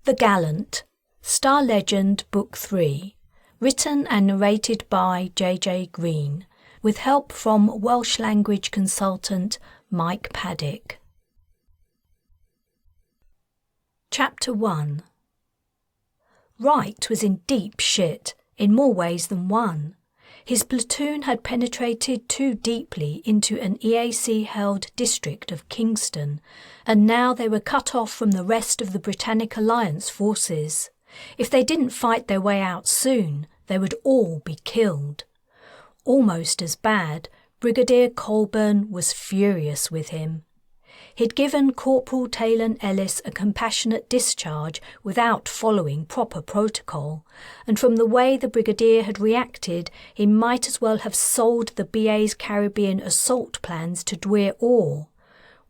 The Gallant, Star Legend Book 3, written and narrated by J.J. Green, with help from Welsh language consultant Mike Paddock. Chapter 1. Wright was in deep shit, in more ways than one. His platoon had penetrated too deeply into an EAC-held district of Kingston, and now they were cut off from the rest of the Britannic Alliance forces. If they didn't fight their way out soon, they would all be killed. Almost as bad, Brigadier Colburn was furious with him. He'd given Corporal Taylan Ellis a compassionate discharge without following proper protocol, and from the way the Brigadier had reacted, he might as well have sold the BA's Caribbean assault plans to Dwyr Orr.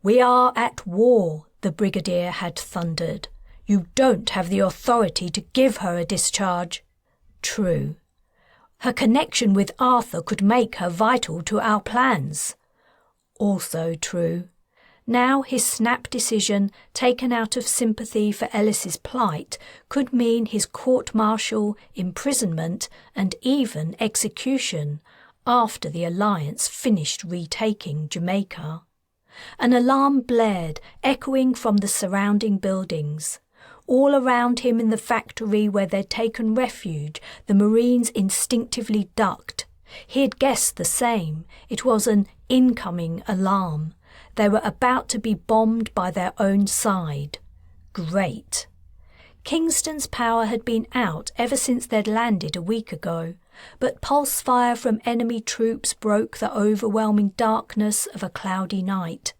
"We are at war," the Brigadier had thundered. "You don't have the authority to give her a discharge." True. Her connection with Arthur could make her vital to our plans. Also true. Now his snap decision, taken out of sympathy for Ellis's plight, could mean his court-martial, imprisonment and even execution after the Alliance finished retaking Jamaica. An alarm blared, echoing from the surrounding buildings. All around him in the factory where they'd taken refuge, the Marines instinctively ducked. He had guessed the same. It was an incoming alarm. They were about to be bombed by their own side. Great. Kingston's power had been out ever since they'd landed a week ago, but pulse fire from enemy troops broke the overwhelming darkness of a cloudy night.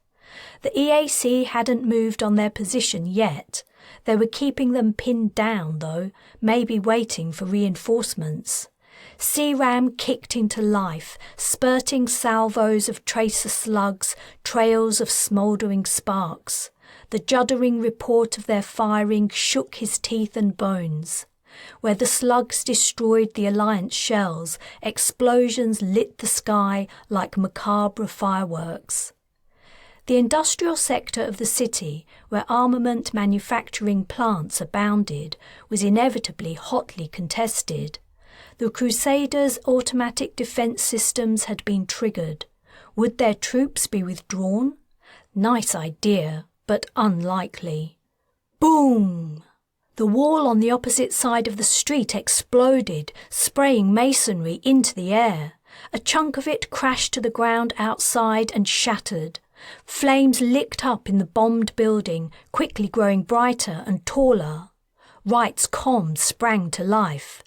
The EAC hadn't moved on their position yet. They were keeping them pinned down, though, maybe waiting for reinforcements. C-Ram kicked into life, spurting salvos of tracer slugs, trails of smouldering sparks. The juddering report of their firing shook his teeth and bones. Where the slugs destroyed the Alliance shells, explosions lit the sky like macabre fireworks. The industrial sector of the city, where armament manufacturing plants abounded, was inevitably hotly contested. The Crusaders' automatic defence systems had been triggered. Would their troops be withdrawn? Nice idea, but unlikely. Boom! The wall on the opposite side of the street exploded, spraying masonry into the air. A chunk of it crashed to the ground outside and shattered. Flames licked up in the bombed building, quickly growing brighter and taller. Wright's comm sprang to life.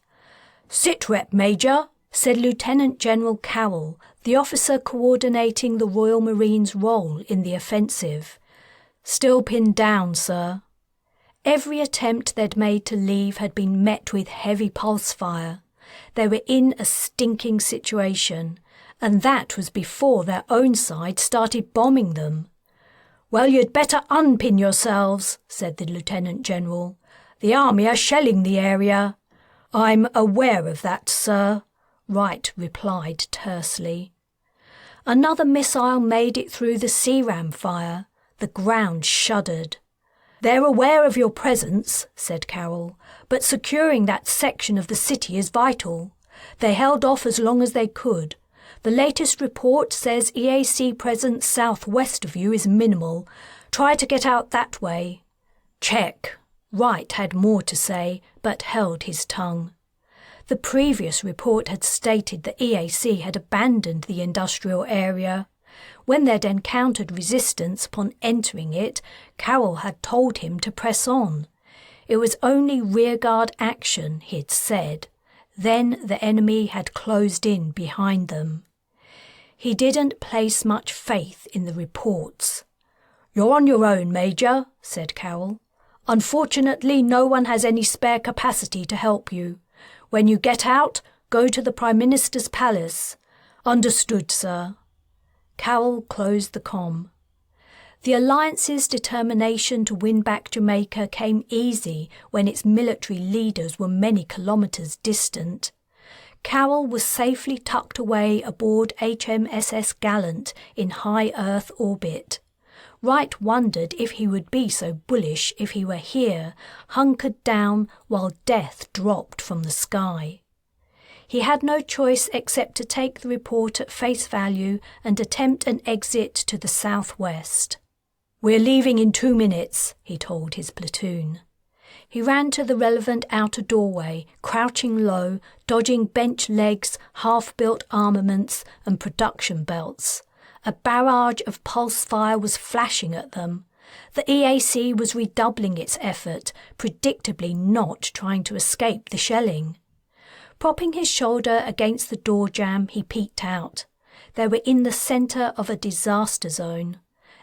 "Sit rep, Major," said Lieutenant General Cowell, the officer coordinating the Royal Marines' role in the offensive. "Still pinned down, sir." Every attempt they'd made to leave had been met with heavy pulse fire. They were in a stinking situation, and that was before their own side started bombing them. "Well, you'd better unpin yourselves," said the Lieutenant General. "The army are shelling the area." "I'm aware of that, sir," Wright replied tersely. Another missile made it through the C-Ram fire. The ground shuddered. "They're aware of your presence," said Carroll, "but securing that section of the city is vital. They held off as long as they could. The latest report says EAC presence southwest of you is minimal. Try to get out that way." "Check." Wright had more to say, but held his tongue. The previous report had stated the EAC had abandoned the industrial area. When they'd encountered resistance upon entering it, Carroll had told him to press on. It was only rearguard action, he'd said. Then the enemy had closed in behind them. He didn't place much faith in the reports. "You're on your own, Major," said Carroll. "Unfortunately, no one has any spare capacity to help you. When you get out, go to the Prime Minister's palace." "Understood, sir." Carroll closed the comm. The Alliance's determination to win back Jamaica came easy when its military leaders were many kilometres distant. Carroll was safely tucked away aboard HMSS Gallant in high Earth orbit. Wright wondered if he would be so bullish if he were here, hunkered down while death dropped from the sky. He had no choice except to take the report at face value and attempt an exit to the southwest. "We're leaving in 2 minutes," he told his platoon. He ran to the relevant outer doorway, crouching low, dodging bench legs, half-built armaments and production belts. A barrage of pulse fire was flashing at them. The EAC was redoubling its effort, predictably not trying to escape the shelling. Propping his shoulder against the door jamb, he peeked out. They were in the centre of a disaster zone.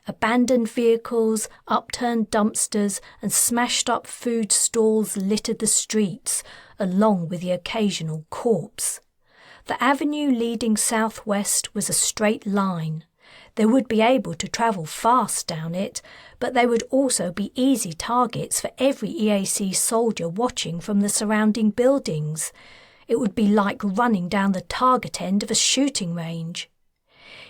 Abandoned vehicles, upturned dumpsters and smashed-up food stalls littered the streets, along with the occasional corpse. The avenue leading southwest was a straight line. They would be able to travel fast down it, but they would also be easy targets for every EAC soldier watching from the surrounding buildings. It would be like running down the target end of a shooting range.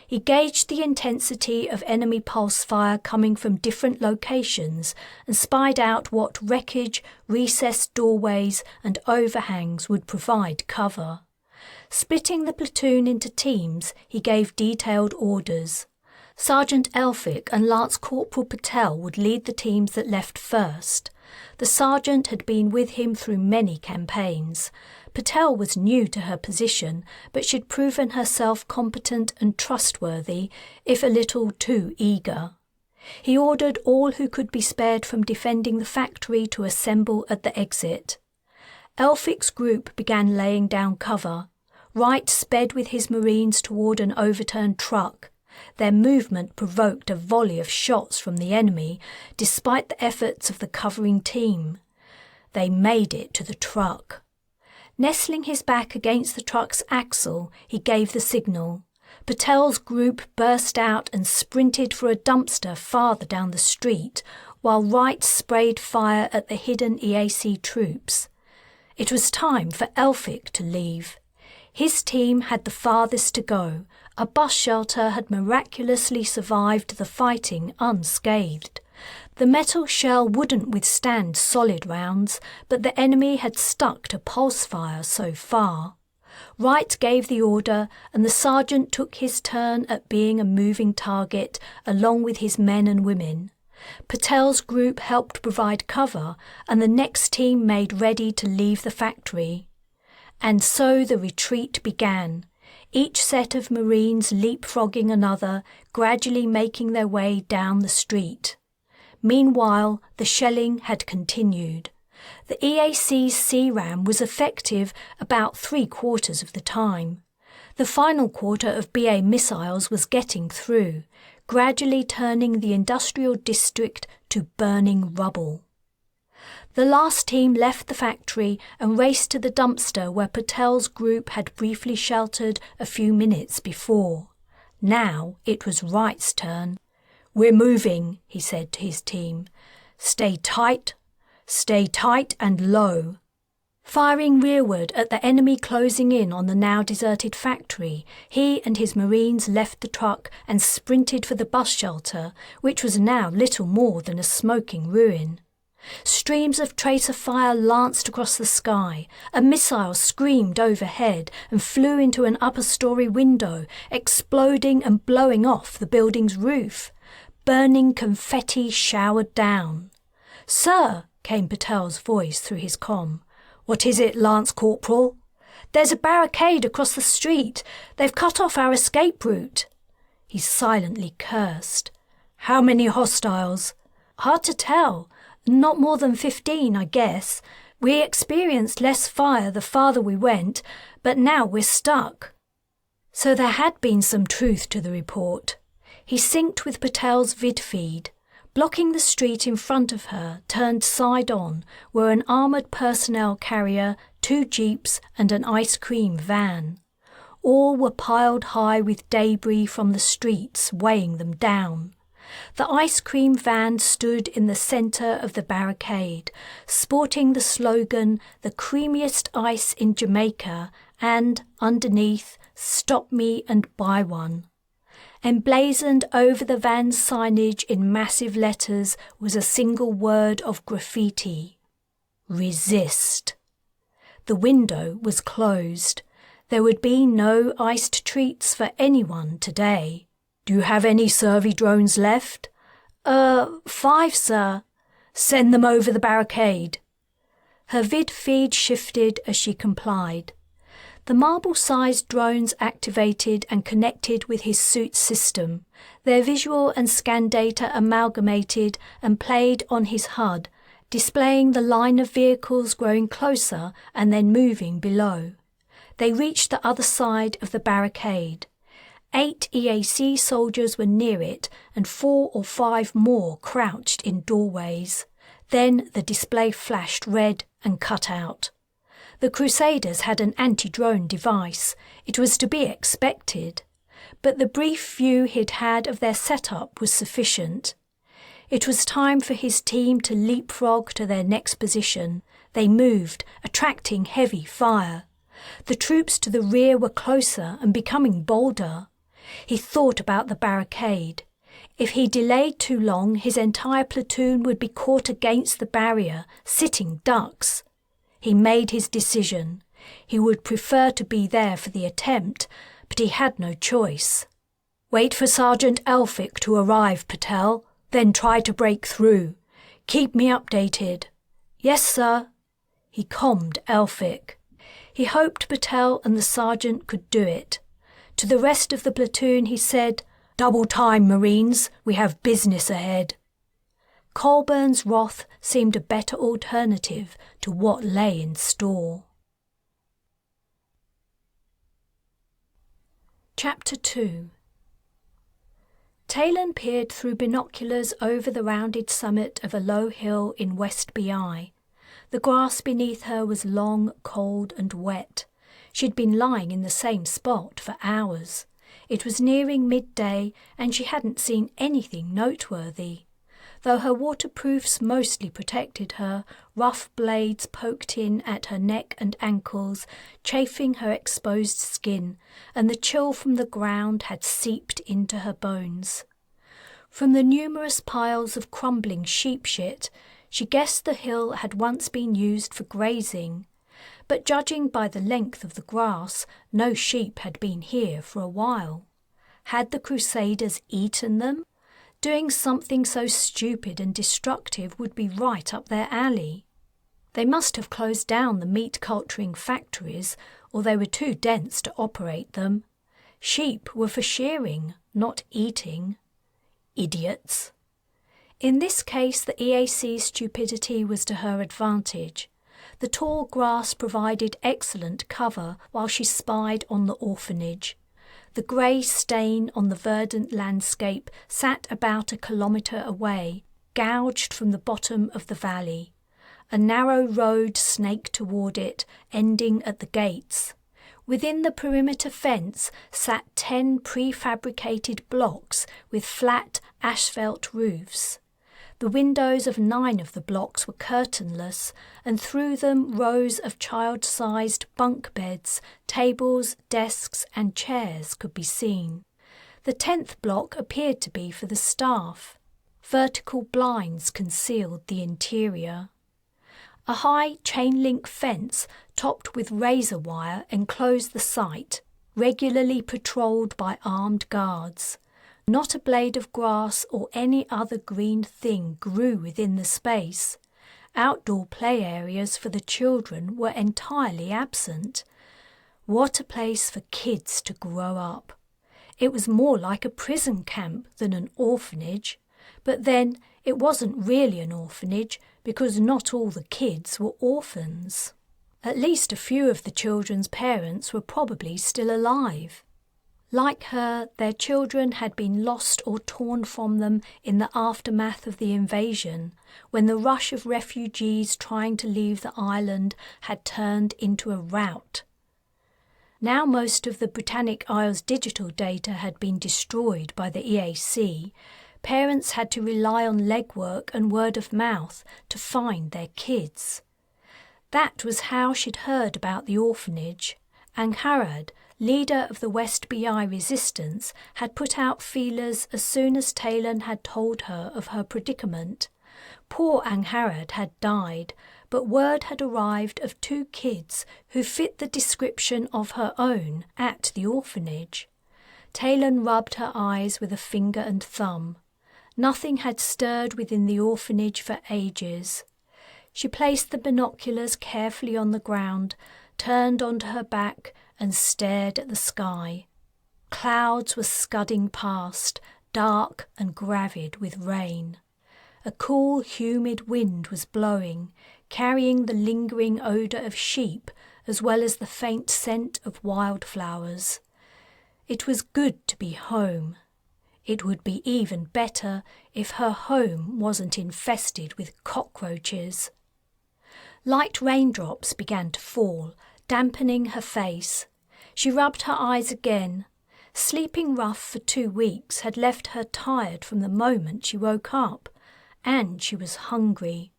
He gauged the intensity of enemy pulse fire coming from different locations and spied out what wreckage, recessed doorways and overhangs would provide cover. Splitting the platoon into teams, he gave detailed orders. Sergeant Elphick and Lance Corporal Patel would lead the teams that left first. The sergeant had been with him through many campaigns. Patel was new to her position, but she'd proven herself competent and trustworthy, if a little too eager. He ordered all who could be spared from defending the factory to assemble at the exit. Elphick's group began laying down cover. Wright sped with his Marines toward an overturned truck. Their movement provoked a volley of shots from the enemy, despite the efforts of the covering team. They made it to the truck. Nestling his back against the truck's axle, he gave the signal. Patel's group burst out and sprinted for a dumpster farther down the street, while Wright sprayed fire at the hidden EAC troops. It was time for Elphick to leave. His team had the farthest to go. A bus shelter had miraculously survived the fighting unscathed. The metal shell wouldn't withstand solid rounds, but the enemy had stuck to pulse fire so far. Wright gave the order, and the sergeant took his turn at being a moving target along with his men and women. Patel's group helped provide cover, and the next team made ready to leave the factory. And so the retreat began, each set of Marines leapfrogging another, gradually making their way down the street. Meanwhile, the shelling had continued. The EAC's CRAM was effective about 3/4 of the time. The final quarter of BA missiles was getting through, gradually turning the industrial district to burning rubble. The last team left the factory and raced to the dumpster where Patel's group had briefly sheltered a few minutes before. Now it was Wright's turn. "We're moving," he said to his team. Stay tight and low." Firing rearward at the enemy closing in on the now deserted factory, he and his Marines left the truck and sprinted for the bus shelter, which was now little more than a smoking ruin. Streams of tracer fire lanced across the sky. A missile screamed overhead and flew into an upper-story window, exploding and blowing off the building's roof. Burning confetti showered down. "Sir," came Patel's voice through his comm. "What is it, Lance Corporal?" "There's a barricade across the street. They've cut off our escape route." He silently cursed. "How many hostiles?" "Hard to tell. Not more than 15, I guess. We experienced less fire the farther we went, but now we're stuck." So there had been some truth to the report. He synced with Patel's vid feed. Blocking the street in front of her, turned side on, were an armoured personnel carrier, 2 jeeps and an ice cream van. All were piled high with debris from the streets, weighing them down. The ice cream van stood in the centre of the barricade, sporting the slogan, "The creamiest ice in Jamaica," and, underneath, "Stop me and buy one." Emblazoned over the van's signage in massive letters was a single word of graffiti: resist. The window was closed. There would be no iced treats for anyone today. "Do you have any survey drones left?" 5, sir." "Send them over the barricade." Her vid feed shifted as she complied. The marble-sized drones activated and connected with his suit system, their visual and scan data amalgamated and played on his HUD, displaying the line of vehicles growing closer and then moving below. They reached the other side of the barricade. 8 EAC soldiers were near it and 4 or 5 more crouched in doorways. Then the display flashed red and cut out. The Crusaders had an anti-drone device. It was to be expected. But the brief view he'd had of their setup was sufficient. It was time for his team to leapfrog to their next position. They moved, attracting heavy fire. The troops to the rear were closer and becoming bolder. He thought about the barricade. If he delayed too long, his entire platoon would be caught against the barrier, sitting ducks. He made his decision. He would prefer to be there for the attempt, but he had no choice. "Wait for Sergeant Elphick to arrive, Patel, then try to break through. Keep me updated." "Yes, sir." He calmed Elphick. He hoped Patel and the sergeant could do it. To the rest of the platoon he said, "Double time, Marines. We have business ahead." Colburn's wrath seemed a better alternative to what lay in store. Chapter 2. Taylan peered through binoculars over the rounded summit of a low hill in West BI. The grass beneath her was long, cold and wet. She'd been lying in the same spot for hours. It was nearing midday and she hadn't seen anything noteworthy. Though her waterproofs mostly protected her, rough blades poked in at her neck and ankles, chafing her exposed skin, and the chill from the ground had seeped into her bones. From the numerous piles of crumbling sheep shit, she guessed the hill had once been used for grazing. But judging by the length of the grass, no sheep had been here for a while. Had the Crusaders eaten them? Doing something so stupid and destructive would be right up their alley. They must have closed down the meat-culturing factories, or they were too dense to operate them. Sheep were for shearing, not eating. Idiots. In this case, the EAC's stupidity was to her advantage. The tall grass provided excellent cover while she spied on the orphanage. The grey stain on the verdant landscape sat about a kilometre away, gouged from the bottom of the valley. A narrow road snaked toward it, ending at the gates. Within the perimeter fence sat 10 prefabricated blocks with flat asphalt roofs. The windows of 9 of the blocks were curtainless, and through them rows of child-sized bunk beds, tables, desks and chairs could be seen. The 10th block appeared to be for the staff. Vertical blinds concealed the interior. A high chain-link fence topped with razor wire enclosed the site, regularly patrolled by armed guards. Not a blade of grass or any other green thing grew within the space. Outdoor play areas for the children were entirely absent. What a place for kids to grow up. It was more like a prison camp than an orphanage. But then it wasn't really an orphanage because not all the kids were orphans. At least a few of the children's parents were probably still alive. Like her, their children had been lost or torn from them in the aftermath of the invasion, when the rush of refugees trying to leave the island had turned into a rout. Now most of the Britannic Isles digital data had been destroyed by the EAC, parents had to rely on legwork and word of mouth to find their kids. That was how she'd heard about the orphanage. Angharad, leader of the West BI Resistance, had put out feelers as soon as Taylan had told her of her predicament. Poor Angharad had died, but word had arrived of 2 kids who fit the description of her own at the orphanage. Taylan rubbed her eyes with a finger and thumb. Nothing had stirred within the orphanage for ages. She placed the binoculars carefully on the ground, turned onto her back and stared at the sky. Clouds were scudding past, dark and gravid with rain. A cool, humid wind was blowing, carrying the lingering odour of sheep as well as the faint scent of wildflowers. It was good to be home. It would be even better if her home wasn't infested with cockroaches. Light raindrops began to fall, dampening her face. She rubbed her eyes again. Sleeping rough for 2 weeks had left her tired from the moment she woke up, and she was hungry.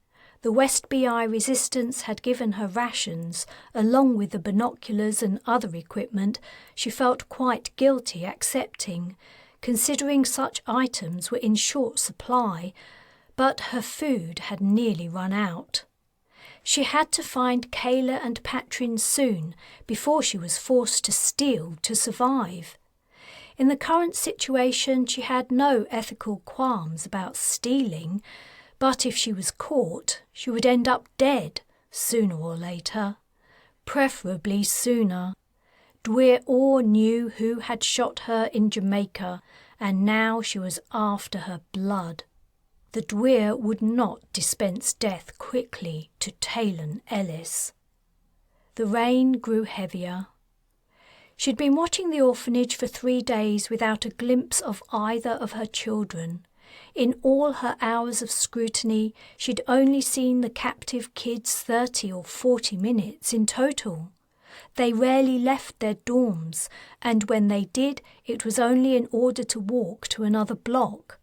The West BI Resistance had given her rations, along with the binoculars and other equipment she felt quite guilty accepting, considering such items were in short supply, but her food had nearly run out. She had to find Kayla and Patrin soon before she was forced to steal to survive. In the current situation, she had no ethical qualms about stealing, but if she was caught, she would end up dead sooner or later, preferably sooner. Dwyr Orr knew who had shot her in Jamaica, and now she was after her blood. The Dwyr would not dispense death quickly to Taylan Ellis. The rain grew heavier. She'd been watching the orphanage for 3 days without a glimpse of either of her children. In all her hours of scrutiny, she'd only seen the captive kids 30 or 40 minutes in total. They rarely left their dorms, and when they did, it was only in order to walk to another block.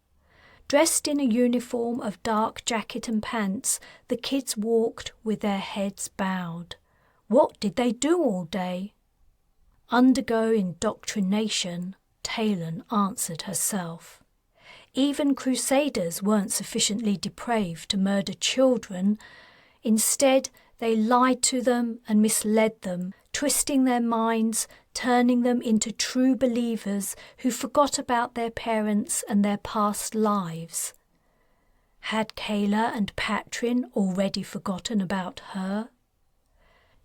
Dressed in a uniform of dark jacket and pants, the kids walked with their heads bowed. What did they do all day? Undergo indoctrination, Taylan answered herself. Even crusaders weren't sufficiently depraved to murder children. Instead, they lied to them and misled them, twisting their minds, turning them into true believers who forgot about their parents and their past lives. Had Kayla and Patrin already forgotten about her?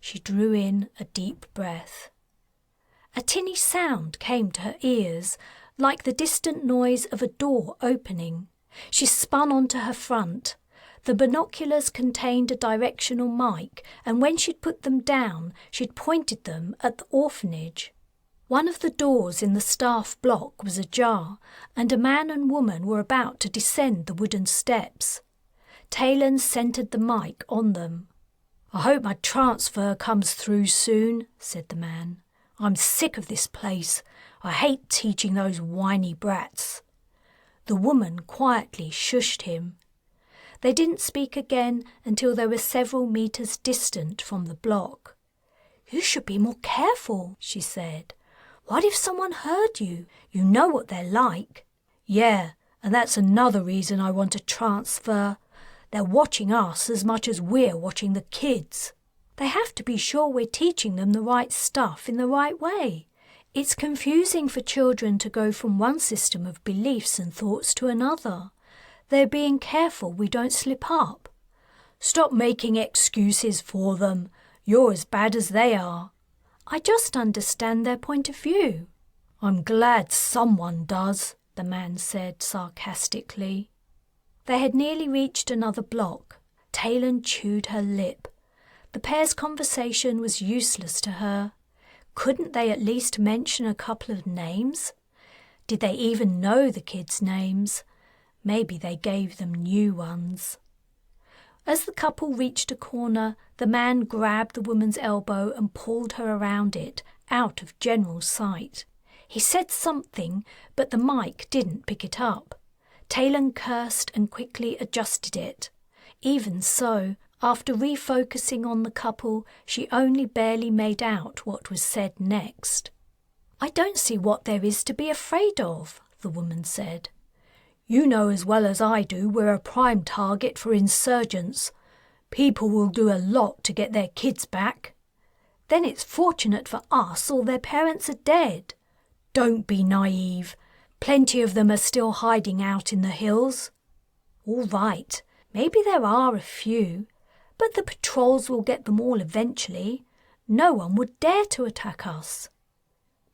She drew in a deep breath. A tinny sound came to her ears, like the distant noise of a door opening. She spun onto her front. The binoculars contained a directional mic, and when she'd put them down, she'd pointed them at the orphanage. One of the doors in the staff block was ajar, and a man and woman were about to descend the wooden steps. Taylan centred the mic on them. "I hope my transfer comes through soon," said the man. "I'm sick of this place. I hate teaching those whiny brats." The woman quietly shushed him. They didn't speak again until they were several meters distant from the block. "You should be more careful," she said. "What if someone heard you? You know what they're like." "Yeah, and that's another reason I want to transfer. They're watching us as much as we're watching the kids. They have to be sure we're teaching them the right stuff in the right way. It's confusing for children to go from one system of beliefs and thoughts to another. They're being careful we don't slip up." "Stop making excuses for them. You're as bad as they are." "I just understand their point of view." "I'm glad someone does," the man said sarcastically. They had nearly reached another block. Taylan chewed her lip. The pair's conversation was useless to her. Couldn't they at least mention a couple of names? Did they even know the kids' names? Maybe they gave them new ones. As the couple reached a corner, the man grabbed the woman's elbow and pulled her around it, out of general sight. He said something, but the mic didn't pick it up. Taylan cursed and quickly adjusted it. Even so, after refocusing on the couple, she only barely made out what was said next. "I don't see what there is to be afraid of," the woman said. "You know as well as I do we're a prime target for insurgents. People will do a lot to get their kids back. Then it's fortunate for us all their parents are dead. Don't be naive. Plenty of them are still hiding out in the hills. All right, maybe there are a few, but the patrols will get them all eventually. No one would dare to attack us."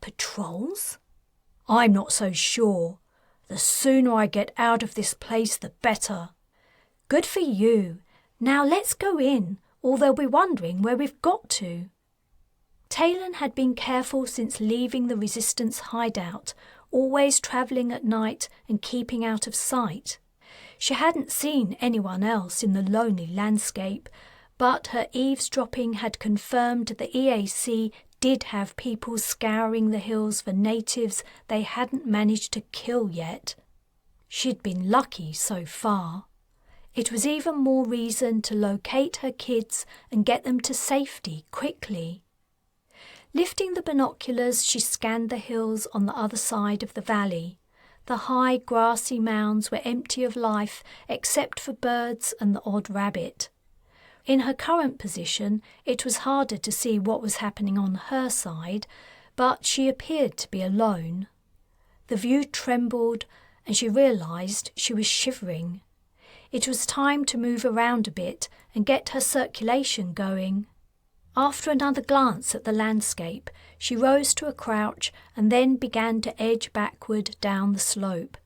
"Patrols?" "I'm not so sure. The sooner I get out of this place, the better." "Good for you. Now let's go in, or they'll be wondering where we've got to." Taylan had been careful since leaving the Resistance hideout, always travelling at night and keeping out of sight. She hadn't seen anyone else in the lonely landscape, but her eavesdropping had confirmed the EAC did have people scouring the hills for natives they hadn't managed to kill yet. She'd been lucky so far. It was even more reason to locate her kids and get them to safety quickly. Lifting the binoculars, she scanned the hills on the other side of the valley. The high grassy mounds were empty of life except for birds and the odd rabbit. In her current position, it was harder to see what was happening on her side, but she appeared to be alone. The view trembled, and she realised she was shivering. It was time to move around a bit and get her circulation going. After another glance at the landscape, she rose to a crouch and then began to edge backward down the slope.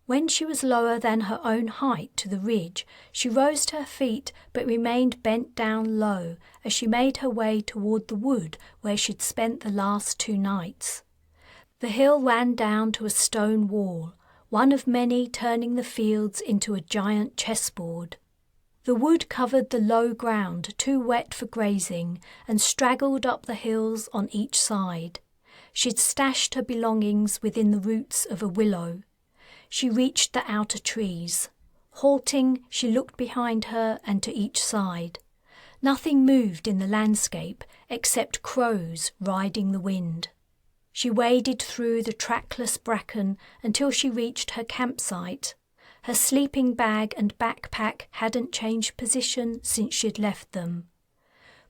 When she was lower than her own height to the ridge, she rose to her feet but remained bent down low as she made her way toward the wood where she'd spent the last 2 nights. The hill ran down to a stone wall, one of many turning the fields into a giant chessboard. The wood covered the low ground too wet for grazing and straggled up the hills on each side. She'd stashed her belongings within the roots of a willow. She reached the outer trees. Halting, she looked behind her and to each side. Nothing moved in the landscape except crows riding the wind. She waded through the trackless bracken until she reached her campsite. Her sleeping bag and backpack hadn't changed position since she'd left them.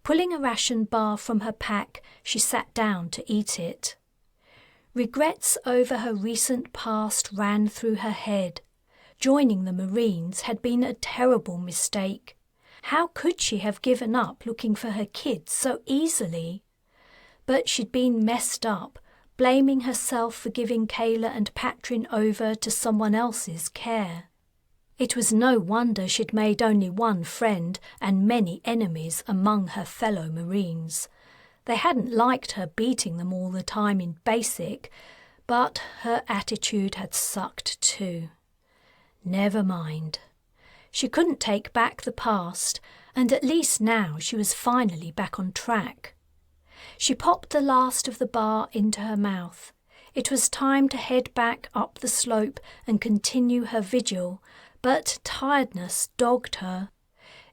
Pulling a ration bar from her pack, she sat down to eat it. Regrets over her recent past ran through her head. Joining the Marines had been a terrible mistake. How could she have given up looking for her kids so easily? But she'd been messed up, blaming herself for giving Kayla and Patrin over to someone else's care. It was no wonder she'd made only one friend and many enemies among her fellow Marines. They hadn't liked her beating them all the time in basic, but her attitude had sucked too. Never mind. She couldn't take back the past, and at least now she was finally back on track. She popped the last of the bar into her mouth. It was time to head back up the slope and continue her vigil, but tiredness dogged her.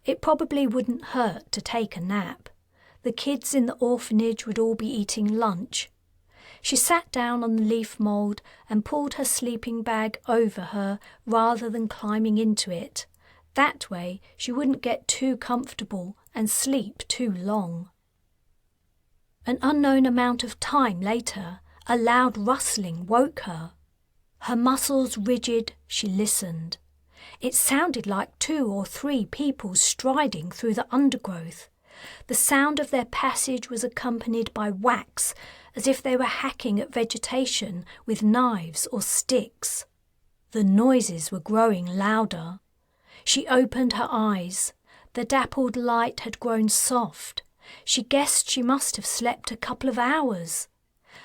It probably wouldn't hurt to take a nap. The kids in the orphanage would all be eating lunch. She sat down on the leaf mould and pulled her sleeping bag over her rather than climbing into it. That way she wouldn't get too comfortable and sleep too long. An unknown amount of time later, a loud rustling woke her. Her muscles rigid, she listened. It sounded like 2 or 3 people striding through the undergrowth. The sound of their passage was accompanied by whacks, as if they were hacking at vegetation with knives or sticks. The noises were growing louder. She opened her eyes. The dappled light had grown soft. She guessed she must have slept a couple of hours.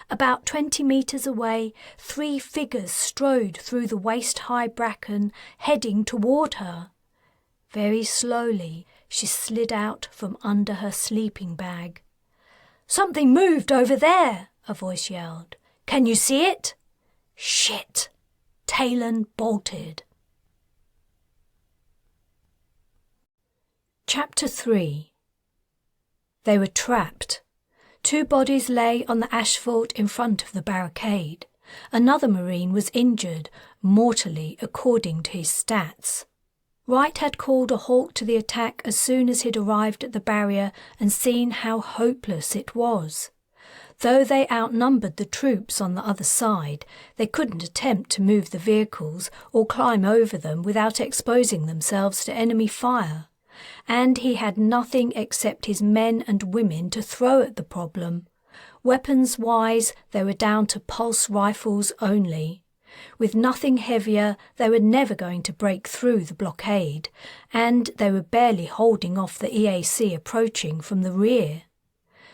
About 20 metres away, 3 figures strode through the waist-high bracken, heading toward her. Very slowly, she slid out from under her sleeping bag. "Something moved over there," a voice yelled. "Can you see it?" "Shit!" Taylan bolted. Chapter 3. They were trapped. 2 bodies lay on the asphalt in front of the barricade. Another Marine was injured, mortally according to his stats. Wright had called a halt to the attack as soon as he'd arrived at the barrier and seen how hopeless it was. Though they outnumbered the troops on the other side, they couldn't attempt to move the vehicles or climb over them without exposing themselves to enemy fire. And he had nothing except his men and women to throw at the problem. Weapons-wise, they were down to pulse rifles only. With nothing heavier, they were never going to break through the blockade, and they were barely holding off the EAC approaching from the rear.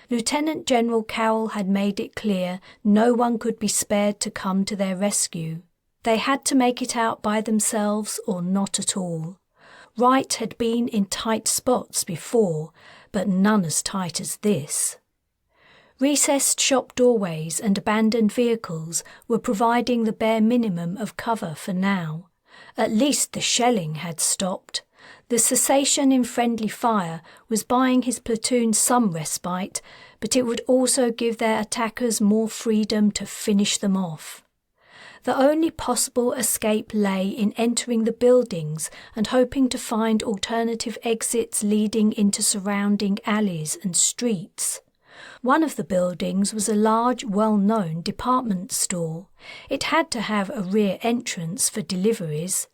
Lieutenant General Carroll had made it clear no one could be spared to come to their rescue. They had to make it out by themselves or not at all. Wright had been in tight spots before, but none as tight as this. Recessed shop doorways and abandoned vehicles were providing the bare minimum of cover for now. At least the shelling had stopped. The cessation in friendly fire was buying his platoon some respite, but it would also give their attackers more freedom to finish them off. The only possible escape lay in entering the buildings and hoping to find alternative exits leading into surrounding alleys and streets. One of the buildings was a large, well-known department store. It had to have a rear entrance for deliveries,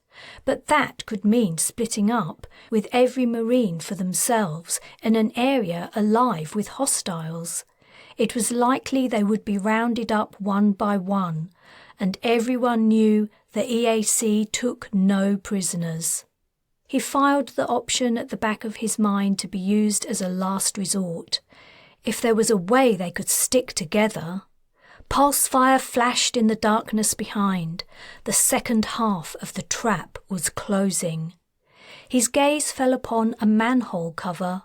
but that could mean splitting up, with every Marine for themselves in an area alive with hostiles. It was likely they would be rounded up one by one, and everyone knew the EAC took no prisoners. He filed the option at the back of his mind to be used as a last resort. If there was a way they could stick together. Pulse fire flashed in the darkness behind. The second half of the trap was closing. His gaze fell upon a manhole cover.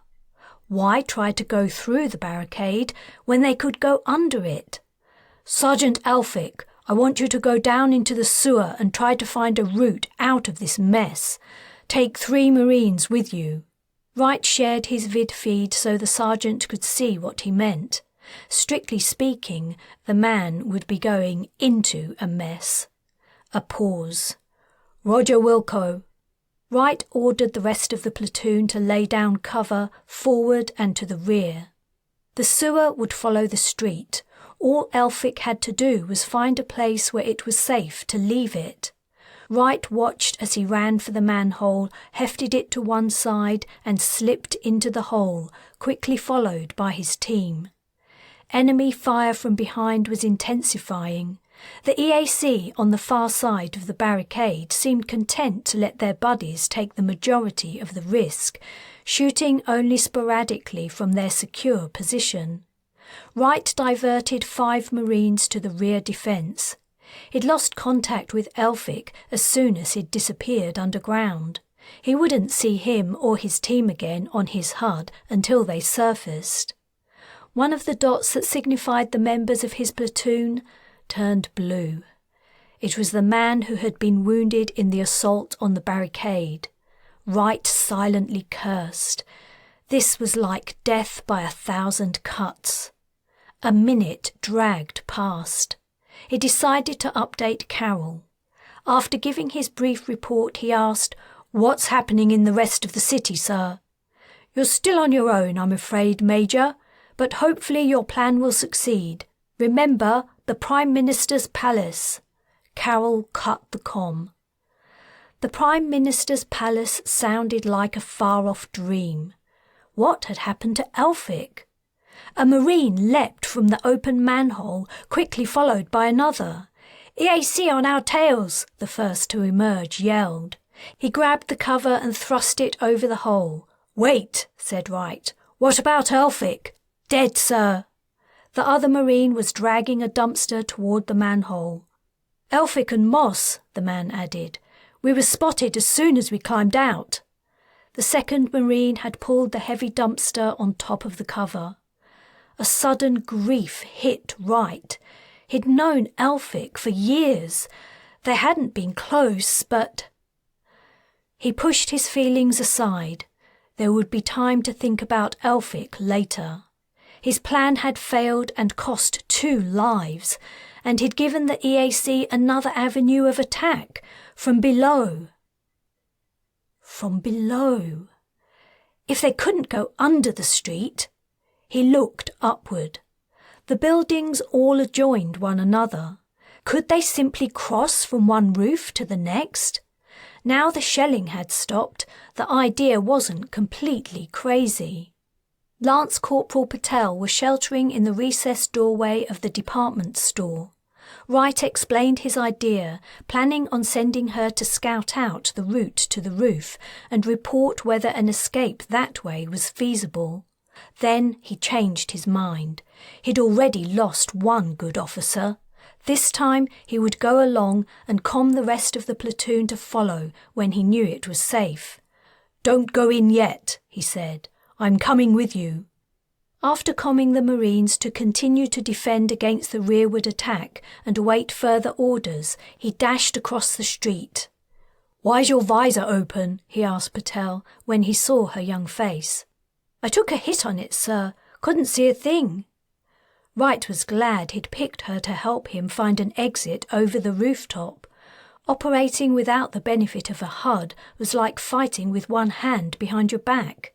Why try to go through the barricade when they could go under it? "Sergeant Elphick, I want you to go down into the sewer and try to find a route out of this mess. Take 3 Marines with you." Wright shared his vid feed so the sergeant could see what he meant. Strictly speaking, the man would be going into a mess. A pause. "Roger Wilco." Wright ordered the rest of the platoon to lay down cover forward and to the rear. The sewer would follow the street. All Elphick had to do was find a place where it was safe to leave it. Wright watched as he ran for the manhole, hefted it to one side and slipped into the hole, quickly followed by his team. Enemy fire from behind was intensifying. The EAC on the far side of the barricade seemed content to let their buddies take the majority of the risk, shooting only sporadically from their secure position. Wright diverted 5 Marines to the rear defence. He'd lost contact with Elphick as soon as he'd disappeared underground. He wouldn't see him or his team again on his HUD until they surfaced. One of the dots that signified the members of his platoon turned blue. It was the man who had been wounded in the assault on the barricade. Wright silently cursed. This was like death by 1,000 cuts. A minute dragged past. He decided to update Carroll. After giving his brief report, he asked, "What's happening in the rest of the city, sir?" "You're still on your own, I'm afraid, Major, but hopefully your plan will succeed. Remember, the Prime Minister's palace." Carroll cut the comm. The Prime Minister's palace sounded like a far-off dream. What had happened to Elphick? A Marine leapt from the open manhole, quickly followed by another. "EAC on our tails," the first to emerge yelled. He grabbed the cover and thrust it over the hole. "Wait," said Wright. "What about Elphick?" "Dead, sir." The other Marine was dragging a dumpster toward the manhole. "Elphick and Moss," the man added. "We were spotted as soon as we climbed out." The second Marine had pulled the heavy dumpster on top of the cover. A sudden grief hit Wright. He'd known Elphick for years. They hadn't been close, but... He pushed his feelings aside. There would be time to think about Elphick later. His plan had failed and cost 2 lives, and he'd given the EAC another avenue of attack from below. From below. If they couldn't go under the street, he looked upward. The buildings all adjoined one another. Could they simply cross from one roof to the next? Now the shelling had stopped, the idea wasn't completely crazy. Lance Corporal Patel was sheltering in the recessed doorway of the department store. Wright explained his idea, planning on sending her to scout out the route to the roof and report whether an escape that way was feasible. Then he changed his mind. He'd already lost 1 good officer. This time he would go along and calm the rest of the platoon to follow when he knew it was safe. "Don't go in yet," he said. "I'm coming with you." After calming the Marines to continue to defend against the rearward attack and await further orders, he dashed across the street. "Why's your visor open?" he asked Patel when he saw her young face. "I took a hit on it, sir. Couldn't see a thing." Wright was glad he'd picked her to help him find an exit over the rooftop. Operating without the benefit of a HUD was like fighting with one hand behind your back.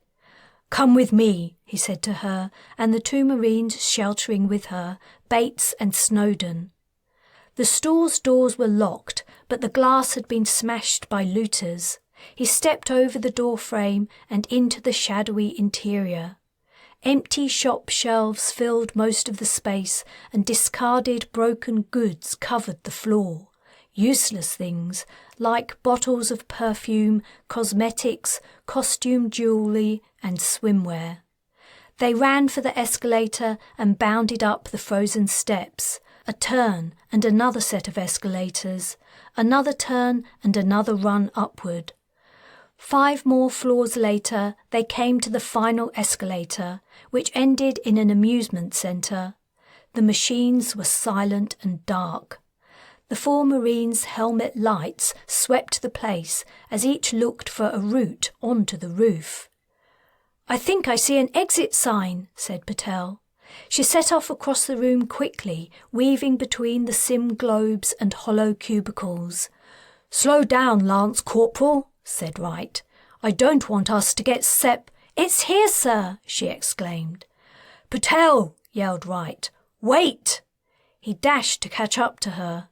"Come with me," he said to her, and the 2 Marines sheltering with her, Bates and Snowden. The store's doors were locked, but the glass had been smashed by looters. He stepped over the door frame and into the shadowy interior. Empty shop shelves filled most of the space, and discarded broken goods covered the floor. Useless things, like bottles of perfume, cosmetics, costume jewellery and swimwear. They ran for the escalator and bounded up the frozen steps. A turn and another set of escalators, another turn and another run upward. 5 more floors later, they came to the final escalator, which ended in an amusement centre. The machines were silent and dark. The 4 Marines' helmet lights swept the place as each looked for a route onto the roof. "I think I see an exit sign," said Patel. She set off across the room quickly, weaving between the sim globes and hollow cubicles. "Slow down, Lance Corporal," said Wright. "I don't want us to get "It's here, sir," she exclaimed. "Patel," yelled Wright. "Wait!" He dashed to catch up to her.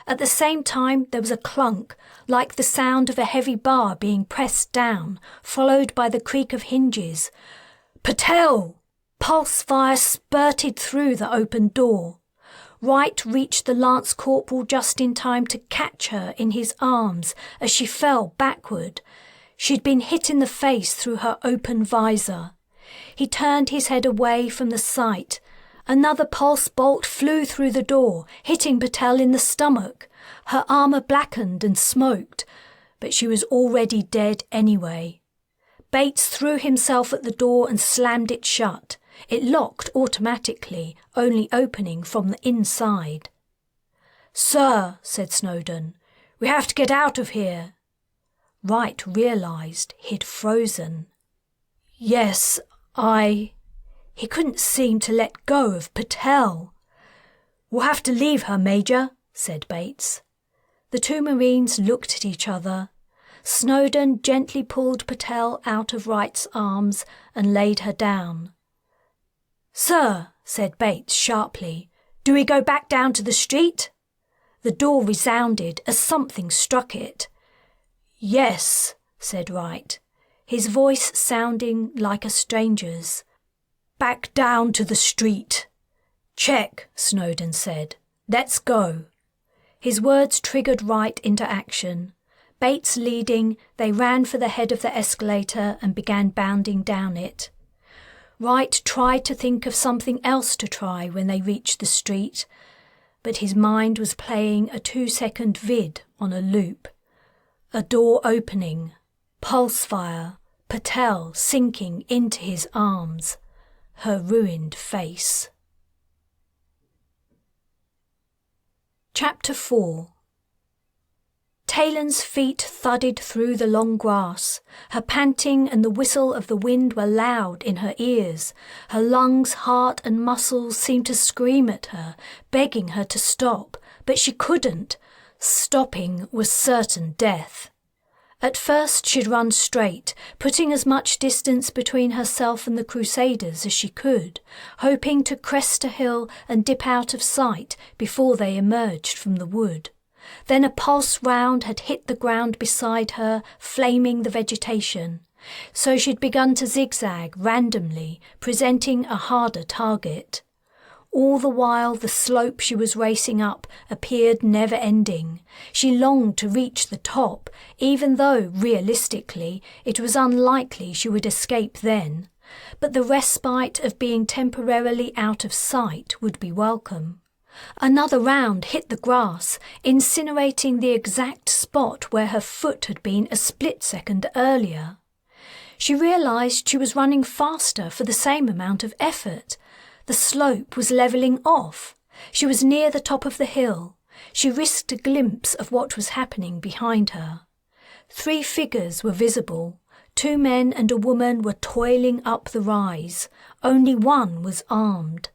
At the same time there was a clunk, like the sound of a heavy bar being pressed down, followed by the creak of hinges. "Patel!" Pulse fire spurted through the open door. Wright reached the Lance Corporal just in time to catch her in his arms as she fell backward. She'd been hit in the face through her open visor. He turned his head away from the sight. Another pulse bolt flew through the door, hitting Patel in the stomach. Her armour blackened and smoked, but she was already dead anyway. Bates threw himself at the door and slammed it shut. It locked automatically, only opening from the inside. "Sir," said Snowden, "we have to get out of here." Wright realised he'd frozen. "Yes, He couldn't seem to let go of Patel. "We'll have to leave her, Major," said Bates. The 2 Marines looked at each other. Snowden gently pulled Patel out of Wright's arms and laid her down. "Sir," said Bates sharply, "do we go back down to the street?" The door resounded as something struck it. "Yes," said Wright, his voice sounding like a stranger's. "Back down to the street." "Check," Snowden said. "Let's go." His words triggered Wright into action. Bates leading, they ran for the head of the escalator and began bounding down it. Wright tried to think of something else to try when they reached the street, but his mind was playing a 2-second vid on a loop. A door opening, pulse fire, Patel sinking into his arms, her ruined face. Chapter 4. Taylan's feet thudded through the long grass. Her panting and the whistle of the wind were loud in her ears. Her lungs, heart and muscles seemed to scream at her, begging her to stop, but she couldn't. Stopping was certain death. At first she'd run straight, putting as much distance between herself and the Crusaders as she could, hoping to crest a hill and dip out of sight before they emerged from the wood. Then a pulse round had hit the ground beside her, flaming the vegetation. So she'd begun to zigzag randomly, presenting a harder target. All the while the slope she was racing up appeared never-ending. She longed to reach the top, even though, realistically, it was unlikely she would escape then. But the respite of being temporarily out of sight would be welcome. Another round hit the grass, incinerating the exact spot where her foot had been a split second earlier. She realised she was running faster for the same amount of effort. The slope was levelling off. She was near the top of the hill. She risked a glimpse of what was happening behind her. 3 figures were visible. 2 men and a woman were toiling up the rise. Only one was armed.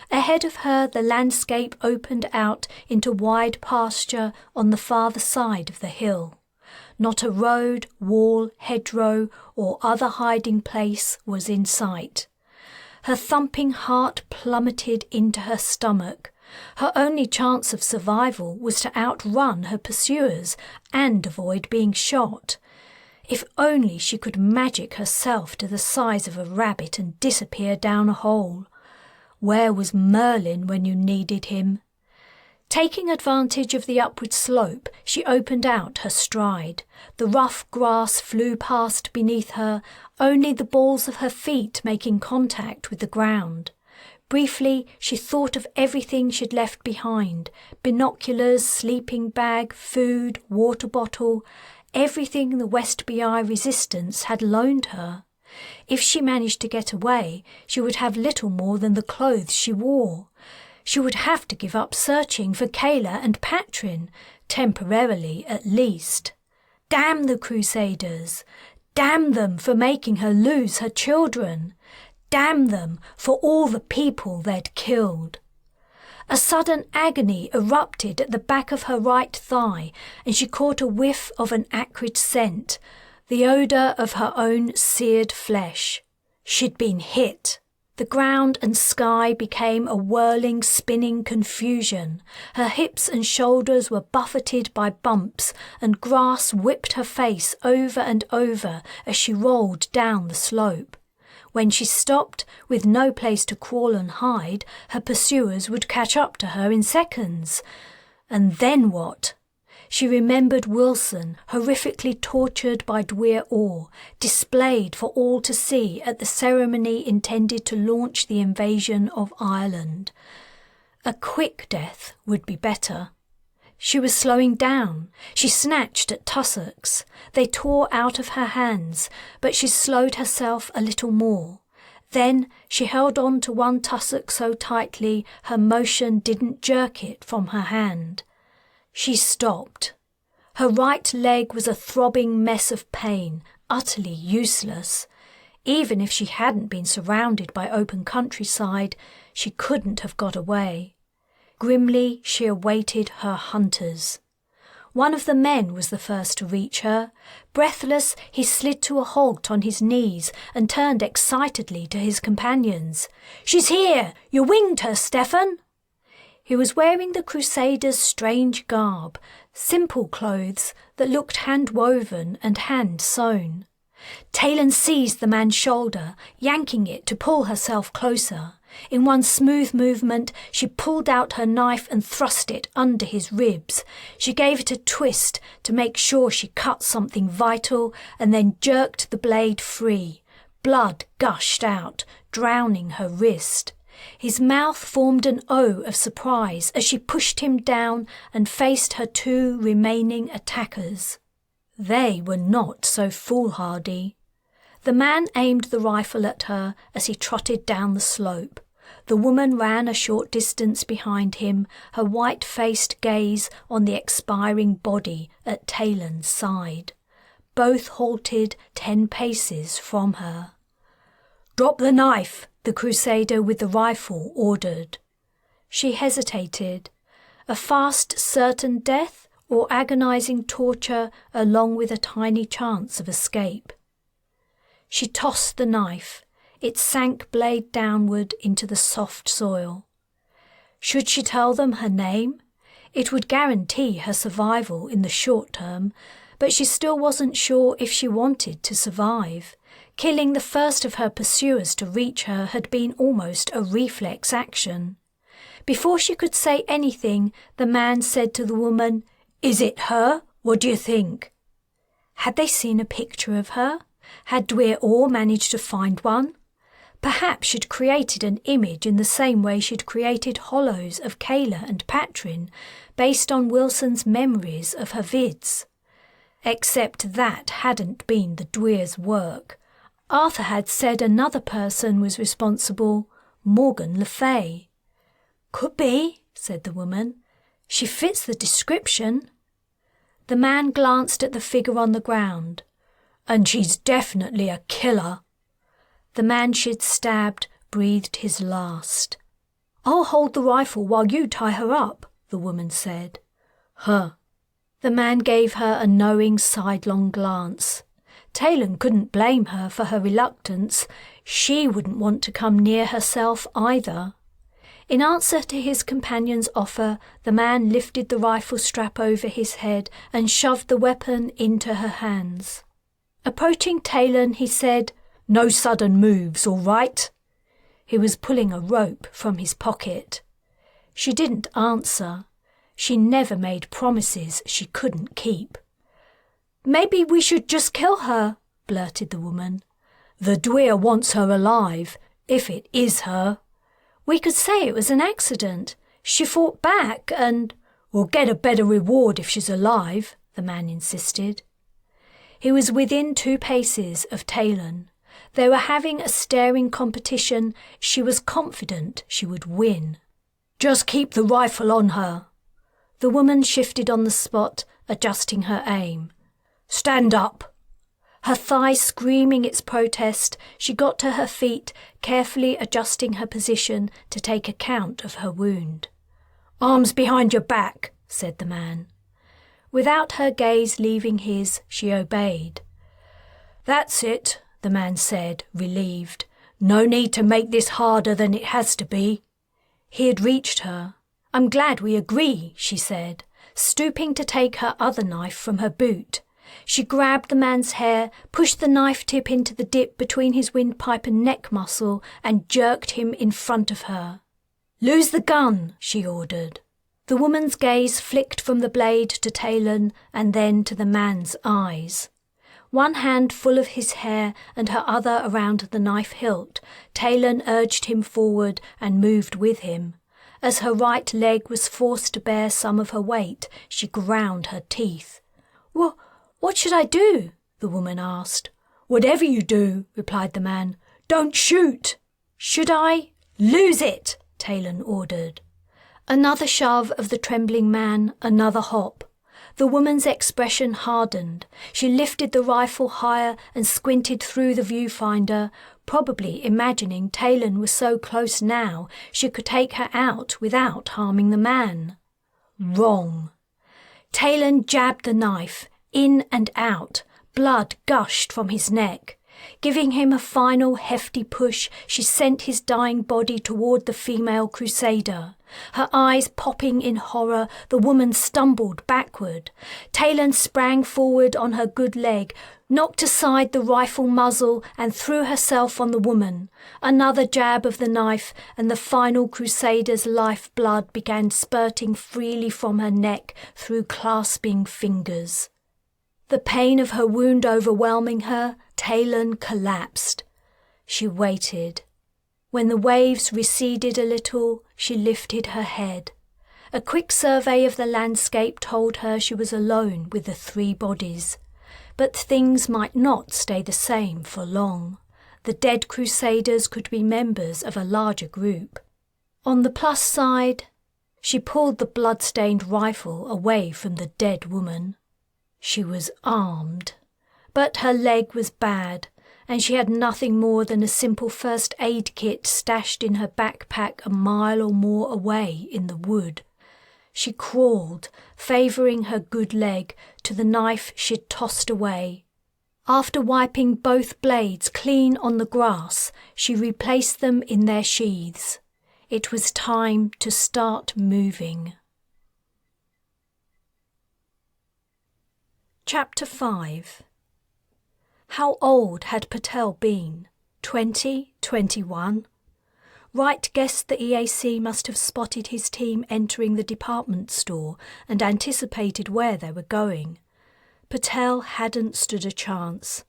Ahead of her the landscape opened out into wide pasture on the farther side of the hill. Not a road, wall, hedgerow or other hiding place was in sight. Her thumping heart plummeted into her stomach. Her only chance of survival was to outrun her pursuers and avoid being shot. If only she could magic herself to the size of a rabbit and disappear down a hole. Where was Merlin when you needed him? Taking advantage of the upward slope, she opened out her stride. The rough grass flew past beneath her, only the balls of her feet making contact with the ground. Briefly, she thought of everything she'd left behind: binoculars, sleeping bag, food, water bottle, everything the West BI Resistance had loaned her. If she managed to get away, she would have little more than the clothes she wore. She would have to give up searching for Kala and Patrin, temporarily at least. Damn the Crusaders! Damn them for making her lose her children! Damn them for all the people they'd killed! A sudden agony erupted at the back of her right thigh, and she caught a whiff of an acrid scent, the odour of her own seared flesh. She'd been hit. The ground and sky became a whirling, spinning confusion. Her hips and shoulders were buffeted by bumps, and grass whipped her face over and over as she rolled down the slope. When she stopped, with no place to crawl and hide, her pursuers would catch up to her in seconds. And then what? She remembered Wilson, horrifically tortured by Dwyr Orr, displayed for all to see at the ceremony intended to launch the invasion of Ireland. A quick death would be better. She was slowing down. She snatched at tussocks. They tore out of her hands, but she slowed herself a little more. Then she held on to one tussock so tightly her motion didn't jerk it from her hand. She stopped. Her right leg was a throbbing mess of pain, utterly useless. Even if she hadn't been surrounded by open countryside, she couldn't have got away. Grimly she awaited her hunters. One of the men was the first to reach her. Breathless, he slid to a halt on his knees and turned excitedly to his companions. "She's here! You winged her, Stefan!" He was wearing the Crusaders' strange garb, simple clothes that looked hand-woven and hand-sewn. Taylan seized the man's shoulder, yanking it to pull herself closer. In one smooth movement, she pulled out her knife and thrust it under his ribs. She gave it a twist to make sure she cut something vital and then jerked the blade free. Blood gushed out, drowning her wrist. His mouth formed an O of surprise as she pushed him down and faced her 2 remaining attackers. They were not so foolhardy. The man aimed the rifle at her as he trotted down the slope. The woman ran a short distance behind him, her white-faced gaze on the expiring body at Taylan's side. Both halted 10 paces from her. "Drop the knife," the crusader with the rifle ordered. She hesitated. A fast, certain death or agonizing torture along with a tiny chance of escape? She tossed the knife. It sank blade downward into the soft soil. Should she tell them her name? It would guarantee her survival in the short term, but she still wasn't sure if she wanted to survive. Killing the first of her pursuers to reach her had been almost a reflex action. Before she could say anything, the man said to the woman, "Is it her? What do you think?" Had they seen a picture of her? Had Dwyr Orr managed to find one? Perhaps she'd created an image in the same way she'd created hollows of Kayla and Patrin, based on Wilson's memories of her vids. Except that hadn't been the Dwyr's work. Arthur had said another person was responsible, Morgan Le Fay. "Could be," said the woman. "She fits the description." The man glanced at the figure on the ground. "And she's definitely a killer." The man she'd stabbed breathed his last. "I'll hold the rifle while you tie her up," the woman said. "Huh." The man gave her a knowing sidelong glance. Taylan couldn't blame her for her reluctance. She wouldn't want to come near herself either. In answer to his companion's offer, the man lifted the rifle strap over his head and shoved the weapon into her hands. Approaching Taylan, he said, "No sudden moves, all right?" He was pulling a rope from his pocket. She didn't answer. She never made promises she couldn't keep. "Maybe we should just kill her," blurted the woman. "The Dwyr wants her alive, if it is her." "We could say it was an accident. She fought back and—" "We'll get a better reward if she's alive," the man insisted. He was within 2 paces of Taylan. They were having a staring competition. She was confident she would win. "Just keep the rifle on her." The woman shifted on the spot, adjusting her aim. "Stand up." Her thigh screaming its protest, she got to her feet, carefully adjusting her position to take account of her wound. "Arms behind your back," said the man. Without her gaze leaving his, she obeyed. "That's it," the man said, relieved. "No need to make this harder than it has to be." He had reached her. "I'm glad we agree," she said, stooping to take her other knife from her boot. She grabbed the man's hair, pushed the knife tip into the dip between his windpipe and neck muscle, and jerked him in front of her. "Lose the gun," she ordered. The woman's gaze flicked from the blade to Taylan and then to the man's eyes. One hand full of his hair and her other around the knife hilt, Taylan urged him forward and moved with him. As her right leg was forced to bear some of her weight, she ground her teeth. What should I do?" the woman asked. "Whatever you do," replied the man. "Don't shoot." "Should I?" "Lose it," Taylan ordered. Another shove of the trembling man, another hop. The woman's expression hardened. She lifted the rifle higher and squinted through the viewfinder, probably imagining Taylan was so close now she could take her out without harming the man. Wrong. Taylan jabbed the knife, in and out. Blood gushed from his neck. Giving him a final hefty push, she sent his dying body toward the female crusader. Her eyes popping in horror, the woman stumbled backward. Taylan sprang forward on her good leg, knocked aside the rifle muzzle and threw herself on the woman. Another jab of the knife, and the final crusader's lifeblood began spurting freely from her neck through clasping fingers. The pain of her wound overwhelming her, Taylan collapsed. She waited. When the waves receded a little, she lifted her head. A quick survey of the landscape told her she was alone with the 3 bodies. But things might not stay the same for long. The dead crusaders could be members of a larger group. On the plus side, she pulled the blood-stained rifle away from the dead woman. She was armed, but her leg was bad, and she had nothing more than a simple first aid kit stashed in her backpack a mile or more away in the wood. She crawled, favouring her good leg, to the knife she'd tossed away. After wiping both blades clean on the grass, she replaced them in their sheaths. It was time to start moving. Chapter 5. How old had Patel been? 20? 21? Wright guessed the EAC must have spotted his team entering the department store and anticipated where they were going. Patel hadn't stood a chance.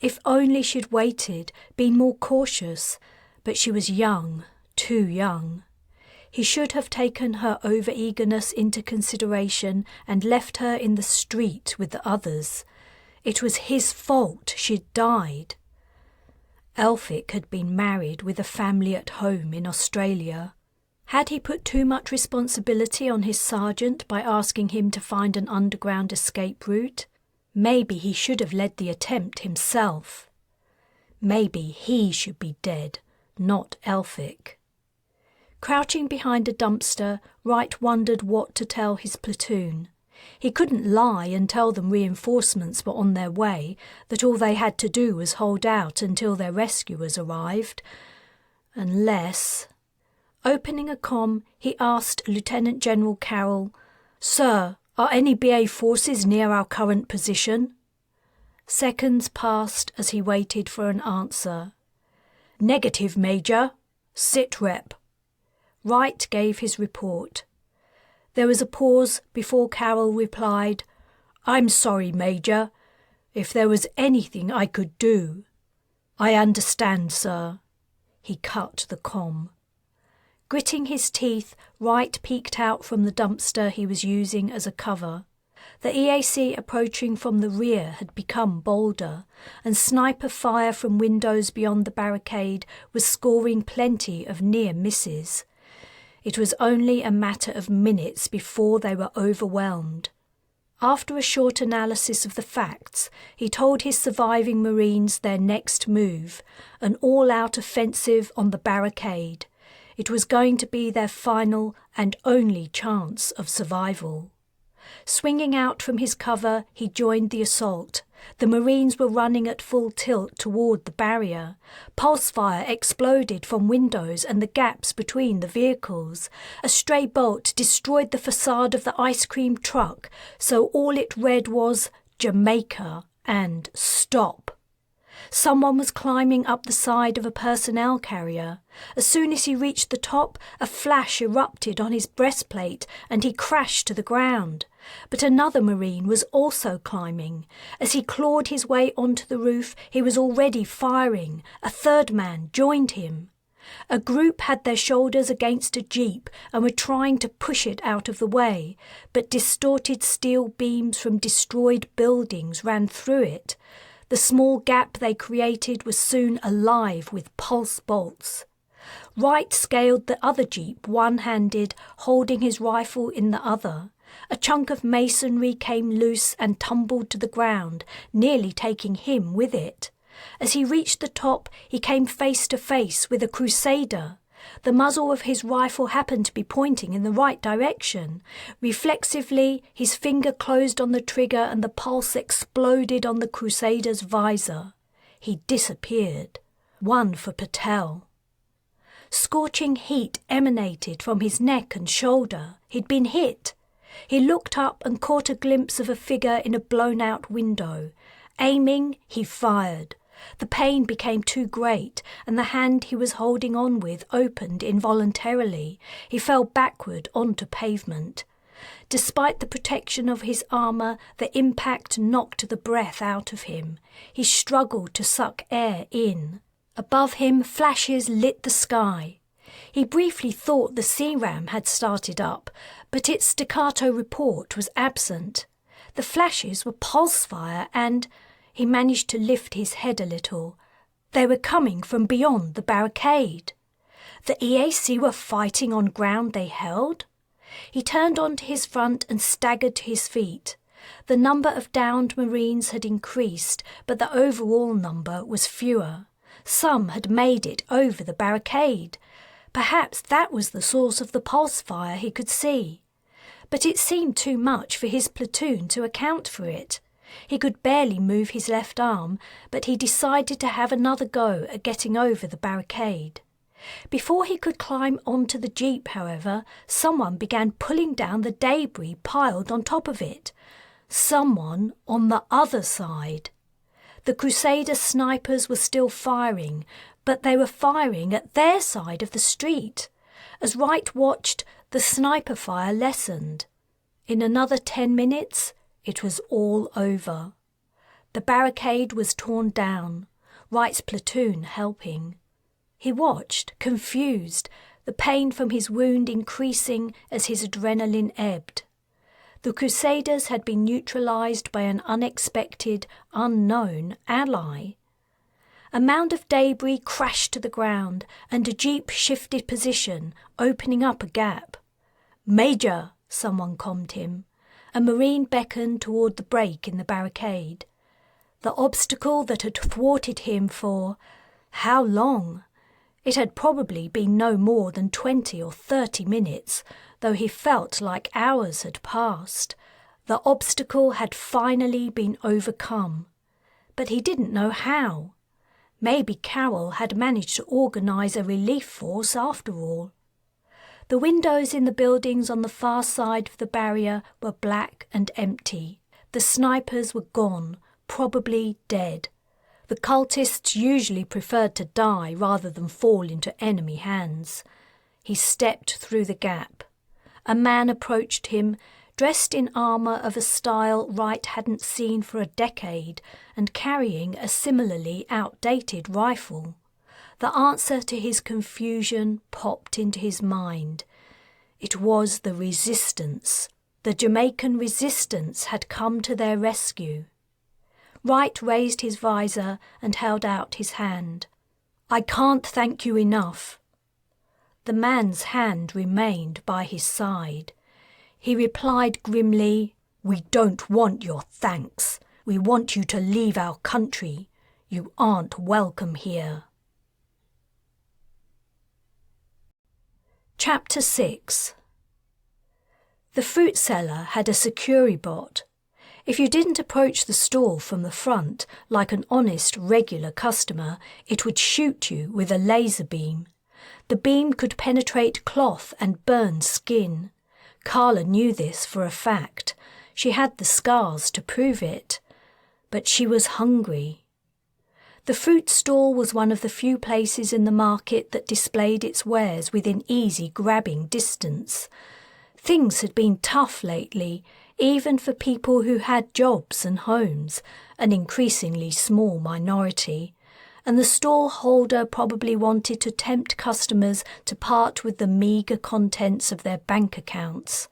If only she'd waited, been more cautious, but she was young, too young. He should have taken her over-eagerness into consideration and left her in the street with the others. It was his fault she'd died. Elphick had been married with a family at home in Australia. Had he put too much responsibility on his sergeant by asking him to find an underground escape route? Maybe he should have led the attempt himself. Maybe he should be dead, not Elphick. Crouching behind a dumpster, Wright wondered what to tell his platoon. He couldn't lie and tell them reinforcements were on their way, that all they had to do was hold out until their rescuers arrived. Unless... Opening a comm, he asked Lieutenant General Carroll, "Sir, are any BA forces near our current position?" Seconds passed as he waited for an answer. "Negative, Major. Sit rep." Wright gave his report. There was a pause before Carroll replied, "I'm sorry, Major. If there was anything I could do." "I understand, sir." He cut the comm. Gritting his teeth, Wright peeked out from the dumpster he was using as a cover. The EAC approaching from the rear had become bolder, and sniper fire from windows beyond the barricade was scoring plenty of near misses. It was only a matter of minutes before they were overwhelmed. After a short analysis of the facts, he told his surviving Marines their next move, an all-out offensive on the barricade. It was going to be their final and only chance of survival. Swinging out from his cover, he joined the assault. The Marines were running at full tilt toward the barrier. Pulse fire exploded from windows and the gaps between the vehicles. A stray bolt destroyed the facade of the ice cream truck, so all it read was Jamaica and stop. Someone was climbing up the side of a personnel carrier. As soon as he reached the top, a flash erupted on his breastplate and he crashed to the ground. But another Marine was also climbing. As he clawed his way onto the roof, he was already firing. A third man joined him. A group had their shoulders against a jeep and were trying to push it out of the way, but distorted steel beams from destroyed buildings ran through it. The small gap they created was soon alive with pulse bolts. Wright scaled the other jeep one-handed, holding his rifle in the other. A chunk of masonry came loose and tumbled to the ground, nearly taking him with it. As he reached the top, he came face to face with a crusader. The muzzle of his rifle happened to be pointing in the right direction. Reflexively, his finger closed on the trigger and the pulse exploded on the crusader's visor. He disappeared. One for Patel. Scorching heat emanated from his neck and shoulder. He'd been hit. He looked up and caught a glimpse of a figure in a blown-out window. Aiming, he fired. The pain became too great, and the hand he was holding on with opened involuntarily. He fell backward onto pavement. Despite the protection of his armour, the impact knocked the breath out of him. He struggled to suck air in. Above him, flashes lit the sky. He briefly thought the C-RAM had started up, but its staccato report was absent. The flashes were pulse fire and... He managed to lift his head a little. They were coming from beyond the barricade. The EAC were fighting on ground they held? He turned onto his front and staggered to his feet. The number of downed Marines had increased, but the overall number was fewer. Some had made it over the barricade. Perhaps that was the source of the pulse fire he could see. But it seemed too much for his platoon to account for it. He could barely move his left arm, but he decided to have another go at getting over the barricade. Before he could climb onto the jeep, however, someone began pulling down the debris piled on top of it. Someone on the other side. The Crusader snipers were still firing, but they were firing at their side of the street. As Wright watched, the sniper fire lessened. In another 10 minutes, it was all over. The barricade was torn down, Wright's platoon helping. He watched, confused, the pain from his wound increasing as his adrenaline ebbed. The Crusaders had been neutralised by an unexpected, unknown ally. A mound of debris crashed to the ground, and a jeep shifted position, opening up a gap. "Major," someone calmed him. A Marine beckoned toward the break in the barricade. The obstacle that had thwarted him for how long? It had probably been no more than 20 or 30 minutes, though he felt like hours had passed. The obstacle had finally been overcome. But he didn't know how. Maybe Carroll had managed to organise a relief force after all. The windows in the buildings on the far side of the barrier were black and empty. The snipers were gone, probably dead. The cultists usually preferred to die rather than fall into enemy hands. He stepped through the gap. A man approached him, dressed in armour of a style Wright hadn't seen for a decade and carrying a similarly outdated rifle. The answer to his confusion popped into his mind. It was the Resistance. The Jamaican Resistance had come to their rescue. Wright raised his visor and held out his hand. "I can't thank you enough." The man's hand remained by his side. He replied grimly, "We don't want your thanks. We want you to leave our country. You aren't welcome here." Chapter 6. The fruit seller had a security bot. If you didn't approach the stall from the front like an honest, regular customer, it would shoot you with a laser beam. The beam could penetrate cloth and burn skin. Kala knew this for a fact. She had the scars to prove it. But she was hungry. The fruit stall was one of the few places in the market that displayed its wares within easy grabbing distance. Things had been tough lately, even for people who had jobs and homes, an increasingly small minority, and the stall holder probably wanted to tempt customers to part with the meagre contents of their bank accounts.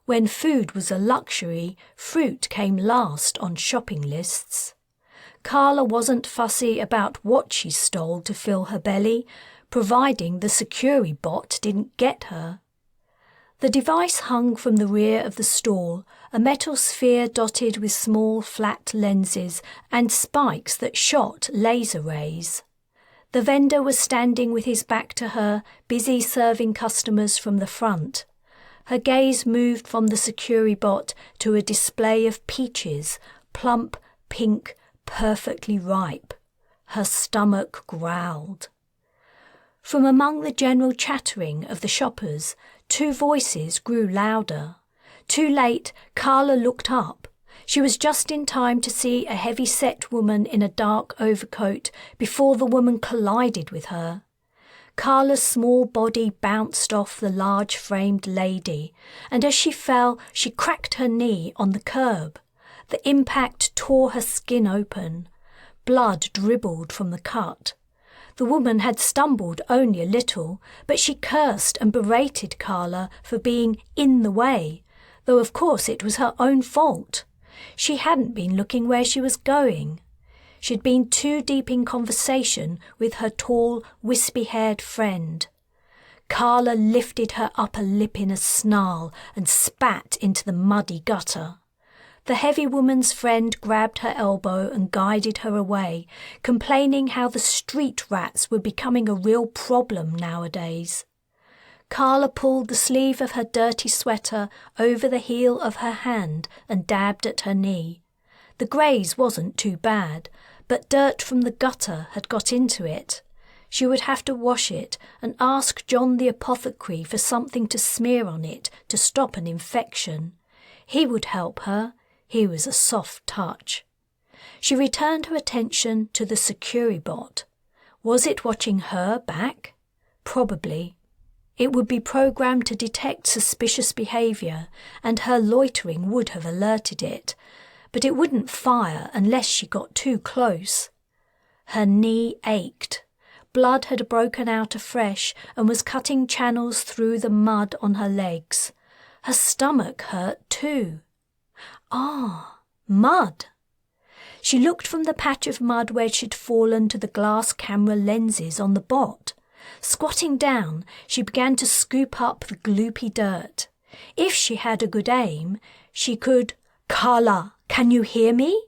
When food was a luxury, fruit came last on shopping lists. Kala wasn't fussy about what she stole to fill her belly, providing the security bot didn't get her. The device hung from the rear of the stall, a metal sphere dotted with small flat lenses and spikes that shot laser rays. The vendor was standing with his back to her, busy serving customers from the front. Her gaze moved from the security bot to a display of peaches, plump, pink, perfectly ripe. Her stomach growled. From among the general chattering of the shoppers, two voices grew louder. Too late, Kala looked up. She was just in time to see a heavy-set woman in a dark overcoat before the woman collided with her. Kala's small body bounced off the large-framed lady, and as she fell, she cracked her knee on the curb. The impact tore her skin open. Blood dribbled from the cut. The woman had stumbled only a little, but she cursed and berated Kala for being in the way, though of course it was her own fault. She hadn't been looking where she was going. She'd been too deep in conversation with her tall, wispy-haired friend. Kala lifted her upper lip in a snarl and spat into the muddy gutter. The heavy woman's friend grabbed her elbow and guided her away, complaining how the street rats were becoming a real problem nowadays. Kala pulled the sleeve of her dirty sweater over the heel of her hand and dabbed at her knee. The graze wasn't too bad, but dirt from the gutter had got into it. She would have to wash it and ask John the apothecary for something to smear on it to stop an infection. He would help her. He was a soft touch. She returned her attention to the Securibot. Was it watching her back? Probably. It would be programmed to detect suspicious behaviour, and her loitering would have alerted it, but it wouldn't fire unless she got too close. Her knee ached. Blood had broken out afresh and was cutting channels through the mud on her legs. Her stomach hurt too. Mud. She looked from the patch of mud where she'd fallen to the glass camera lenses on the bot. Squatting down, she began to scoop up the gloopy dirt. If she had a good aim, she could, "Kala, can you hear me?"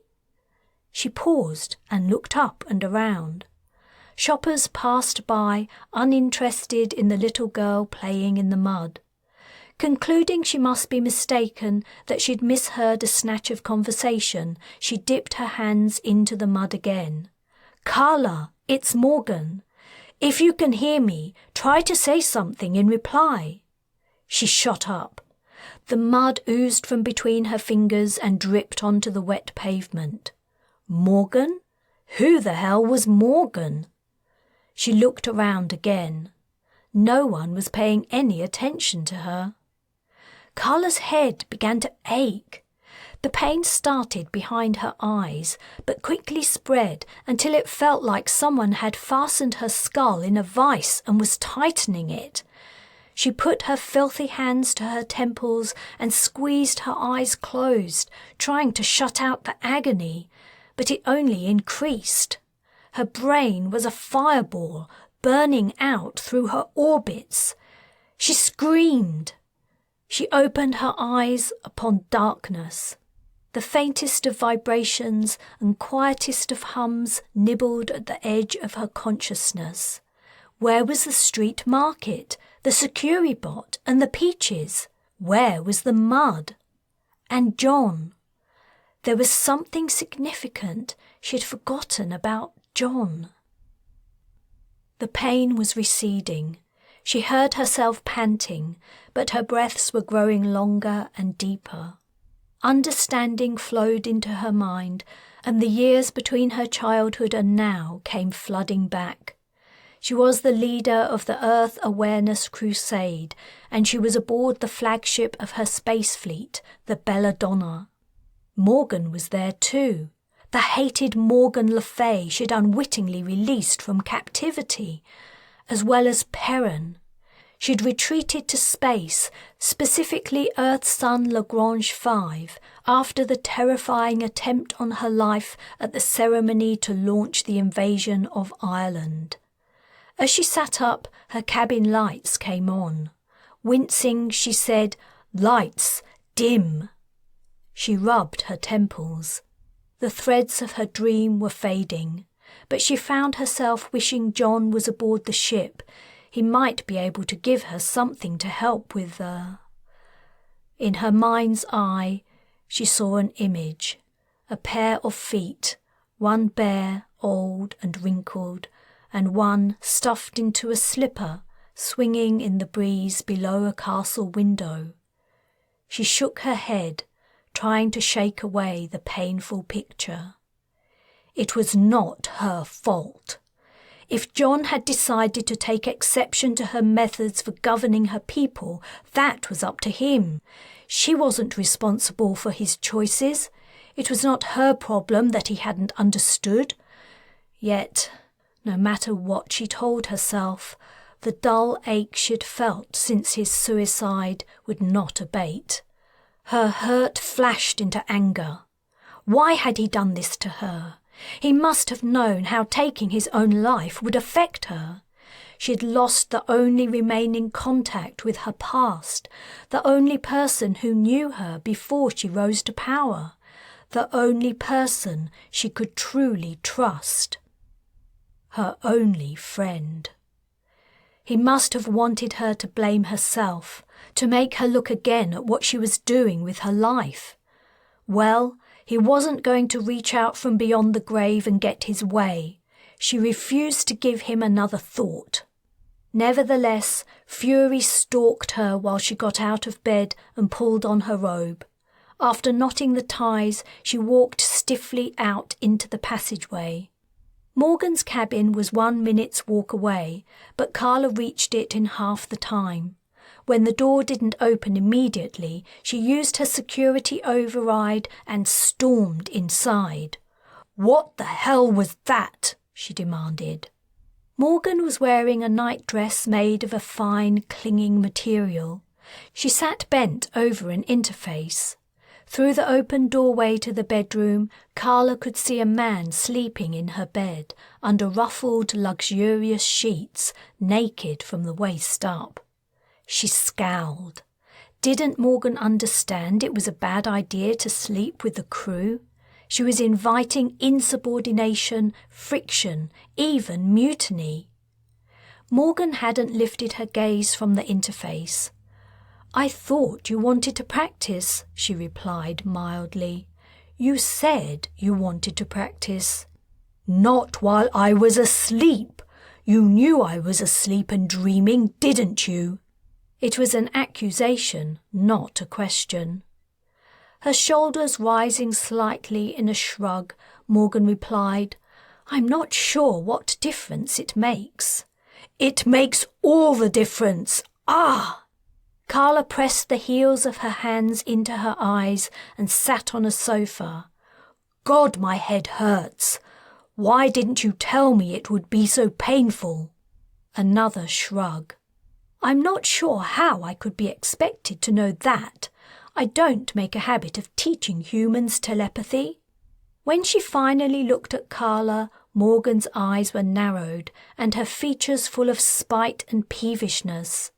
She paused and looked up and around. Shoppers passed by, uninterested in the little girl playing in the mud. Concluding she must be mistaken, that she'd misheard a snatch of conversation, she dipped her hands into the mud again. "Kala, it's Morgan. If you can hear me, try to say something in reply." She shot up. The mud oozed from between her fingers and dripped onto the wet pavement. Morgan? Who the hell was Morgan? She looked around again. No one was paying any attention to her. Kala's head began to ache. The pain started behind her eyes, but quickly spread until it felt like someone had fastened her skull in a vice and was tightening it. She put her filthy hands to her temples and squeezed her eyes closed, trying to shut out the agony, but it only increased. Her brain was a fireball burning out through her orbits. She screamed. She opened her eyes upon darkness. The faintest of vibrations and quietest of hums nibbled at the edge of her consciousness. Where was the street market, the Securibot, and the peaches? Where was the mud? And John? There was something significant. She had forgotten about John. The pain was receding. She heard herself panting, but her breaths were growing longer and deeper. Understanding flowed into her mind, and the years between her childhood and now came flooding back. She was the leader of the Earth Awareness Crusade, and she was aboard the flagship of her space fleet, the Belladonna. Morgan was there too, the hated Morgan Le Fay she'd unwittingly released from captivity, as well as Perrin. She'd retreated to space, specifically Earth-Sun Lagrange 5, after the terrifying attempt on her life at the ceremony to launch the invasion of Ireland. As she sat up, her cabin lights came on. Wincing, she said, "Lights, dim." She rubbed her temples. The threads of her dream were fading, but she found herself wishing John was aboard the ship. He might be able to give her something to help with the... In her mind's eye, she saw an image, a pair of feet, one bare, old and wrinkled, and one stuffed into a slipper, swinging in the breeze below a castle window. She shook her head, trying to shake away the painful picture. It was not her fault. If John had decided to take exception to her methods for governing her people, that was up to him. She wasn't responsible for his choices. It was not her problem that he hadn't understood. Yet, no matter what she told herself, the dull ache she'd felt since his suicide would not abate. Her hurt flashed into anger. Why had he done this to her? He must have known how taking his own life would affect her. She had lost the only remaining contact with her past, the only person who knew her before she rose to power, the only person she could truly trust. Her only friend. He must have wanted her to blame herself, to make her look again at what she was doing with her life. Well, he wasn't going to reach out from beyond the grave and get his way. She refused to give him another thought. Nevertheless, fury stalked her while she got out of bed and pulled on her robe. After knotting the ties, she walked stiffly out into the passageway. Morgan's cabin was 1 minute's walk away, but Kala reached it in half the time. When the door didn't open immediately, she used her security override and stormed inside. "What the hell was that?" she demanded. Morgan was wearing a nightdress made of a fine, clinging material. She sat bent over an interface. Through the open doorway to the bedroom, Kala could see a man sleeping in her bed, under ruffled, luxurious sheets, naked from the waist up. She scowled. Didn't Morgan understand it was a bad idea to sleep with the crew? She was inviting insubordination, friction, even mutiny. Morgan hadn't lifted her gaze from the interface. "I thought you wanted to practice," she replied mildly. "You said you wanted to practice." "Not while I was asleep. You knew I was asleep and dreaming, didn't you?" It was an accusation, not a question. Her shoulders rising slightly in a shrug, Morgan replied, "I'm not sure what difference it makes." "It makes all the difference. Ah!" Kala pressed the heels of her hands into her eyes and sat on a sofa. "God, my head hurts. Why didn't you tell me it would be so painful?" Another shrug. "I'm not sure how I could be expected to know that. I don't make a habit of teaching humans telepathy." When she finally looked at Kala, Morgan's eyes were narrowed and her features full of spite and peevishness.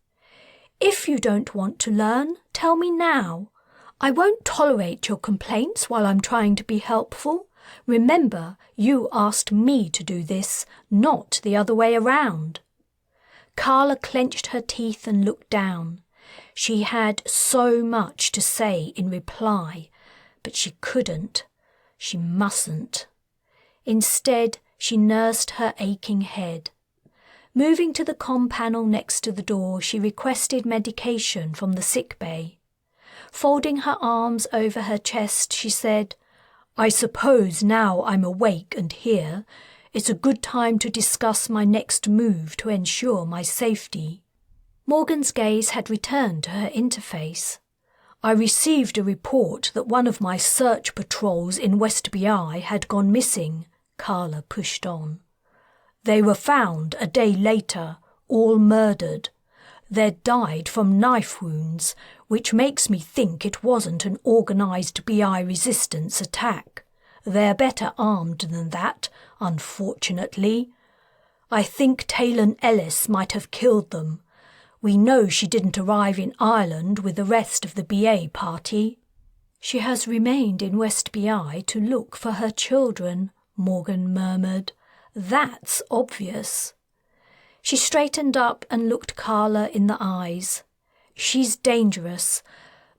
"If you don't want to learn, tell me now. I won't tolerate your complaints while I'm trying to be helpful. Remember, you asked me to do this, not the other way around." Kala clenched her teeth and looked down. She had so much to say in reply, but she couldn't. She mustn't. Instead, she nursed her aching head. Moving to the comm panel next to the door, she requested medication from the sick bay. Folding her arms over her chest, she said, "I suppose now I'm awake and here, it's a good time to discuss my next move to ensure my safety." Morgan's gaze had returned to her interface. "I received a report that one of my search patrols in West BI had gone missing," Kala pushed on. "They were found a day later, all murdered. They'd died from knife wounds, which makes me think it wasn't an organised BI resistance attack. They're better armed than that, unfortunately. I think Taylan Ellis might have killed them. We know she didn't arrive in Ireland with the rest of the BA party." "She has remained in West BI to look for her children," Morgan murmured. "That's obvious." She straightened up and looked Kala in the eyes. "She's dangerous,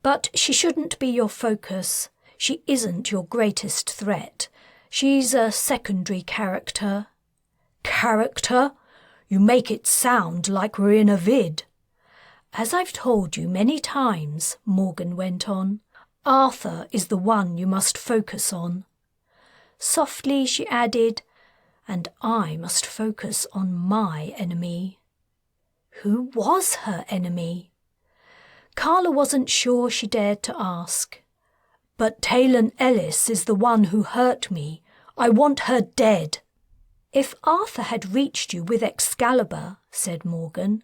but she shouldn't be your focus. She isn't your greatest threat. She's a secondary character." "Character? You make it sound like we're in a vid." "As I've told you many times," Morgan went on, "Arthur is the one you must focus on." Softly she added, "And I must focus on my enemy." Who was her enemy? Kala wasn't sure she dared to ask. "But Taylan Ellis is the one who hurt me. I want her dead." "If Arthur had reached you with Excalibur," said Morgan,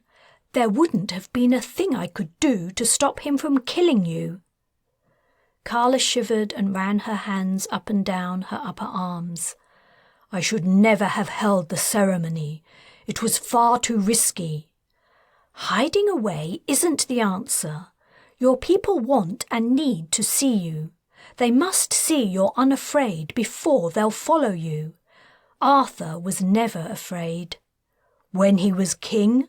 "there wouldn't have been a thing I could do to stop him from killing you." Kala shivered and ran her hands up and down her upper arms. I should never have held the ceremony. It was far too risky. Hiding away isn't the answer. Your people want and need to see you. They must see you're unafraid before they'll follow you. Arthur was never afraid. When he was king,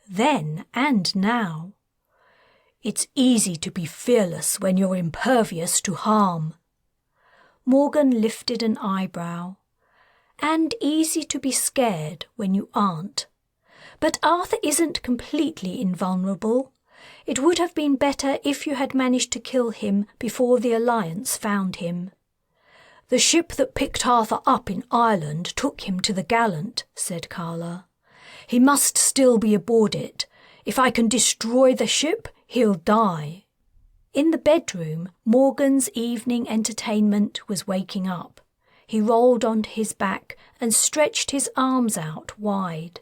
then and now. It's easy to be fearless when you're impervious to harm. Morgan lifted an eyebrow. And easy to be scared when you aren't. But Arthur isn't completely invulnerable. It would have been better if you had managed to kill him before the Alliance found him. The ship that picked Arthur up in Ireland took him to the Gallant, said Kala. He must still be aboard it. If I can destroy the ship, he'll die. In the bedroom, Morgan's evening entertainment was waking up. He rolled onto his back and stretched his arms out wide.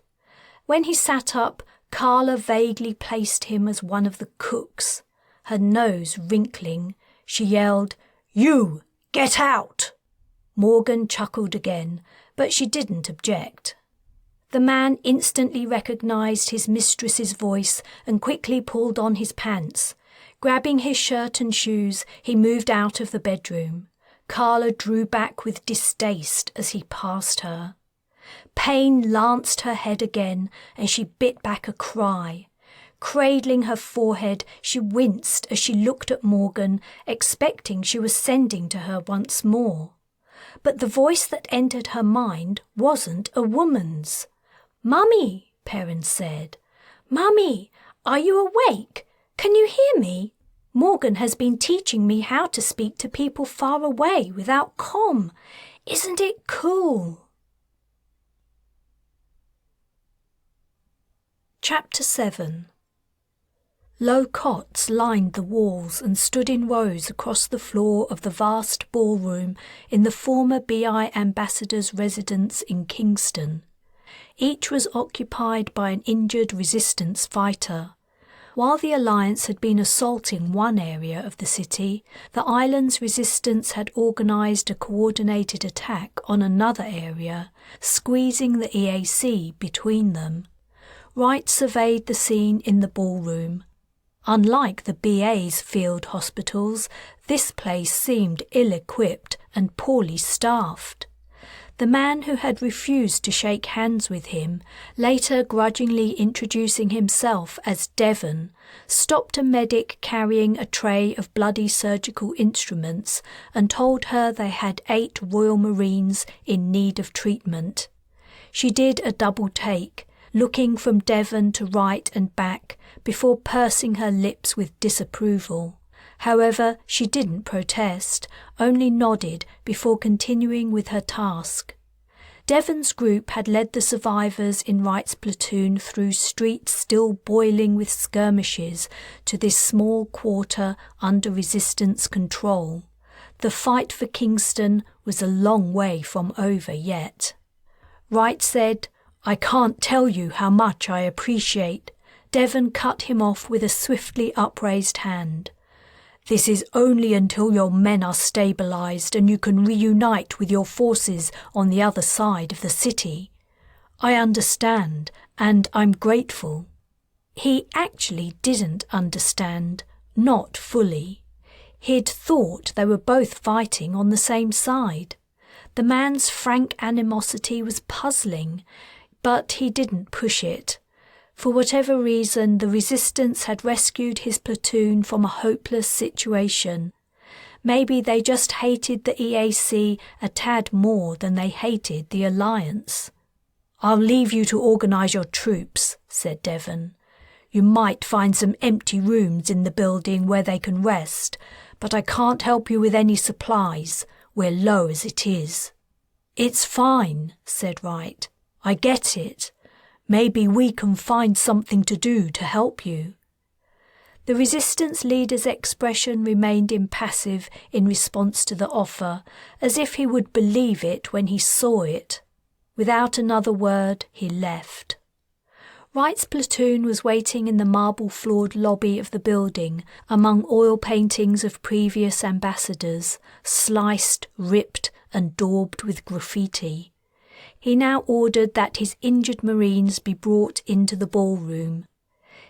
When he sat up, Kala vaguely placed him as one of the cooks. Her nose wrinkling, she yelled, "You! Get out!" Morgan chuckled again, but she didn't object. The man instantly recognised his mistress's voice and quickly pulled on his pants. Grabbing his shirt and shoes, he moved out of the bedroom. Kala drew back with distaste as he passed her. Pain lanced her head again, and she bit back a cry. Cradling her forehead, she winced as she looked at Morgan, expecting she was sending to her once more. But the voice that entered her mind wasn't a woman's. "Mummy," Perrin said. "Mummy, are you awake? Can you hear me? Morgan has been teaching me how to speak to people far away without comm. Isn't it cool?" Chapter 7. Low cots lined the walls and stood in rows across the floor of the vast ballroom in the former BI ambassador's residence in Kingston. Each was occupied by an injured resistance fighter. While the Alliance had been assaulting one area of the city, the island's resistance had organised a coordinated attack on another area, squeezing the EAC between them. Wright surveyed the scene in the ballroom. Unlike the BA's field hospitals, this place seemed ill-equipped and poorly staffed. The man who had refused to shake hands with him, later grudgingly introducing himself as Devon, stopped a medic carrying a tray of bloody surgical instruments and told her they had 8 Royal Marines in need of treatment. She did a double take, looking from Devon to right and back before pursing her lips with disapproval. However, she didn't protest, only nodded before continuing with her task. Devon's group had led the survivors in Wright's platoon through streets still boiling with skirmishes to this small quarter under resistance control. The fight for Kingston was a long way from over yet. Wright said, "I can't tell you how much I appreciate." Devon cut him off with a swiftly upraised hand. "This is only until your men are stabilised and you can reunite with your forces on the other side of the city. I understand, and I'm grateful." He actually didn't understand, not fully. He'd thought they were both fighting on the same side. The man's frank animosity was puzzling, but he didn't push it. For whatever reason, the resistance had rescued his platoon from a hopeless situation. Maybe they just hated the EAC a tad more than they hated the Alliance. "I'll leave you to organise your troops," said Devon. "You might find some empty rooms in the building where they can rest, but I can't help you with any supplies. We're low as it is." "It's fine," said Wright. "I get it. Maybe we can find something to do to help you." The resistance leader's expression remained impassive in response to the offer, as if he would believe it when he saw it. Without another word, he left. Wright's platoon was waiting in the marble-floored lobby of the building among oil paintings of previous ambassadors, sliced, ripped and daubed with graffiti. He now ordered that his injured Marines be brought into the ballroom.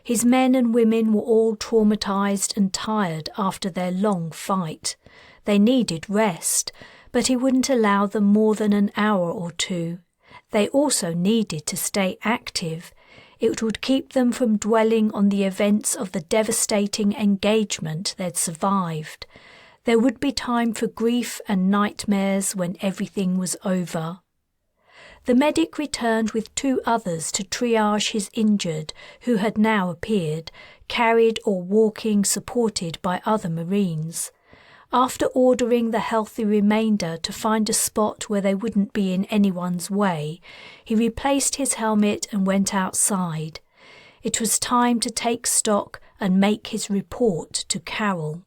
His men and women were all traumatised and tired after their long fight. They needed rest, but he wouldn't allow them more than an hour or two. They also needed to stay active. It would keep them from dwelling on the events of the devastating engagement they'd survived. There would be time for grief and nightmares when everything was over. The medic returned with 2 others to triage his injured, who had now appeared, carried or walking supported by other Marines. After ordering the healthy remainder to find a spot where they wouldn't be in anyone's way, he replaced his helmet and went outside. It was time to take stock and make his report to Carol.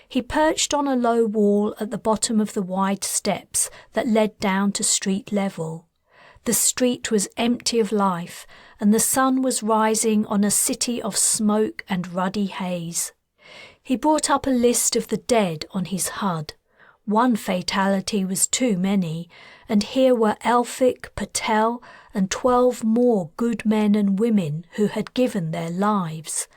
He perched on a low wall at the bottom of the wide steps that led down to street level. The street was empty of life, and the sun was rising on a city of smoke and ruddy haze. He brought up a list of the dead on his HUD. 1 fatality was too many, and here were Elphick, Patel, and 12 more good men and women who had given their lives.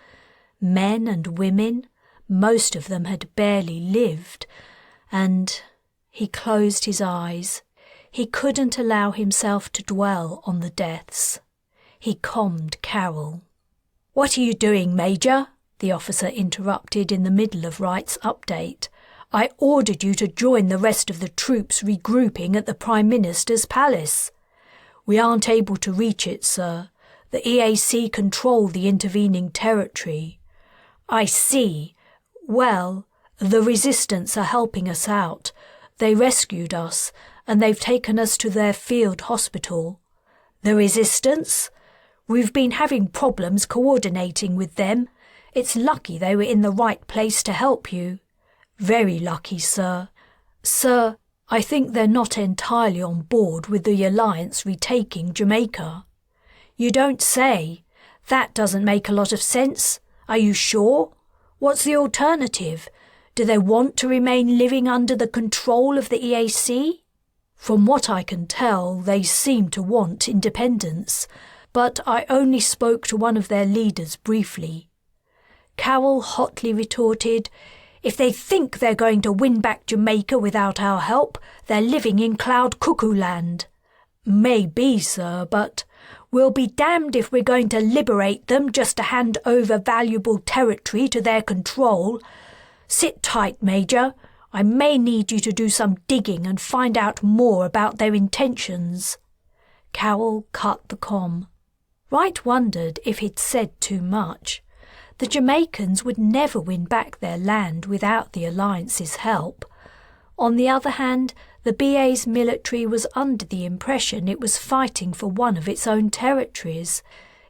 Men and women, most of them had barely lived, and he closed his eyes. He couldn't allow himself to dwell on the deaths. He calmed Carol. "What are you doing, Major?" the officer interrupted in the middle of Wright's update. "I ordered you to join the rest of the troops regrouping at the Prime Minister's palace." "We aren't able to reach it, sir. The EAC control the intervening territory." "I see. Well, the Resistance are helping us out. They rescued us, and they've taken us to their field hospital." "The Resistance? We've been having problems coordinating with them. It's lucky they were in the right place to help you." "Very lucky, sir." "Sir, I think they're not entirely on board with the Alliance retaking Jamaica." "You don't say. That doesn't make a lot of sense. Are you sure? What's the alternative? Do they want to remain living under the control of the EAC?" "From what I can tell, they seem to want independence, but I only spoke to one of their leaders briefly." Carol hotly retorted, "If they think they're going to win back Jamaica without our help, they're living in cloud cuckoo land." "Maybe, sir, but we'll be damned if we're going to liberate them just to hand over valuable territory to their control. Sit tight, Major. I may need you to do some digging and find out more about their intentions." Carol cut the comm. Wright wondered if he'd said too much. The Jamaicans would never win back their land without the Alliance's help. On the other hand, the BA's military was under the impression it was fighting for one of its own territories.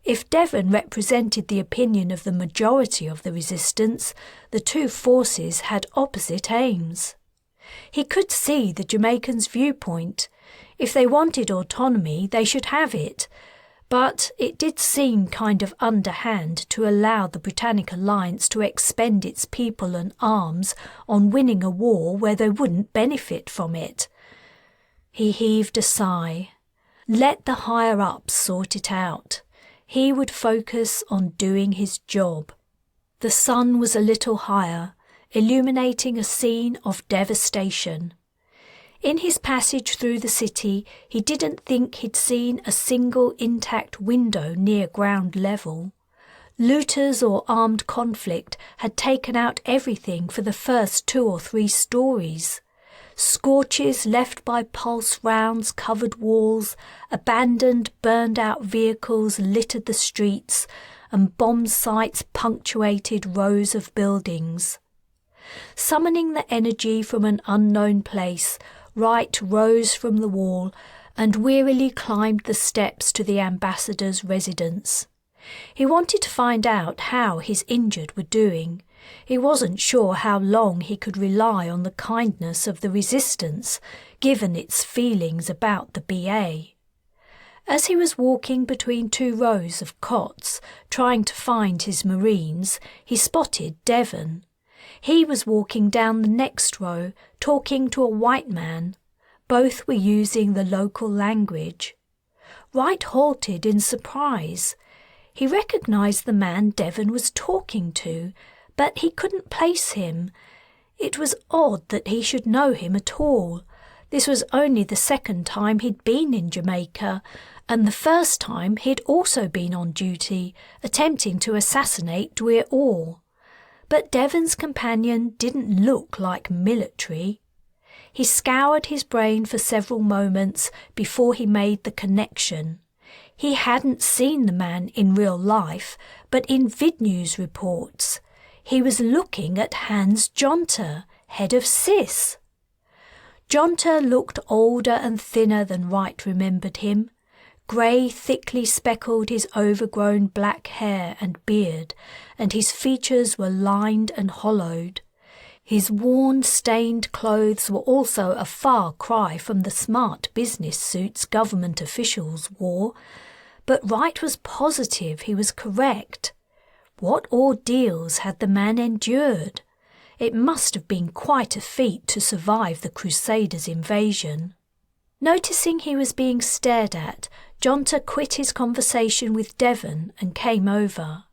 If Devon represented the opinion of the majority of the Resistance, the 2 forces had opposite aims. He could see the Jamaicans' viewpoint. If they wanted autonomy, they should have it. But it did seem kind of underhand to allow the Britannic Alliance to expend its people and arms on winning a war where they wouldn't benefit from it. He heaved a sigh. Let the higher-ups sort it out. He would focus on doing his job. The sun was a little higher, illuminating a scene of devastation. In his passage through the city, he didn't think he'd seen a single intact window near ground level. Looters or armed conflict had taken out everything for the first 2 or 3 stories. Scorches left by pulse rounds covered walls, abandoned, burned-out vehicles littered the streets, and bomb sites punctuated rows of buildings. Summoning the energy from an unknown place, Wright rose from the wall and wearily climbed the steps to the ambassador's residence. He wanted to find out how his injured were doing. He wasn't sure how long he could rely on the kindness of the Resistance, given its feelings about the BA. As he was walking between 2 rows of cots, trying to find his Marines, he spotted Devon. He was walking down the next row, talking to a white man. Both were using the local language. Wright halted in surprise. He recognised the man Devon was talking to, but he couldn't place him. It was odd that he should know him at all. This was only the second time he'd been in Jamaica, and the first time he'd also been on duty, attempting to assassinate Dwyr Orr. But Devon's companion didn't look like military. He scoured his brain for several moments before he made the connection. He hadn't seen the man in real life, but in VidNews reports. He was looking at Hans Jonter, head of CIS. Jonter looked older and thinner than Wright remembered him. Grey thickly speckled his overgrown black hair and beard, and his features were lined and hollowed. His worn, stained clothes were also a far cry from the smart business suits government officials wore, but Wright was positive he was correct. What ordeals had the man endured? It must have been quite a feat to survive the Crusaders' invasion. Noticing he was being stared at, Jonter quit his conversation with Devon and came over.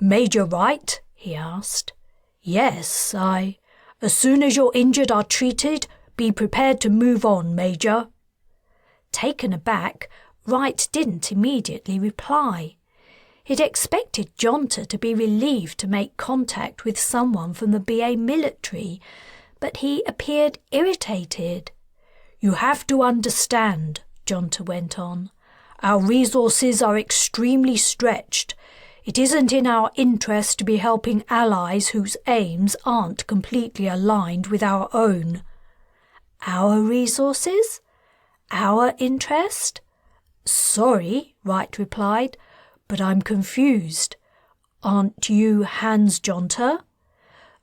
"Major Wright?" he asked. "Yes, as soon as your injured are treated, be prepared to move on, Major." Taken aback, Wright didn't immediately reply. He'd expected Jonter to be relieved to make contact with someone from the BA military, but he appeared irritated. "You have to understand," Jonter went on. "Our resources are extremely stretched. It isn't in our interest to be helping allies whose aims aren't completely aligned with our own." "Our resources? Our interest?" "Sorry," Wright replied, "but I'm confused. Aren't you Hans Jonter?"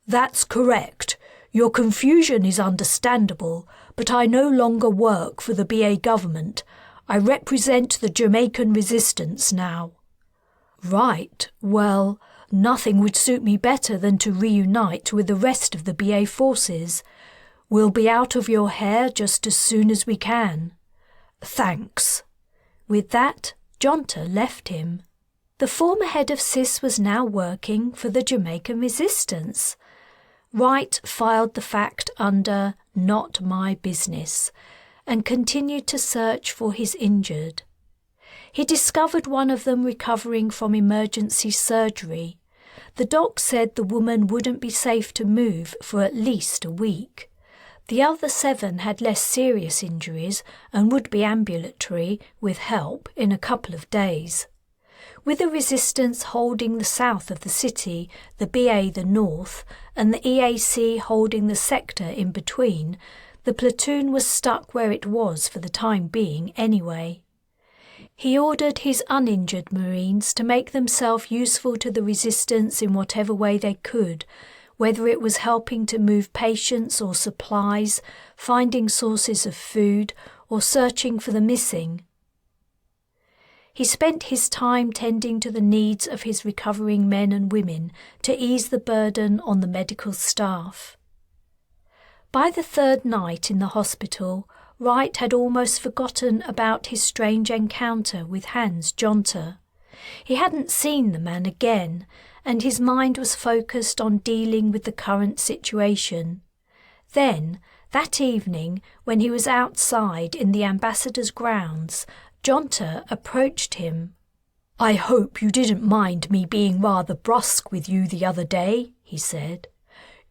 "That's correct. Your confusion is understandable, but I no longer work for the BA government. I represent the Jamaican resistance now." "Right, well, nothing would suit me better than to reunite with the rest of the BA forces. We'll be out of your hair just as soon as we can." "Thanks." With that, Jonter left him. The former head of CIS was now working for the Jamaican resistance. Wright filed the fact under "Not My Business" and continued to search for his injured. He discovered one of them recovering from emergency surgery. The doc said the woman wouldn't be safe to move for at least a week. The other 7 had less serious injuries and would be ambulatory with help in a couple of days. With the resistance holding the south of the city, the BA the north, and the EAC holding the sector in between, the platoon was stuck where it was for the time being anyway. He ordered his uninjured Marines to make themselves useful to the resistance in whatever way they could, whether it was helping to move patients or supplies, finding sources of food, or searching for the missing. He spent his time tending to the needs of his recovering men and women to ease the burden on the medical staff. By the 3rd night in the hospital, Wright had almost forgotten about his strange encounter with Hans Jonter. He hadn't seen the man again, and his mind was focused on dealing with the current situation. Then, that evening, when he was outside in the ambassador's grounds, Jonter approached him. "I hope you didn't mind me being rather brusque with you the other day," he said.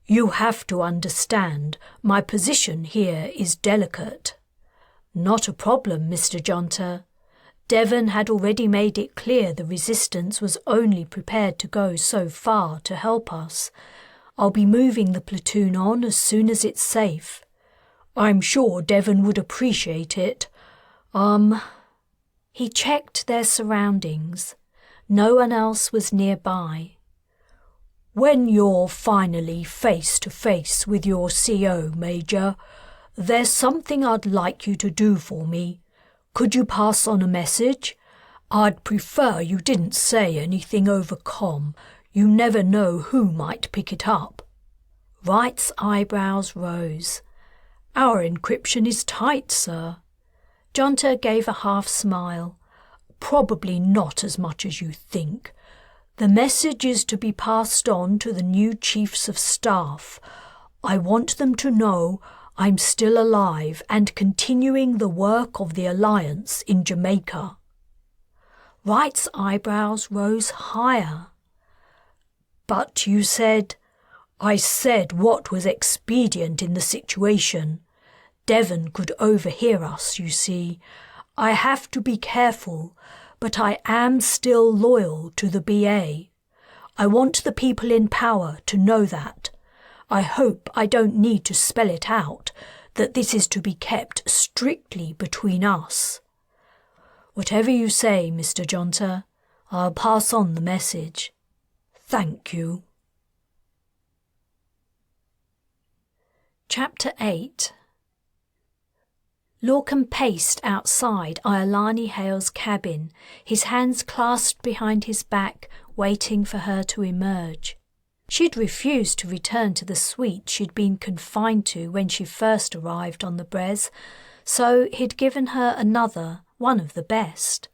"You have to understand, my position here is delicate." "Not a problem, Mr. Jonter. Devon had already made it clear the resistance was only prepared to go so far to help us. I'll be moving the platoon on as soon as it's safe. I'm sure Devon would appreciate it. He checked their surroundings. No one else was nearby. "When you're finally face to face with your CO, Major, there's something I'd like you to do for me. Could you pass on a message? I'd prefer you didn't say anything over comm. You never know who might pick it up." Wright's eyebrows rose. Our encryption is tight, sir. Jonta gave a half smile. Probably not as much as you think. The message is to be passed on to the new chiefs of staff. I want them to know I'm still alive and continuing the work of the Alliance in Jamaica. Wright's eyebrows rose higher. But you said... I said what was expedient in the situation. Devon could overhear us, you see. I have to be careful, but I am still loyal to the BA. I want the people in power to know that. I hope I don't need to spell it out, that this is to be kept strictly between us. Whatever you say, Mr. Jonta, I'll pass on the message. Thank you. Chapter 8. Lorcan paced outside Iolani Hale's cabin, his hands clasped behind his back, waiting for her to emerge. She'd refused to return to the suite she'd been confined to when she first arrived on the Brez, so he'd given her another, one of the best.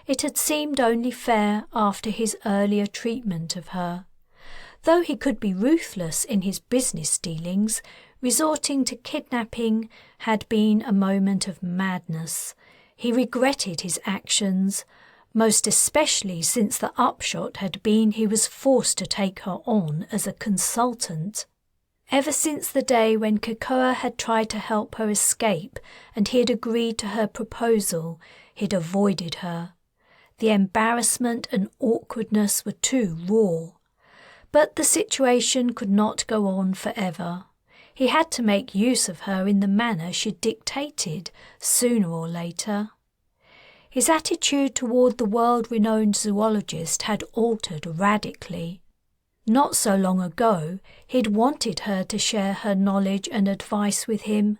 It had seemed only fair after his earlier treatment of her. Though he could be ruthless in his business dealings, resorting to kidnapping had been a moment of madness. He regretted his actions, most especially since the upshot had been he was forced to take her on as a consultant. Ever since the day when Kekoa had tried to help her escape and he had agreed to her proposal, he'd avoided her. The embarrassment and awkwardness were too raw. But the situation could not go on forever. He had to make use of her in the manner she dictated, sooner or later. His attitude toward the world-renowned zoologist had altered radically. Not so long ago, he'd wanted her to share her knowledge and advice with him.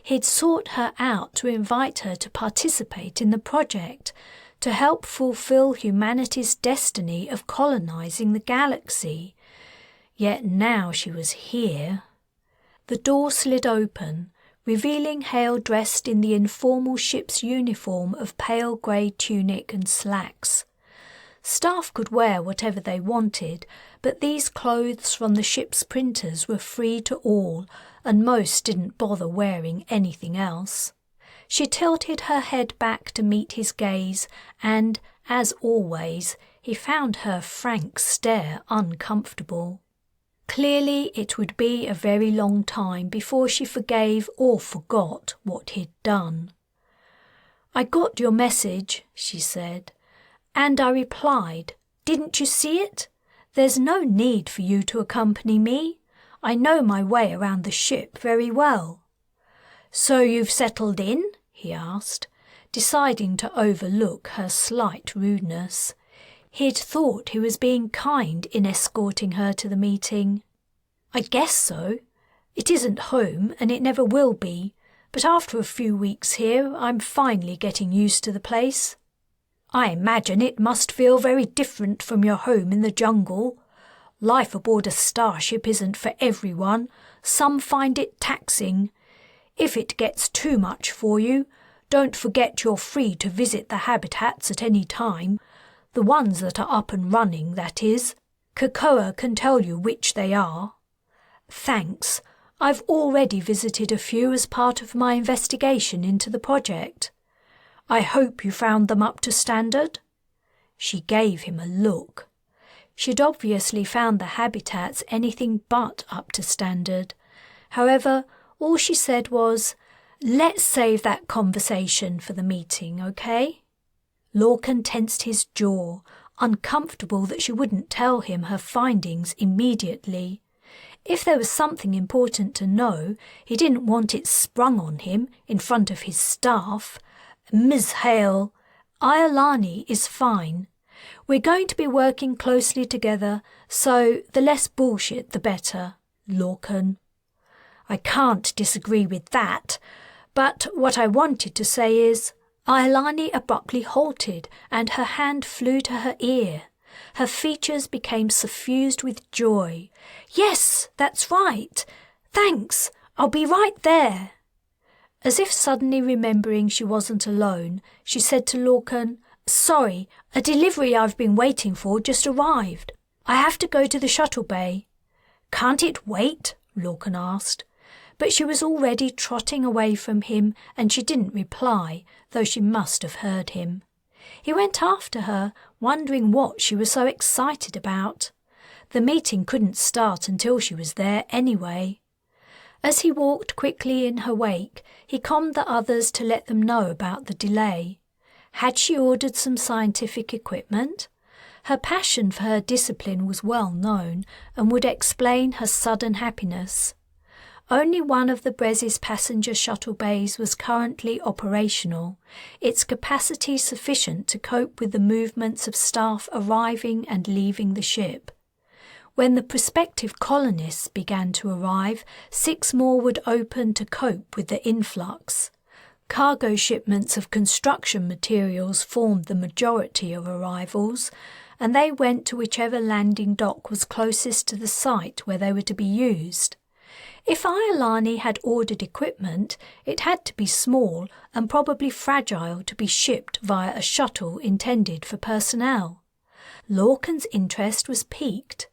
He'd sought her out to invite her to participate in the project, to help fulfill humanity's destiny of colonizing the galaxy. Yet now she was here. The door slid open, revealing Hale dressed in the informal ship's uniform of pale grey tunic and slacks. Staff could wear whatever they wanted, but these clothes from the ship's printers were free to all, and most didn't bother wearing anything else. She tilted her head back to meet his gaze, and, as always, he found her frank stare uncomfortable. Clearly it would be a very long time before she forgave or forgot what he'd done. "I got your message," she said, "and I replied. Didn't you see it? There's no need for you to accompany me. I know my way around the ship very well." "So you've settled in?" he asked, deciding to overlook her slight rudeness. He'd thought he was being kind in escorting her to the meeting. "I guess so. It isn't home, and it never will be, but after a few weeks here, I'm finally getting used to the place. I imagine it must feel very different from your home in the jungle. Life aboard a starship isn't for everyone. Some find it taxing. If it gets too much for you, don't forget you're free to visit the habitats at any time. The ones that are up and running, that is. Kekoa can tell you which they are." "Thanks. I've already visited a few as part of my investigation into the project." "I hope you found them up to standard?" She gave him a look. She'd obviously found the habitats anything but up to standard. However, all she said was, "Let's save that conversation for the meeting, okay?" Lorcan tensed his jaw, uncomfortable that she wouldn't tell him her findings immediately. If there was something important to know, he didn't want it sprung on him in front of his staff. "Ms. Hale, Iolani is fine. We're going to be working closely together, so the less bullshit the better, Lorcan." "I can't disagree with that, but what I wanted to say is..." Iolani abruptly halted, and her hand flew to her ear. Her features became suffused with joy. "Yes, that's right. Thanks. I'll be right there." As if suddenly remembering she wasn't alone, she said to Lorcan, "Sorry, a delivery I've been waiting for just arrived. I have to go to the shuttle bay." "Can't it wait?" Lorcan asked. But she was already trotting away from him, and she didn't reply, though she must have heard him. He went after her, wondering what she was so excited about. The meeting couldn't start until she was there anyway. As he walked quickly in her wake, he conned the others to let them know about the delay. Had she ordered some scientific equipment? Her passion for her discipline was well known and would explain her sudden happiness. Only one of the Brez's passenger shuttle bays was currently operational, its capacity sufficient to cope with the movements of staff arriving and leaving the ship. When the prospective colonists began to arrive, 6 more would open to cope with the influx. Cargo shipments of construction materials formed the majority of arrivals, and they went to whichever landing dock was closest to the site where they were to be used. If Iolani had ordered equipment, it had to be small and probably fragile to be shipped via a shuttle intended for personnel. Lorcan's interest was piqued.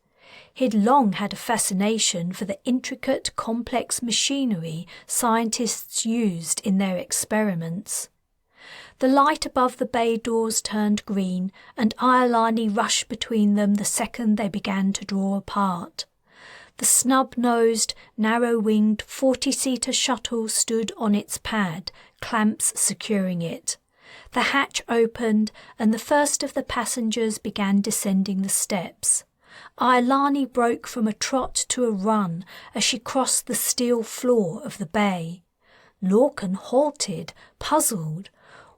He'd long had a fascination for the intricate, complex machinery scientists used in their experiments. The light above the bay doors turned green, and Iolani rushed between them the second they began to draw apart. The snub-nosed, narrow-winged 40-seater shuttle stood on its pad, clamps securing it. The hatch opened, and the first of the passengers began descending the steps. Iolani broke from a trot to a run as she crossed the steel floor of the bay. Lorcan halted, puzzled.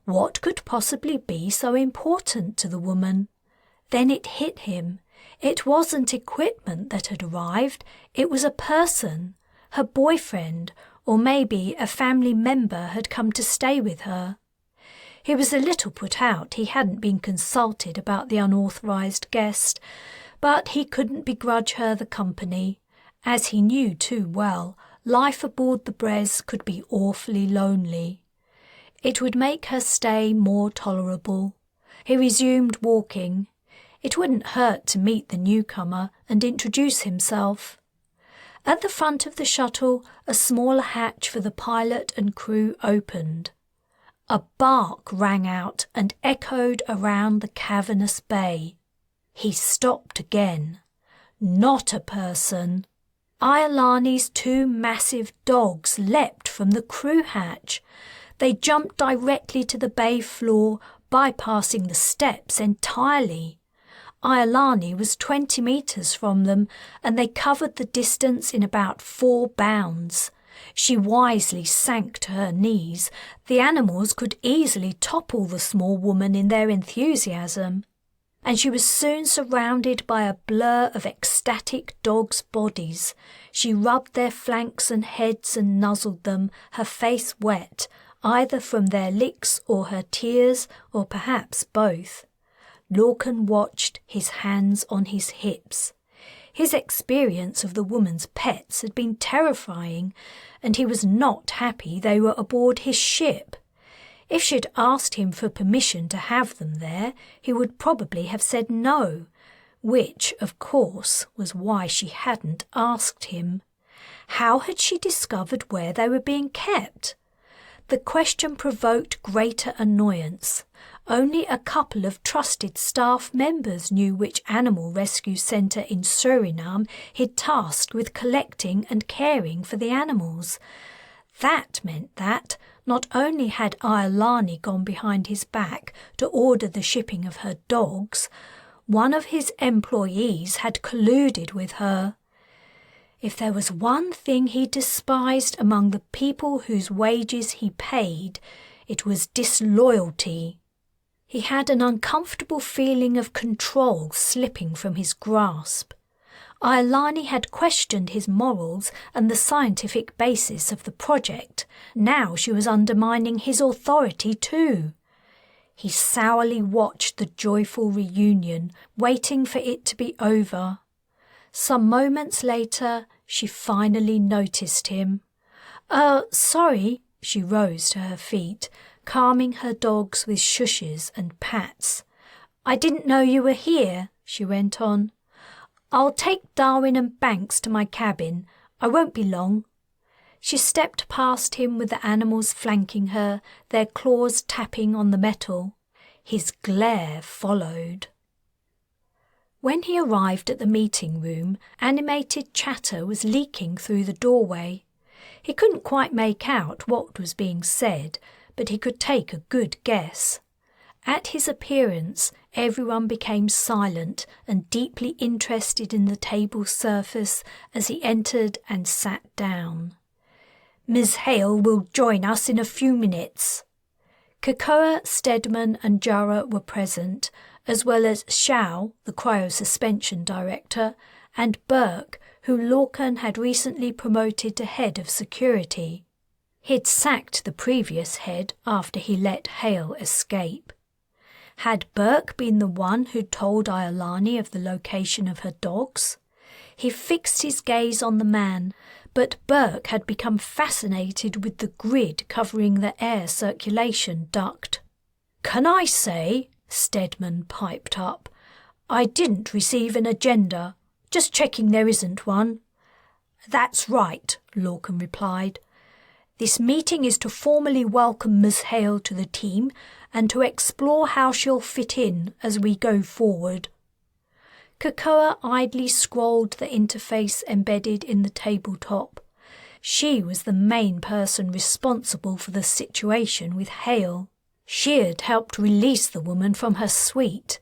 What could possibly be so important to the woman? Then it hit him. It wasn't equipment that had arrived, it was a person. Her boyfriend, or maybe a family member, had come to stay with her. He was a little put out he hadn't been consulted about the unauthorised guest, but he couldn't begrudge her the company. As he knew too well, life aboard the Brez could be awfully lonely. It would make her stay more tolerable. He resumed walking. It wouldn't hurt to meet the newcomer and introduce himself. At the front of the shuttle, a smaller hatch for the pilot and crew opened. A bark rang out and echoed around the cavernous bay. He stopped again. Not a person. Iolani's 2 massive dogs leapt from the crew hatch. They jumped directly to the bay floor, bypassing the steps entirely. Iolani was 20 metres from them, and they covered the distance in about 4 bounds. She wisely sank to her knees. The animals could easily topple the small woman in their enthusiasm. And she was soon surrounded by a blur of ecstatic dogs' bodies. She rubbed their flanks and heads and nuzzled them, her face wet, either from their licks or her tears, or perhaps both. Lorcan watched, his hands on his hips. His experience of the woman's pets had been terrifying, and he was not happy they were aboard his ship. If she'd asked him for permission to have them there, he would probably have said no, which, of course, was why she hadn't asked him. How had she discovered where they were being kept? The question provoked greater annoyance. Only a couple of trusted staff members knew which animal rescue centre in Suriname he'd tasked with collecting and caring for the animals. That meant that not only had Iolani gone behind his back to order the shipping of her dogs, one of his employees had colluded with her. If there was one thing he despised among the people whose wages he paid, it was disloyalty. He had an uncomfortable feeling of control slipping from his grasp. Iolani had questioned his morals and the scientific basis of the project. Now she was undermining his authority too. He sourly watched the joyful reunion, waiting for it to be over. Some moments later, she finally noticed him. Sorry," She rose to her feet, calming her dogs with shushes and pats. "I didn't know you were here," she went on. "I'll take Darwin and Banks to my cabin. I won't be long." She stepped past him with the animals flanking her, their claws tapping on the metal. His glare followed. When he arrived at the meeting room, animated chatter was leaking through the doorway. He couldn't quite make out what was being said, but he could take a good guess. At his appearance, everyone became silent and deeply interested in the table's surface as he entered and sat down. "Ms. Hale will join us in a few minutes." Kakoa, Stedman and Jara were present, as well as Shao, the cryo-suspension director, and Burke, who Lorcan had recently promoted to head of security. He'd sacked the previous head after he let Hale escape. Had Burke been the one who'd told Iolani of the location of her dogs? He fixed his gaze on the man, but Burke had become fascinated with the grid covering the air circulation duct. "Can I say," Stedman piped up, "I didn't receive an agenda. Just checking there isn't one." "That's right," Lorcan replied. "This meeting is to formally welcome Ms. Hale to the team and to explore how she'll fit in as we go forward." Kakoa idly scrolled the interface embedded in the tabletop. She was the main person responsible for the situation with Hale. She had helped release the woman from her suite.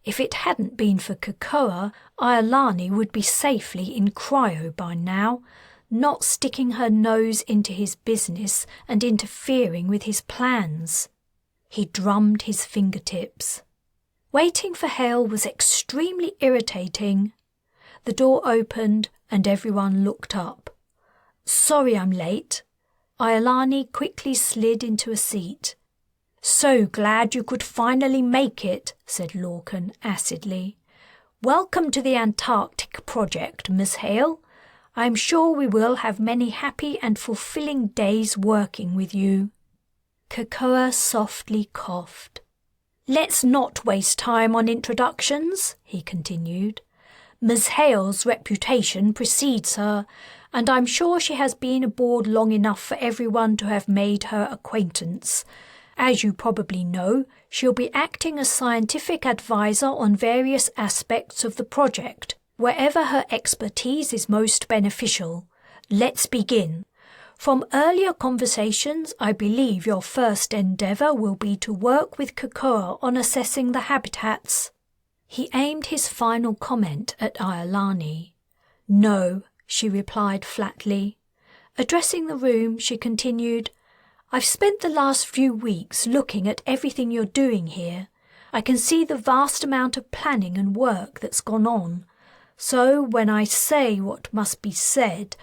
If it hadn't been for Kakoa, Iolani would be safely in cryo by now, not sticking her nose into his business and interfering with his plans. He drummed his fingertips. Waiting for Hale was extremely irritating. The door opened and everyone looked up. "Sorry I'm late." Iolani quickly slid into a seat. "So glad you could finally make it," said Lorcan acidly. "Welcome to the Antarctic project, Miss Hale. I'm sure we will have many happy and fulfilling days working with you." Kakoa softly coughed. "Let's not waste time on introductions," he continued. "Ms. Hale's reputation precedes her, and I'm sure she has been aboard long enough for everyone to have made her acquaintance. As you probably know, she'll be acting as scientific advisor on various aspects of the project, wherever her expertise is most beneficial. Let's begin. From earlier conversations, I believe your first endeavour will be to work with Kakoa on assessing the habitats." He aimed his final comment at Iolani. "No," she replied flatly. Addressing the room, she continued, "I've spent the last few weeks looking at everything you're doing here. I can see the vast amount of planning and work that's gone on. So when I say what must be said,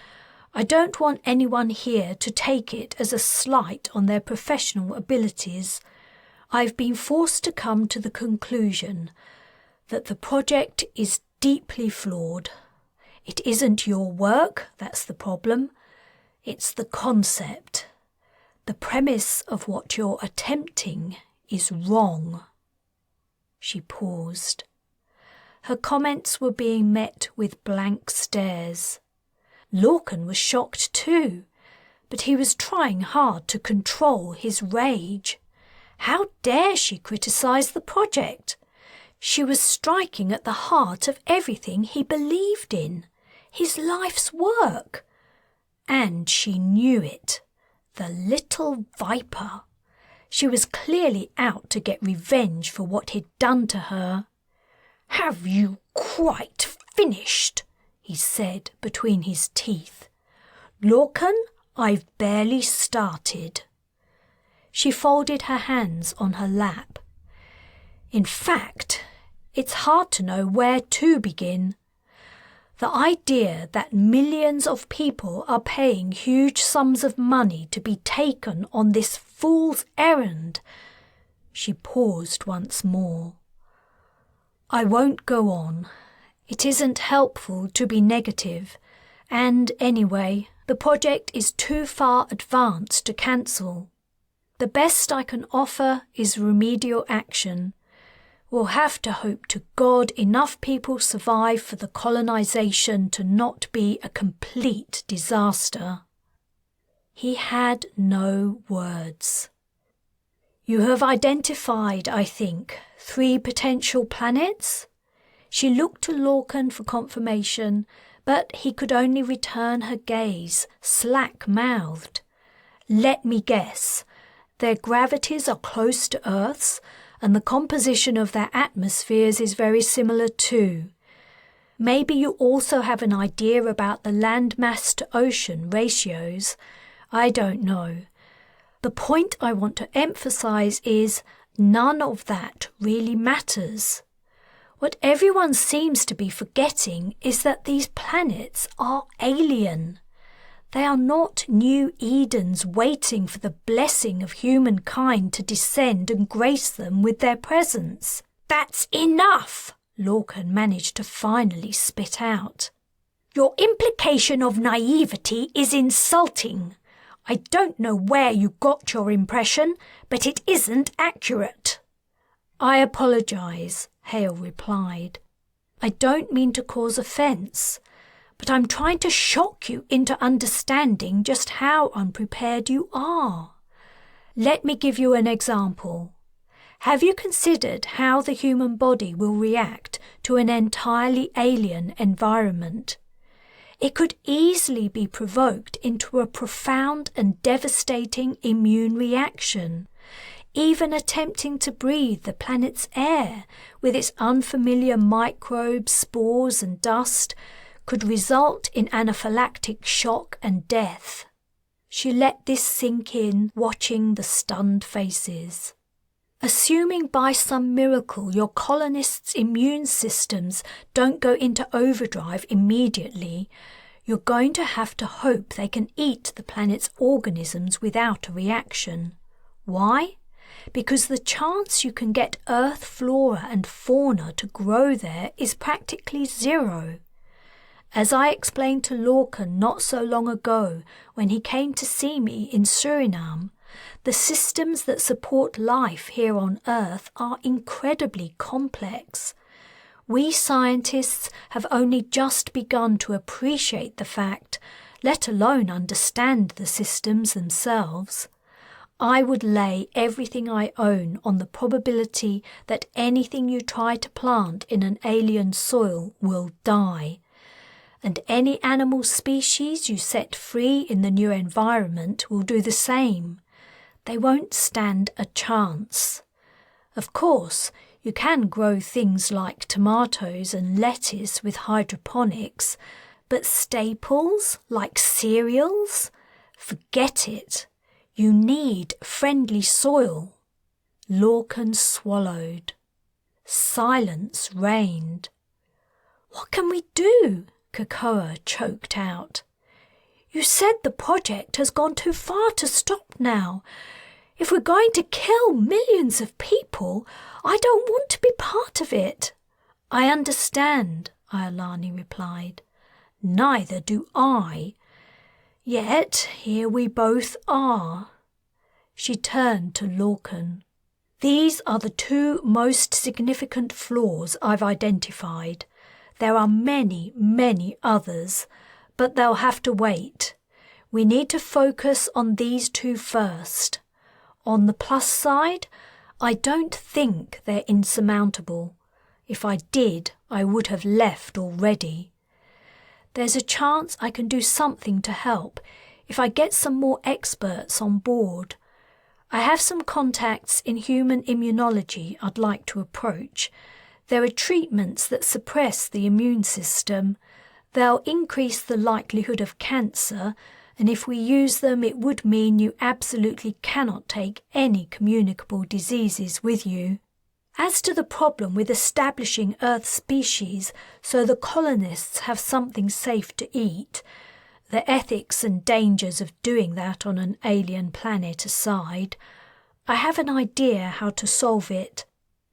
I don't want anyone here to take it as a slight on their professional abilities. I've been forced to come to the conclusion that the project is deeply flawed. It isn't your work that's the problem. It's the concept. The premise of what you're attempting is wrong." She paused. Her comments were being met with blank stares. Lorcan was shocked too, but he was trying hard to control his rage. How dare she criticise the project? She was striking at the heart of everything he believed in, his life's work. And she knew it. The little viper. She was clearly out to get revenge for what he'd done to her. "Have you quite finished?" he said between his teeth. "Lorcan, I've barely started." She folded her hands on her lap. "In fact, it's hard to know where to begin. The idea that millions of people are paying huge sums of money to be taken on this fool's errand." She paused once more. "I won't go on. It isn't helpful to be negative, and anyway, The project is too far advanced to cancel. The best I can offer is remedial action. We'll have to hope to God enough people survive for the colonization to not be a complete disaster." He had no words. "You have identified, I think, 3 potential planets?" She looked to Lorcan for confirmation, but he could only return her gaze, slack-mouthed. "Let me guess. Their gravities are close to Earth's, and the composition of their atmospheres is very similar too. Maybe you also have an idea about the land mass to ocean ratios. I don't know. The point I want to emphasize is none of that really matters. What everyone seems to be forgetting is that these planets are alien. They are not new Edens waiting for the blessing of humankind to descend and grace them with their presence." "That's enough!" Lorcan managed to finally spit out. "Your implication of naivety is insulting. I don't know where you got your impression, but it isn't accurate." "I apologize," Hale replied. "I don't mean to cause offence, but I'm trying to shock you into understanding just how unprepared you are. Let me give you an example. Have you considered how the human body will react to an entirely alien environment? It could easily be provoked into a profound and devastating immune reaction. Even attempting to breathe the planet's air with its unfamiliar microbes, spores and dust could result in anaphylactic shock and death." She let this sink in, watching the stunned faces. "Assuming by some miracle your colonists' immune systems don't go into overdrive immediately, you're going to have to hope they can eat the planet's organisms without a reaction. Why? Because the chance you can get Earth flora and fauna to grow there is practically zero. As I explained to Lorcan not so long ago when he came to see me in Suriname, the systems that support life here on Earth are incredibly complex. We scientists have only just begun to appreciate the fact, let alone understand the systems themselves. I would lay everything I own on the probability that anything you try to plant in an alien soil will die. And any animal species you set free in the new environment will do the same. They won't stand a chance. Of course, you can grow things like tomatoes and lettuce with hydroponics, but staples like cereals? Forget it. You need friendly soil." Lorcan swallowed. Silence reigned. "What can we do?" Kakoa choked out. "You said the project has gone too far to stop now. If we're going to kill millions of people, I don't want to be part of it." "I understand," Iolani replied. "Neither do I. Yet here we both are." She turned to Lorcan. "These are the 2 most significant flaws I've identified. There are many, many others, but they'll have to wait. We need to focus on these 2 first. On the plus side, I don't think they're insurmountable. If I did, I would have left already. There's a chance I can do something to help if I get some more experts on board. I have some contacts in human immunology I'd like to approach. There are treatments that suppress the immune system. They'll increase the likelihood of cancer, and if we use them it would mean you absolutely cannot take any communicable diseases with you. As to the problem with establishing Earth species so the colonists have something safe to eat, the ethics and dangers of doing that on an alien planet aside, I have an idea how to solve it.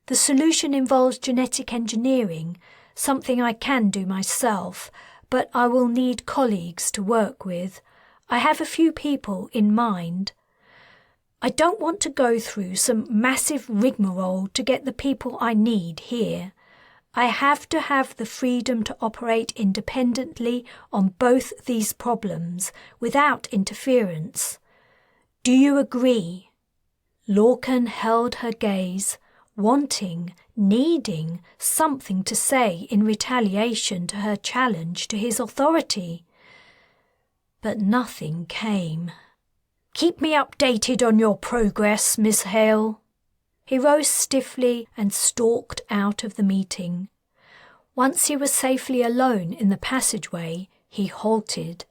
The solution involves genetic engineering, something I can do myself, but I will need colleagues to work with. I have a few people in mind. I don't want to go through some massive rigmarole to get the people I need here. I have to have the freedom to operate independently on both these problems without interference. Do you agree?" Lorcan held her gaze, wanting, needing something to say in retaliation to her challenge to his authority. But nothing came. "Keep me updated on your progress, Miss Hale." He rose stiffly and stalked out of the meeting. Once he was safely alone in the passageway, he halted.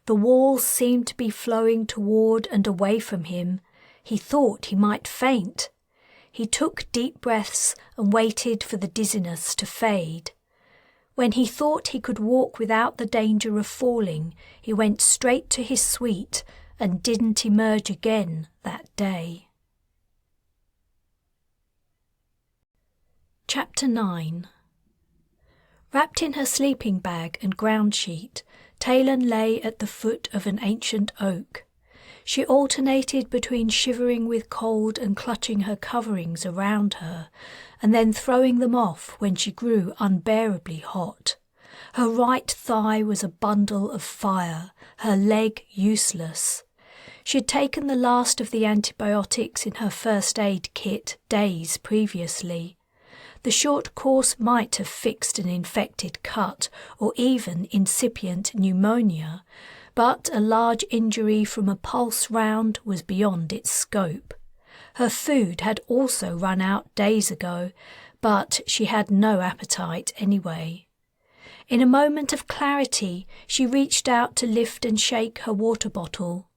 The walls seemed to be flowing toward and away from him. He thought he might faint. He took deep breaths and waited for the dizziness to fade. When he thought he could walk without the danger of falling, he went straight to his suite and didn't emerge again that day. Chapter 9. Wrapped in her sleeping bag and ground sheet, Taylan lay at the foot of an ancient oak. She alternated between shivering with cold and clutching her coverings around her, and then throwing them off when she grew unbearably hot. Her right thigh was a bundle of fire, her leg useless. She had taken the last of the antibiotics in her first aid kit days previously. The short course might have fixed an infected cut or even incipient pneumonia, but a large injury from a pulse round was beyond its scope. Her food had also run out days ago, but she had no appetite anyway. In a moment of clarity, she reached out to lift and shake her water bottle.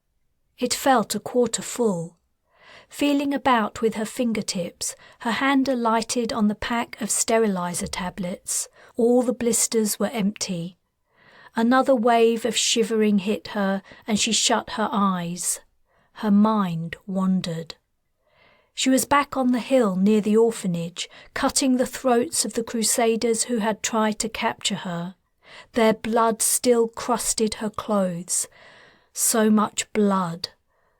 It felt a quarter full. Feeling about with her fingertips, her hand alighted on the pack of sterilizer tablets. All the blisters were empty. Another wave of shivering hit her, and she shut her eyes. Her mind wandered. She was back on the hill near the orphanage, cutting the throats of the crusaders who had tried to capture her. Their blood still crusted her clothes. So much blood,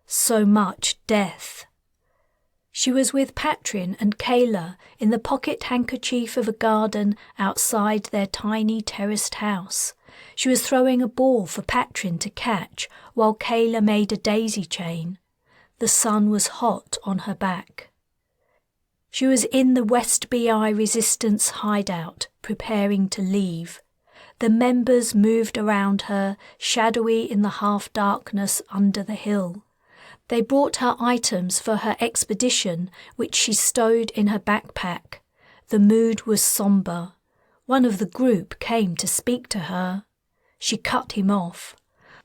so much death. She was with Patrin and Kayla in the pocket handkerchief of a garden outside their tiny terraced house. She was throwing a ball for Patrin to catch while Kayla made a daisy chain. The sun was hot on her back. She was in the West BI Resistance hideout, preparing to leave. The members moved around her, shadowy in the half-darkness under the hill. They brought her items for her expedition, which she stowed in her backpack. The mood was sombre. One of the group came to speak to her. She cut him off.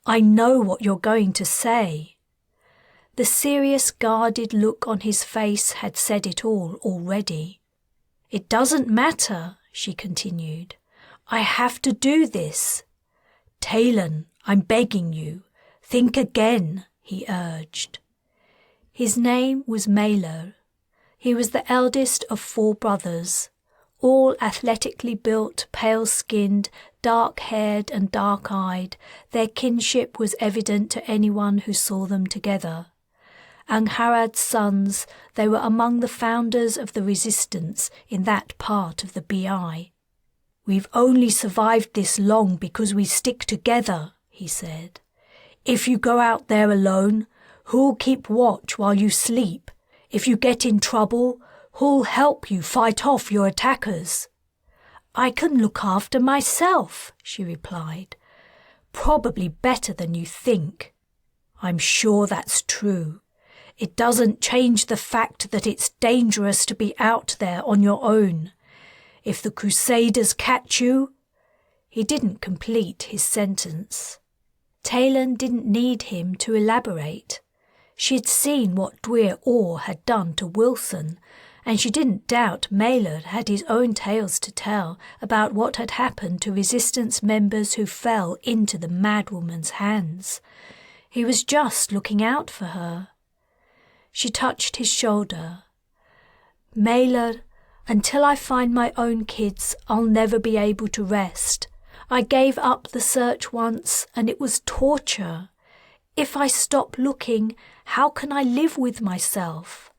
"I know what you're going to say." The serious, guarded look on his face had said it all already. "It doesn't matter," she continued. "I have to do this." "Taylan, I'm begging you. Think again," he urged. His name was Maelor. He was the eldest of 4 brothers, all athletically built, pale-skinned, dark-haired and dark-eyed. Their kinship was evident to anyone who saw them together. Angharad's sons, they were among the founders of the resistance in that part of the BI. "We've only survived this long because we stick together," he said. "If you go out there alone, who'll keep watch while you sleep? If you get in trouble, who'll help you fight off your attackers?" "I can look after myself," she replied. "Probably better than you think." "I'm sure that's true. It doesn't change the fact that it's dangerous to be out there on your own. If the Crusaders catch you..." He didn't complete his sentence. Taylan didn't need him to elaborate. She'd seen what Dwyr Orr had done to Wilson, and she didn't doubt Maelor had his own tales to tell about what had happened to resistance members who fell into the madwoman's hands. He was just looking out for her. She touched his shoulder. "Maelor, until I find my own kids, I'll never be able to rest. I gave up the search once, and it was torture. If I stop looking, how can I live with myself?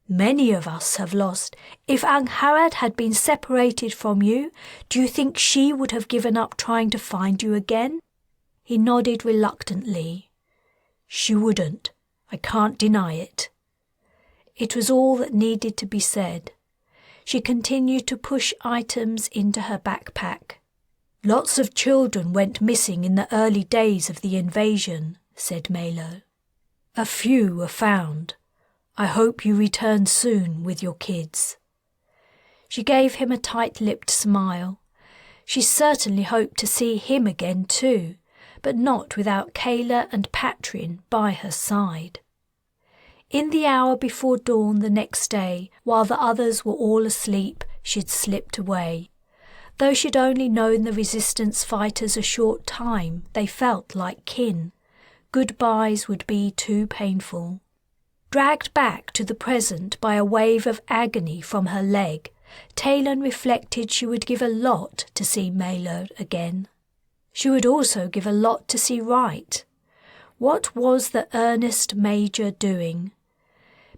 Many of us have lost. If Angharad had been separated from you, do you think she would have given up trying to find you again? He nodded reluctantly. She wouldn't. I can't deny it. It was all that needed to be said. She continued to push items into her backpack. Lots of children went missing in the early days of the invasion, said Melo. A few were found. I hope you return soon with your kids. She gave him a tight-lipped smile. She certainly hoped to see him again too, but not without Kala and Patrin by her side. In the hour before dawn the next day, while the others were all asleep, she'd slipped away. Though she'd only known the resistance fighters a short time, they felt like kin. Goodbyes would be too painful. Dragged back to the present by a wave of agony from her leg, Taylan reflected she would give a lot to see Melo again. She would also give a lot to see Wright. What was the earnest Major doing?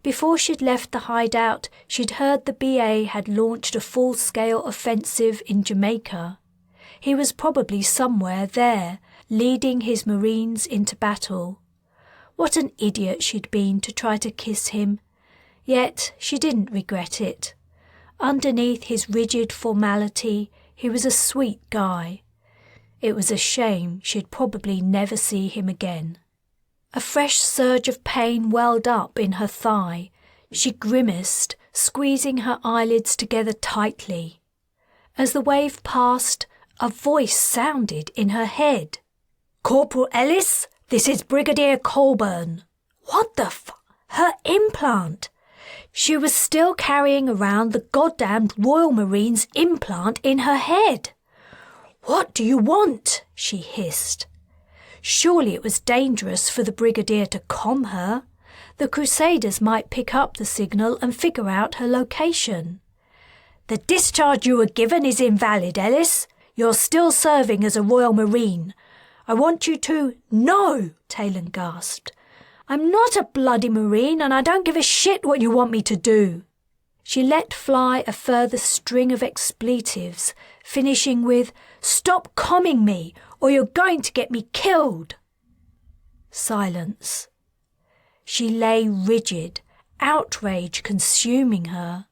Before she'd left the hideout, she'd heard the BA had launched a full-scale offensive in Jamaica. He was probably somewhere there, leading his Marines into battle. What an idiot she'd been to try to kiss him. Yet she didn't regret it. Underneath his rigid formality, he was a sweet guy. It was a shame she'd probably never see him again. A fresh surge of pain welled up in her thigh. She grimaced, squeezing her eyelids together tightly. As the wave passed, a voice sounded in her head. "Corporal Ellis, this is Brigadier Colburn." What the Her implant! She was still carrying around the goddamned Royal Marines implant in her head. "What do you want?" she hissed. Surely it was dangerous for the Brigadier to comm her. The Crusaders might pick up the signal and figure out her location. "The discharge you were given is invalid, Ellis. You're still serving as a Royal Marine. I want you to—" "No!" Taylan gasped. "I'm not a bloody Marine and I don't give a shit what you want me to do." She let fly a further string of expletives, finishing with, "Stop comming me, or you're going to get me killed." Silence. She lay rigid, outrage consuming her.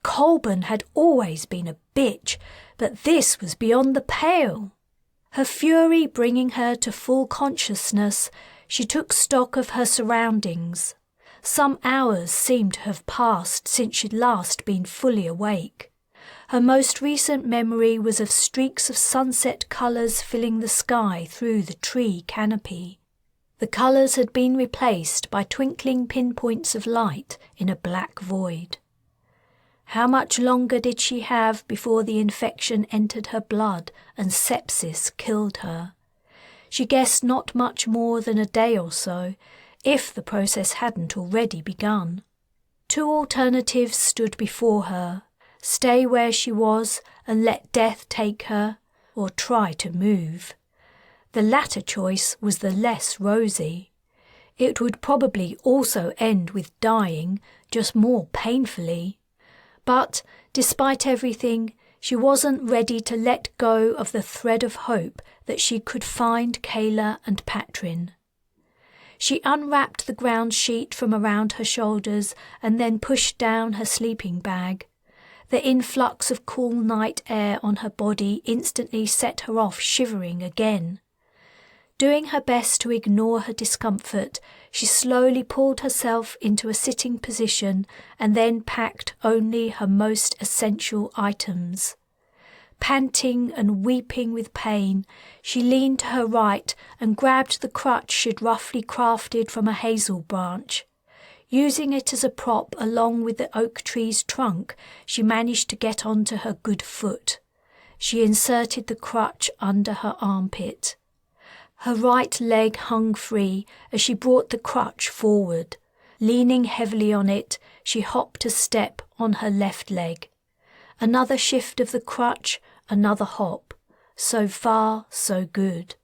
Colburn had always been a bitch, but this was beyond the pale. Her fury bringing her to full consciousness, she took stock of her surroundings. Some hours seemed to have passed since she'd last been fully awake. Her most recent memory was of streaks of sunset colours filling the sky through the tree canopy. The colours had been replaced by twinkling pinpoints of light in a black void. How much longer did she have before the infection entered her blood and sepsis killed her? She guessed not much more than a day or so, if the process hadn't already begun. Two alternatives stood before her: stay where she was and let death take her, or try to move. The latter choice was the less rosy. It would probably also end with dying, just more painfully. But, despite everything, she wasn't ready to let go of the thread of hope that she could find Kala and Patrin. She unwrapped the ground sheet from around her shoulders and then pushed down her sleeping bag. The influx of cool night air on her body instantly set her off shivering again. Doing her best to ignore her discomfort, she slowly pulled herself into a sitting position and then packed only her most essential items. Panting and weeping with pain, she leaned to her right and grabbed the crutch she'd roughly crafted from a hazel branch. Using it as a prop along with the oak tree's trunk, she managed to get onto her good foot. She inserted the crutch under her armpit. Her right leg hung free as she brought the crutch forward. Leaning heavily on it, she hopped a step on her left leg. Another shift of the crutch, another hop. So far, so good.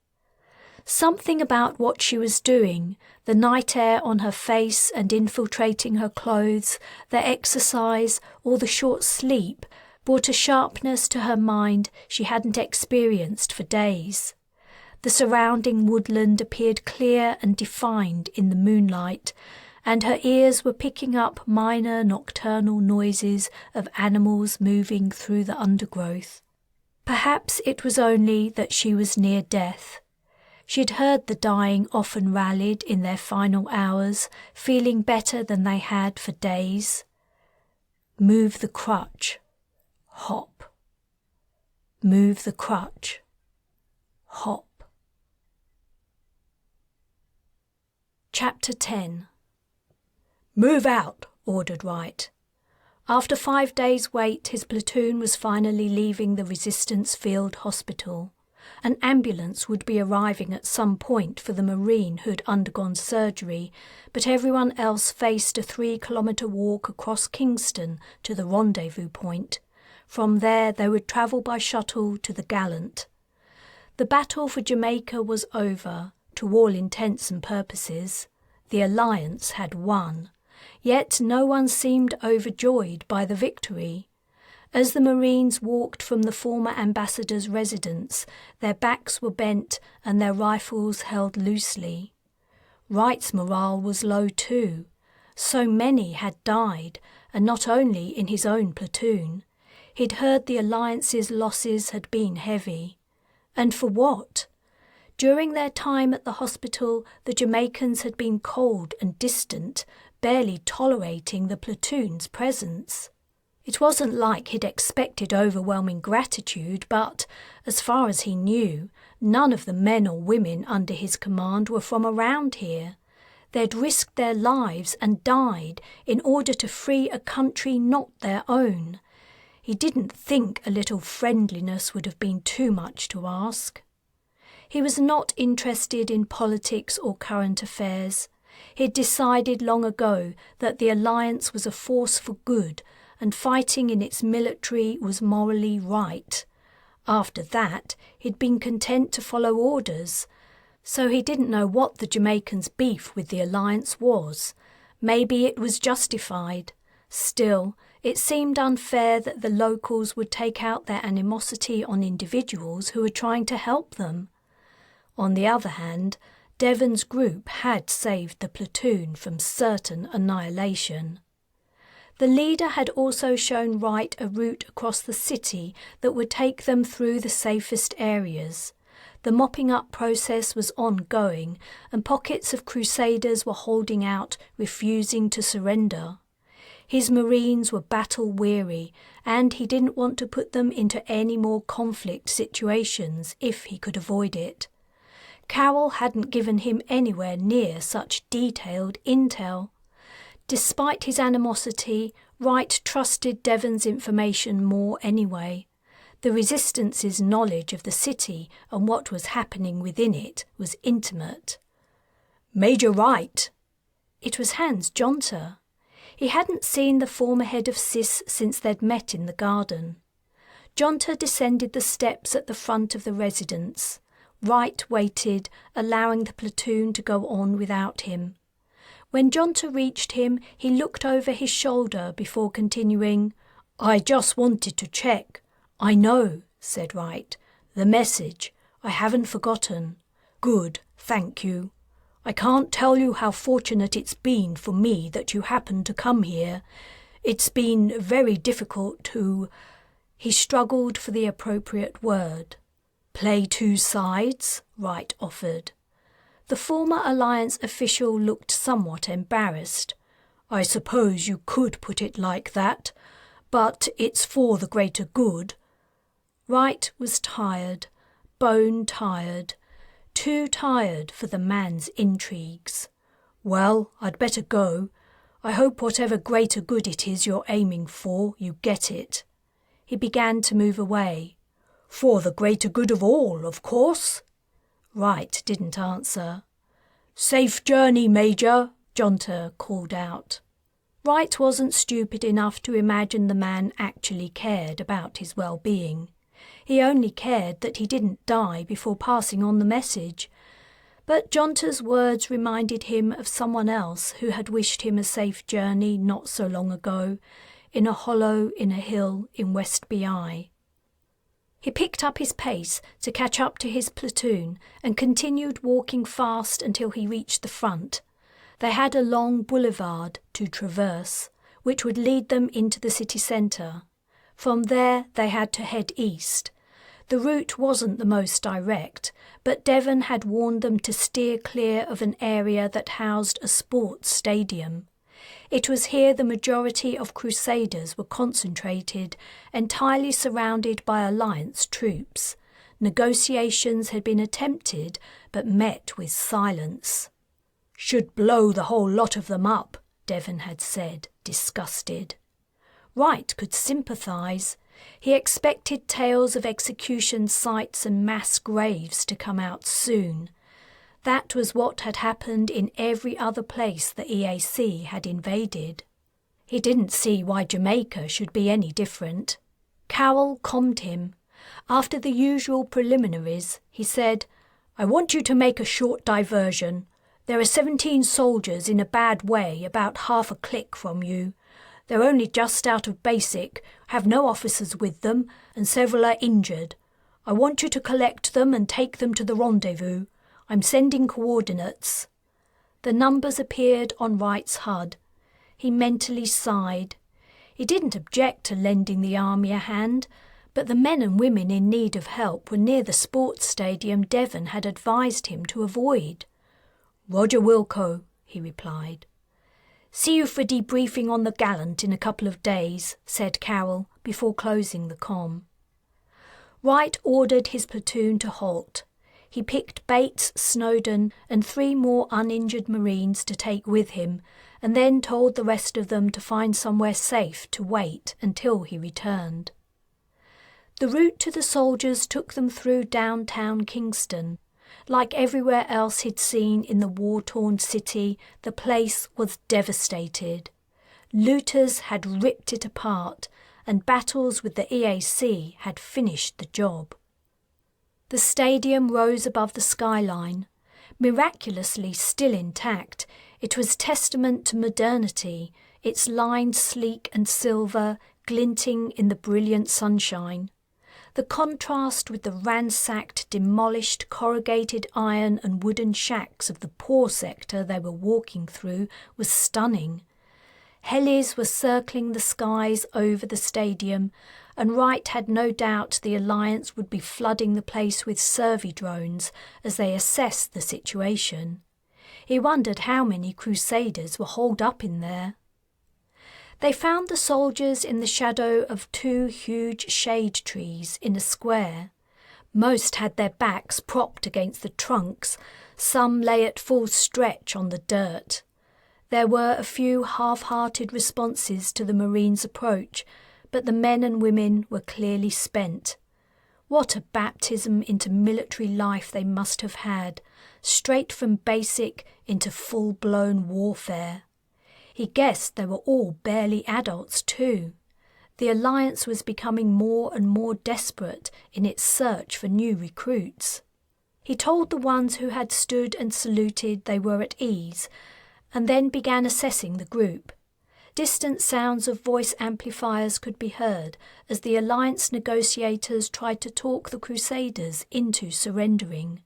Something about what she was doing, the night air on her face and infiltrating her clothes, the exercise, or the short sleep, brought a sharpness to her mind she hadn't experienced for days. The surrounding woodland appeared clear and defined in the moonlight, and her ears were picking up minor nocturnal noises of animals moving through the undergrowth. Perhaps it was only that she was near death. She had heard the dying often rallied in their final hours, feeling better than they had for days. Move the crutch. Hop. Move the crutch. Hop. Chapter 10. "Move out," ordered Wright. After 5 days' wait, his platoon was finally leaving the Resistance Field Hospital. An ambulance would be arriving at some point for the Marine who had undergone surgery, but everyone else faced a 3-kilometre walk across Kingston to the rendezvous point. From there they would travel by shuttle to the Gallant. The battle for Jamaica was over, to all intents and purposes. The Alliance had won. Yet no one seemed overjoyed by the victory. As the Marines walked from the former ambassador's residence, their backs were bent and their rifles held loosely. Wright's morale was low too. So many had died, and not only in his own platoon. He'd heard the Alliance's losses had been heavy. And for what? During their time at the hospital, the Jamaicans had been cold and distant, barely tolerating the platoon's presence. It wasn't like he'd expected overwhelming gratitude, but, as far as he knew, none of the men or women under his command were from around here. They'd risked their lives and died in order to free a country not their own. He didn't think a little friendliness would have been too much to ask. He was not interested in politics or current affairs. He'd decided long ago that the Alliance was a force for good, and fighting in its military was morally right. After that, he'd been content to follow orders. So he didn't know what the Jamaicans' beef with the Alliance was. Maybe it was justified. Still, it seemed unfair that the locals would take out their animosity on individuals who were trying to help them. On the other hand, Devon's group had saved the platoon from certain annihilation. The leader had also shown Wright a route across the city that would take them through the safest areas. The mopping up process was ongoing, and pockets of crusaders were holding out, refusing to surrender. His Marines were battle-weary, and he didn't want to put them into any more conflict situations if he could avoid it. Carroll hadn't given him anywhere near such detailed intel. Despite his animosity, Wright trusted Devon's information more anyway. The Resistance's knowledge of the city and what was happening within it was intimate. "Major Wright!" It was Hans Jonter. He hadn't seen the former head of SIS since they'd met in the garden. Jonter descended the steps at the front of the residence. Wright waited, allowing the platoon to go on without him. When Jonter reached him, he looked over his shoulder before continuing, "I just wanted to check." "I know," said Wright. "The message. I haven't forgotten." "Good, thank you. I can't tell you how fortunate it's been for me that you happened to come here. It's been very difficult to—" He struggled for the appropriate word. "Play two sides," Wright offered. The former Alliance official looked somewhat embarrassed. "I suppose you could put it like that, but it's for the greater good." Wright was tired, bone-tired, too tired for the man's intrigues. "Well, I'd better go. I hope whatever greater good it is you're aiming for, you get it." He began to move away. "For the greater good of all, of course." Wright didn't answer. "Safe journey, Major," Jonter called out. Wright wasn't stupid enough to imagine the man actually cared about his well-being. He only cared that he didn't die before passing on the message. But Jonta's words reminded him of someone else who had wished him a safe journey not so long ago, in a hollow in a hill in West Bi. He picked up his pace to catch up to his platoon and continued walking fast until he reached the front. They had a long boulevard to traverse, which would lead them into the city centre. From there they had to head east. The route wasn't the most direct, but Devon had warned them to steer clear of an area that housed a sports stadium. It was here the majority of Crusaders were concentrated, entirely surrounded by Alliance troops. Negotiations had been attempted, but met with silence. "Should blow the whole lot of them up," Devon had said, disgusted. Wright could sympathise. He expected tales of execution sites and mass graves to come out soon. That was what had happened in every other place the EAC had invaded. He didn't see why Jamaica should be any different. Cowell calmed him. After the usual preliminaries, he said, "I want you to make a short diversion. There are 17 soldiers in a bad way about half a click from you. They're only just out of basic, have no officers with them, and several are injured. I want you to collect them and take them to the rendezvous. I'm sending coordinates." The numbers appeared on Wright's HUD. He mentally sighed. He didn't object to lending the army a hand, but the men and women in need of help were near the sports stadium Devon had advised him to avoid. "Roger Wilco," he replied. "See you for debriefing on the Gallant in a couple of days," said Carroll before closing the comm. Wright ordered his platoon to halt. He picked Bates, Snowden and 3 more uninjured Marines to take with him, and then told the rest of them to find somewhere safe to wait until he returned. The route to the soldiers took them through downtown Kingston. Like everywhere else he'd seen in the war-torn city, the place was devastated. Looters had ripped it apart, and battles with the EAC had finished the job. The stadium rose above the skyline. Miraculously still intact, it was testament to modernity, its lines sleek and silver, glinting in the brilliant sunshine. The contrast with the ransacked, demolished, corrugated iron and wooden shacks of the poor sector they were walking through was stunning. Helis were circling the skies over the stadium, and Wright had no doubt the Alliance would be flooding the place with survey drones as they assessed the situation. He wondered how many Crusaders were holed up in there. They found the soldiers in the shadow of 2 huge shade trees in a square. Most had their backs propped against the trunks, some lay at full stretch on the dirt. There were a few half-hearted responses to the Marines' approach, but the men and women were clearly spent. What a baptism into military life they must have had, straight from basic into full-blown warfare. He guessed they were all barely adults too. The Alliance was becoming more and more desperate in its search for new recruits. He told the ones who had stood and saluted they were at ease, and then began assessing the group. Distant sounds of voice amplifiers could be heard as the Alliance negotiators tried to talk the Crusaders into surrendering.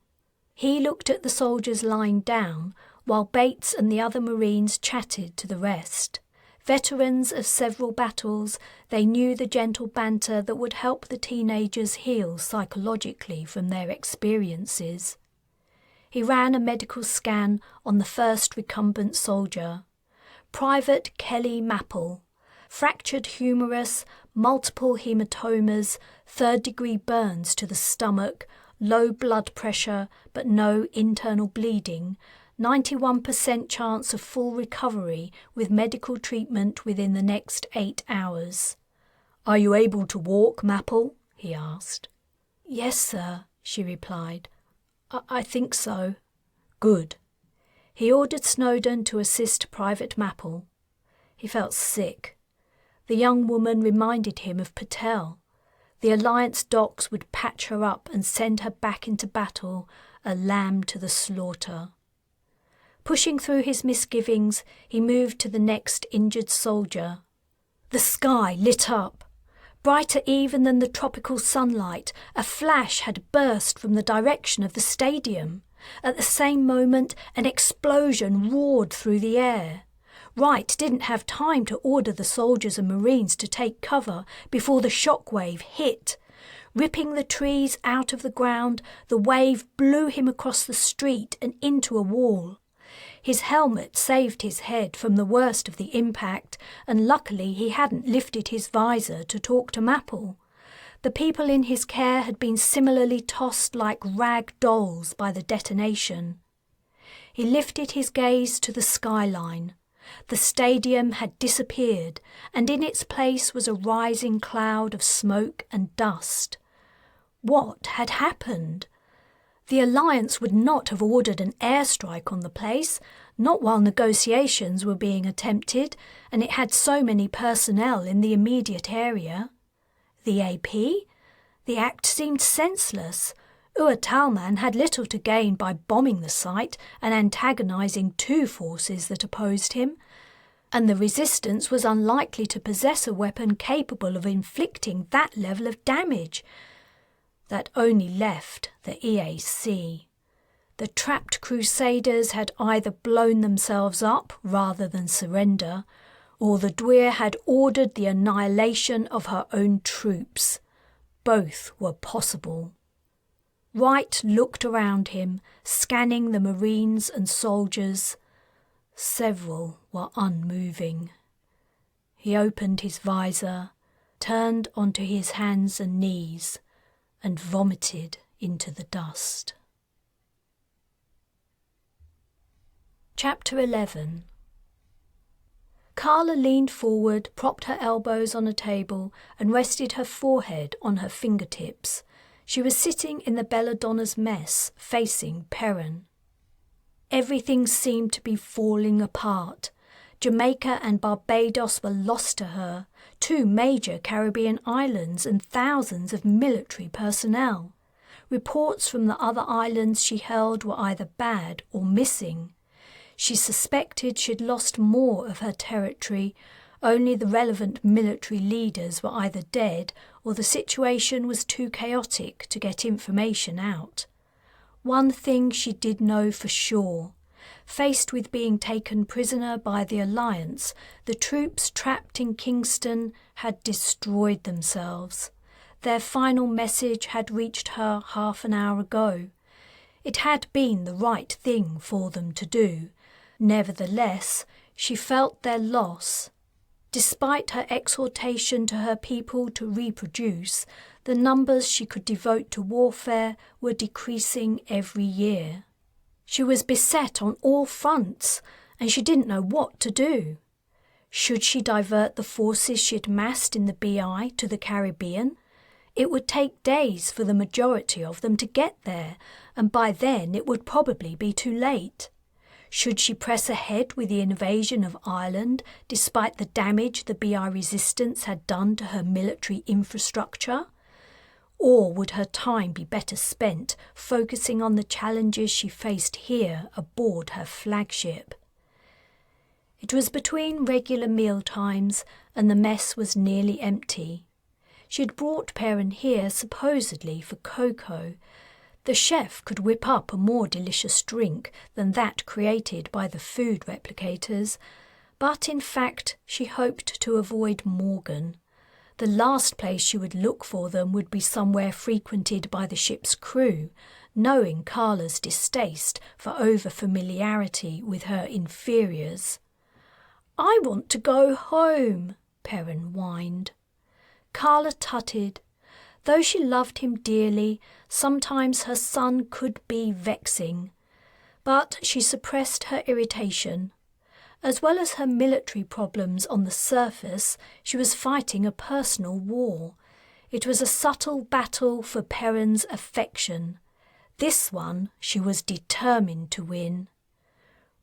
He looked at the soldiers lying down, while Bates and the other Marines chatted to the rest. Veterans of several battles, they knew the gentle banter that would help the teenagers heal psychologically from their experiences. He ran a medical scan on the first recumbent soldier. Private Kelly Mapple. Fractured humerus, multiple hematomas, 3rd-degree burns to the stomach, low blood pressure but no internal bleeding, 91% chance of full recovery with medical treatment within the next 8 hours. "Are you able to walk, Mapple?" he asked. "Yes, sir," she replied. I think so." "Good." He ordered Snowden to assist Private Mapple. He felt sick. The young woman reminded him of Patel. The Alliance docks would patch her up and send her back into battle, a lamb to the slaughter. Pushing through his misgivings, he moved to the next injured soldier. The sky lit up. Brighter even than the tropical sunlight, a flash had burst from the direction of the stadium. At the same moment, an explosion roared through the air. Wright didn't have time to order the soldiers and Marines to take cover before the shockwave hit. Ripping the trees out of the ground, the wave blew him across the street and into a wall. His helmet saved his head from the worst of the impact, and luckily he hadn't lifted his visor to talk to Mapple. The people in his care had been similarly tossed like rag dolls by the detonation. He lifted his gaze to the skyline. The stadium had disappeared, and in its place was a rising cloud of smoke and dust. What had happened? The Alliance would not have ordered an airstrike on the place, not while negotiations were being attempted, and it had so many personnel in the immediate area. The AP? The act seemed senseless. Talman had little to gain by bombing the site and antagonising two forces that opposed him, and the Resistance was unlikely to possess a weapon capable of inflicting that level of damage. That only left the EAC. The trapped Crusaders had either blown themselves up rather than surrender, or the Dwyr had ordered the annihilation of her own troops. Both were possible. Wright looked around him, scanning the Marines and soldiers. Several were unmoving. He opened his visor, turned onto his hands and knees, and vomited into the dust. Chapter 11. Kala leaned forward, propped her elbows on a table, and rested her forehead on her fingertips. She was sitting in the Belladonna's mess, facing Perrin. Everything seemed to be falling apart. Jamaica and Barbados were lost to her, two major Caribbean islands and thousands of military personnel. Reports from the other islands she held were either bad or missing. She suspected she'd lost more of her territory. Only the relevant military leaders were either dead or the situation was too chaotic to get information out. One thing she did know for sure. Faced with being taken prisoner by the Alliance, the troops trapped in Kingston had destroyed themselves. Their final message had reached her half an hour ago. It had been the right thing for them to do. Nevertheless, she felt their loss. Despite her exhortation to her people to reproduce, the numbers she could devote to warfare were decreasing every year. She was beset on all fronts, and she didn't know what to do. Should she divert the forces she'd massed in the BI to the Caribbean? It would take days for the majority of them to get there, and by then it would probably be too late. Should she press ahead with the invasion of Ireland, despite the damage the BI Resistance had done to her military infrastructure? Or would her time be better spent focusing on the challenges she faced here aboard her flagship? It was between regular meal times, and the mess was nearly empty. She had brought Perrin here supposedly for cocoa. The chef could whip up a more delicious drink than that created by the food replicators, but in fact she hoped to avoid Morgan. The last place she would look for them would be somewhere frequented by the ship's crew, knowing Kala's distaste for over-familiarity with her inferiors. "I want to go home," Perrin whined. Kala tutted. Though she loved him dearly, sometimes her son could be vexing. But she suppressed her irritation. As well as her military problems on the surface, she was fighting a personal war. It was a subtle battle for Perrin's affection. This one she was determined to win.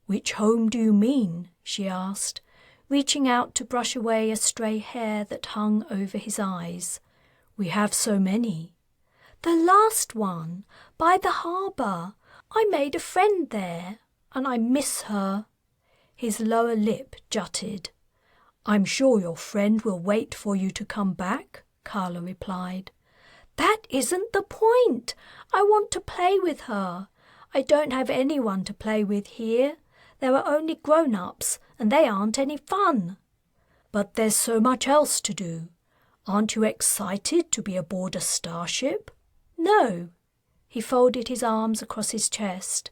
"Which home do you mean?" she asked, reaching out to brush away a stray hair that hung over his eyes. We have so many. The last one, by the harbour. I made a friend there, and I miss her. His lower lip jutted. I'm sure your friend will wait for you to come back, Kala replied. That isn't the point. I want to play with her. I don't have anyone to play with here. There are only grown-ups, and they aren't any fun. But there's so much else to do. Aren't you excited to be aboard a starship? No. He folded his arms across his chest.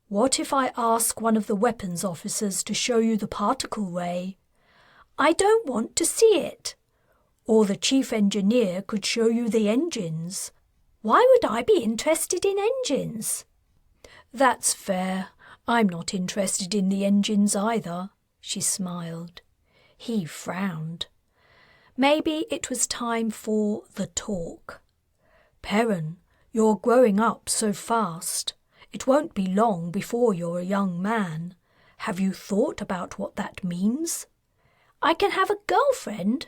What if I ask one of the weapons officers to show you the particle ray? I don't want to see it. Or the chief engineer could show you the engines. Why would I be interested in engines? That's fair. I'm not interested in the engines either, she smiled. He frowned. Maybe it was time for the talk. Perrin, you're growing up so fast. It won't be long before you're a young man. Have you thought about what that means? I can have a girlfriend.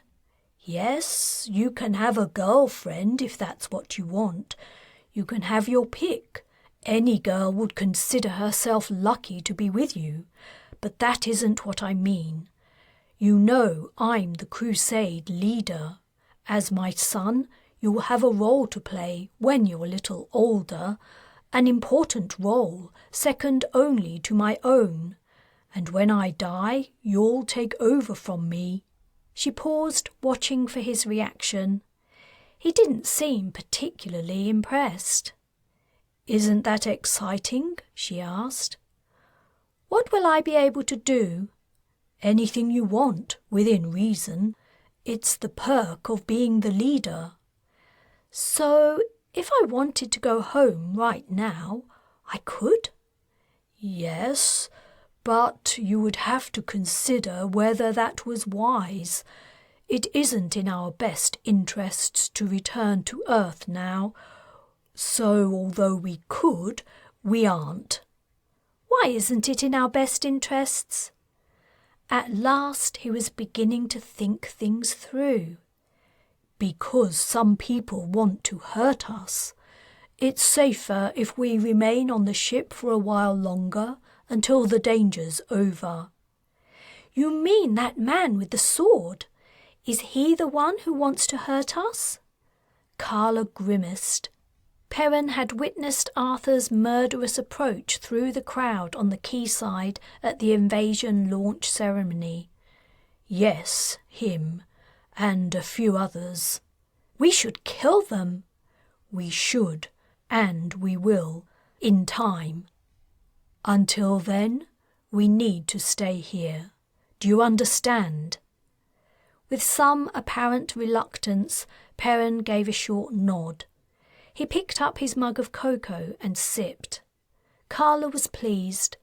Yes, you can have a girlfriend if that's what you want. You can have your pick. Any girl would consider herself lucky to be with you, but that isn't what I mean. You know I'm the crusade leader. As my son, you will have a role to play when you're a little older, an important role, second only to my own. And when I die, you'll take over from me. She paused, watching for his reaction. He didn't seem particularly impressed. Isn't that exciting? She asked. What will I be able to do? Anything you want, within reason. It's the perk of being the leader. So, if I wanted to go home right now, I could? Yes, but you would have to consider whether that was wise. It isn't in our best interests to return to Earth now, so although we could, we aren't. Why isn't it in our best interests? At last he was beginning to think things through. Because some people want to hurt us. It's safer if we remain on the ship for a while longer, until the danger's over. You mean that man with the sword? Is he the one who wants to hurt us? Kala grimaced. Perrin had witnessed Arthur's murderous approach through the crowd on the quayside at the invasion launch ceremony. Yes, him, and a few others. We should kill them. We should, and we will, in time. Until then, we need to stay here. Do you understand? With some apparent reluctance, Perrin gave a short nod. He picked up his mug of cocoa and sipped. Kala was pleased.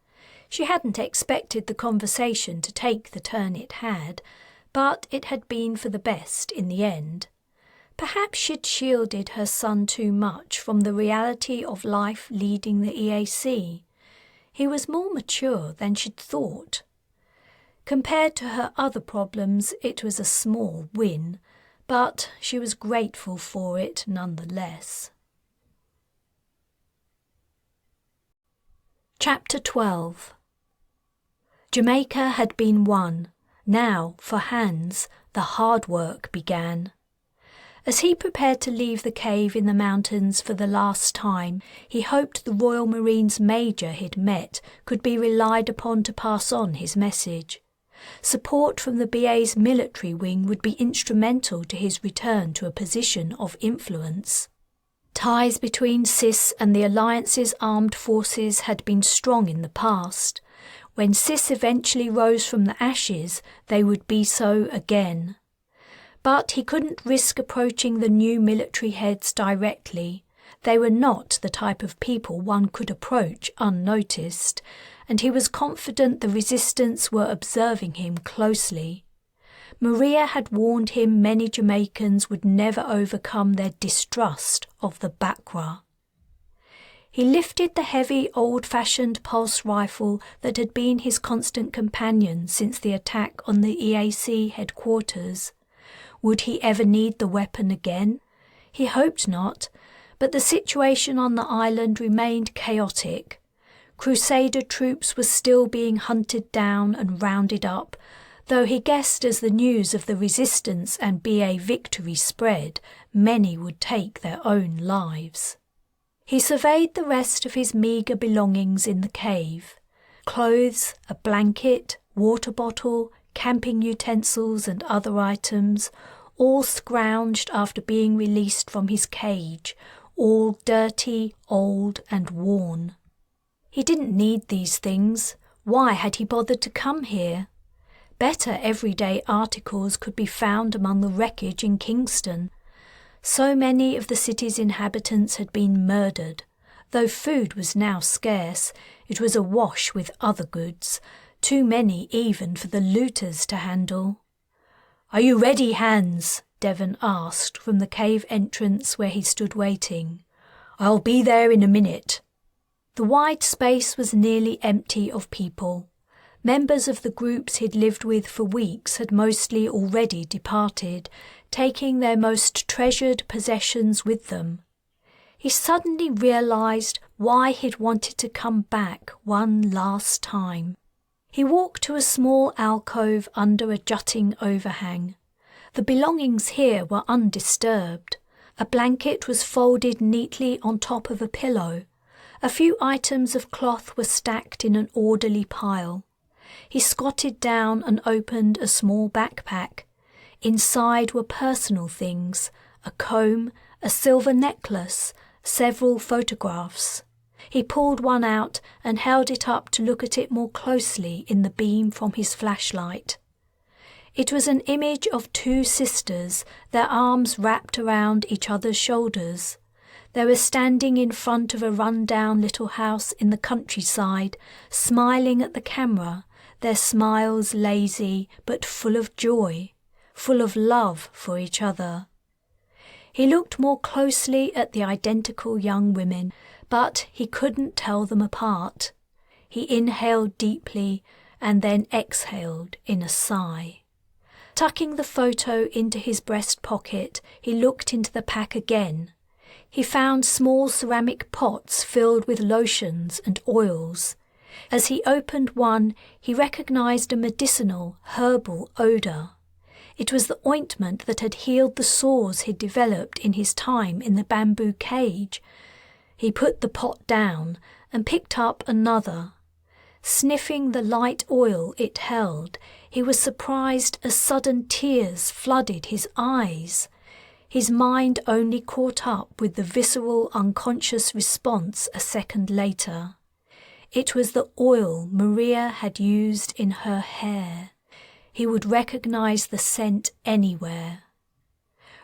She hadn't expected the conversation to take the turn it had, but it had been for the best in the end. Perhaps she'd shielded her son too much from the reality of life leading the EAC. He was more mature than she'd thought. Compared to her other problems, it was a small win, but she was grateful for it nonetheless. Chapter 12. Jamaica had been won. Now, for Hans, the hard work began. As he prepared to leave the cave in the mountains for the last time, he hoped the Royal Marines Major he'd met could be relied upon to pass on his message. Support from the BA's military wing would be instrumental to his return to a position of influence. Ties between CIS and the Alliance's armed forces had been strong in the past. When CIS eventually rose from the ashes, they would be so again. But he couldn't risk approaching the new military heads directly. They were not the type of people one could approach unnoticed, and he was confident the Resistance were observing him closely. Maria had warned him many Jamaicans would never overcome their distrust of the Bakra. He lifted the heavy, old-fashioned pulse rifle that had been his constant companion since the attack on the EAC headquarters. Would he ever need the weapon again? He hoped not, but the situation on the island remained chaotic. Crusader troops were still being hunted down and rounded up, though he guessed as the news of the resistance and BA victory spread, many would take their own lives. He surveyed the rest of his meagre belongings in the cave. Clothes, a blanket, water bottle, camping utensils and other items, all scrounged after being released from his cage, all dirty, old and worn. He didn't need these things. Why had he bothered to come here? Better everyday articles could be found among the wreckage in Kingston. So many of the city's inhabitants had been murdered. Though food was now scarce, it was awash with other goods, too many even for the looters to handle. "Are you ready, Hans?" Devon asked from the cave entrance where he stood waiting. "I'll be there in a minute." The wide space was nearly empty of people. Members of the groups he'd lived with for weeks had mostly already departed, taking their most treasured possessions with them. He suddenly realised why he'd wanted to come back one last time. He walked to a small alcove under a jutting overhang. The belongings here were undisturbed. A blanket was folded neatly on top of a pillow. A few items of cloth were stacked in an orderly pile. He squatted down and opened a small backpack. Inside were personal things, a comb, a silver necklace, several photographs. He pulled one out and held it up to look at it more closely in the beam from his flashlight. It was an image of two sisters, their arms wrapped around each other's shoulders. They were standing in front of a run-down little house in the countryside, smiling at the camera, their smiles lazy but full of joy, full of love for each other. He looked more closely at the identical young women, but he couldn't tell them apart. He inhaled deeply and then exhaled in a sigh. Tucking the photo into his breast pocket, he looked into the pack again. He found small ceramic pots filled with lotions and oils. As he opened one, he recognized a medicinal, herbal odour. It was the ointment that had healed the sores he'd developed in his time in the bamboo cage. He put the pot down and picked up another. Sniffing the light oil it held, he was surprised as sudden tears flooded his eyes. His mind only caught up with the visceral, unconscious response a second later. It was the oil Maria had used in her hair. He would recognise the scent anywhere.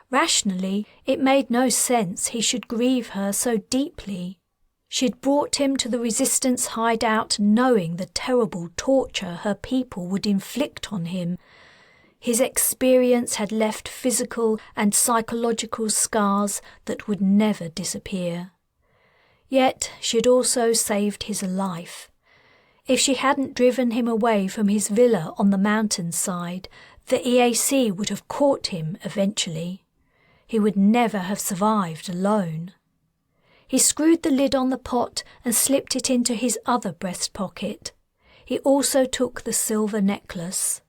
Rationally, it made no sense he should grieve her so deeply. She'd brought him to the resistance hideout knowing the terrible torture her people would inflict on him. His experience had left physical and psychological scars that would never disappear. Yet she'd also saved his life. If she hadn't driven him away from his villa on the mountainside, the EAC would have caught him eventually. He would never have survived alone. He screwed the lid on the pot and slipped it into his other breast pocket. He also took the silver necklace.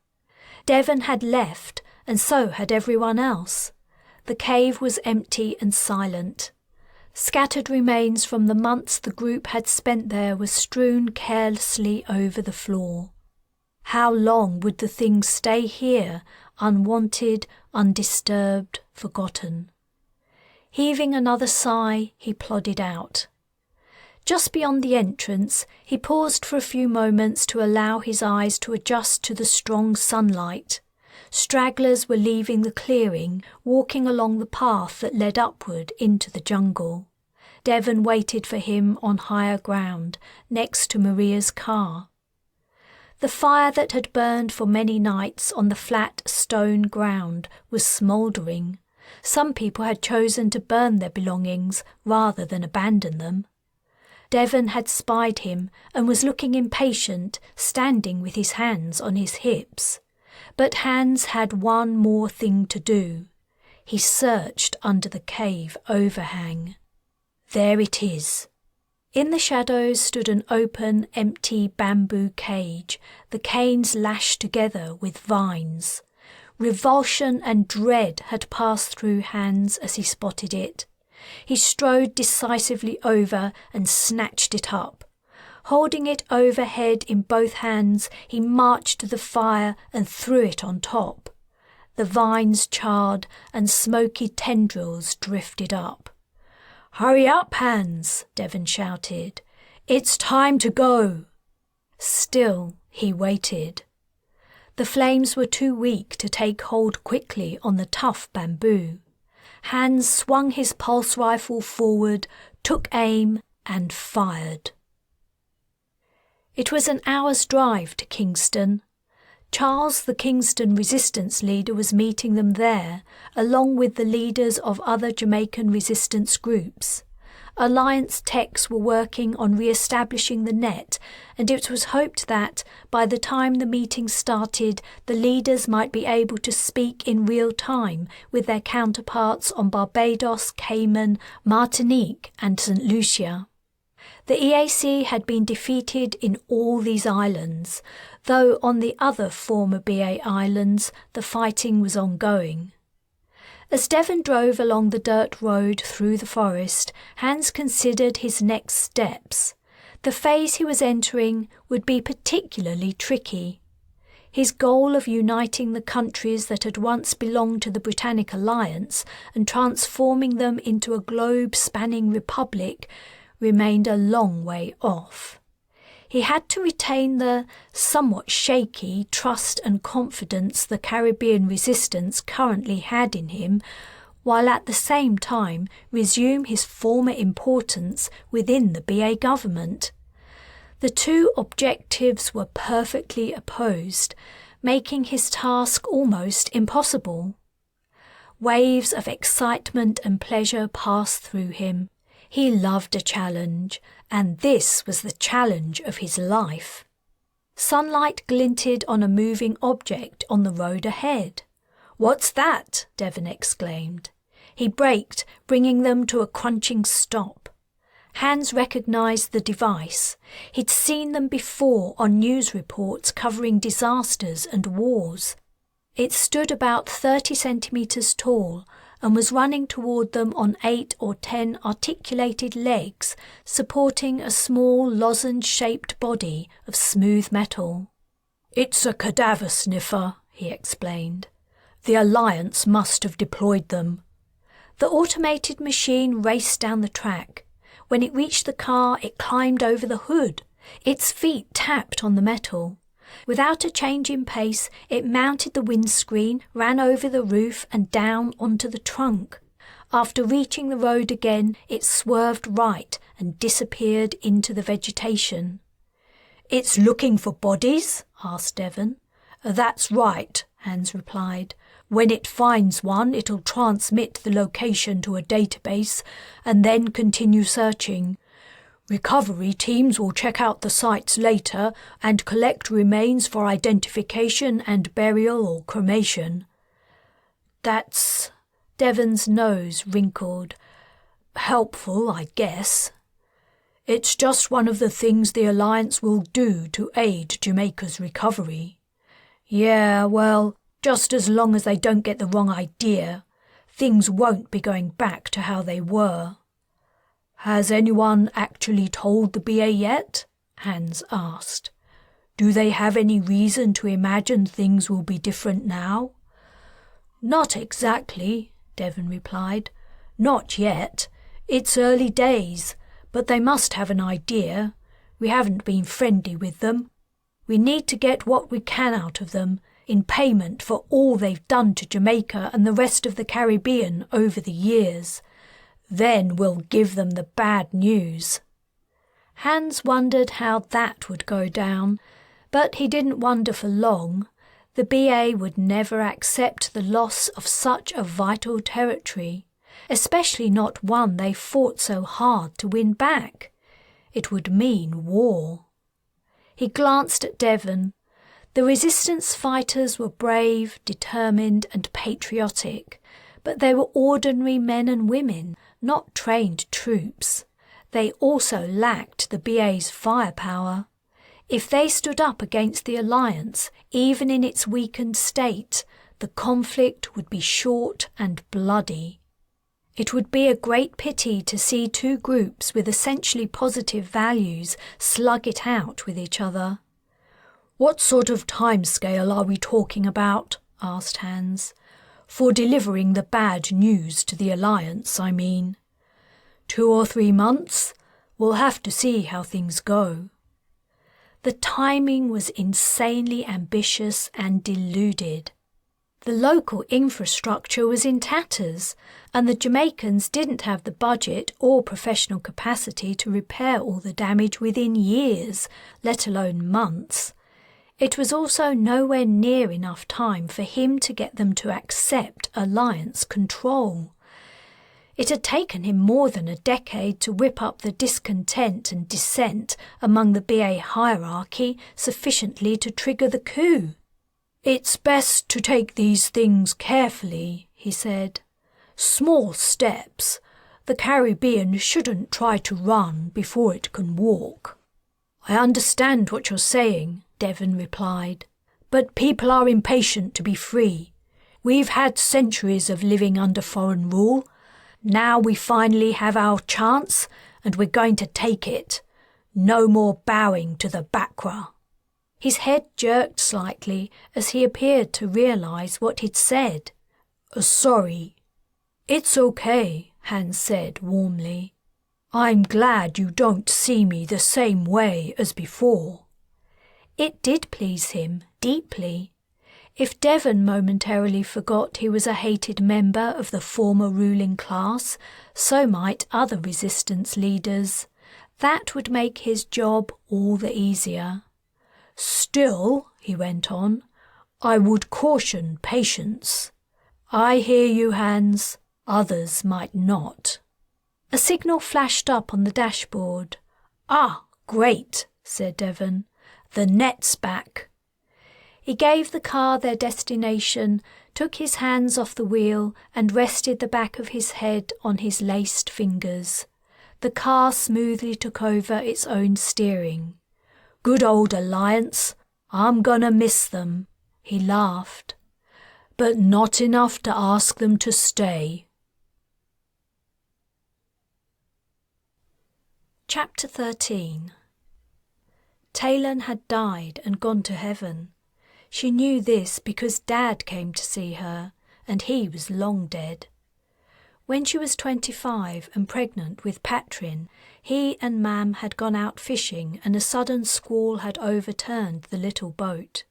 Devon had left, and so had everyone else. The cave was empty and silent. Scattered remains from the months the group had spent there were strewn carelessly over the floor. How long would the things stay here, unwanted, undisturbed, forgotten? Heaving another sigh, he plodded out. Just beyond the entrance, he paused for a few moments to allow his eyes to adjust to the strong sunlight. Stragglers were leaving the clearing, walking along the path that led upward into the jungle. Devon waited for him on higher ground, next to Maria's car. The fire that had burned for many nights on the flat stone ground was smouldering. Some people had chosen to burn their belongings rather than abandon them. Devon had spied him and was looking impatient, standing with his hands on his hips. But Hans had one more thing to do. He searched under the cave overhang. There it is. In the shadows stood an open, empty bamboo cage, the canes lashed together with vines. Revulsion and dread had passed through Hans as he spotted it. He strode decisively over and snatched it up. Holding it overhead in both hands, he marched to the fire and threw it on top. The vines charred and smoky tendrils drifted up. "Hurry up, Hans," Devon shouted. "It's time to go." Still, he waited. The flames were too weak to take hold quickly on the tough bamboo. Hans swung his pulse rifle forward, took aim, and fired. It was an hour's drive to Kingston. Charles, the Kingston resistance leader, was meeting them there, along with the leaders of other Jamaican resistance groups. Alliance techs were working on re-establishing the net, and it was hoped that, by the time the meeting started, the leaders might be able to speak in real time with their counterparts on Barbados, Cayman, Martinique and St. Lucia. The EAC had been defeated in all these islands, though on the other former BA islands the fighting was ongoing. As Devon drove along the dirt road through the forest, Hans considered his next steps. The phase he was entering would be particularly tricky. His goal of uniting the countries that had once belonged to the Britannic Alliance and transforming them into a globe-spanning republic remained a long way off. He had to retain the somewhat shaky trust and confidence the Caribbean resistance currently had in him, while at the same time resume his former importance within the BA government. The two objectives were perfectly opposed, making his task almost impossible. Waves of excitement and pleasure passed through him. He loved a challenge, and this was the challenge of his life. Sunlight glinted on a moving object on the road ahead. "What's that?" Devon exclaimed. He braked, bringing them to a crunching stop. Hans recognised the device. He'd seen them before on news reports covering disasters and wars. It stood about 30 centimetres tall and was running toward them on 8 or 10 articulated legs, supporting a small lozenge-shaped body of smooth metal. "It's a cadaver sniffer," he explained. "The Alliance must have deployed them." The automated machine raced down the track. When it reached the car, it climbed over the hood. Its feet tapped on the metal. Without a change in pace, it mounted the windscreen, ran over the roof and down onto the trunk. After reaching the road again, it swerved right and disappeared into the vegetation. "It's looking for bodies?" asked Devon. "That's right," Hans replied. "When it finds one, it'll transmit the location to a database and then continue searching. Recovery teams will check out the sites later and collect remains for identification and burial or cremation." "That's..." Devon's nose wrinkled. "Helpful, I guess." "It's just one of the things the Alliance will do to aid Jamaica's recovery." "Yeah, well, just as long as they don't get the wrong idea. Things won't be going back to how they were." "Has anyone actually told the BA yet?" Hans asked. "Do they have any reason to imagine things will be different now?" "Not exactly," Devon replied. "Not yet. It's early days, but they must have an idea. We haven't been friendly with them. We need to get what we can out of them in payment for all they've done to Jamaica and the rest of the Caribbean over the years. Then we'll give them the bad news." Hans wondered how that would go down, but he didn't wonder for long. The BA would never accept the loss of such a vital territory, especially not one they fought so hard to win back. It would mean war. He glanced at Devon. The resistance fighters were brave, determined and patriotic, But they were ordinary men and women, not trained troops. They also lacked the BA's firepower. If they stood up against the Alliance, even in its weakened state, the conflict would be short and bloody. It would be a great pity to see two groups with essentially positive values slug it out with each other. "What sort of timescale are we talking about?" asked Hans. "For delivering the bad news to the Alliance, I mean." 2 or 3 months? We'll have to see how things go." The timing was insanely ambitious and deluded. The local infrastructure was in tatters, and the Jamaicans didn't have the budget or professional capacity to repair all the damage within years, let alone months. It was also nowhere near enough time for him to get them to accept Alliance control. It had taken him more than a decade to whip up the discontent and dissent among the BA hierarchy sufficiently to trigger the coup. "It's best to take these things carefully," he said. "Small steps. The Caribbean shouldn't try to run before it can walk." "I understand what you're saying," Devon replied. "But people are impatient to be free. We've had centuries of living under foreign rule. Now we finally have our chance, and we're going to take it. No more bowing to the Bakra." His head jerked slightly as he appeared to realise what he'd said. "Sorry." "It's okay," Hans said warmly. "I'm glad you don't see me the same way as before." It did please him deeply. If Devon momentarily forgot he was a hated member of the former ruling class, so might other resistance leaders. That would make his job all the easier. "Still," he went on, "I would caution patience. I hear you, Hans. Others might not." A signal flashed up on the dashboard. "Ah, great," said Devon. "The net's back." He gave the car their destination, took his hands off the wheel and rested the back of his head on his laced fingers. The car smoothly took over its own steering. "Good old Alliance. I'm gonna miss them," he laughed. "But not enough to ask them to stay." Chapter 13. Taylan had died and gone to heaven. She knew this because Dad came to see her, and he was long dead. When she was 25 and pregnant with Patrin, he and Mam had gone out fishing and a sudden squall had overturned the little boat.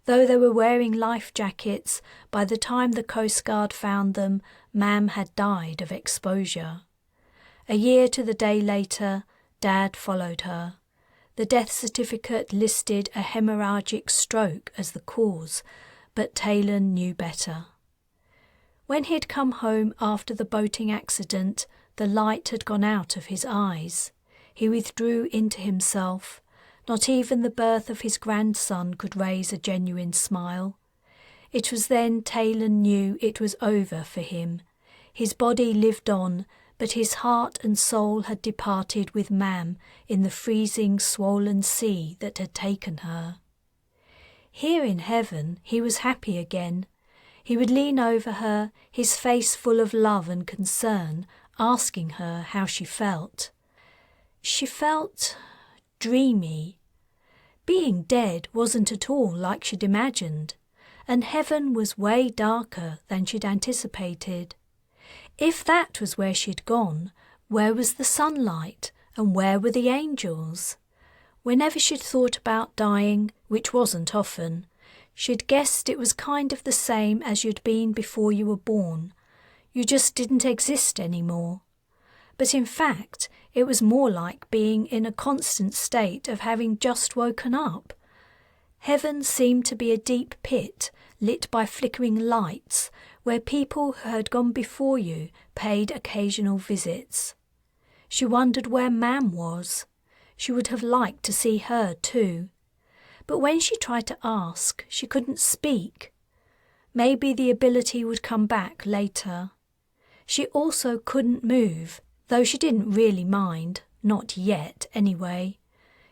Though they were wearing life jackets, by the time the Coast Guard found them, Mam had died of exposure. A year to the day later, Dad followed her. The death certificate listed a hemorrhagic stroke as the cause, but Taylan knew better. When he'd come home after the boating accident, the light had gone out of his eyes. He withdrew into himself. Not even the birth of his grandson could raise a genuine smile. It was then Taylan knew it was over for him. His body lived on, but his heart and soul had departed with Mam in the freezing, swollen sea that had taken her. Here in heaven he was happy again. He would lean over her, his face full of love and concern, asking her how she felt. She felt dreamy. Being dead wasn't at all like she'd imagined, and heaven was way darker than she'd anticipated. If that was where she'd gone, where was the sunlight, and where were the angels? Whenever she'd thought about dying, which wasn't often, she'd guessed it was kind of the same as you'd been before you were born. You just didn't exist anymore. But in fact, it was more like being in a constant state of having just woken up. Heaven seemed to be a deep pit lit by flickering lights, where people who had gone before you paid occasional visits. She wondered where Mam was. She would have liked to see her too. But when she tried to ask, she couldn't speak. Maybe the ability would come back later. She also couldn't move, though she didn't really mind, not yet anyway.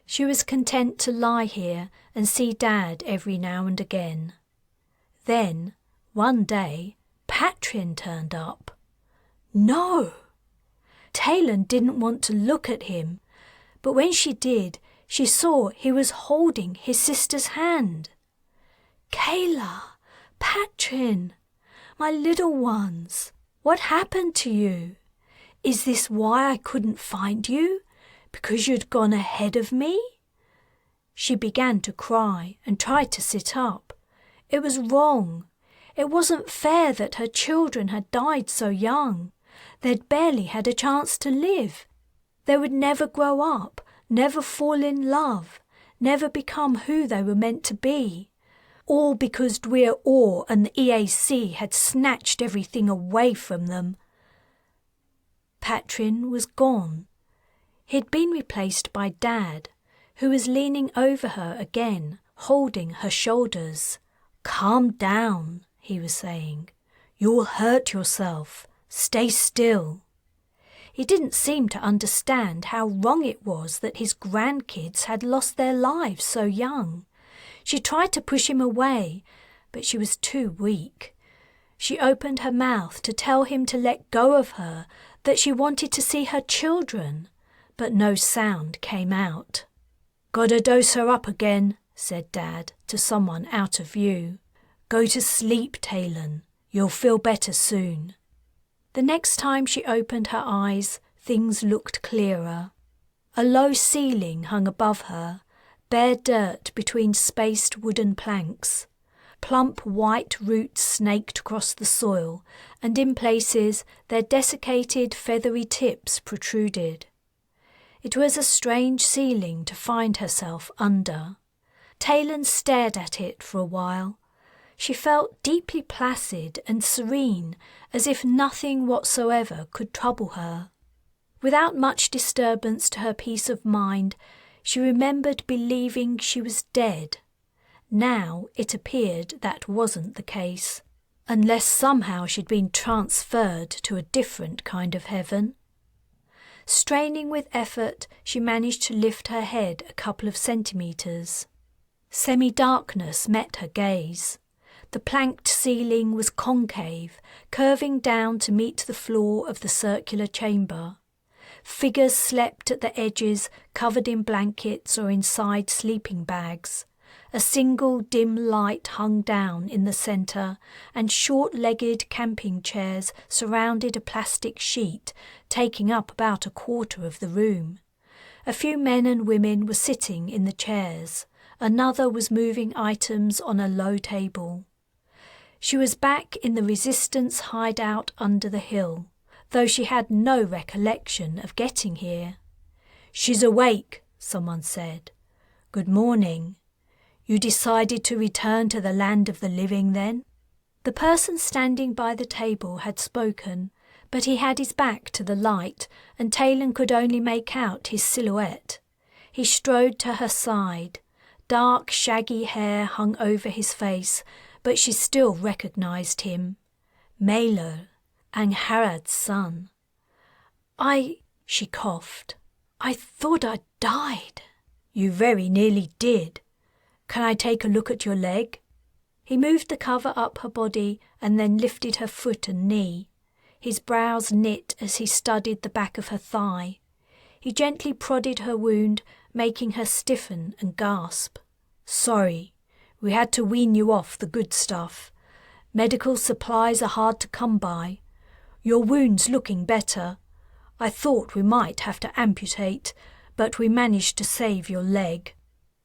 She was content to lie here and see Dad every now and again. Then, one day, Patrin turned up. No! Taylan didn't want to look at him, but when she did, she saw he was holding his sister's hand. Kala, Patrin, my little ones, what happened to you? Is this why I couldn't find you? Because you'd gone ahead of me? She began to cry and tried to sit up. It was wrong. It wasn't fair that her children had died so young. They'd barely had a chance to live. They would never grow up, never fall in love, never become who they were meant to be. All because Dwyr Orr and the EAC had snatched everything away from them. Patrin was gone. He'd been replaced by Dad, who was leaning over her again, holding her shoulders. "Calm down," he was saying. "You'll hurt yourself. Stay still." He didn't seem to understand how wrong it was that his grandkids had lost their lives so young. She tried to push him away, but she was too weak. She opened her mouth to tell him to let go of her, that she wanted to see her children, but no sound came out. "Gotta dose her up again," said Dad to someone out of view. "Go to sleep, Taylan. You'll feel better soon." The next time she opened her eyes, things looked clearer. A low ceiling hung above her, bare dirt between spaced wooden planks. Plump white roots snaked across the soil, and in places their desiccated feathery tips protruded. It was a strange ceiling to find herself under. Taylan stared at it for a while. She felt deeply placid and serene, as if nothing whatsoever could trouble her. Without much disturbance to her peace of mind, she remembered believing she was dead. Now it appeared that wasn't the case, unless somehow she'd been transferred to a different kind of heaven. Straining with effort, she managed to lift her head a couple of centimetres. Semi-darkness met her gaze. The planked ceiling was concave, curving down to meet the floor of the circular chamber. Figures slept at the edges, covered in blankets or inside sleeping bags. A single dim light hung down in the centre, and short-legged camping chairs surrounded a plastic sheet, taking up about a quarter of the room. A few men and women were sitting in the chairs. Another was moving items on a low table. She was back in the Resistance hideout under the hill, though she had no recollection of getting here. "She's awake," someone said. "Good morning. You decided to return to the land of the living then?" The person standing by the table had spoken, but he had his back to the light, and Taylan could only make out his silhouette. He strode to her side. Dark, shaggy hair hung over his face, but she still recognised him. Maelor, Angharad's son. She coughed. "I thought I'd died." "You very nearly did. Can I take a look at your leg?" He moved the cover up her body and then lifted her foot and knee. His brows knit as he studied the back of her thigh. He gently prodded her wound, making her stiffen and gasp. "Sorry. We had to wean you off the good stuff. Medical supplies are hard to come by. Your wound's looking better. I thought we might have to amputate, but we managed to save your leg.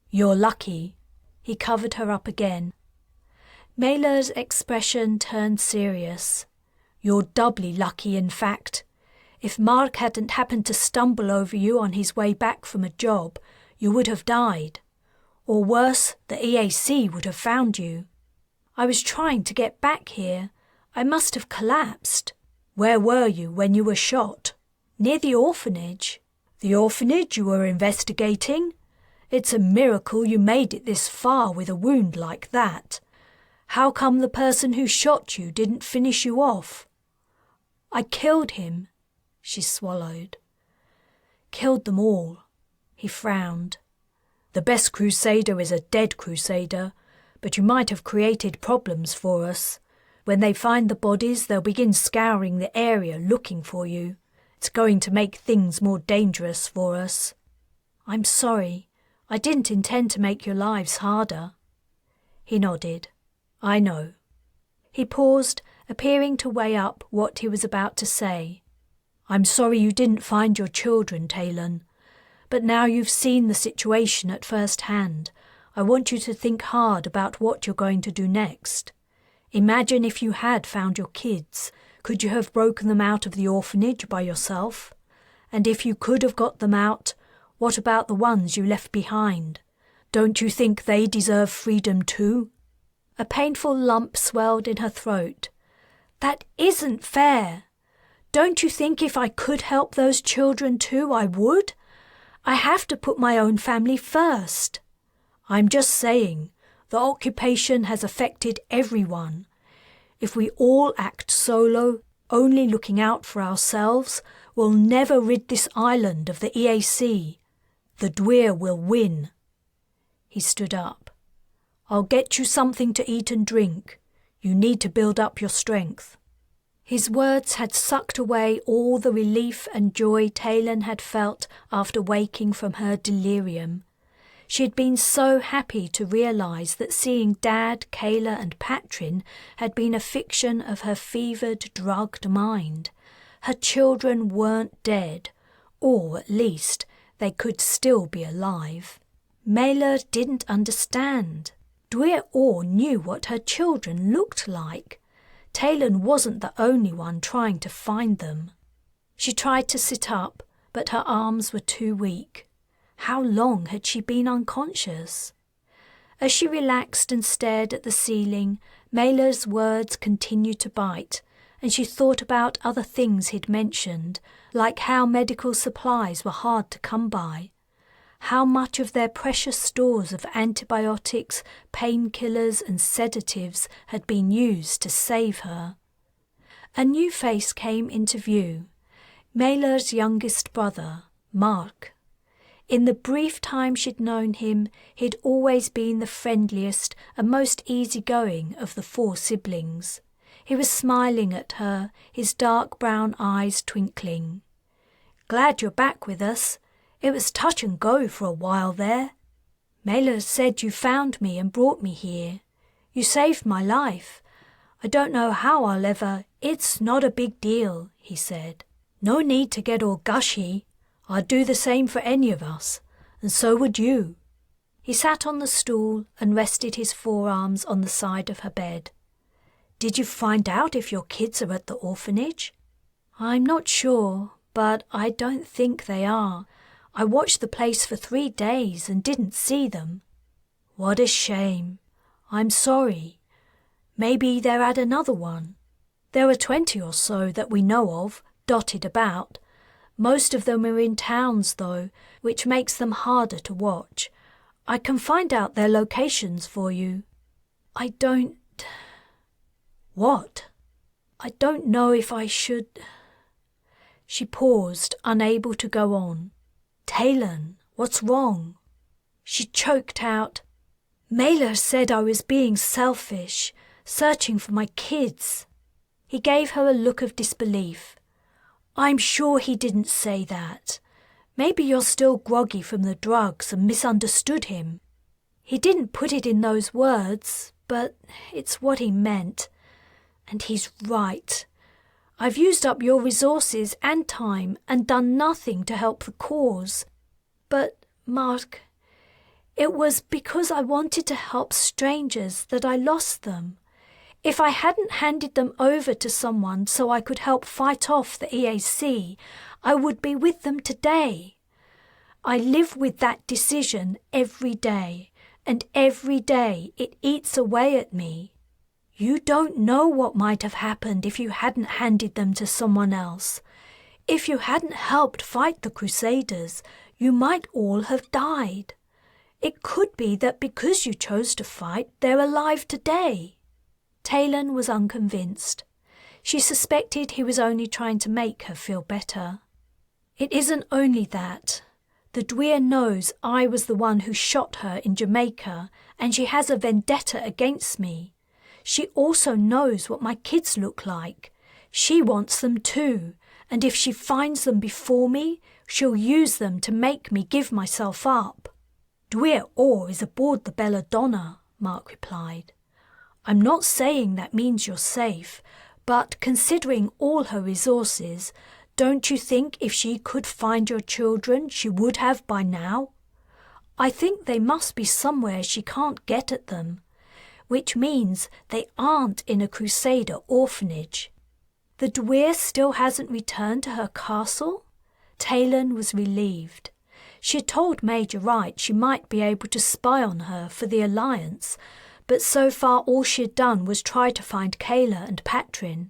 You're lucky." He covered her up again. Maelor's expression turned serious. "You're doubly lucky, in fact. If Mark hadn't happened to stumble over you on his way back from a job, you would have died. Or worse, the EAC would have found you. I was trying to get back here. I must have collapsed." "Where were you when you were shot?" "Near the orphanage." "The orphanage you were investigating? It's a miracle you made it this far with a wound like that. How come the person who shot you didn't finish you off?" "I killed him," she swallowed. "Killed them all." He frowned. "The best crusader is a dead crusader, but you might have created problems for us. When they find the bodies, they'll begin scouring the area looking for you. It's going to make things more dangerous for us." "I'm sorry. I didn't intend to make your lives harder." He nodded. "I know." He paused, appearing to weigh up what he was about to say. "I'm sorry you didn't find your children, Taylan. But now you've seen the situation at first hand, I want you to think hard about what you're going to do next. Imagine if you had found your kids. Could you have broken them out of the orphanage by yourself? And if you could have got them out, what about the ones you left behind? Don't you think they deserve freedom too?" A painful lump swelled in her throat. "That isn't fair. Don't you think if I could help those children too, I would? I have to put my own family first." "I'm just saying, the occupation has affected everyone. If we all act solo, only looking out for ourselves, we'll never rid this island of the EAC. The Dwyr will win." He stood up. "I'll get you something to eat and drink. You need to build up your strength." His words had sucked away all the relief and joy Taylan had felt after waking from her delirium. She had been so happy to realise that seeing Dad, Kayla and Patrin had been a fiction of her fevered, drugged mind. Her children weren't dead, or at least they could still be alive. Mela didn't understand. Dwyr Orr knew what her children looked like. Taylan wasn't the only one trying to find them. She tried to sit up, but her arms were too weak. How long had she been unconscious? As she relaxed and stared at the ceiling, Mela's words continued to bite, and she thought about other things he'd mentioned, like how medical supplies were hard to come by. How much of their precious stores of antibiotics, painkillers and sedatives had been used to save her. A new face came into view. Mela's youngest brother, Mark. In the brief time she'd known him, he'd always been the friendliest and most easygoing of the 4 siblings. He was smiling at her, his dark brown eyes twinkling. "Glad you're back with us. It was touch and go for a while there. Mela said you found me and brought me here. You saved my life. I don't know how I'll ever—" "It's not a big deal," he said. "No need to get all gushy. I'd do the same for any of us, and so would you." He sat on the stool and rested his forearms on the side of her bed. "Did you find out if your kids are at the orphanage?" "I'm not sure, but I don't think they are. I watched the place for 3 days and didn't see them." "What a shame. I'm sorry. Maybe they're at another one. There are 20 or so that we know of, dotted about. Most of them are in towns, though, which makes them harder to watch. I can find out their locations for you." "I don't—" "What?" "I don't know if I should—" She paused, unable to go on. "Taylan, what's wrong?" She choked out, "Mela said I was being selfish, searching for my kids." He gave her a look of disbelief. "I'm sure he didn't say that. Maybe you're still groggy from the drugs and misunderstood him. He didn't put it in those words, but it's what he meant. And he's right. I've used up your resources and time and done nothing to help the cause. But, Mark, it was because I wanted to help strangers that I lost them. If I hadn't handed them over to someone so I could help fight off the EAC, I would be with them today. I live with that decision every day, and every day it eats away at me. You don't know what might have happened if you hadn't handed them to someone else. If you hadn't helped fight the Crusaders, you might all have died. It could be that because you chose to fight, they're alive today." Taylan was unconvinced. She suspected he was only trying to make her feel better. It isn't only that. The Dwyr knows I was the one who shot her in Jamaica, and she has a vendetta against me. She also knows what my kids look like. She wants them too, and if she finds them before me, she'll use them to make me give myself up. Dwyr Orr is aboard the Belladonna, Mark replied. I'm not saying that means you're safe, but considering all her resources, don't you think if she could find your children, she would have by now? I think they must be somewhere she can't get at them, which means they aren't in a Crusader orphanage. The Dwyr still hasn't returned to her castle? Taylan was relieved. She had told Major Wright she might be able to spy on her for the Alliance, but so far all she had done was try to find Kayla and Patrin.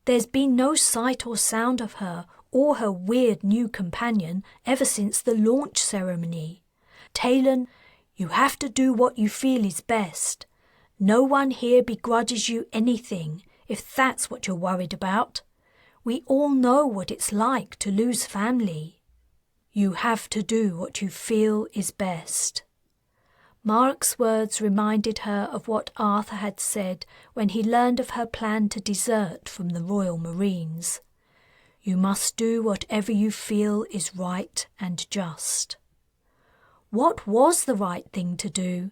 There's been no sight or sound of her or her weird new companion ever since the launch ceremony. Taylan, you have to do what you feel is best. No one here begrudges you anything, if that's what you're worried about. We all know what it's like to lose family. You have to do what you feel is best. Mark's words reminded her of what Arthur had said when he learned of her plan to desert from the Royal Marines. You must do whatever you feel is right and just. What was the right thing to do?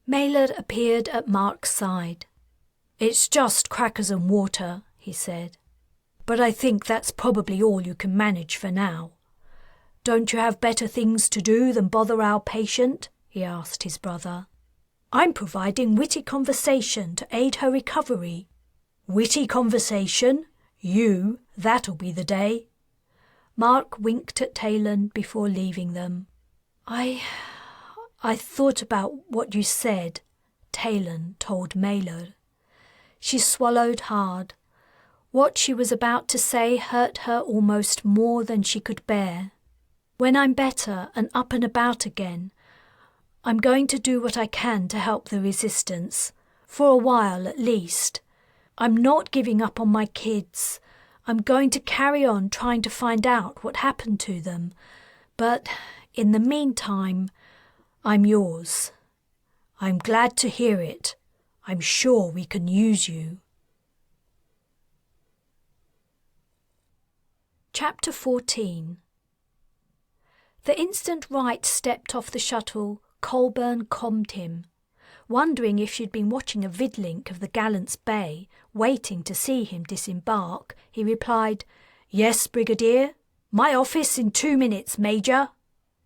Maynard appeared at Mark's side. It's just crackers and water, he said. But I think that's probably all you can manage for now. Don't you have better things to do than bother our patient? He asked his brother. I'm providing witty conversation to aid her recovery. Witty conversation? That'll be the day. Mark winked at Taylan before leaving them. I thought about what you said, Taylan told Maylor. She swallowed hard. What she was about to say hurt her almost more than she could bear. When I'm better and up and about again, I'm going to do what I can to help the resistance, for a while at least. I'm not giving up on my kids. I'm going to carry on trying to find out what happened to them. But in the meantime, I'm yours. I'm glad to hear it. I'm sure we can use you. Chapter 14. The instant Wright stepped off the shuttle, Colburn calmed him. Wondering if she'd been watching a vidlink of the Gallant's bay, waiting to see him disembark, he replied, Yes, Brigadier. My office in 2 minutes, Major.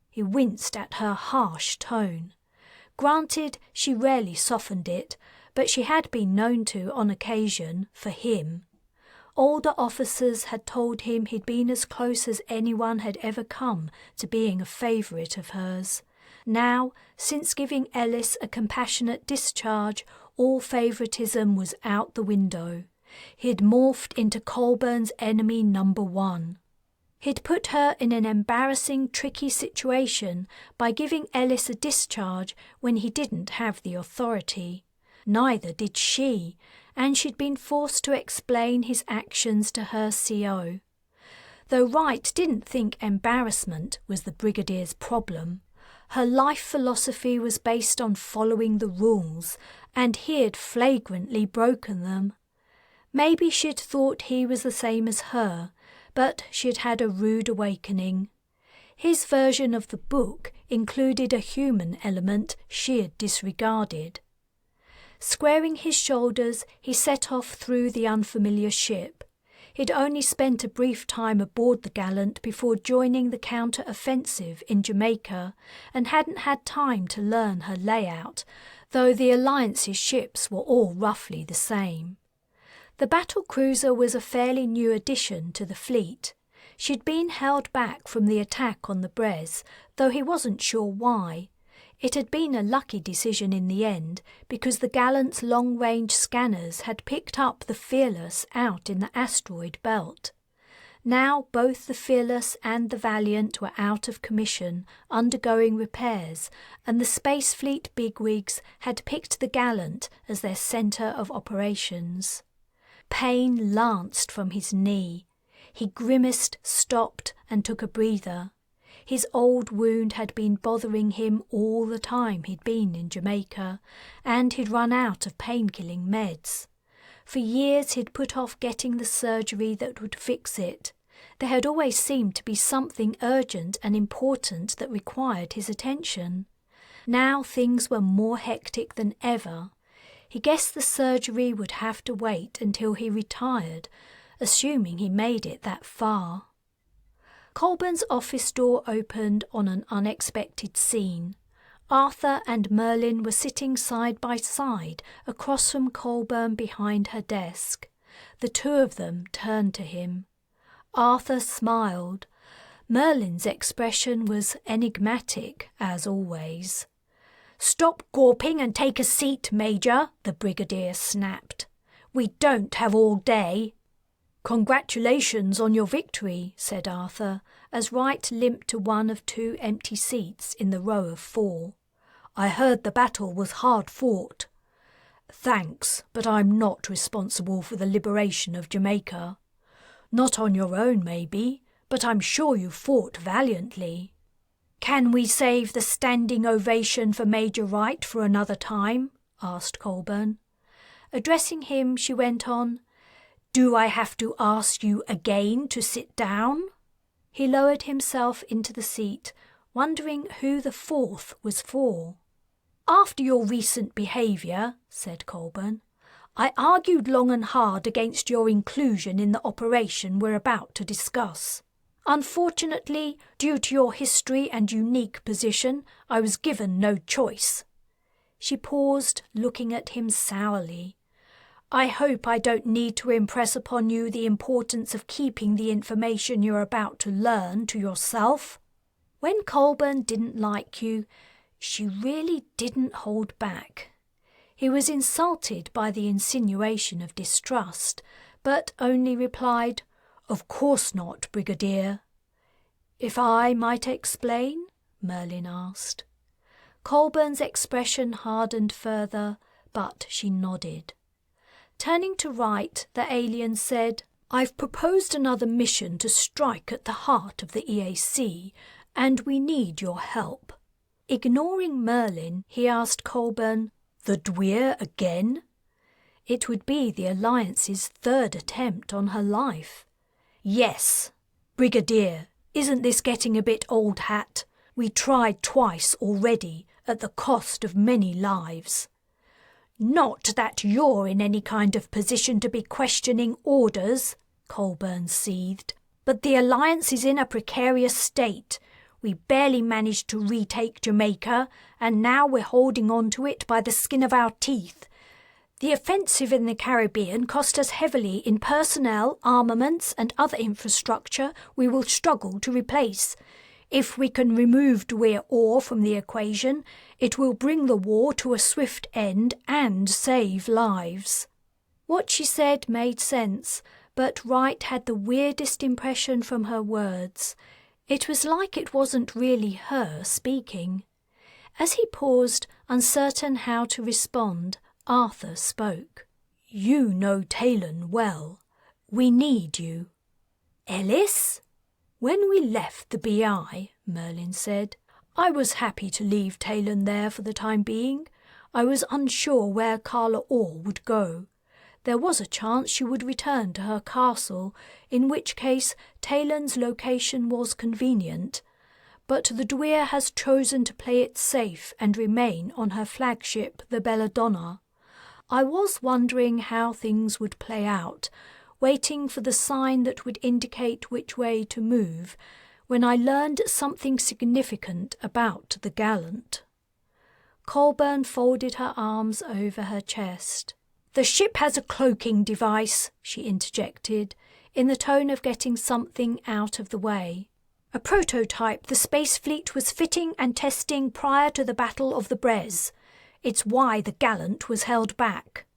He winced at her harsh tone. Granted, she rarely softened it, but she had been known to, on occasion, for him. Older officers had told him he'd been as close as anyone had ever come to being a favourite of hers. Now, since giving Ellis a compassionate discharge, all favouritism was out the window. He'd morphed into Colburn's enemy number 1. He'd put her in an embarrassing, tricky situation by giving Ellis a discharge when he didn't have the authority. Neither did she, and she'd been forced to explain his actions to her CO. Though Wright didn't think embarrassment was the Brigadier's problem, her life philosophy was based on following the rules, and he'd flagrantly broken them. Maybe she'd thought he was the same as her, but she'd had a rude awakening. His version of the book included a human element she had disregarded. Squaring his shoulders, he set off through the unfamiliar ship. He'd only spent a brief time aboard the Gallant before joining the counter-offensive in Jamaica and hadn't had time to learn her layout, though the Alliance's ships were all roughly the same. The battle cruiser was a fairly new addition to the fleet. She'd been held back from the attack on the Brez, though he wasn't sure why. It had been a lucky decision in the end, because the Gallant's long-range scanners had picked up the Fearless out in the asteroid belt. Now both the Fearless and the Valiant were out of commission, undergoing repairs, and the Space Fleet bigwigs had picked the Gallant as their centre of operations. Pain lanced from his knee. He grimaced, stopped, and took a breather. His old wound had been bothering him all the time he'd been in Jamaica, and he'd run out of pain-killing meds. For years he'd put off getting the surgery that would fix it. There had always seemed to be something urgent and important that required his attention. Now things were more hectic than ever. He guessed the surgery would have to wait until he retired, assuming he made it that far. Colburn's office door opened on an unexpected scene. Arthur and Merlin were sitting side by side across from Colburn behind her desk. The two of them turned to him. Arthur smiled. Merlin's expression was enigmatic, as always. "Stop gawping and take a seat, Major," the Brigadier snapped. "We don't have all day." "Congratulations on your victory," said Arthur, as Wright limped to one of two empty seats in the row of four. "I heard the battle was hard fought." "Thanks, but I'm not responsible for the liberation of Jamaica." "Not on your own, maybe, but I'm sure you fought valiantly." "Can we save the standing ovation for Major Wright for another time?" asked Colburn. Addressing him, she went on, "Do I have to ask you again to sit down?" He lowered himself into the seat, wondering who the fourth was for. "After your recent behaviour," said Colburn, "I argued long and hard against your inclusion in the operation we're about to discuss. Unfortunately, due to your history and unique position, I was given no choice." She paused, looking at him sourly. "I hope I don't need to impress upon you the importance of keeping the information you're about to learn to yourself." When Colburn didn't like you, she really didn't hold back. He was insulted by the insinuation of distrust, but only replied, "Of course not, Brigadier." "If I might explain?" Merlin asked. Colburn's expression hardened further, but she nodded. Turning to Wright, the alien said, "I've proposed another mission to strike at the heart of the EAC, and we need your help." Ignoring Merlin, he asked Colburn, "The Dwyr again?" It would be the Alliance's third attempt on her life. "Yes. Brigadier, isn't this getting a bit old hat? We tried twice already, at the cost of many lives." "Not that you're in any kind of position to be questioning orders," Colburn seethed, "but the Alliance is in a precarious state. We barely managed to retake Jamaica, and now we're holding on to it by the skin of our teeth. The offensive in the Caribbean cost us heavily in personnel, armaments, and other infrastructure we will struggle to replace. If we can remove Dwyr Orr from the equation, it will bring the war to a swift end and save lives." What she said made sense, but Wright had the weirdest impression from her words. It was like it wasn't really her speaking. As he paused, uncertain how to respond, Arthur spoke. "You know Taylan well. We need you." "Ellis?" "When we left the BI," Merlin said, "I was happy to leave Taylan there for the time being. I was unsure where Kala Orr would go. There was a chance she would return to her castle, in which case Taylan's location was convenient. But the Dwyr has chosen to play it safe and remain on her flagship, the Belladonna. I was wondering how things would play out, waiting for the sign that would indicate which way to move, when I learned something significant about the Gallant." Colburn folded her arms over her chest. "The ship has a cloaking device," she interjected, in the tone of getting something out of the way. "A prototype the Space Fleet was fitting and testing prior to the Battle of the Brez. It's why the Gallant was held back.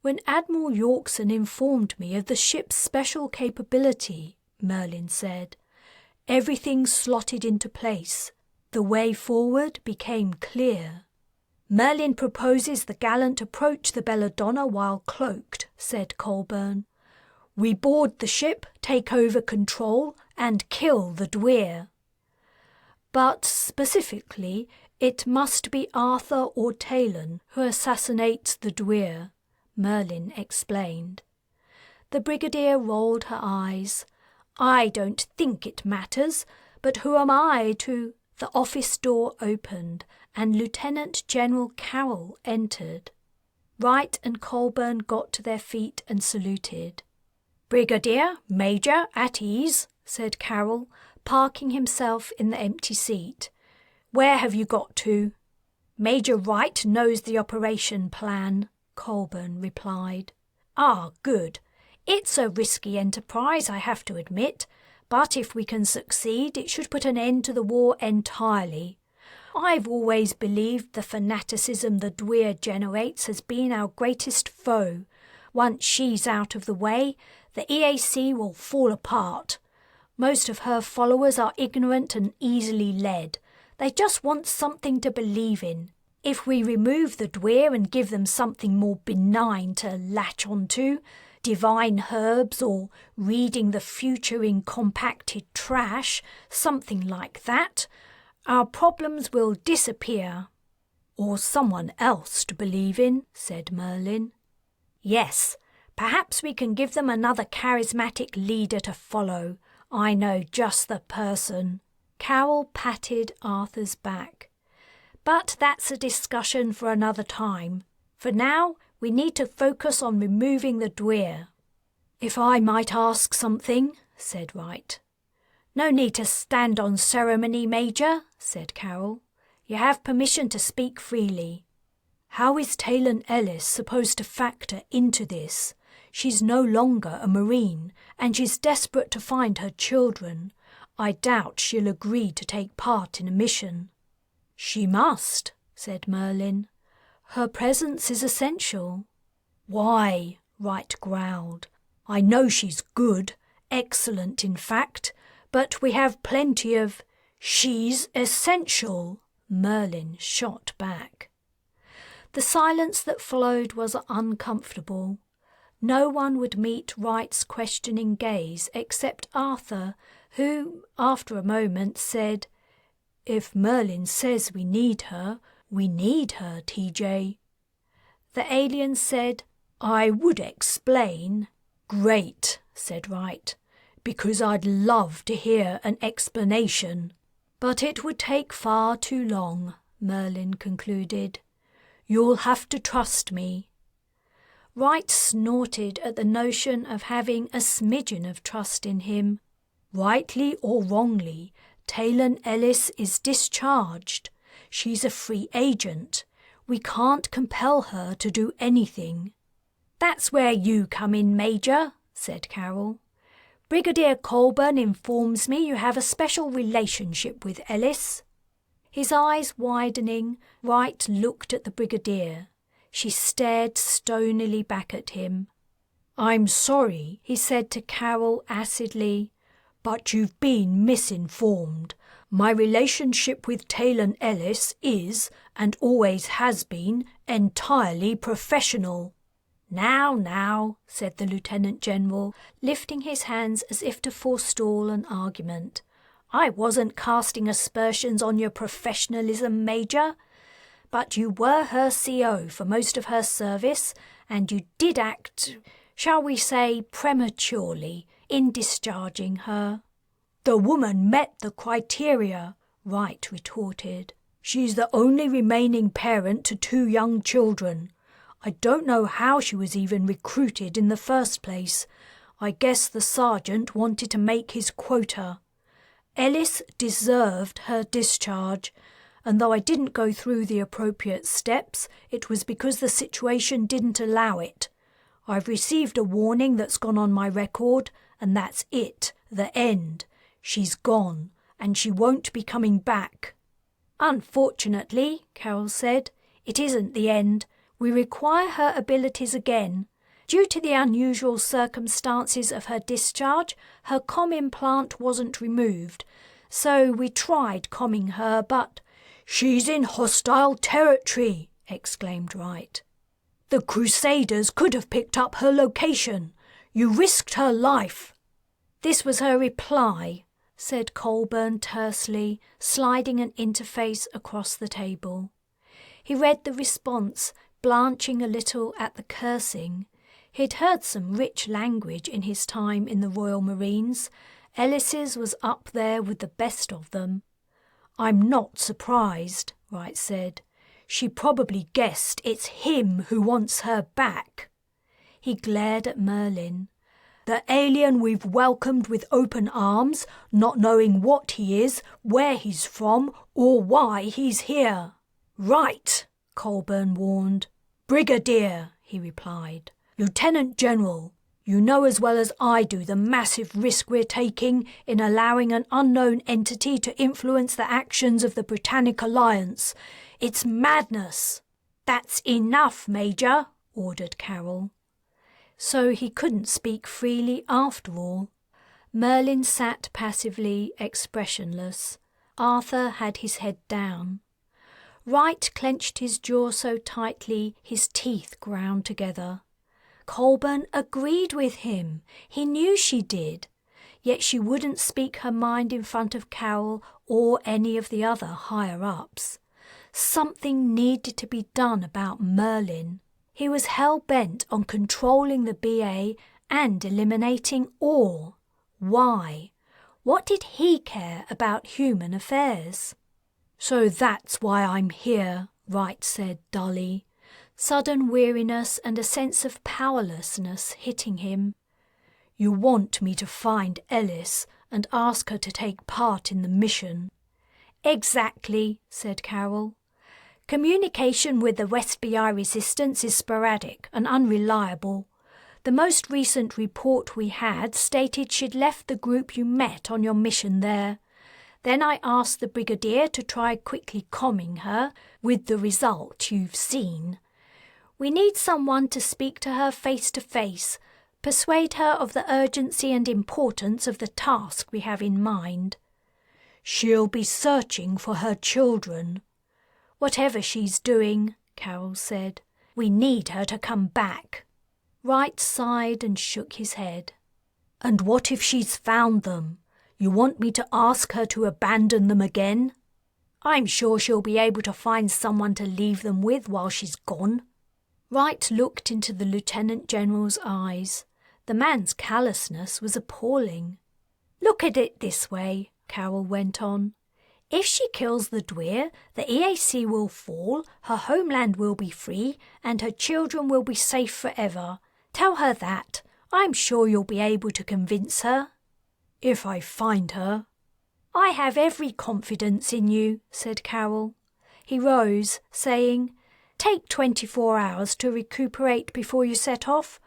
When Admiral Yorkson informed me of the ship's special capability," Merlin said. Everything slotted into place. The way forward became clear. Merlin proposes the Gallant approach the Belladonna while cloaked, said Colburn. We board the ship, take over control, and kill the Dwyr. But specifically, it must be Arthur or Taylan who assassinates the Dwyr, Merlin explained. The Brigadier rolled her eyes. I don't think it matters, but who am I to... The office door opened, and Lieutenant General Carroll entered. Wright and Colburn got to their feet and saluted. Brigadier, Major, at ease, said Carroll, parking himself in the empty seat. Where have you got to? Major Wright knows the operation plan, Colburn replied. Ah, good. It's a risky enterprise, I have to admit, but if we can succeed, it should put an end to the war entirely. I've always believed the fanaticism the Dwyr generates has been our greatest foe. Once she's out of the way, the EAC will fall apart. Most of her followers are ignorant and easily led. They just want something to believe in. If we remove the Dwyr and give them something more benign to latch onto, divine herbs or reading the future in compacted trash, something like that, our problems will disappear. Or someone else to believe in, said Merlin. Yes, perhaps we can give them another charismatic leader to follow. I know just the person. Carroll patted Arthur's back. But that's a discussion for another time. For now, we need to focus on removing the Dwyr. If I might ask something, said Wright. No need to stand on ceremony, Major, said Carroll. You have permission to speak freely. How is Taylan Ellis supposed to factor into this? She's no longer a Marine, and she's desperate to find her children. I doubt she'll agree to take part in a mission. She must, said Merlin. Her presence is essential. Why? Wright growled. I know she's good, excellent in fact, but we have plenty of... She's essential, Merlin shot back. The silence that followed was uncomfortable. No one would meet Wright's questioning gaze except Arthur, who, after a moment, said, If Merlin says we need her, TJ. The alien said, I would explain. Great, said Wright, because I'd love to hear an explanation. But it would take far too long, Merlin concluded. You'll have to trust me. Wright snorted at the notion of having a smidgen of trust in him. Rightly or wrongly, Taylan Ellis is discharged. She's a free agent. We can't compel her to do anything. That's where you come in, Major, said Carroll. Brigadier Colburn informs me you have a special relationship with Ellis. His eyes widening, Wright looked at the Brigadier. She stared stonily back at him. I'm sorry, he said to Carroll acidly, but you've been misinformed. My relationship with Taylan Ellis is, and always has been, entirely professional. Now, said the Lieutenant General, lifting his hands as if to forestall an argument. I wasn't casting aspersions on your professionalism, Major, but you were her CO for most of her service, and you did act, shall we say, prematurely in discharging her. The woman met the criteria, Wright retorted. She's the only remaining parent to 2 young children. I don't know how she was even recruited in the first place. I guess the sergeant wanted to make his quota. Ellis deserved her discharge, and though I didn't go through the appropriate steps, it was because the situation didn't allow it. I've received a warning that's gone on my record, and that's it, the end. She's gone, and she won't be coming back. Unfortunately, Carroll said, it isn't the end. We require her abilities again. Due to the unusual circumstances of her discharge, her comm implant wasn't removed, so we tried comming her, but—" "She's in hostile territory," exclaimed Wright. "The Crusaders could have picked up her location. You risked her life." "This was her reply," said Colburn tersely, sliding an interface across the table. He read the response, blanching a little at the cursing. He'd heard some rich language in his time in the Royal Marines. Ellis's was up there with the best of them. "I'm not surprised," Wright said. "She probably guessed it's him who wants her back." He glared at Merlin. "The alien we've welcomed with open arms, not knowing what he is, where he's from, or why he's here." "Right," Colburn warned. "Brigadier," he replied. "Lieutenant General, you know as well as I do the massive risk we're taking in allowing an unknown entity to influence the actions of the Britannic Alliance. It's madness." "That's enough, Major," ordered Carroll. So he couldn't speak freely after all. Merlin sat passively, expressionless. Arthur had his head down. Wright clenched his jaw so tightly his teeth ground together. Colburn agreed with him. He knew she did. Yet she wouldn't speak her mind in front of Carroll or any of the other higher-ups. Something needed to be done about Merlin. He was hell-bent on controlling the BA and eliminating Orr. Why? What did he care about human affairs? "So that's why I'm here," Wright said dully, sudden weariness and a sense of powerlessness hitting him. "You want me to find Ellis and ask her to take part in the mission." "Exactly," said Carroll. "Communication with the West BI Resistance is sporadic and unreliable. The most recent report we had stated she'd left the group you met on your mission there. Then I asked the Brigadier to try quickly comming her, with the result you've seen. We need someone to speak to her face to face, persuade her of the urgency and importance of the task we have in mind." "She'll be searching for her children." "Whatever she's doing," Carroll said, "we need her to come back." Wright sighed and shook his head. "And what if she's found them? You want me to ask her to abandon them again?" "I'm sure she'll be able to find someone to leave them with while she's gone." Wright looked into the Lieutenant General's eyes. The man's callousness was appalling. "Look at it this way," Carroll went on. "If she kills the Dwyr, the EAC will fall, her homeland will be free, and her children will be safe forever. Tell her that. I'm sure you'll be able to convince her." "If I find her." "I have every confidence in you," said Carroll. He rose, saying, "Take 24 hours to recuperate before you set off.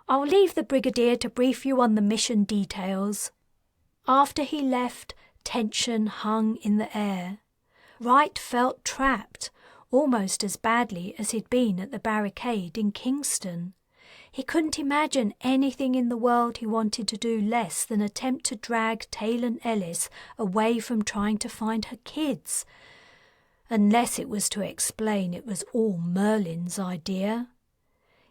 I'll leave the Brigadier to brief you on the mission details." After he left, tension hung in the air. Wright felt trapped, almost as badly as he'd been at the barricade in Kingston. He couldn't imagine anything in the world he wanted to do less than attempt to drag Taylan Ellis away from trying to find her kids, unless it was to explain it was all Merlin's idea.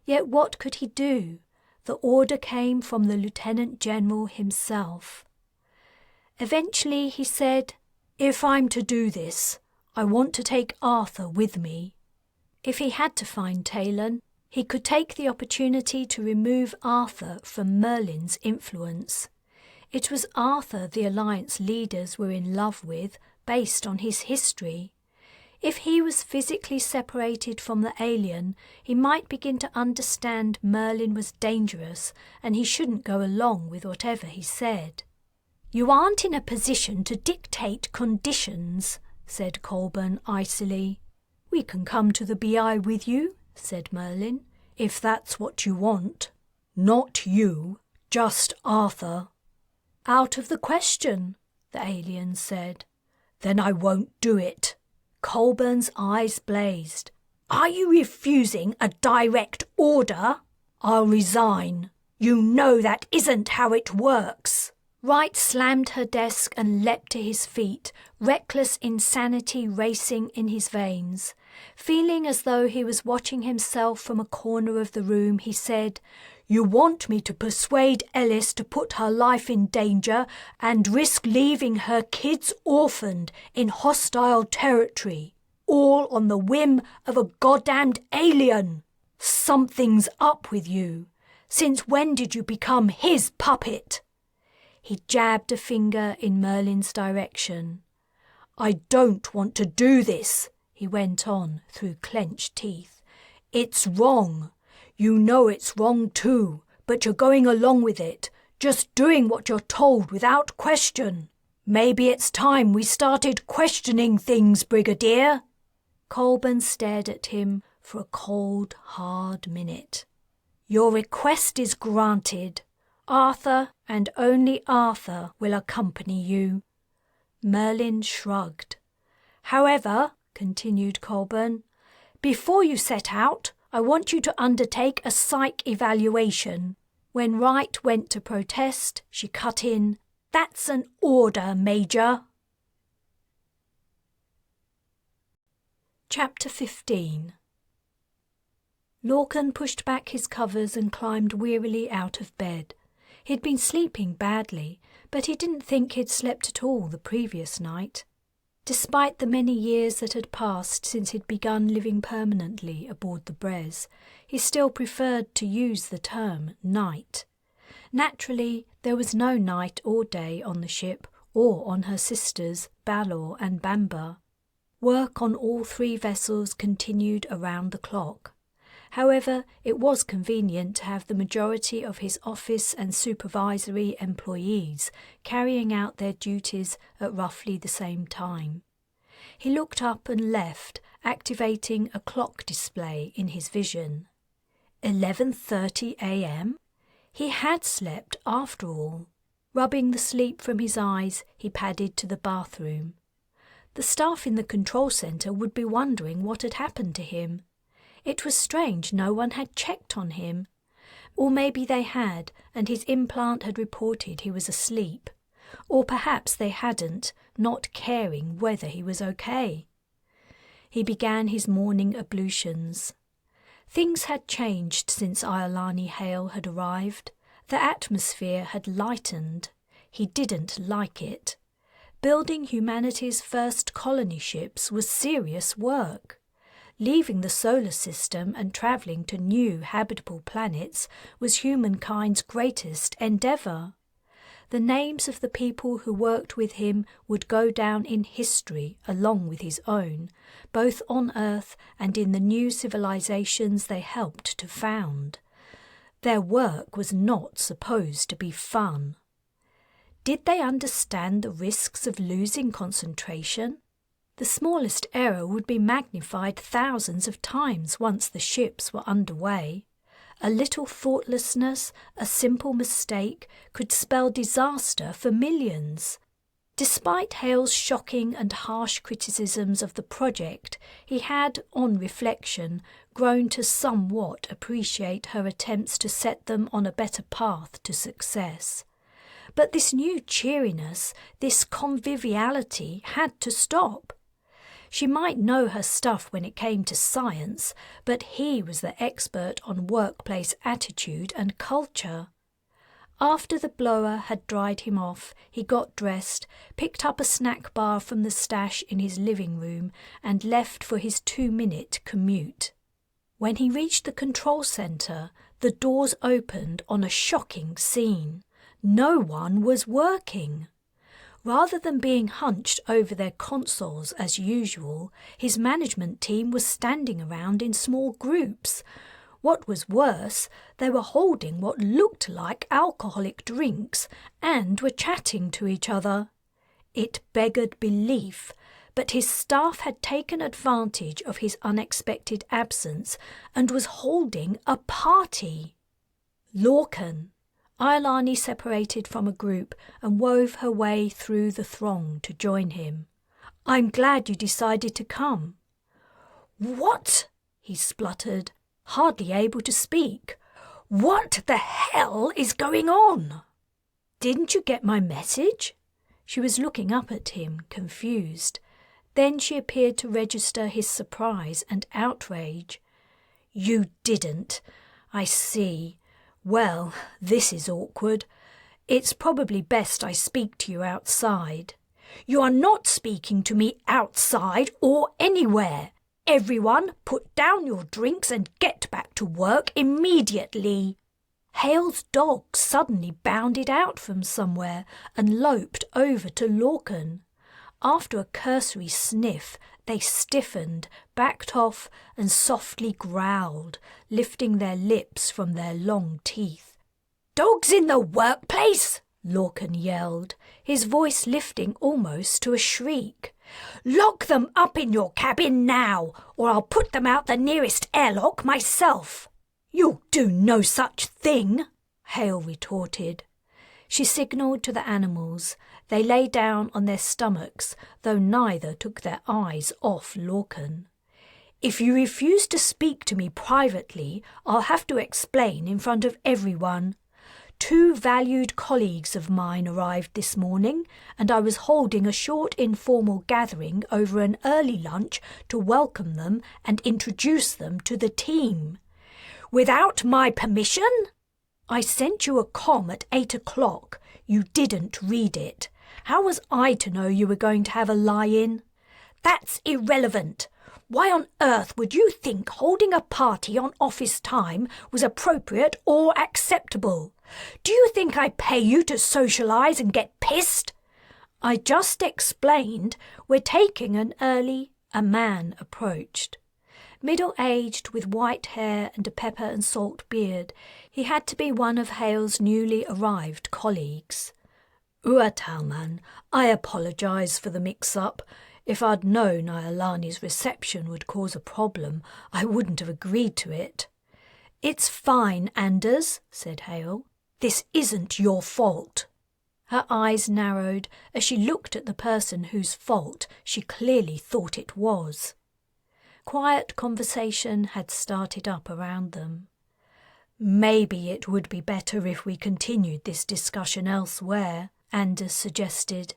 Yet what could he do? The order came from the Lieutenant General himself. Eventually he said, "If I'm to do this, I want to take Arthur with me." If he had to find Taylan, he could take the opportunity to remove Arthur from Merlin's influence. It was Arthur the Alliance leaders were in love with, based on his history. If he was physically separated from the alien, he might begin to understand Merlin was dangerous and he shouldn't go along with whatever he said. "You aren't in a position to dictate conditions," said Colburn icily. "We can come to the BI with you," said Merlin, "if that's what you want." "Not you, just Arthur." "Out of the question," the alien said. "Then I won't do it." Colburn's eyes blazed. "Are you refusing a direct order?" I'll resign. You know that isn't how it works. Wright slammed her desk and leapt to his feet, reckless insanity racing in his veins. Feeling as though he was watching himself from a corner of the room, he said, "You want me to persuade Ellis to put her life in danger and risk leaving her kids orphaned in hostile territory, all on the whim of a goddamned alien? Something's up with you. Since when did you become his puppet?" He jabbed a finger in Merlin's direction. "I don't want to do this," he went on through clenched teeth. "It's wrong. You know it's wrong too, but you're going along with it, just doing what you're told without question. Maybe it's time we started questioning things, Brigadier." Colburn stared at him for a cold, hard minute. "Your request is granted. Arthur, and only Arthur, will accompany you." Merlin shrugged. "However," continued Colburn, "before you set out, I want you to undertake a psych evaluation." When Wright went to protest, she cut in, "That's an order, Major." Chapter 15. Lorcan pushed back his covers and climbed wearily out of bed. He'd been sleeping badly, but he didn't think he'd slept at all the previous night. Despite the many years that had passed since he'd begun living permanently aboard the Brez, he still preferred to use the term night. Naturally, there was no night or day on the ship or on her sisters, Balor and Bamba. Work on all three vessels continued around the clock. However, it was convenient to have the majority of his office and supervisory employees carrying out their duties at roughly the same time. He looked up and left, activating a clock display in his vision. 11:30 a.m.? He had slept after all. Rubbing the sleep from his eyes, he padded to the bathroom. The staff in the control centre would be wondering what had happened to him. It was strange no one had checked on him. Or maybe they had, and his implant had reported he was asleep. Or perhaps they hadn't, not caring whether he was okay. He began his morning ablutions. Things had changed since Iolani Hale had arrived. The atmosphere had lightened. He didn't like it. Building humanity's first colony ships was serious work. Leaving the solar system and travelling to new habitable planets was humankind's greatest endeavour. The names of the people who worked with him would go down in history along with his own, both on Earth and in the new civilizations they helped to found. Their work was not supposed to be fun. Did they understand the risks of losing concentration? The smallest error would be magnified thousands of times once the ships were underway. A little thoughtlessness, a simple mistake, could spell disaster for millions. Despite Hale's shocking and harsh criticisms of the project, he had, on reflection, grown to somewhat appreciate her attempts to set them on a better path to success. But this new cheeriness, this conviviality, had to stop. She might know her stuff when it came to science, but he was the expert on workplace attitude and culture. After the blower had dried him off, he got dressed, picked up a snack bar from the stash in his living room, and left for his 2-minute commute. When he reached the control centre, the doors opened on a shocking scene. No one was working. Rather than being hunched over their consoles as usual, his management team was standing around in small groups. What was worse, they were holding what looked like alcoholic drinks and were chatting to each other. It beggared belief, but his staff had taken advantage of his unexpected absence and was holding a party. Lorcan. Iolani separated from a group and wove her way through the throng to join him. "I'm glad you decided to come." "What?" he spluttered, hardly able to speak. What the hell is going on? Didn't you get my message? She was looking up at him, confused. Then she appeared to register his surprise and outrage. You didn't. I see. Well, this is awkward. It's probably best I speak to you outside. You are not speaking to me outside or anywhere. Everyone, put down your drinks and get back to work immediately. Hale's dog suddenly bounded out from somewhere and loped over to Lorcan. After a cursory sniff, they stiffened, backed off, and softly growled, lifting their lips from their long teeth. "Dogs in the workplace!" Lorcan yelled, his voice lifting almost to a shriek. "Lock them up in your cabin now, or I'll put them out the nearest airlock myself." "You'll do no such thing," Hale retorted. She signalled to the animals. They lay down on their stomachs, though neither took their eyes off Lorcan. "If you refuse to speak to me privately, I'll have to explain in front of everyone. 2 valued colleagues of mine arrived this morning, and I was holding a short informal gathering over an early lunch to welcome them and introduce them to the team. Without my permission? I sent you a comm at 8 o'clock. You didn't read it. How was I to know you were going to have a lie-in? That's irrelevant. Why on earth would you think holding a party on office time was appropriate or acceptable? Do you think I pay you to socialise and get pissed? I just explained we're taking an early... A man approached. Middle-aged, with white hair and a pepper and salt beard, he had to be one of Hale's newly arrived colleagues. "Talman, I apologise for the mix-up. If I'd known Iolani's reception would cause a problem, I wouldn't have agreed to it." "It's fine, Anders," said Hale. "This isn't your fault." Her eyes narrowed as she looked at the person whose fault she clearly thought it was. Quiet conversation had started up around them. "Maybe it would be better if we continued this discussion elsewhere," Anders suggested.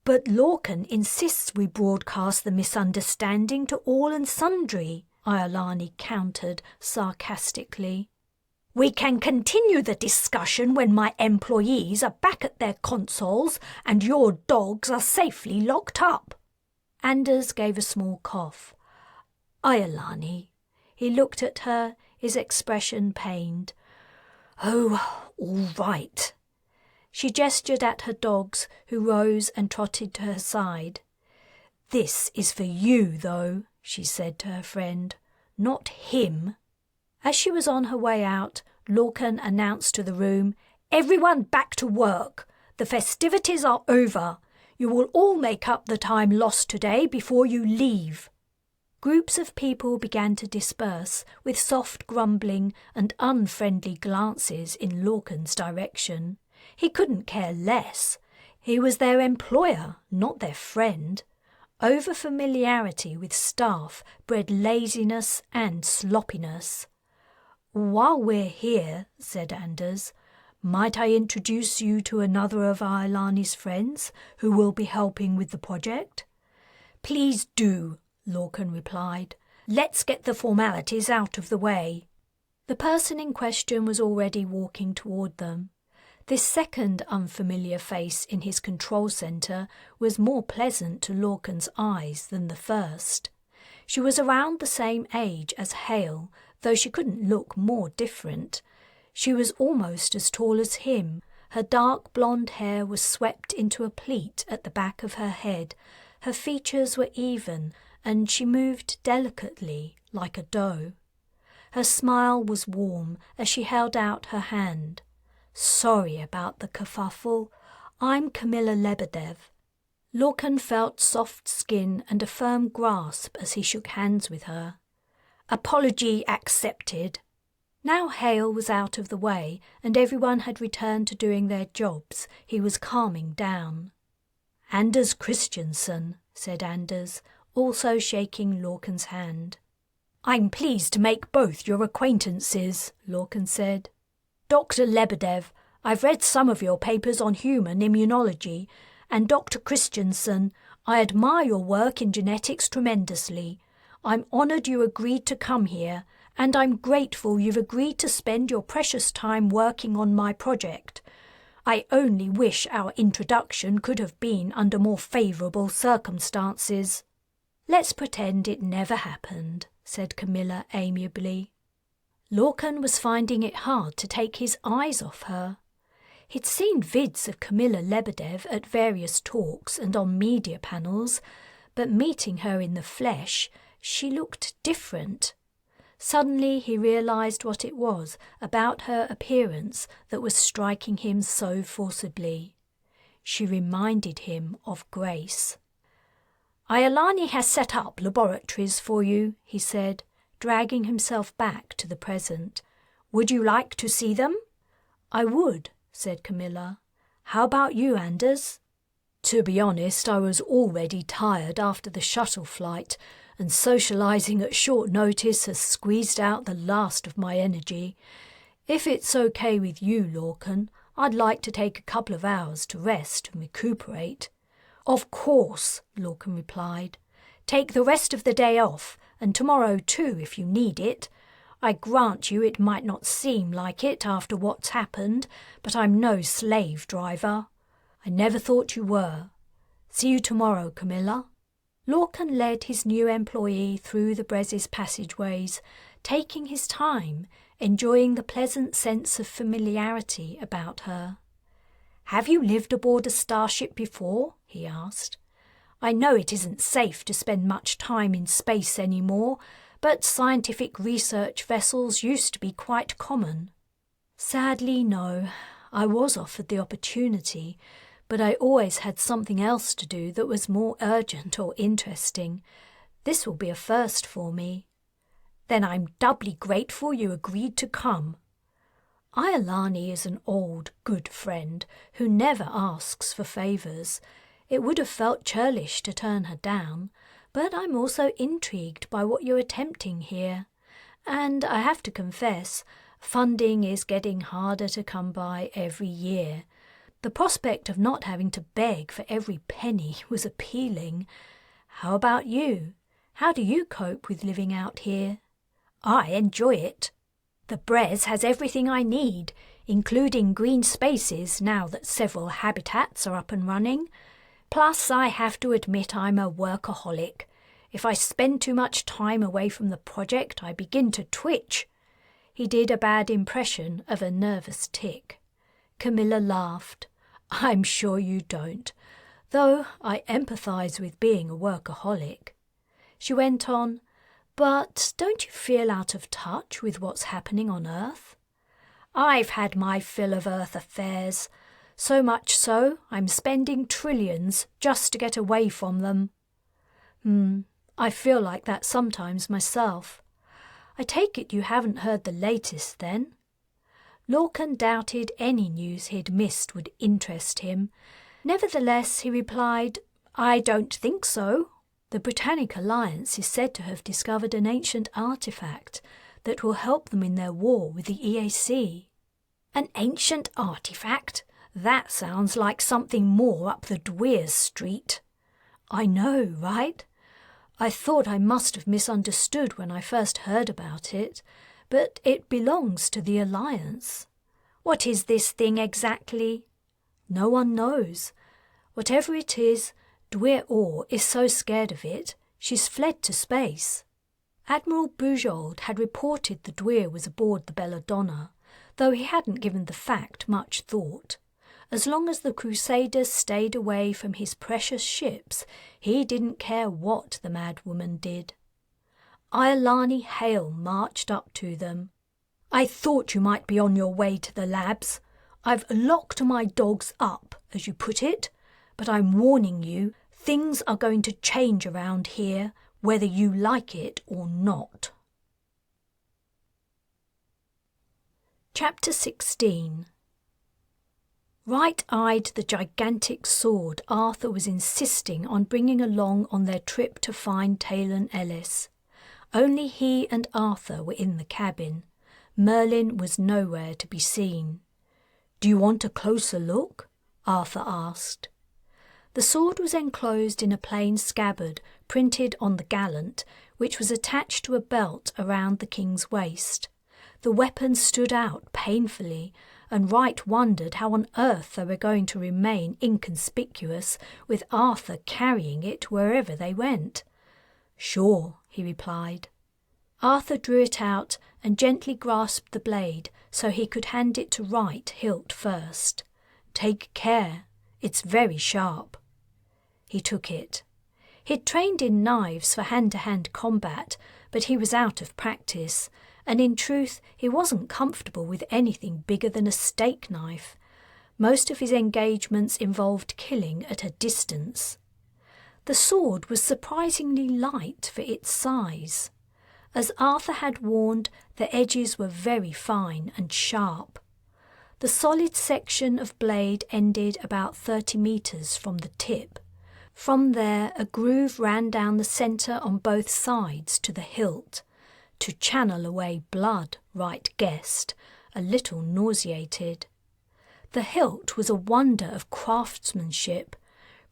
"But Lorcan insists we broadcast the misunderstanding to all and sundry," Iolani countered sarcastically. "We can continue the discussion when my employees are back at their consoles and your dogs are safely locked up." Anders gave a small cough. "Iolani." He looked at her, his expression pained. "Oh, all right." She gestured at her dogs, who rose and trotted to her side. "This is for you, though," she said to her friend. "Not him." As she was on her way out, Lorcan announced to the room, "Everyone back to work. The festivities are over. You will all make up the time lost today before you leave." Groups of people began to disperse, with soft grumbling and unfriendly glances in Lorcan's direction. He couldn't care less. He was their employer, not their friend. Over-familiarity with staff bred laziness and sloppiness. "While we're here," said Anders, "might I introduce you to another of Iolani's friends who will be helping with the project?" "Please do," Lorcan replied. "Let's get the formalities out of the way." The person in question was already walking toward them. This second unfamiliar face in his control centre was more pleasant to Lorcan's eyes than the first. She was around the same age as Hale, though she couldn't look more different. She was almost as tall as him. Her dark blonde hair was swept into a pleat at the back of her head. Her features were even, and she moved delicately, like a doe. Her smile was warm as she held out her hand. "Sorry about the kerfuffle. I'm Camilla Lebedev." Lorcan felt soft skin and a firm grasp as he shook hands with her. "Apology accepted." Now Hale was out of the way and everyone had returned to doing their jobs. He was calming down. "Anders Christiansen," said Anders, also shaking Lorcan's hand. "I'm pleased to make both your acquaintances," Lorcan said. Dr. Lebedev, I've read some of your papers on human immunology, and Dr. Christensen, I admire your work in genetics tremendously. I'm honoured you agreed to come here, and I'm grateful you've agreed to spend your precious time working on my project. I only wish our introduction could have been under more favourable circumstances. Let's pretend it never happened, said Camilla amiably. Lorcan was finding it hard to take his eyes off her. He'd seen vids of Camilla Lebedev at various talks and on media panels, but meeting her in the flesh, she looked different. Suddenly he realised what it was about her appearance that was striking him so forcibly. She reminded him of Grace. "Iolani has set up laboratories for you," he said, dragging himself back to the present. "Would you like to see them?" "I would," said Camilla. "How about you, Anders?" "To be honest, I was already tired after the shuttle flight, and socialising at short notice has squeezed out the last of my energy. If it's okay with you, Lorcan, I'd like to take a couple of hours to rest and recuperate." "Of course," Lorcan replied. "Take the rest of the day off, and tomorrow too if you need it. I grant you it might not seem like it after what's happened, but I'm no slave driver. I never thought you were. See you tomorrow, Camilla." Lorcan led his new employee through the Brez's passageways, taking his time, enjoying the pleasant sense of familiarity about her. "Have you lived aboard a starship before?" he asked. "I know it isn't safe to spend much time in space anymore, but scientific research vessels used to be quite common." "Sadly, no. I was offered the opportunity, but I always had something else to do that was more urgent or interesting. This will be a first for me." "Then I'm doubly grateful you agreed to come." "Iolani is an old, good friend who never asks for favours. It would have felt churlish to turn her down, but I'm also intrigued by what you're attempting here. And I have to confess, funding is getting harder to come by every year. The prospect of not having to beg for every penny was appealing. How about you? How do you cope with living out here?" "I enjoy it. The Brez has everything I need, including green spaces now that several habitats are up and running. Plus, I have to admit I'm a workaholic. If I spend too much time away from the project, I begin to twitch." He did a bad impression of a nervous tick. Camilla laughed. "I'm sure you don't, though I empathise with being a workaholic." She went on, "But don't you feel out of touch with what's happening on Earth?" "I've had my fill of Earth affairs. So much so, I'm spending trillions just to get away from them." I feel like that sometimes myself. I take it you haven't heard the latest, then?" Lorcan doubted any news he'd missed would interest him. Nevertheless, he replied, "I don't think so. The Britannic Alliance is said to have discovered an ancient artifact that will help them in their war with the EAC." "An ancient artifact? That sounds like something more up the Dwyr street." "I know, right? I thought I must have misunderstood when I first heard about it, but it belongs to the Alliance." "What is this thing exactly?" "No one knows. Whatever it is, Dwyr Orr is so scared of it, she's fled to space." Admiral Bujold had reported the Dwyr was aboard the Belladonna, though he hadn't given the fact much thought. As long as the Crusaders stayed away from his precious ships, he didn't care what the madwoman did. Iolani Hale marched up to them. "I thought you might be on your way to the labs. I've locked my dogs up, as you put it, but I'm warning you, things are going to change around here, whether you like it or not." Chapter 16. Right-eyed the gigantic sword Arthur was insisting on bringing along on their trip to find Taylan Ellis. Only he and Arthur were in the cabin. Merlin was nowhere to be seen. "Do you want a closer look?" Arthur asked. The sword was enclosed in a plain scabbard printed on the Gallant, which was attached to a belt around the king's waist. The weapon stood out painfully, and Wright wondered how on earth they were going to remain inconspicuous with Arthur carrying it wherever they went. "Sure," he replied. Arthur drew it out and gently grasped the blade so he could hand it to Wright hilt first. "Take care, it's very sharp." He took it. He'd trained in knives for hand-to-hand combat, but he was out of practice, and in truth he wasn't comfortable with anything bigger than a steak knife. Most of his engagements involved killing at a distance. The sword was surprisingly light for its size. As Arthur had warned, the edges were very fine and sharp. The solid section of blade ended about 30 metres from the tip. From there, a groove ran down the centre on both sides to the hilt. To channel away blood, Wright guessed, a little nauseated. The hilt was a wonder of craftsmanship,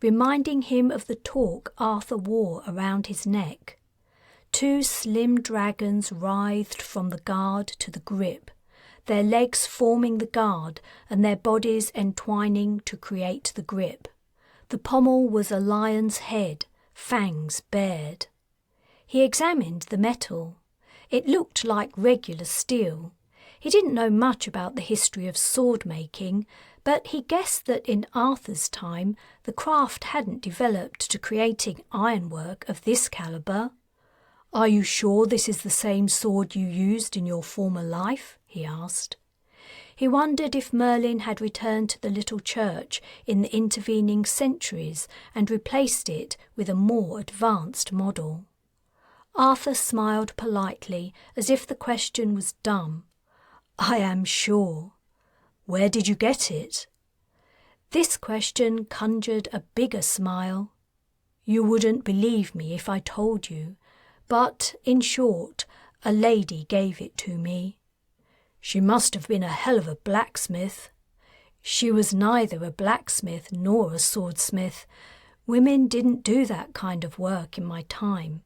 reminding him of the torque Arthur wore around his neck. 2 slim dragons writhed from the guard to the grip, their legs forming the guard and their bodies entwining to create the grip. The pommel was a lion's head, fangs bared. He examined the metal. It looked like regular steel. He didn't know much about the history of sword-making, but he guessed that in Arthur's time the craft hadn't developed to creating ironwork of this calibre. "Are you sure this is the same sword you used in your former life?" he asked. He wondered if Merlin had returned to the little church in the intervening centuries and replaced it with a more advanced model. Arthur smiled politely, as if the question was dumb. "I am sure." "Where did you get it?" This question conjured a bigger smile. "You wouldn't believe me if I told you, but, in short, a lady gave it to me." "She must have been a hell of a blacksmith." "She was neither a blacksmith nor a swordsmith. Women didn't do that kind of work in my time."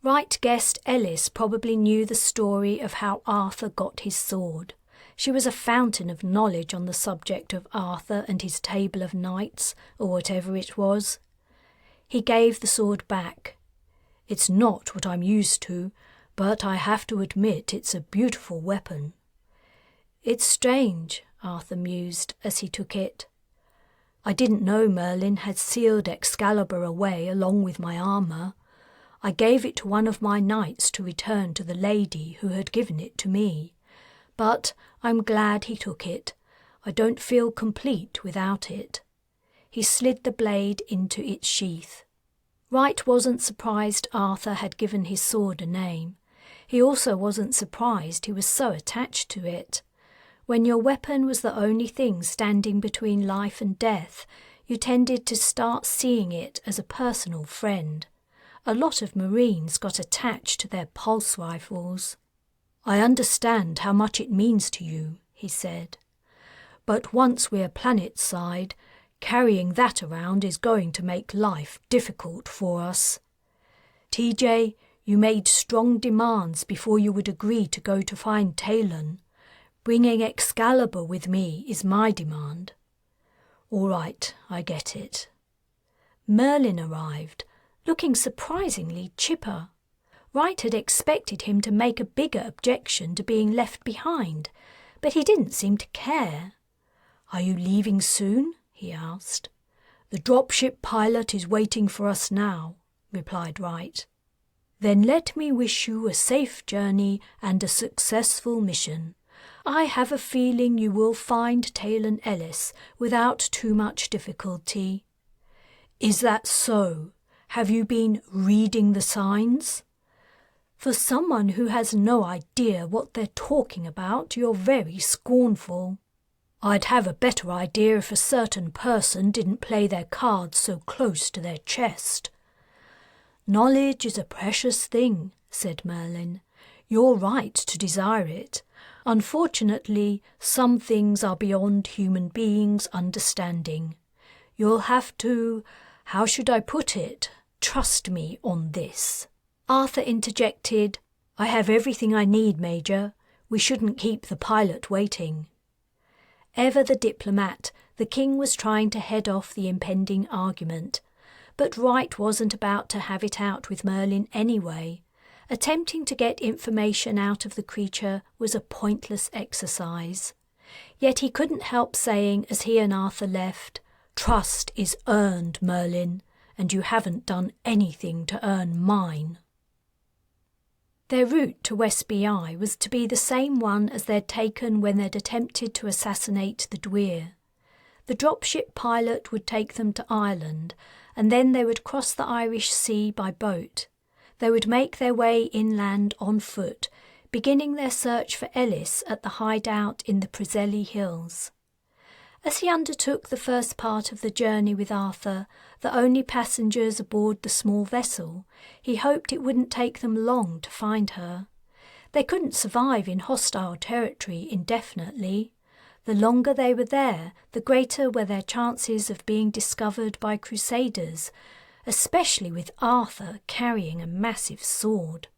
Wright guessed Ellis probably knew the story of how Arthur got his sword. She was a fountain of knowledge on the subject of Arthur and his table of knights, or whatever it was. He gave the sword back. "It's not what I'm used to, but I have to admit it's a beautiful weapon." "It's strange," Arthur mused as he took it. "I didn't know Merlin had sealed Excalibur away along with my armour. I gave it to one of my knights to return to the lady who had given it to me. But I'm glad he took it. I don't feel complete without it." He slid the blade into its sheath. Wright wasn't surprised Arthur had given his sword a name. He also wasn't surprised he was so attached to it. When your weapon was the only thing standing between life and death, you tended to start seeing it as a personal friend. A lot of Marines got attached to their pulse rifles. "I understand how much it means to you," he said. "But once we're planet-side, carrying that around is going to make life difficult for us. TJ, you made strong demands before you would agree to go to find Taylan. Bringing Excalibur with me is my demand." "All right, I get it." Merlin arrived, looking surprisingly chipper. Wright had expected him to make a bigger objection to being left behind, but he didn't seem to care. "Are you leaving soon?" he asked. "The dropship pilot is waiting for us now," replied Wright. "Then let me wish you a safe journey and a successful mission. I have a feeling you will find Taylan Ellis without too much difficulty." "Is that so? Have you been reading the signs?" "For someone who has no idea what they're talking about, you're very scornful." "I'd have a better idea if a certain person didn't play their cards so close to their chest." "Knowledge is a precious thing," said Merlin. "You're right to desire it. Unfortunately, some things are beyond human beings' understanding. You'll have to, how should I put it, trust me on this." Arthur interjected, "I have everything I need, Major. We shouldn't keep the pilot waiting." Ever the diplomat, the king was trying to head off the impending argument. But Wright wasn't about to have it out with Merlin anyway. Attempting to get information out of the creature was a pointless exercise. Yet he couldn't help saying as he and Arthur left, "Trust is earned, Merlin, and you haven't done anything to earn mine." Their route to West BI was to be the same one as they'd taken when they'd attempted to assassinate the Dwyr. The dropship pilot would take them to Ireland, and then they would cross the Irish Sea by boat. They would make their way inland on foot, beginning their search for Ellis at the hideout in the Preseli Hills. As he undertook the first part of the journey with Arthur, the only passengers aboard the small vessel, he hoped it wouldn't take them long to find her. They couldn't survive in hostile territory indefinitely. The longer they were there, the greater were their chances of being discovered by crusaders, especially with Arthur carrying a massive sword.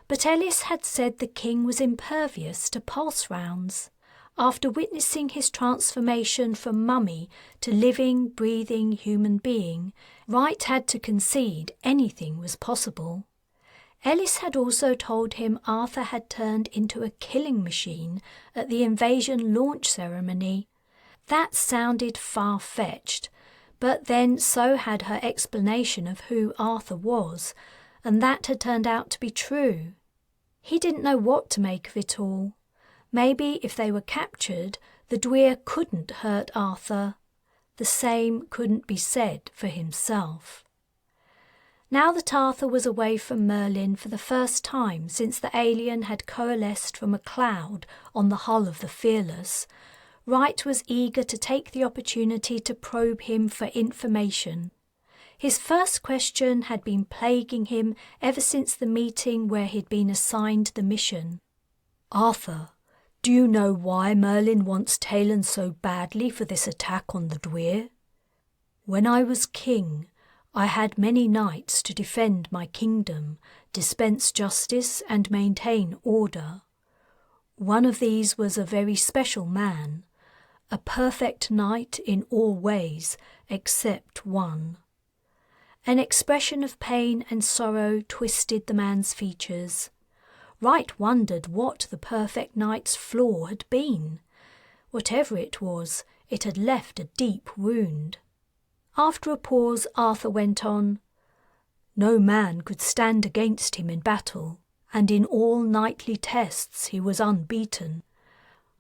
But Ellis had said the king was impervious to pulse rounds. After witnessing his transformation from mummy to living, breathing human being, Wright had to concede anything was possible. Ellis had also told him Arthur had turned into a killing machine at the invasion launch ceremony. That sounded far-fetched, but then so had her explanation of who Arthur was, and that had turned out to be true. He didn't know what to make of it all. Maybe if they were captured, the Dwyr couldn't hurt Arthur. The same couldn't be said for himself. Now that Arthur was away from Merlin for the first time since the alien had coalesced from a cloud on the hull of the Fearless, Wright was eager to take the opportunity to probe him for information. His first question had been plaguing him ever since the meeting where he'd been assigned the mission. "Arthur, do you know why Merlin wants Taylan so badly for this attack on the Dwyr? When I was king, I had many knights to defend my kingdom, dispense justice and maintain order. One of these was a very special man, a perfect knight in all ways except one." An expression of pain and sorrow twisted the man's features. Wright wondered what the perfect knight's flaw had been. Whatever it was, it had left a deep wound. After a pause, Arthur went on, "No man could stand against him in battle, and in all knightly tests he was unbeaten.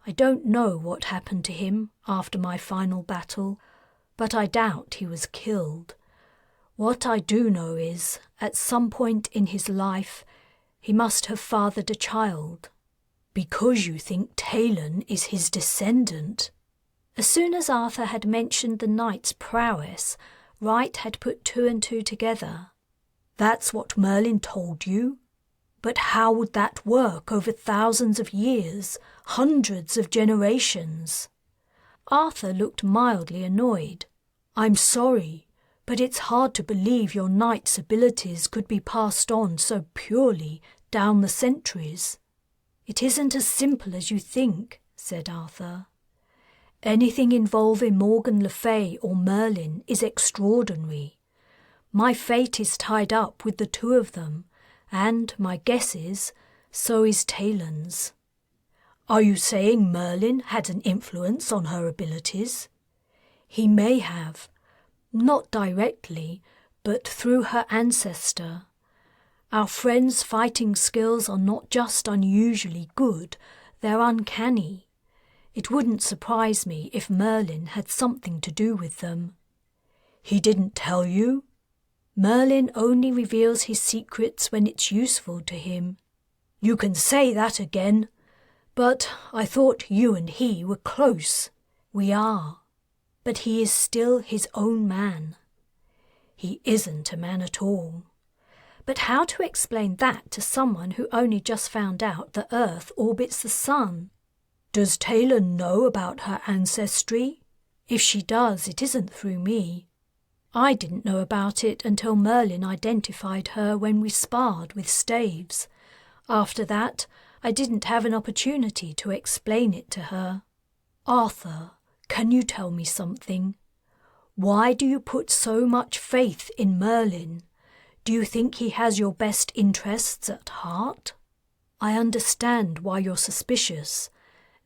I don't know what happened to him after my final battle, but I doubt he was killed. What I do know is, at some point in his life, he must have fathered a child. Because you think Taylan is his descendant." As soon as Arthur had mentioned the knight's prowess, Wright had put two and two together. "That's what Merlin told you? But how would that work over thousands of years, hundreds of generations?" Arthur looked mildly annoyed. "I'm sorry, but it's hard to believe your knight's abilities could be passed on so purely down the centuries." "It isn't as simple as you think," said Arthur. "Anything involving Morgan Le Fay or Merlin is extraordinary. My fate is tied up with the two of them, and my guess is, so is Taylan's." "Are you saying Merlin had an influence on her abilities?" "He may have. Not directly, but through her ancestor. Our friend's fighting skills are not just unusually good, they're uncanny. It wouldn't surprise me if Merlin had something to do with them." "He didn't tell you?" "Merlin only reveals his secrets when it's useful to him." "You can say that again. But I thought you and he were close." "We are. But he is still his own man." "He isn't a man at all." But how to explain that to someone who only just found out the Earth orbits the Sun? Does Taylan know about her ancestry? If she does, it isn't through me. I didn't know about it until Merlin identified her when we sparred with staves. After that, I didn't have an opportunity to explain it to her. Arthur, can you tell me something? Why do you put so much faith in Merlin? Do you think he has your best interests at heart? I understand why you're suspicious.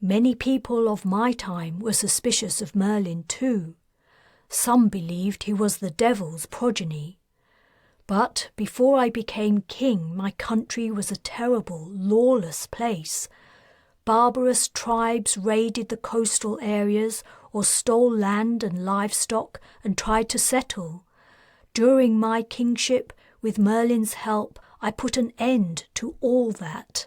Many people of my time were suspicious of Merlin too. Some believed he was the devil's progeny. But before I became king, my country was a terrible, lawless place. Barbarous tribes raided the coastal areas or stole land and livestock and tried to settle. During my kingship, with Merlin's help, I put an end to all that.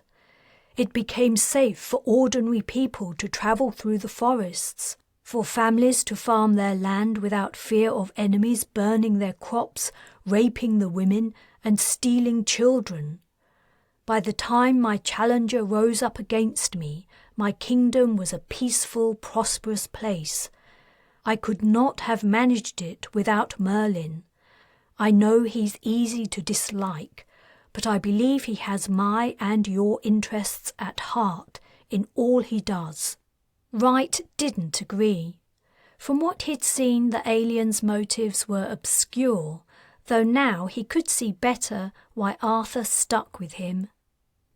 It became safe for ordinary people to travel through the forests, for families to farm their land without fear of enemies burning their crops, raping the women, and stealing children. By the time my challenger rose up against me, my kingdom was a peaceful, prosperous place. I could not have managed it without Merlin. I know he's easy to dislike, but I believe he has my and your interests at heart in all he does. Wright didn't agree. From what he'd seen, the aliens' motives were obscure, though now he could see better why Arthur stuck with him.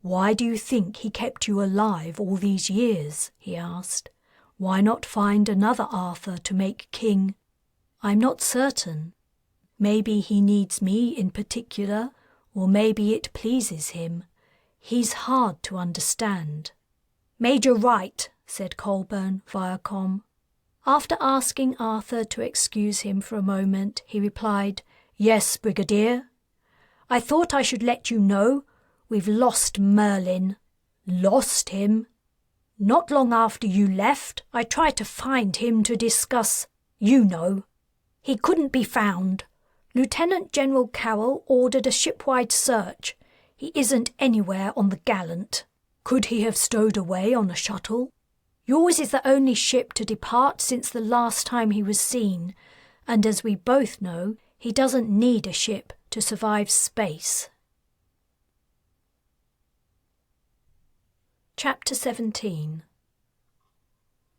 Why do you think he kept you alive all these years? He asked. Why not find another Arthur to make king? I'm not certain. Maybe he needs me in particular, or maybe it pleases him. He's hard to understand. Major Wright, said Colburn via com. After asking Arthur to excuse him for a moment, he replied, Yes, Brigadier. I thought I should let you know we've lost Merlin. Lost him? Not long after you left, I tried to find him to discuss, you know. He couldn't be found. Lieutenant General Carroll ordered a shipwide search. He isn't anywhere on the Gallant. Could he have stowed away on a shuttle? Yours is the only ship to depart since the last time he was seen, and as we both know, he doesn't need a ship to survive space. Chapter 17.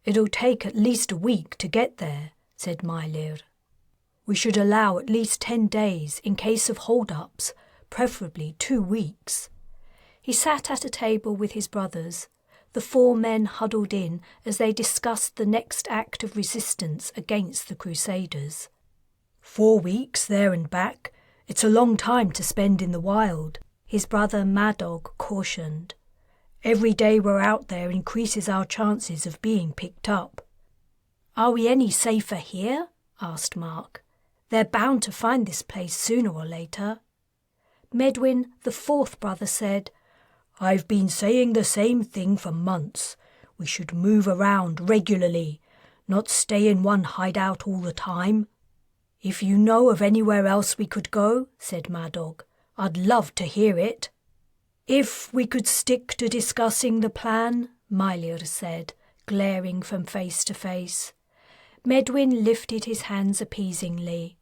It'll take at least a week to get there, said Meilir. We should allow at least 10 days in case of hold-ups, preferably 2 weeks. He sat at a table with his brothers. The 4 men huddled in as they discussed the next act of resistance against the Crusaders. 4 weeks there and back. It's a long time to spend in the wild, his brother Madog cautioned. Every day we're out there increases our chances of being picked up. Are we any safer here? Asked Mark. They're bound to find this place sooner or later. Medwin, the 4th brother, said, I've been saying the same thing for months. We should move around regularly, not stay in one hideout all the time. If you know of anywhere else we could go, said Madog, I'd love to hear it. If we could stick to discussing the plan, Meilir said, glaring from face to face. Medwin lifted his hands appeasingly.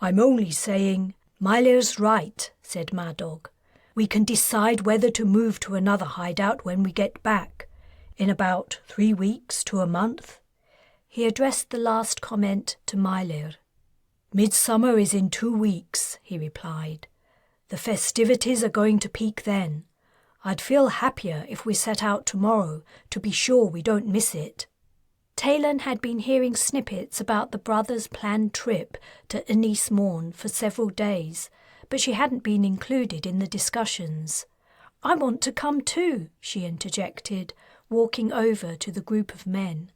I'm only saying, Meilir's right, said Madog. We can decide whether to move to another hideout when we get back, in about 3 weeks to a month. He addressed the last comment to Meilir. Midsummer is in 2 weeks, he replied. The festivities are going to peak then. I'd feel happier if we set out tomorrow to be sure we don't miss it. Taylan had been hearing snippets about the brothers' planned trip to Ynys Môn for several days, but she hadn't been included in the discussions. I want to come too, she interjected, walking over to the group of men.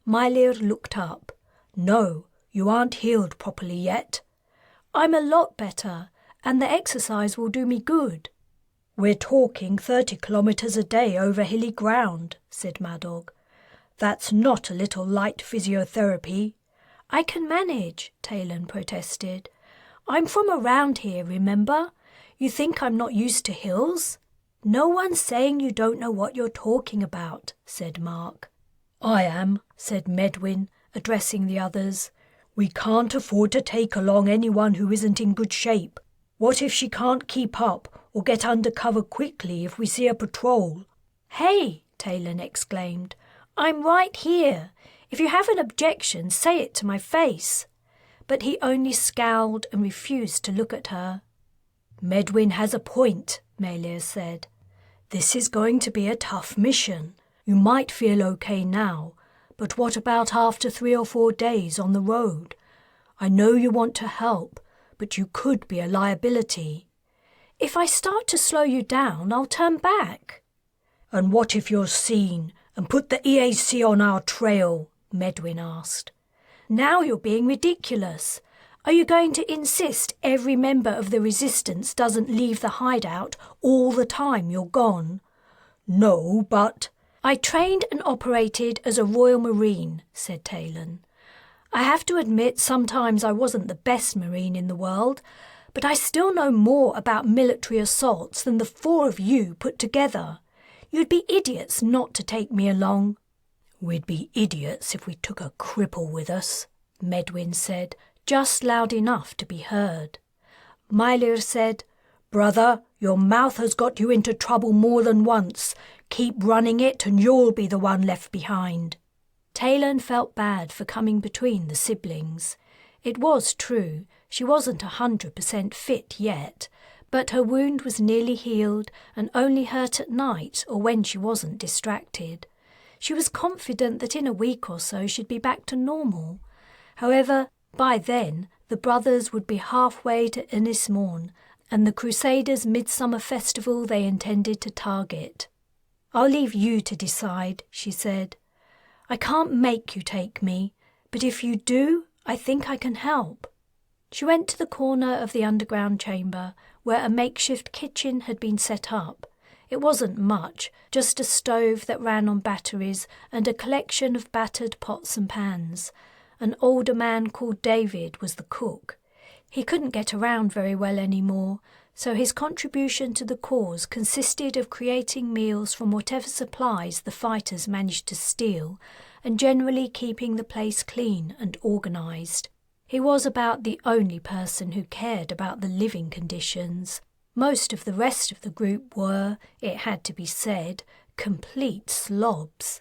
Meilir looked up. No, you aren't healed properly yet. I'm a lot better, and the exercise will do me good. We're talking 30 kilometres a day over hilly ground, said Madog. That's not a little light physiotherapy. I can manage, Taylan protested. I'm from around here, remember? You think I'm not used to hills? No one's saying you don't know what you're talking about, said Mark. I am, said Medwin, addressing the others. We can't afford to take along anyone who isn't in good shape. What if she can't keep up or get under cover quickly if we see a patrol? Hey, Taylan exclaimed. I'm right here. If you have an objection, say it to my face. But he only scowled and refused to look at her. Medwin has a point, Melior said. This is going to be a tough mission. You might feel okay now, but what about after 3 or 4 days on the road? I know you want to help, but you could be a liability. If I start to slow you down, I'll turn back. And what if you're seen and put the EAC on our trail? Medwin asked. Now you're being ridiculous. Are you going to insist every member of the Resistance doesn't leave the hideout all the time you're gone? No, but... I trained and operated as a Royal Marine, said Taylan. I have to admit sometimes I wasn't the best Marine in the world, but I still know more about military assaults than the 4 of you put together. You'd be idiots not to take me along. We'd be idiots if we took a cripple with us, Medwin said, just loud enough to be heard. Melior said, Brother, your mouth has got you into trouble more than once. Keep running it and you'll be the one left behind. Taylan felt bad for coming between the siblings. It was true, she wasn't 100% fit yet, but her wound was nearly healed and only hurt at night or when she wasn't distracted. She was confident that in a week or so she'd be back to normal. However, by then the brothers would be halfway to Inismorn and the Crusaders' midsummer festival they intended to target. I'll leave you to decide, she said. I can't make you take me, but if you do, I think I can help. She went to the corner of the underground chamber where a makeshift kitchen had been set up. It wasn't much, just a stove that ran on batteries and a collection of battered pots and pans. An older man called David was the cook. He couldn't get around very well anymore, so his contribution to the cause consisted of creating meals from whatever supplies the fighters managed to steal and generally keeping the place clean and organised. He was about the only person who cared about the living conditions. Most of the rest of the group were, it had to be said, complete slobs.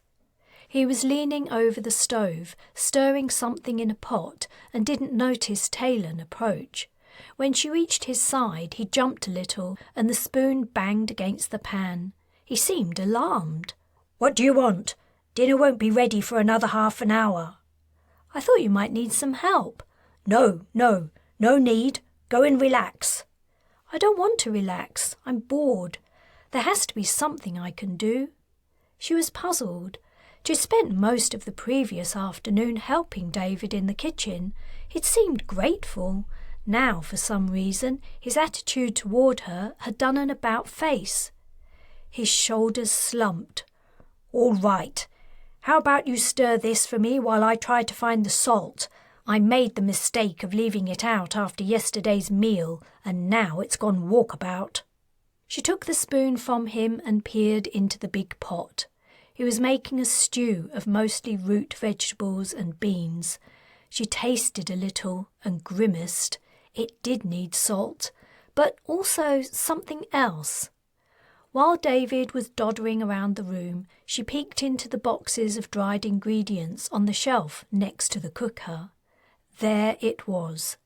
He was leaning over the stove, stirring something in a pot, and didn't notice Taylan approach. When she reached his side, he jumped a little, and the spoon banged against the pan. He seemed alarmed. What do you want? Dinner won't be ready for another half an hour. I thought you might need some help. No need. Go and relax. I don't want to relax. I'm bored. There has to be something I can do. She was puzzled. She'd spent most of the previous afternoon helping David in the kitchen. He'd seemed grateful. Now, for some reason, his attitude toward her had done an about-face. His shoulders slumped. All right. How about you stir this for me while I try to find the salt? I made the mistake of leaving it out after yesterday's meal, and now it's gone walkabout. She took the spoon from him and peered into the big pot. He was making a stew of mostly root vegetables and beans. She tasted a little and grimaced. It did need salt, but also something else. While David was doddering around the room, she peeked into the boxes of dried ingredients on the shelf next to the cooker. There it was.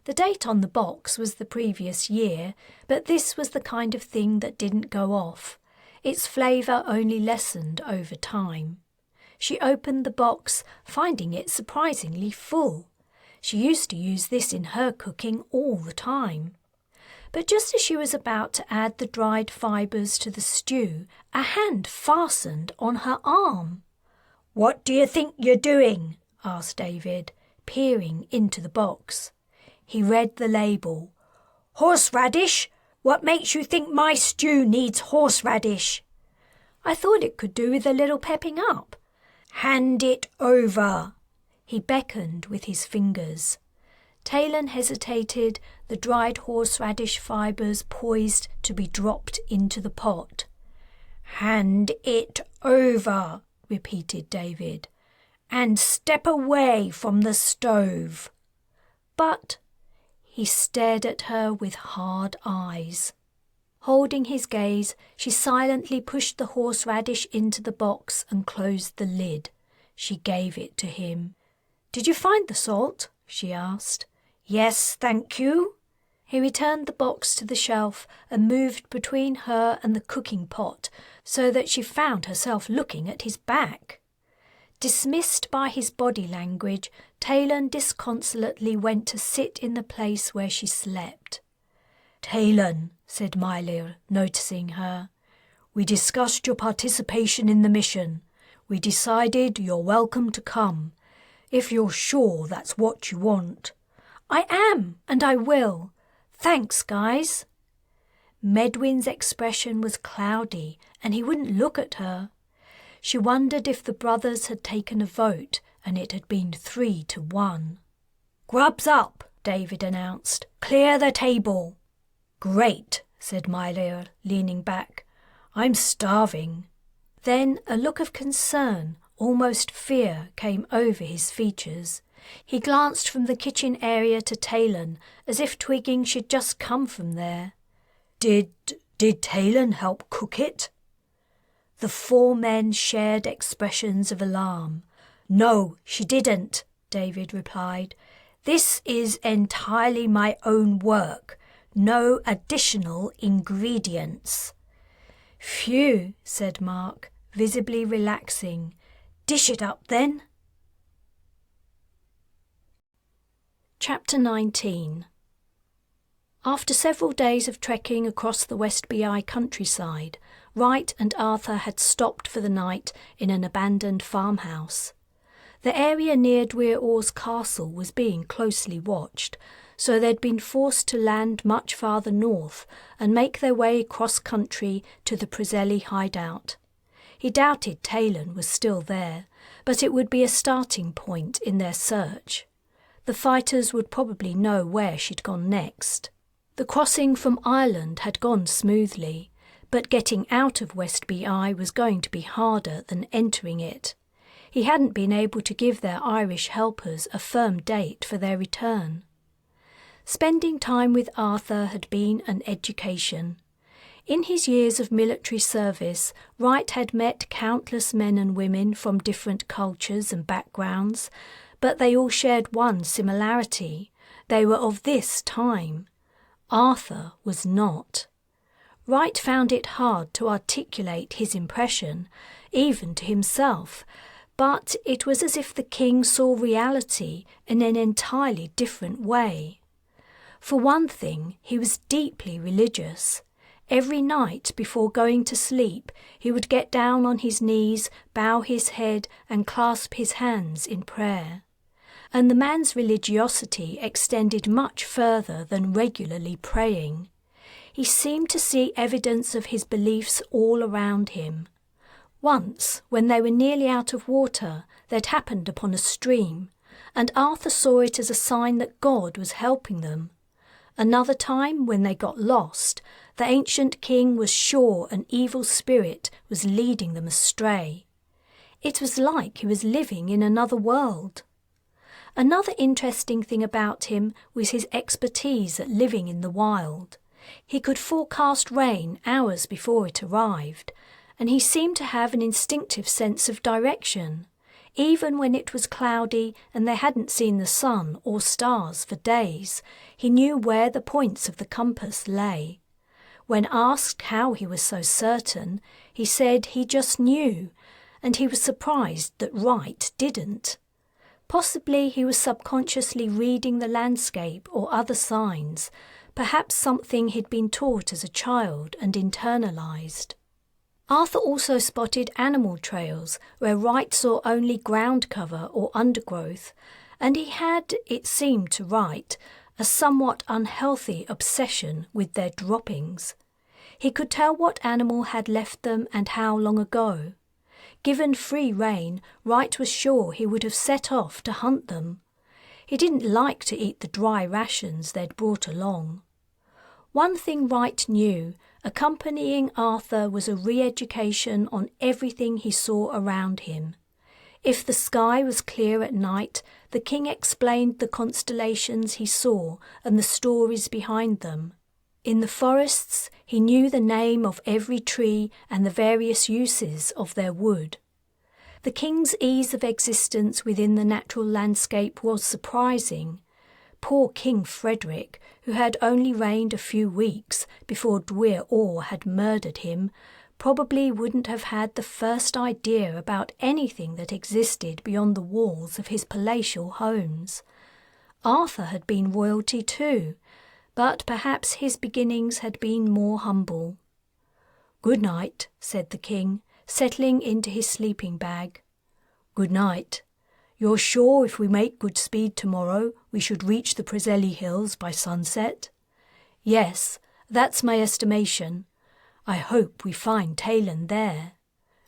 The date on the box was the previous year, but this was the kind of thing that didn't go off. Its flavour only lessened over time. She opened the box, finding it surprisingly full. She used to use this in her cooking all the time. But just as she was about to add the dried fibres to the stew, a hand fastened on her arm. "What do you think you're doing?" asked David, peering into the box. He read the label. "Horseradish? What makes you think my stew needs horseradish?" "I thought it could do with a little pepping up." "Hand it over." He beckoned with his fingers. Taylan hesitated, the dried horseradish fibres poised to be dropped into the pot. "Hand it over," repeated David, "and step away from the stove." But he stared at her with hard eyes. Holding his gaze, she silently pushed the horseradish into the box and closed the lid. She gave it to him. "Did you find the salt?" she asked. "Yes, thank you." He returned the box to the shelf and moved between her and the cooking pot so that she found herself looking at his back. Dismissed by his body language, Taylan disconsolately went to sit in the place where she slept. "Taylan," said Meilir, noticing her, "we discussed your participation in the mission. We decided you're welcome to come, if you're sure that's what you want." "I am, and I will. Thanks, guys." Medwyn's expression was cloudy, and he wouldn't look at her. She wondered if the brothers had taken a vote and it had been 3-1. "Grub's up," David announced. "Clear the table." "Great," said Meilir, leaning back. "I'm starving." Then a look of concern, almost fear, came over his features. He glanced from the kitchen area to Taylan, as if twigging she'd just come from there. Did Taylan help cook it?" The 4 men shared expressions of alarm. "No, she didn't," David replied. "This is entirely my own work. No additional ingredients." "Phew," said Mark, visibly relaxing. "Dish it up then." Chapter 19. After several days of trekking across the West BI countryside, Wright and Arthur had stopped for the night in an abandoned farmhouse. The area near Dwyr Orr's castle was being closely watched, so they'd been forced to land much farther north and make their way cross-country to the Priselli hideout. He doubted Taylan was still there, but it would be a starting point in their search. The fighters would probably know where she'd gone next. The crossing from Ireland had gone smoothly, but getting out of West BI was going to be harder than entering it. He hadn't been able to give their Irish helpers a firm date for their return. Spending time with Arthur had been an education. In his years of military service, Wright had met countless men and women from different cultures and backgrounds, but they all shared one similarity. They were of this time. Arthur was not. Wright found it hard to articulate his impression, even to himself, but it was as if the king saw reality in an entirely different way. For one thing, he was deeply religious. Every night before going to sleep, he would get down on his knees, bow his head, and clasp his hands in prayer. And the man's religiosity extended much further than regularly praying. He seemed to see evidence of his beliefs all around him. Once, when they were nearly out of water, they'd happened upon a stream, and Arthur saw it as a sign that God was helping them. Another time, when they got lost, the ancient king was sure an evil spirit was leading them astray. It was like he was living in another world. Another interesting thing about him was his expertise at living in the wild. He could forecast rain hours before it arrived, and he seemed to have an instinctive sense of direction. Even when it was cloudy and they hadn't seen the sun or stars for days, he knew where the points of the compass lay. When asked how he was so certain, he said he just knew, and he was surprised that Wright didn't. Possibly he was subconsciously reading the landscape or other signs, perhaps something he'd been taught as a child and internalised. Arthur also spotted animal trails where Wright saw only ground cover or undergrowth, and he had, it seemed to Wright, a somewhat unhealthy obsession with their droppings. He could tell what animal had left them and how long ago. Given free rein, Wright was sure he would have set off to hunt them. He didn't like to eat the dry rations they'd brought along. One thing Wright knew, accompanying Arthur was a re-education on everything he saw around him. If the sky was clear at night, the king explained the constellations he saw and the stories behind them. In the forests, he knew the name of every tree and the various uses of their wood. The king's ease of existence within the natural landscape was surprising. Poor King Frederick, who had only reigned a few weeks before Dwyr Orr had murdered him, probably wouldn't have had the first idea about anything that existed beyond the walls of his palatial homes. Arthur had been royalty too, but perhaps his beginnings had been more humble. "Good night," said the king, settling into his sleeping bag. "Good night. You're sure if we make good speed tomorrow, we should reach the Preseli Hills by sunset?" "Yes, that's my estimation. I hope we find Taylan there."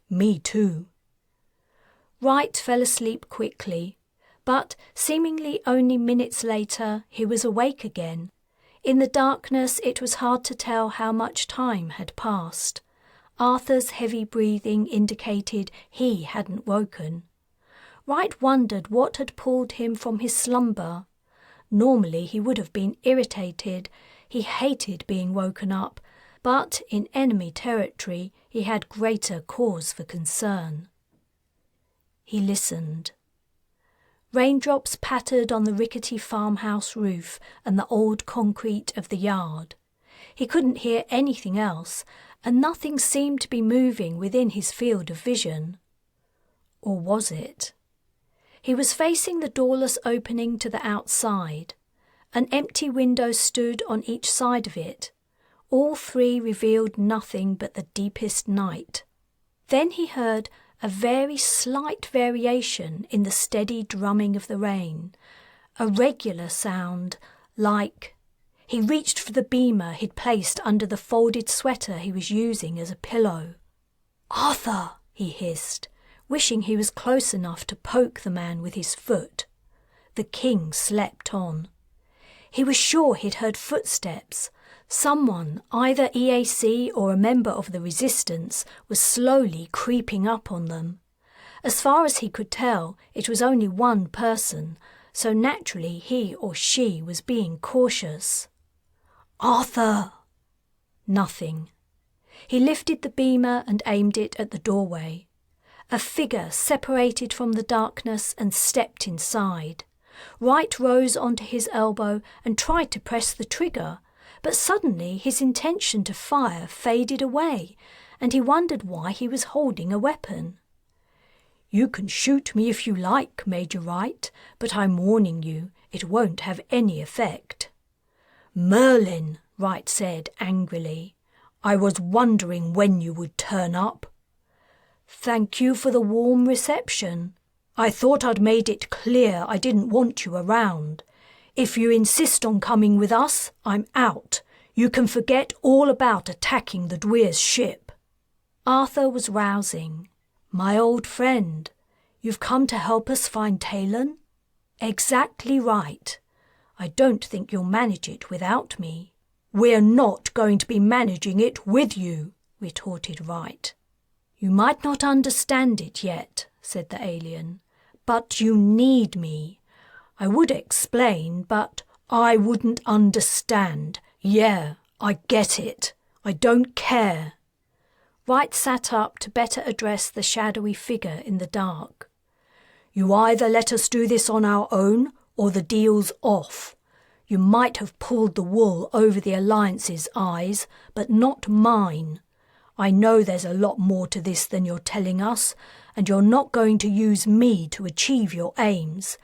"Me too." Wright fell asleep quickly, but seemingly only minutes later he was awake again. In the darkness it was hard to tell how much time had passed. Arthur's heavy breathing indicated he hadn't woken. Wright wondered what had pulled him from his slumber. Normally he would have been irritated. He hated being woken up, but in enemy territory he had greater cause for concern. He listened. Raindrops pattered on the rickety farmhouse roof and the old concrete of the yard. He couldn't hear anything else, and nothing seemed to be moving within his field of vision. Or was it? He was facing the doorless opening to the outside. An empty window stood on each side of it. All three revealed nothing but the deepest night. Then he heard a very slight variation in the steady drumming of the rain, a regular sound, like... He reached for the beamer he'd placed under the folded sweater he was using as a pillow. "Arthur!" he hissed, wishing he was close enough to poke the man with his foot. The king slept on. He was sure he'd heard footsteps. Someone, either EAC or a member of the Resistance, was slowly creeping up on them. As far as he could tell, it was only one person, so naturally he or she was being cautious. "Arthur!" Nothing. He lifted the beamer and aimed it at the doorway. A figure separated from the darkness and stepped inside. Wright rose onto his elbow and tried to press the trigger, but suddenly his intention to fire faded away, and he wondered why he was holding a weapon. "You can shoot me if you like, Major Wright, but I'm warning you, it won't have any effect." "Merlin," Wright said angrily, "I was wondering when you would turn up." "Thank you for the warm reception. I thought I'd made it clear I didn't want you around. If you insist on coming with us, I'm out. You can forget all about attacking the Dwyr's ship." Arthur was rousing. "My old friend, you've come to help us find Taylan?" "Exactly right. I don't think you'll manage it without me." "We're not going to be managing it with you," retorted Wright. "You might not understand it yet," said the alien, "but you need me. I would explain, but I wouldn't understand. Yeah, I get it. I don't care." Wright sat up to better address the shadowy figure in the dark. "You either let us do this on our own, or the deal's off. You might have pulled the wool over the Alliance's eyes, but not mine. I know there's a lot more to this than you're telling us, and you're not going to use me to achieve your aims.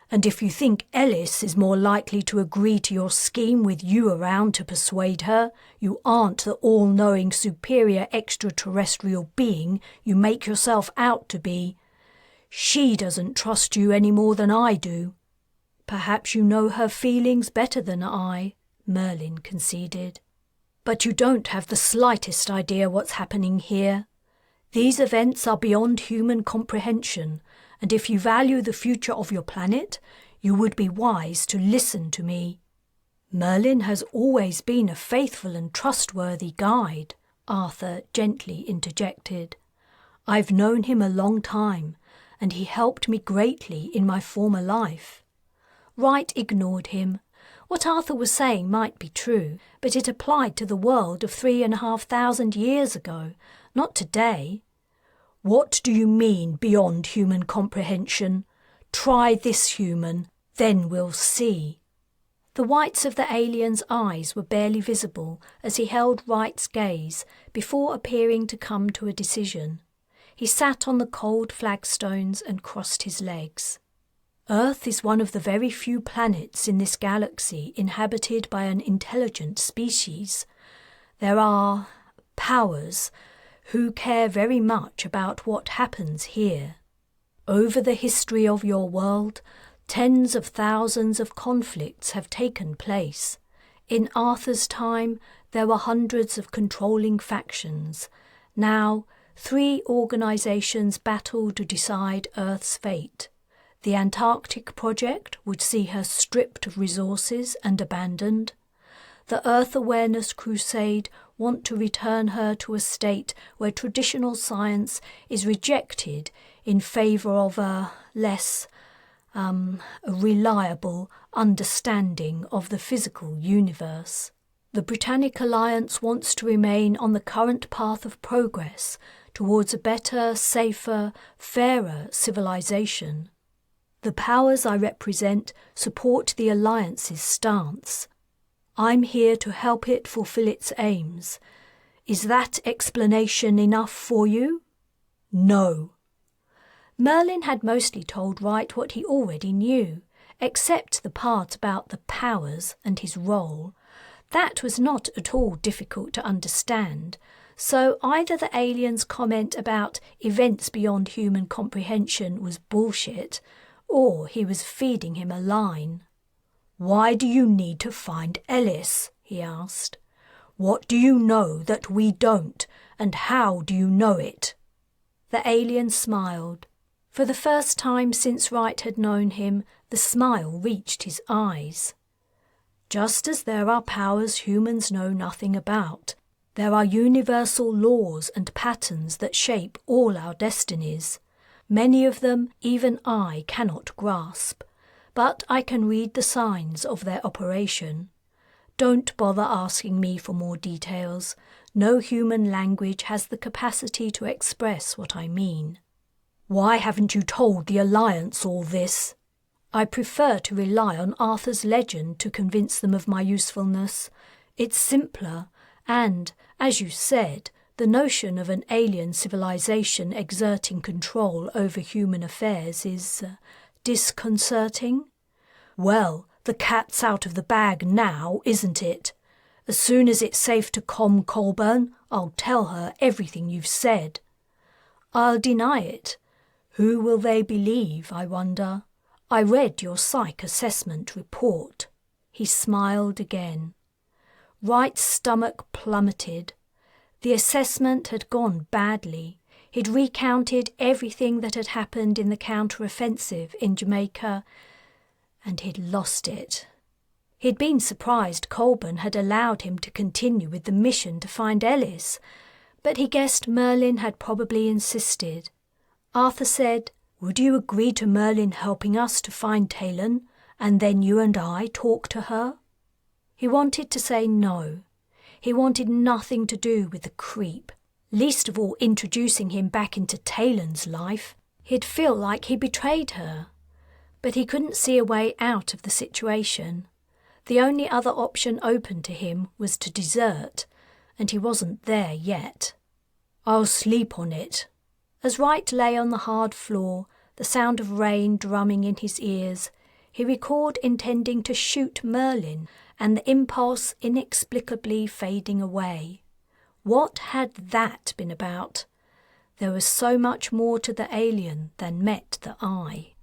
And if you think Ellis is more likely to agree to your scheme with you around to persuade her, you aren't the all-knowing superior extraterrestrial being you make yourself out to be. She doesn't trust you any more than I do." "Perhaps you know her feelings better than I," Merlin conceded. "But you don't have the slightest idea what's happening here. These events are beyond human comprehension, and if you value the future of your planet, you would be wise to listen to me." "Merlin has always been a faithful and trustworthy guide," Arthur gently interjected. "I've known him a long time, and he helped me greatly in my former life." Wright ignored him. What Arthur was saying might be true, but it applied to the world of 3,500 years ago, not today. "What do you mean beyond human comprehension? Try this, human, then we'll see." The whites of the alien's eyes were barely visible as he held Wright's gaze before appearing to come to a decision. He sat on the cold flagstones and crossed his legs. "Earth is one of the very few planets in this galaxy inhabited by an intelligent species. There are powers who care very much about what happens here. Over the history of your world, tens of thousands of conflicts have taken place. In Arthur's time, there were hundreds of controlling factions. Now, 3 organizations battle to decide Earth's fate. The Antarctic Project would see her stripped of resources and abandoned. The Earth Awareness Crusade want to return her to a state where traditional science is rejected in favour of a less reliable understanding of the physical universe. The Britannic Alliance wants to remain on the current path of progress towards a better, safer, fairer civilization. The powers I represent support the Alliance's stance. I'm here to help it fulfill its aims. Is that explanation enough for you?" "No." Merlin had mostly told Wright what he already knew, except the part about the powers and his role. That was not at all difficult to understand, so either the alien's comment about events beyond human comprehension was bullshit, or he was feeding him a line. "Why do you need to find Ellis?" he asked. "What do you know that we don't, and how do you know it?" The alien smiled. For the first time since Wright had known him, the smile reached his eyes. "Just as there are powers humans know nothing about, there are universal laws and patterns that shape all our destinies. Many of them even I cannot grasp, but I can read the signs of their operation. Don't bother asking me for more details. No human language has the capacity to express what I mean." "Why haven't you told the Alliance all this?" "I prefer to rely on Arthur's legend to convince them of my usefulness. It's simpler, and, as you said, the notion of an alien civilization exerting control over human affairs is disconcerting." "Well, the cat's out of the bag now, isn't it? As soon as it's safe to Colburn, I'll tell her everything you've said." "I'll deny it. Who will they believe, I wonder? I read your psych assessment report." He smiled again. Wright's stomach plummeted. The assessment had gone badly. He'd recounted everything that had happened in the counter-offensive in Jamaica, and he'd lost it. He'd been surprised Colburn had allowed him to continue with the mission to find Ellis, but he guessed Merlin had probably insisted. Arthur said, "Would you agree to Merlin helping us to find Taylan, and then you and I talk to her?" He wanted to say no. He wanted nothing to do with the creep, least of all introducing him back into Taylan's life. He'd feel like he betrayed her. But he couldn't see a way out of the situation. The only other option open to him was to desert, and he wasn't there yet. "I'll sleep on it." As Wright lay on the hard floor, the sound of rain drumming in his ears, he recalled intending to shoot Merlin and the impulse inexplicably fading away. What had that been about? There was so much more to the alien than met the eye.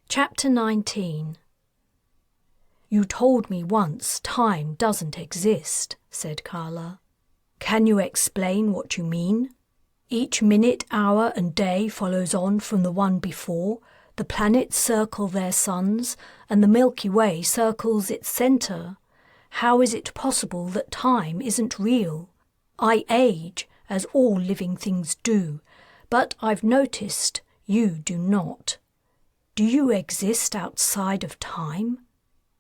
Chapter 19. "You told me once time doesn't exist," said Kala. "Can you explain what you mean?" Each minute, hour and day follows on from the one before. The planets circle their suns, and the Milky Way circles its centre. How is it possible that time isn't real? I age, as all living things do, but I've noticed you do not. Do you exist outside of time?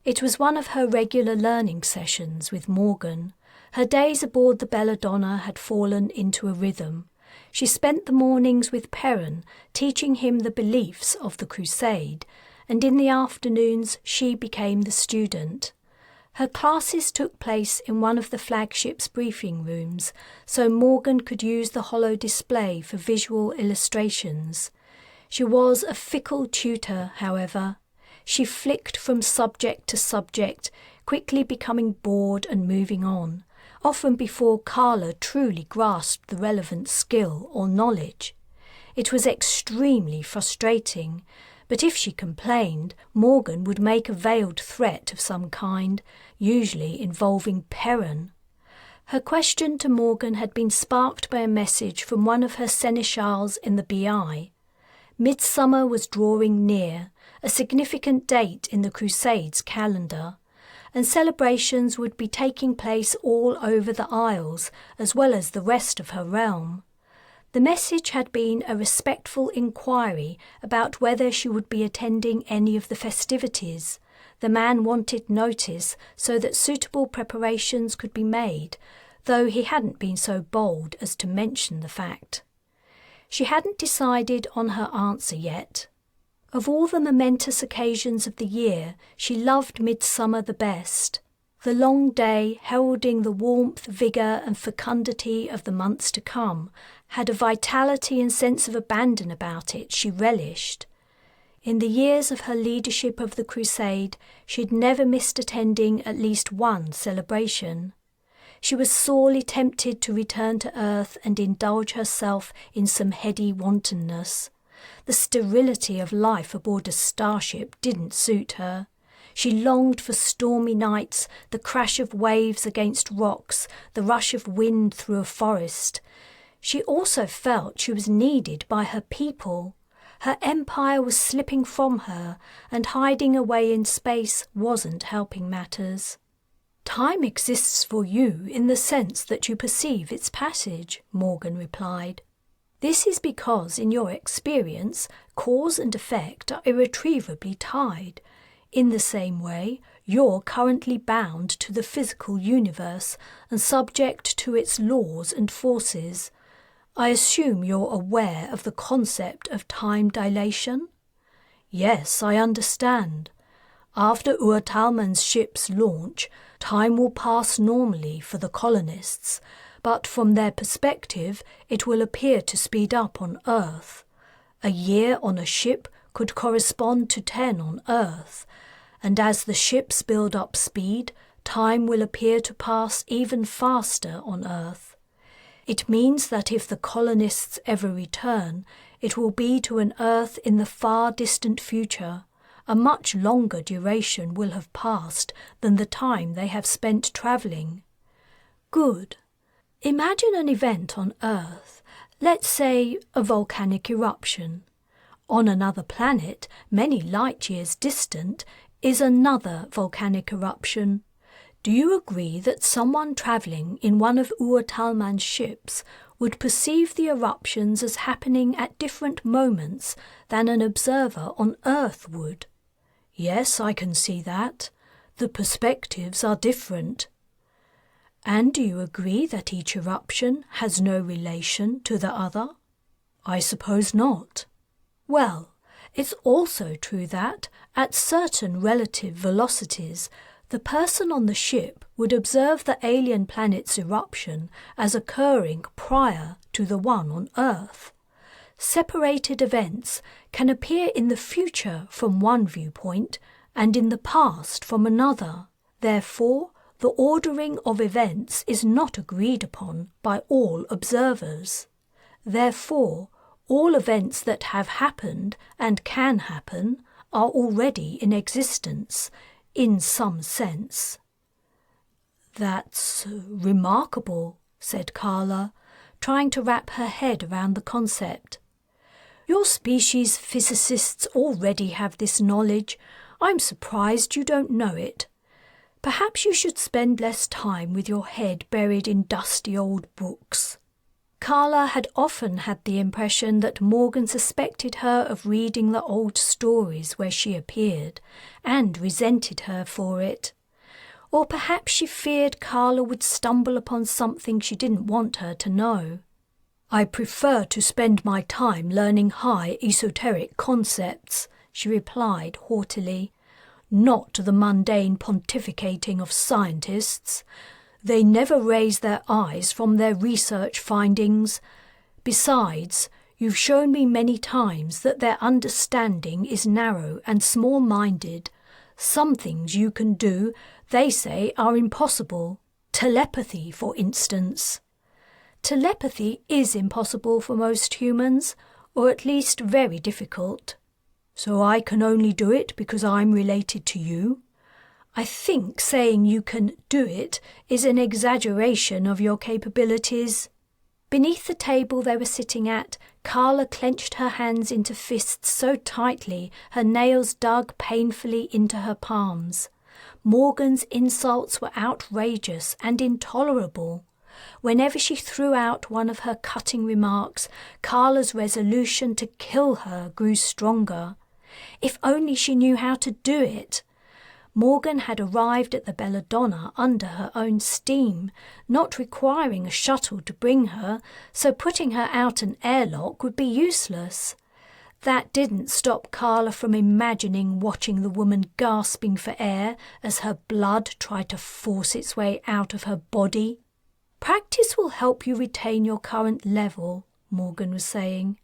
It was one of her regular learning sessions with Morgan. Her days aboard the Belladonna had fallen into a rhythm. She spent the mornings with Perrin, teaching him the beliefs of the Crusade, and in the afternoons she became the student. Her classes took place in one of the flagship's briefing rooms, so Morgan could use the hollow display for visual illustrations. She was a fickle tutor, however. She flicked from subject to subject, quickly becoming bored and moving on, often before Kala truly grasped the relevant skill or knowledge. It was extremely frustrating, but if she complained, Morgan would make a veiled threat of some kind, usually involving Perrin. Her question to Morgan had been sparked by a message from one of her seneschals in the BI. Midsummer was drawing near, a significant date in the Crusades calendar, and celebrations would be taking place all over the Isles, as well as the rest of her realm. The message had been a respectful inquiry about whether she would be attending any of the festivities. The man wanted notice so that suitable preparations could be made, though he hadn't been so bold as to mention the fact. She hadn't decided on her answer yet. Of all the momentous occasions of the year, she loved midsummer the best. The long day, heralding the warmth, vigour and fecundity of the months to come, had a vitality and sense of abandon about it she relished. In the years of her leadership of the crusade, she'd never missed attending at least one celebration. She was sorely tempted to return to earth and indulge herself in some heady wantonness. The sterility of life aboard a starship didn't suit her. She longed for stormy nights, the crash of waves against rocks, the rush of wind through a forest. She also felt she was needed by her people. Her empire was slipping from her, and hiding away in space wasn't helping matters. "Time exists for you in the sense that you perceive its passage," Morgan replied. "This is because, in your experience, cause and effect are irretrievably tied. In the same way, you're currently bound to the physical universe and subject to its laws and forces. I assume you're aware of the concept of time dilation?" "Yes, I understand. After Talman's ship's launch, time will pass normally for the colonists, but from their perspective it will appear to speed up on Earth. A year on a ship could correspond to 10 on Earth, and as the ships build up speed, time will appear to pass even faster on Earth. It means that if the colonists ever return, it will be to an Earth in the far distant future. A much longer duration will have passed than the time they have spent travelling." "Good. Imagine an event on Earth, let's say a volcanic eruption. On another planet, many light years distant, is another volcanic eruption. Do you agree that someone travelling in one of Talman's ships would perceive the eruptions as happening at different moments than an observer on Earth would?" "Yes, I can see that. The perspectives are different." "And do you agree that each eruption has no relation to the other?" "I suppose not." "Well, it's also true that, at certain relative velocities, the person on the ship would observe the alien planet's eruption as occurring prior to the one on Earth. Separated events can appear in the future from one viewpoint and in the past from another. Therefore, the ordering of events is not agreed upon by all observers. Therefore, all events that have happened and can happen are already in existence, in some sense." "That's remarkable," said Kala, trying to wrap her head around the concept. "Your species physicists already have this knowledge. I'm surprised you don't know it. Perhaps you should spend less time with your head buried in dusty old books." Kala had often had the impression that Morgan suspected her of reading the old stories where she appeared, and resented her for it. Or perhaps she feared Kala would stumble upon something she didn't want her to know. "I prefer to spend my time learning high esoteric concepts," she replied haughtily, "not the mundane pontificating of scientists. They never raise their eyes from their research findings. Besides, you've shown me many times that their understanding is narrow and small-minded. Some things you can do, they say, are impossible. Telepathy, for instance." Telepathy is impossible for most humans, or at least very difficult. "So I can only do it because I'm related to you?" "I think saying you can do it is an exaggeration of your capabilities." Beneath the table they were sitting at, Kala clenched her hands into fists so tightly her nails dug painfully into her palms. Morgan's insults were outrageous and intolerable. Whenever she threw out one of her cutting remarks, Kala's resolution to kill her grew stronger. If only she knew how to do it! Morgan had arrived at the Belladonna under her own steam, not requiring a shuttle to bring her, so putting her out an airlock would be useless. That didn't stop Kala from imagining watching the woman gasping for air as her blood tried to force its way out of her body. "Practice will help you retain your current level," Morgan was saying.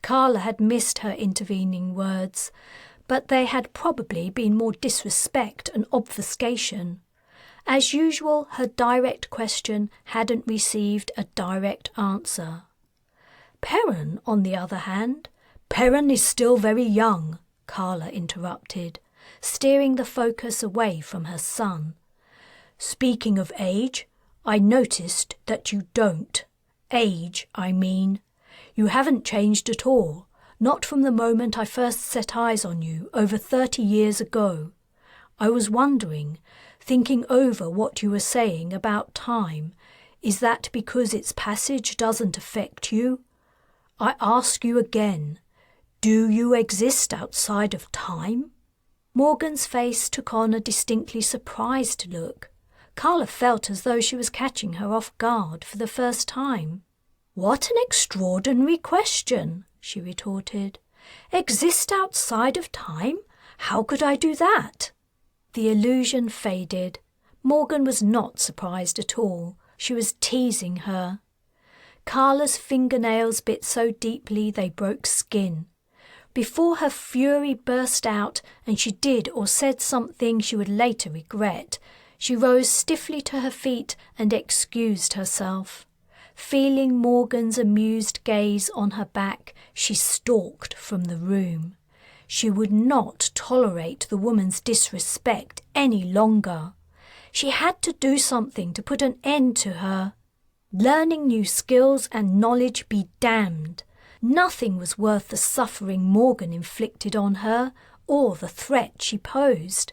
Kala had missed her intervening words, but they had probably been more disrespect and obfuscation. As usual, her direct question hadn't received a direct answer. "Perrin, on the other hand—" "Perrin is still very young," Kala interrupted, steering the focus away from her son. "Speaking of age, I noticed that you don't. Age, I mean. You haven't changed at all. Not from the moment I first set eyes on you over 30 years ago. I was wondering, thinking over what you were saying about time, is that because its passage doesn't affect you? I ask you again, do you exist outside of time?" Morgan's face took on a distinctly surprised look. Kala felt as though she was catching her off guard for the first time. "What an extraordinary question!" she retorted. "Exist outside of time? How could I do that?" The illusion faded. Morgan was not surprised at all. She was teasing her. Kala's fingernails bit so deeply they broke skin. Before her fury burst out and she did or said something she would later regret, she rose stiffly to her feet and excused herself. Feeling Morgan's amused gaze on her back, she stalked from the room. She would not tolerate the woman's disrespect any longer. She had to do something to put an end to her. Learning new skills and knowledge be damned. Nothing was worth the suffering Morgan inflicted on her, or the threat she posed.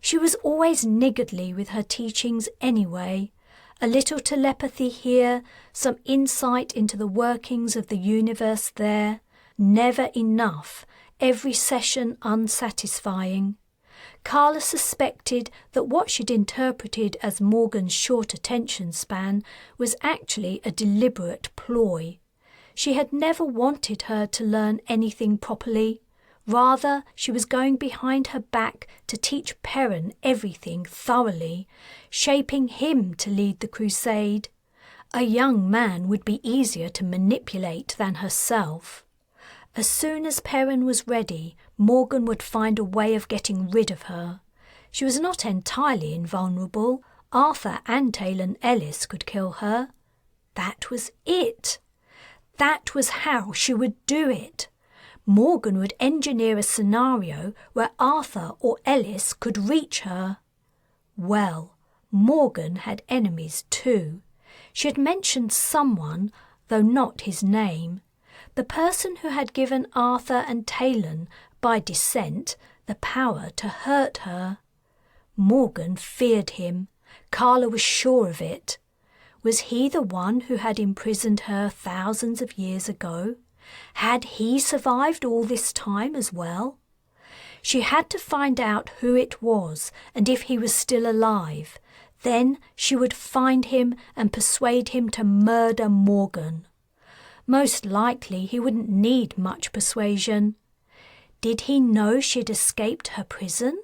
She was always niggardly with her teachings anyway. A little telepathy here, some insight into the workings of the universe there. Never enough, every session unsatisfying. Kala suspected that what she'd interpreted as Morgan's short attention span was actually a deliberate ploy. She had never wanted her to learn anything properly. Rather, she was going behind her back to teach Perrin everything thoroughly, shaping him to lead the crusade. A young man would be easier to manipulate than herself. As soon as Perrin was ready, Morgan would find a way of getting rid of her. She was not entirely invulnerable. Arthur and Taylan Ellis could kill her. That was it. That was how she would do it. Morgan would engineer a scenario where Arthur or Ellis could reach her. Well, Morgan had enemies too. She had mentioned someone, though not his name, the person who had given Arthur and Taylan, by descent, the power to hurt her. Morgan feared him. Kala was sure of it. Was he the one who had imprisoned her thousands of years ago? Had he survived all this time as well? She had to find out who it was and if he was still alive. Then she would find him and persuade him to murder Morgan. Most likely he wouldn't need much persuasion. Did he know she'd escaped her prison?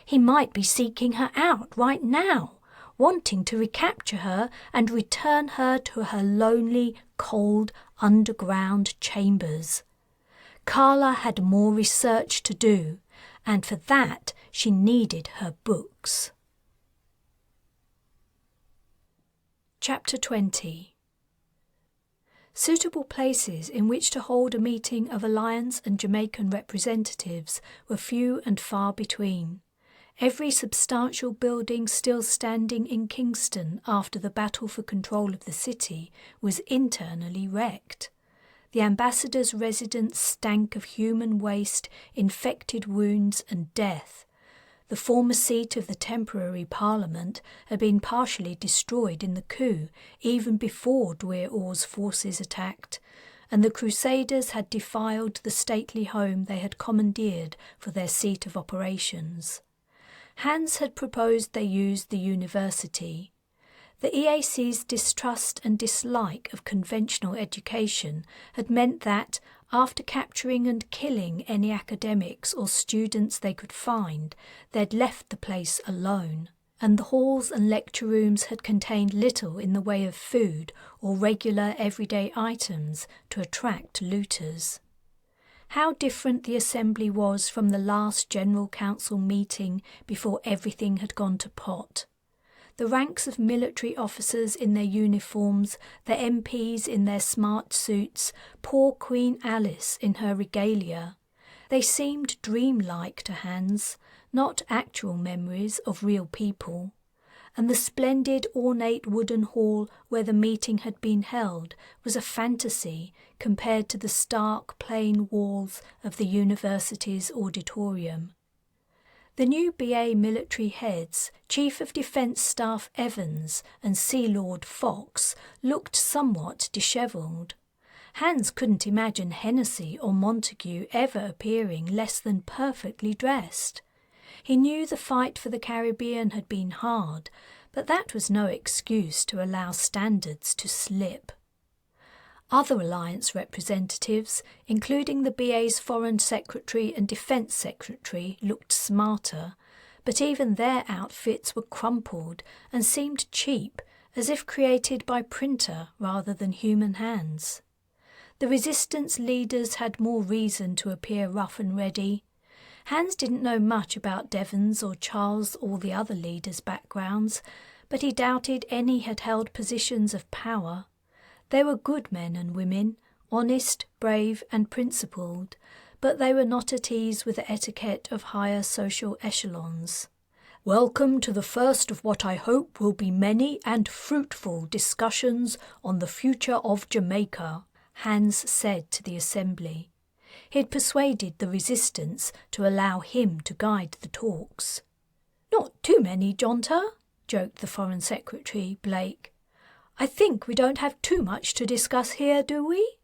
He might be seeking her out right now, wanting to recapture her and return her to her lonely, cold, underground chambers. Kala had more research to do, and for that she needed her books. Chapter 20. Suitable places in which to hold a meeting of Alliance and Jamaican representatives were few and far between. Every substantial building still standing in Kingston after the battle for control of the city was internally wrecked. The ambassador's residence stank of human waste, infected wounds and death. The former seat of the temporary parliament had been partially destroyed in the coup even before Dwyr Orr's forces attacked, and the Crusaders had defiled the stately home they had commandeered for their seat of operations. Hans had proposed they use the university. The EAC's distrust and dislike of conventional education had meant that, after capturing and killing any academics or students they could find, they'd left the place alone, and the halls and lecture rooms had contained little in the way of food or regular everyday items to attract looters. How different the assembly was from the last General Council meeting before everything had gone to pot. The ranks of military officers in their uniforms, the MPs in their smart suits, poor Queen Alice in her regalia. They seemed dreamlike to Hans, not actual memories of real people. And the splendid ornate wooden hall where the meeting had been held was a fantasy compared to the stark plain walls of the university's auditorium. The new BA military heads, Chief of Defence Staff Evans and Sea Lord Fox, looked somewhat dishevelled. Hans couldn't imagine Hennessy or Montague ever appearing less than perfectly dressed. He knew the fight for the Caribbean had been hard, but that was no excuse to allow standards to slip. Other Alliance representatives, including the BA's Foreign Secretary and Defence Secretary, looked smarter, but even their outfits were crumpled and seemed cheap, as if created by printer rather than human hands. The Resistance leaders had more reason to appear rough and ready. Hans didn't know much about Devon's or Charles' or the other leaders' backgrounds, but he doubted any had held positions of power. They were good men and women, honest, brave and principled, but they were not at ease with the etiquette of higher social echelons. "Welcome to the first of what I hope will be many and fruitful discussions on the future of Jamaica," Hans said to the assembly. He had persuaded the Resistance to allow him to guide the talks. "Not too many, Jonta," joked the Foreign Secretary, Blake. "I think we don't have too much to discuss here, do we?"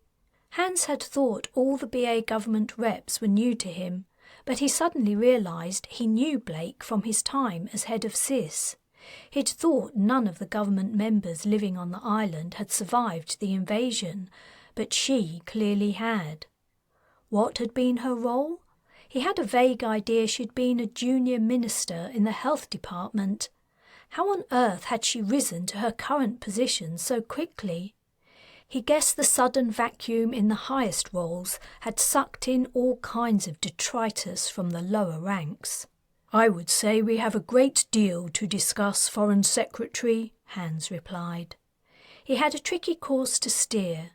Hans had thought all the BA government reps were new to him, but he suddenly realised he knew Blake from his time as head of CIS. He'd thought none of the government members living on the island had survived the invasion, but she clearly had. What had been her role? He had a vague idea she'd been a junior minister in the health department. How on earth had she risen to her current position so quickly? He guessed the sudden vacuum in the highest roles had sucked in all kinds of detritus from the lower ranks. "I would say we have a great deal to discuss, Foreign Secretary," Hans replied. He had a tricky course to steer.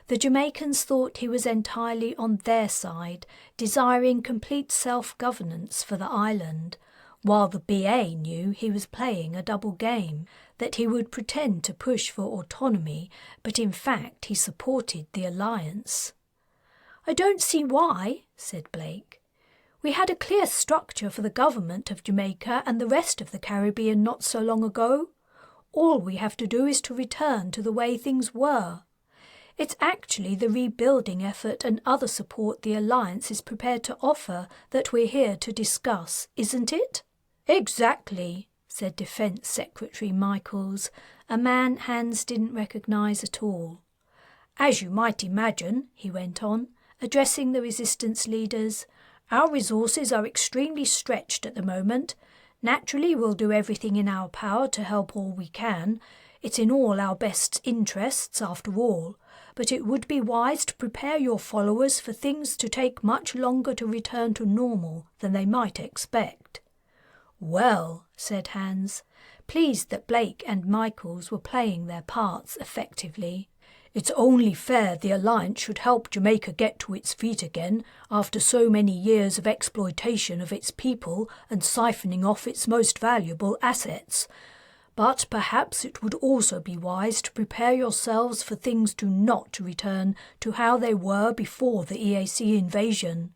The Jamaicans thought he was entirely on their side, desiring complete self-governance for the island, while the BA knew he was playing a double game. that he would pretend to push for autonomy, but in fact he supported the alliance. "I don't see why," said Blake. "We had a clear structure for the government of Jamaica and the rest of the Caribbean not so long ago. All we have to do is to return to the way things were. It's actually the rebuilding effort and other support the Alliance is prepared to offer that we're here to discuss, isn't it?" "Exactly," said Defence Secretary Michaels, a man Hans didn't recognise at all. "As you might imagine," he went on, addressing the resistance leaders, "our resources are extremely stretched at the moment. Naturally, we'll do everything in our power to help all we can. It's in all our best interests, after all. But it would be wise to prepare your followers for things to take much longer to return to normal than they might expect." "Well," said Hans, pleased that Blake and Michaels were playing their parts effectively, "it's only fair the Alliance should help Jamaica get to its feet again after so many years of exploitation of its people and siphoning off its most valuable assets. But perhaps it would also be wise to prepare yourselves for things not return to how they were before the EAC invasion."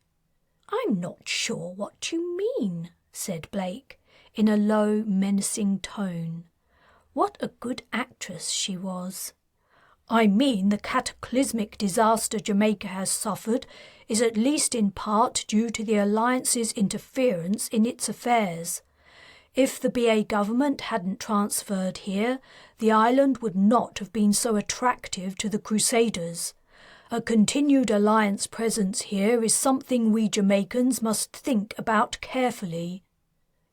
"I'm not sure what you mean," said Blake, in a low, menacing tone. What a good actress she was. "I mean the cataclysmic disaster Jamaica has suffered is at least in part due to the Alliance's interference in its affairs. If the BA government hadn't transferred here, the island would not have been so attractive to the Crusaders. A continued Alliance presence here is something we Jamaicans must think about carefully."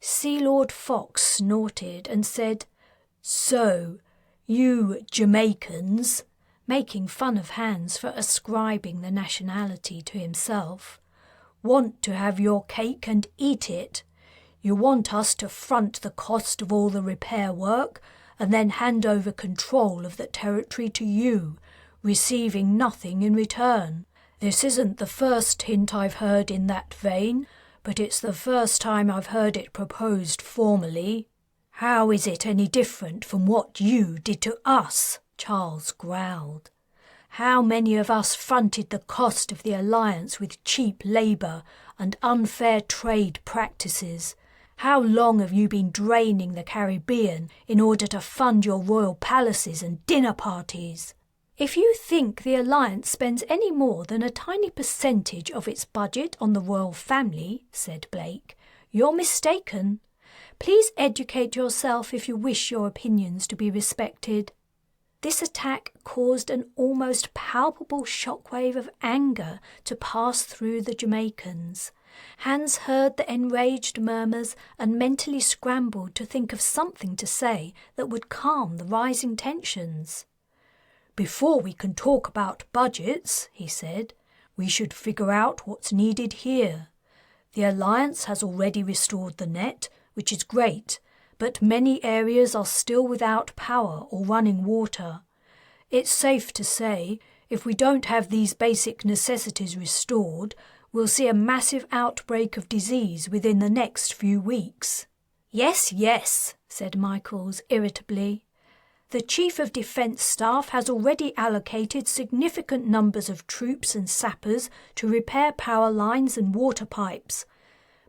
Sea Lord Fox snorted and said, "So, you Jamaicans," making fun of Hans for ascribing the nationality to himself, "want to have your cake and eat it. You want us to front the cost of all the repair work and then hand over control of the territory to you, receiving nothing in return. This isn't the first hint I've heard in that vein, but it's the first time I've heard it proposed formally." "How is it any different from what you did to us?" Charles growled. "How many of us fronted the cost of the Alliance with cheap labour and unfair trade practices? How long have you been draining the Caribbean in order to fund your royal palaces and dinner parties?" "If you think the Alliance spends any more than a tiny percentage of its budget on the royal family," said Blake, "you're mistaken. Please educate yourself if you wish your opinions to be respected." This attack caused an almost palpable shockwave of anger to pass through the Jamaicans. Hans heard the enraged murmurs and mentally scrambled to think of something to say that would calm the rising tensions. "Before we can talk about budgets," he said, "we should figure out what's needed here. The Alliance has already restored the net, which is great, but many areas are still without power or running water. It's safe to say, if we don't have these basic necessities restored, we'll see a massive outbreak of disease within the next few weeks." "Yes, yes," said Michaels irritably. "The Chief of Defence Staff has already allocated significant numbers of troops and sappers to repair power lines and water pipes.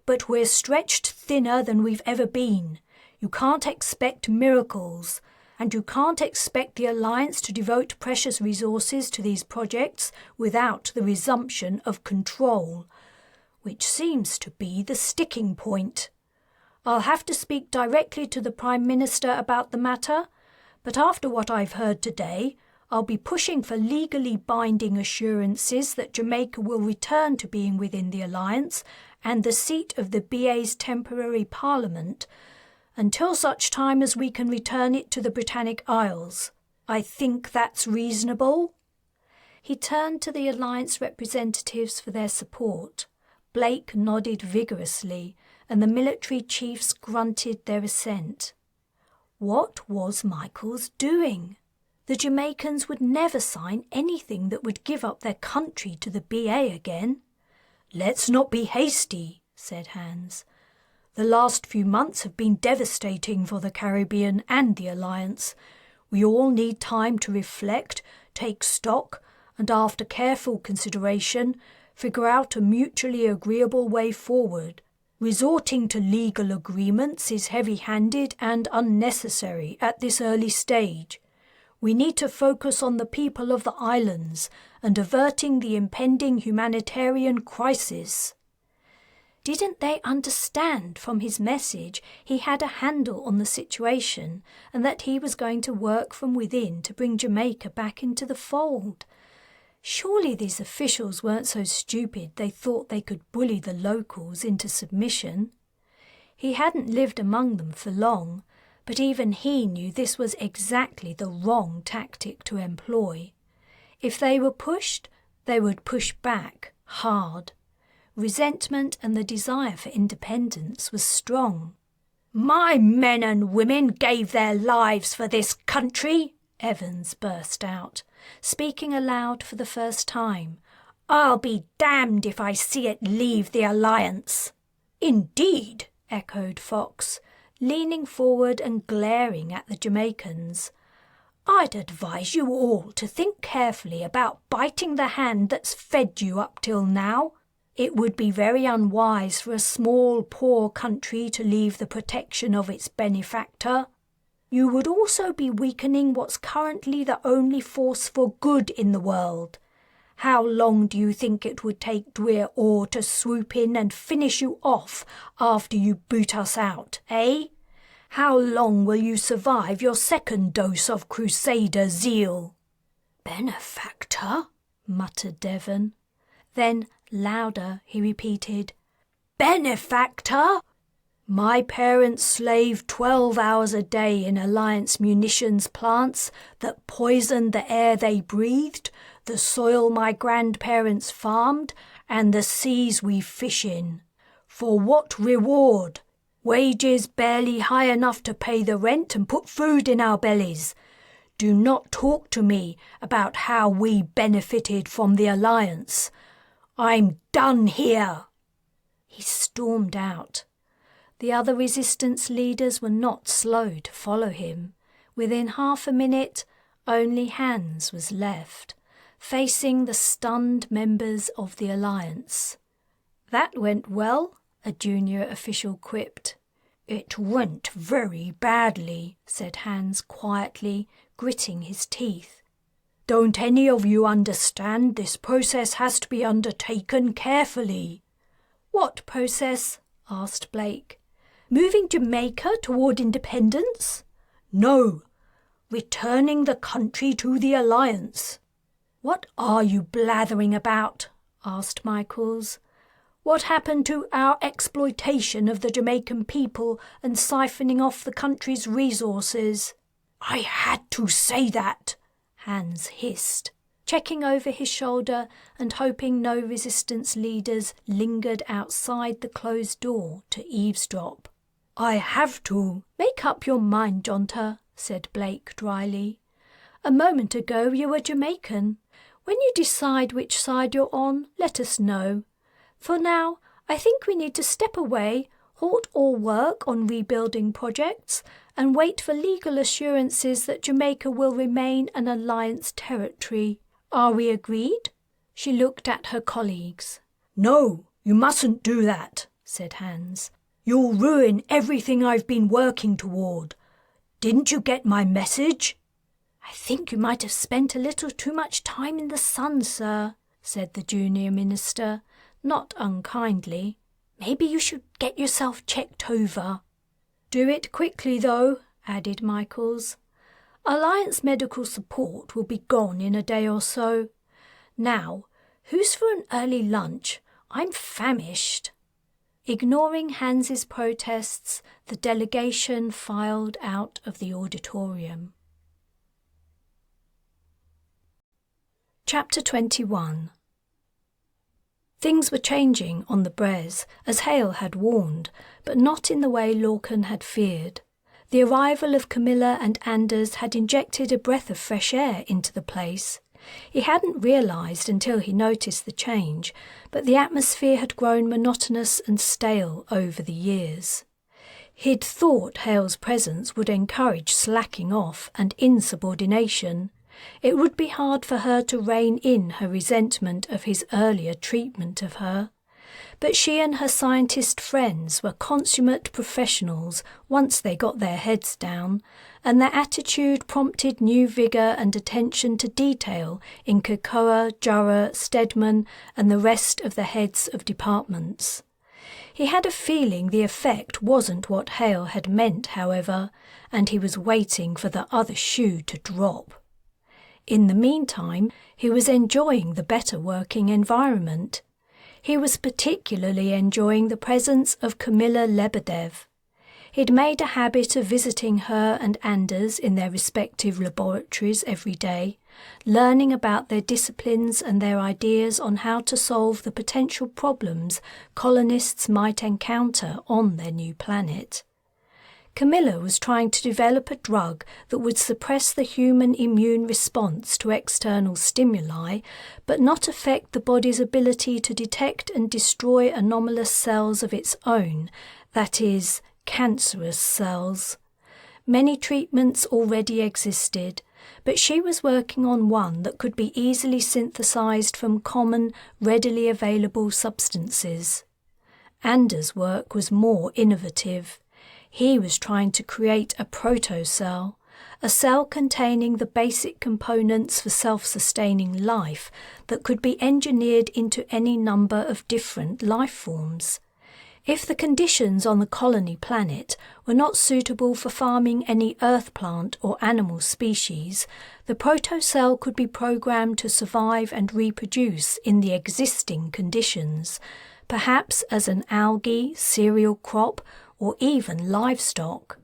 But we're stretched thinner than we've ever been. You can't expect miracles, and you can't expect the Alliance to devote precious resources to these projects without the resumption of control, which seems to be the sticking point. I'll have to speak directly to the Prime Minister about the matter, but after what I've heard today, I'll be pushing for legally binding assurances that Jamaica will return to being within the Alliance and the seat of the BA's temporary parliament until such time as we can return it to the Britannic Isles. I think that's reasonable." He turned to the Alliance representatives for their support. Blake nodded vigorously, and the military chiefs grunted their assent. What was Michaels doing? The Jamaicans would never sign anything that would give up their country to the BA again. "Let's not be hasty," said Hans. The last few months have been devastating for the Caribbean and the Alliance. We all need time to reflect, take stock, and after careful consideration, figure out a mutually agreeable way forward. Resorting to legal agreements is heavy-handed and unnecessary at this early stage. We need to focus on the people of the islands and averting the impending humanitarian crisis. Didn't they understand from his message he had a handle on the situation and that he was going to work from within to bring Jamaica back into the fold? Surely these officials weren't so stupid they thought they could bully the locals into submission. He hadn't lived among them for long, but even he knew this was exactly the wrong tactic to employ. If they were pushed, they would push back hard. Resentment and the desire for independence was strong. "My men and women gave their lives for this country," Evans burst out, speaking aloud for the first time. "I'll be damned if I see it leave the Alliance." "Indeed," echoed Fox, leaning forward and glaring at the Jamaicans. "I'd advise you all to think carefully about biting the hand that's fed you up till now. It would be very unwise for a small, poor country to leave the protection of its benefactor. You would also be weakening what's currently the only force for good in the world. How long do you think it would take Dwyr Orr to swoop in and finish you off after you boot us out, eh? How long will you survive your second dose of Crusader zeal?" "Benefactor?" muttered Devon. Then, louder, he repeated, "Benefactor? My parents slaved 12 hours a day in Alliance munitions plants that poisoned the air they breathed, the soil my grandparents farmed, and the seas we fish in. For what reward? Wages barely high enough to pay the rent and put food in our bellies. Do not talk to me about how we benefited from the Alliance. I'm done here." He stormed out. The other resistance leaders were not slow to follow him. Within half a minute, only Hans was left, facing the stunned members of the Alliance. "That went well," a junior official quipped. "It went very badly," said Hans quietly, gritting his teeth. "Don't any of you understand this process has to be undertaken carefully?" "What process?" asked Blake. "Moving Jamaica toward independence?" "No, returning the country to the Alliance." "What are you blathering about?" asked Michaels. "What happened to our exploitation of the Jamaican people and siphoning off the country's resources?" "I had to say that," Hans hissed, checking over his shoulder and hoping no resistance leaders lingered outside the closed door to eavesdrop. "I have to." "Make up your mind, Jonta," said Blake dryly. "A moment ago you were Jamaican. When you decide which side you're on, let us know. For now, I think we need to step away, halt all work on rebuilding projects, and wait for legal assurances that Jamaica will remain an Alliance territory. Are we agreed?" She looked at her colleagues. "No, you mustn't do that," said Hans. "You'll ruin everything I've been working toward. Didn't you get my message?" "I think you might have spent a little too much time in the sun, sir," said the junior minister, not unkindly. "Maybe you should get yourself checked over." "Do it quickly, though," added Michaels. "Alliance medical support will be gone in a day or so. Now, who's for an early lunch? I'm famished." Ignoring Hans's protests, the delegation filed out of the auditorium. Chapter 21. Things were changing on the Brez, as Hale had warned, but not in the way Lorcan had feared. The arrival of Camilla and Anders had injected a breath of fresh air into the place. He hadn't realised until he noticed the change, but the atmosphere had grown monotonous and stale over the years. He'd thought Hale's presence would encourage slacking off and insubordination. It would be hard for her to rein in her resentment of his earlier treatment of her. But she and her scientist friends were consummate professionals once they got their heads down, and their attitude prompted new vigour and attention to detail in Krakoa, Jura, Stedman and the rest of the heads of departments. He had a feeling the effect wasn't what Hale had meant, however, and he was waiting for the other shoe to drop. In the meantime, he was enjoying the better working environment. He was particularly enjoying the presence of Camilla Lebedev. He'd made a habit of visiting her and Anders in their respective laboratories every day, learning about their disciplines and their ideas on how to solve the potential problems colonists might encounter on their new planet. Camilla was trying to develop a drug that would suppress the human immune response to external stimuli, but not affect the body's ability to detect and destroy anomalous cells of its own, that is, cancerous cells. Many treatments already existed, but she was working on one that could be easily synthesized from common, readily available substances. Anders' work was more innovative. He was trying to create a protocell, a cell containing the basic components for self-sustaining life that could be engineered into any number of different life forms. If the conditions on the colony planet were not suitable for farming any earth plant or animal species, the protocell could be programmed to survive and reproduce in the existing conditions, perhaps as an algae, cereal crop, or even livestock.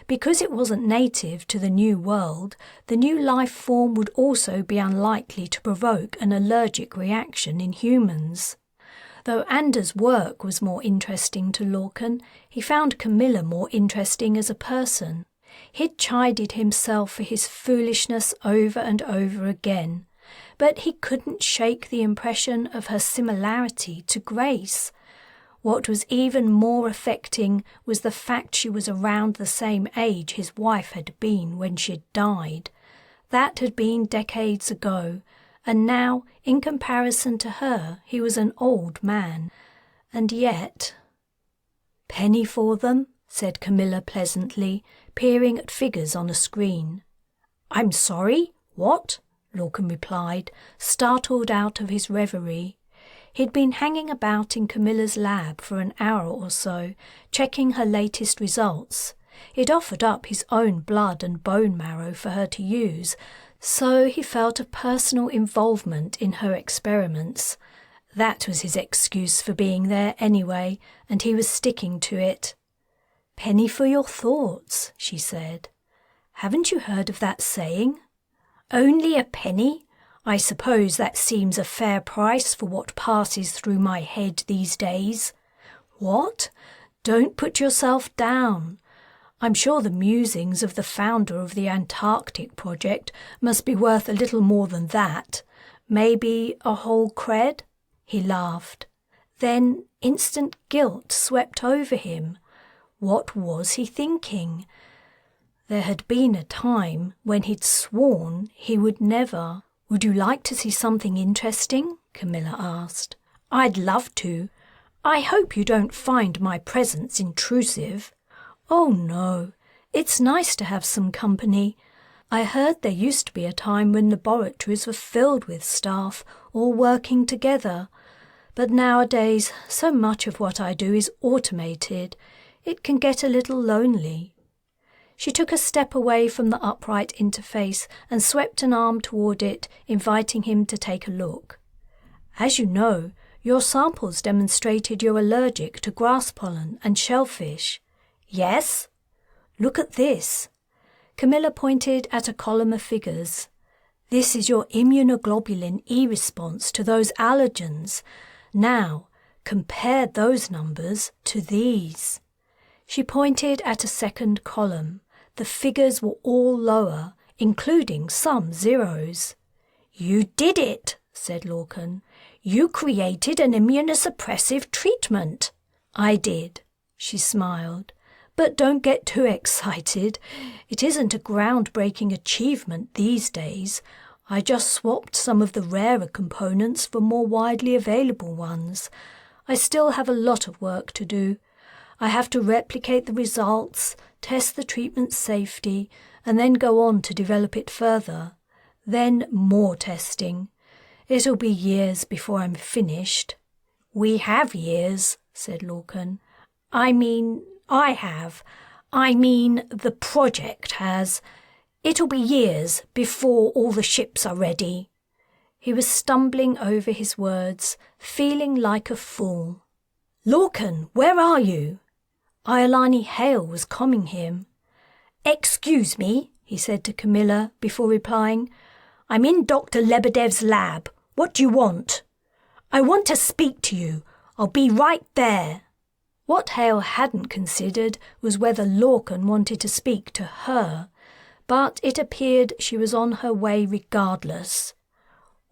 Because it wasn't native to the new world, the new life form would also be unlikely to provoke an allergic reaction in humans. Though Anders' work was more interesting to Lorcan, he found Camilla more interesting as a person. He'd chided himself for his foolishness over and over again, but he couldn't shake the impression of her similarity to Grace. What was even more affecting was the fact she was around the same age his wife had been when she'd died. That had been decades ago, and now, in comparison to her, he was an old man. And yet— "Penny for them?" said Camilla pleasantly, peering at figures on a screen. "I'm sorry, what?" Lorcan replied, startled out of his reverie. He'd been hanging about in Camilla's lab for an hour or so, checking her latest results. He'd offered up his own blood and bone marrow for her to use, so he felt a personal involvement in her experiments. That was his excuse for being there anyway, and he was sticking to it. "Penny for your thoughts," she said. "Haven't you heard of that saying? Only a penny? I suppose that seems a fair price for what passes through my head these days. What? Don't put yourself down. I'm sure the musings of the founder of the Antarctic project must be worth a little more than that. Maybe a whole cred?" He laughed. Then instant guilt swept over him. What was he thinking? There had been a time when he'd sworn he would never— "Would you like to see something interesting?" Camilla asked. "I'd love to. I hope you don't find my presence intrusive." "Oh no, it's nice to have some company. I heard there used to be a time when laboratories were filled with staff, all working together. But nowadays, so much of what I do is automated. It can get a little lonely." She took a step away from the upright interface and swept an arm toward it, inviting him to take a look. "As you know, your samples demonstrated you're allergic to grass pollen and shellfish." "Yes?" "Look at this." Camilla pointed at a column of figures. "This is your immunoglobulin E response to those allergens. Now, compare those numbers to these." She pointed at a second column. The figures were all lower, including some zeros. "You did it," said Lorcan. "You created an immunosuppressive treatment." "I did," she smiled. "But don't get too excited. It isn't a groundbreaking achievement these days. I just swapped some of the rarer components for more widely available ones. I still have a lot of work to do. I have to replicate the results, test the treatment's safety, and then go on to develop it further. Then more testing. It'll be years before I'm finished." "We have years," said Lorcan. I mean, the project has. It'll be years before all the ships are ready." He was stumbling over his words, feeling like a fool. "Lorcan, where are you?" Iolani Hale was calming him. "Excuse me," he said to Camilla before replying. "I'm in Dr. Lebedev's lab. What do you want?" "I want to speak to you. I'll be right there." What Hale hadn't considered was whether Lorcan wanted to speak to her, but it appeared she was on her way regardless.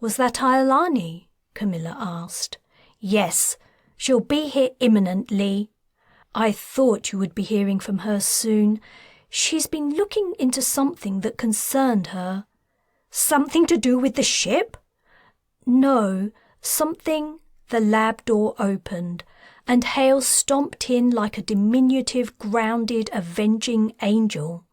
"Was that Iolani?" Camilla asked. "Yes, she'll be here imminently." "I thought you would be hearing from her soon. She's been looking into something that concerned her." "Something to do with the ship?" "No, something—" The lab door opened, and Hale stomped in like a diminutive, grounded, avenging angel.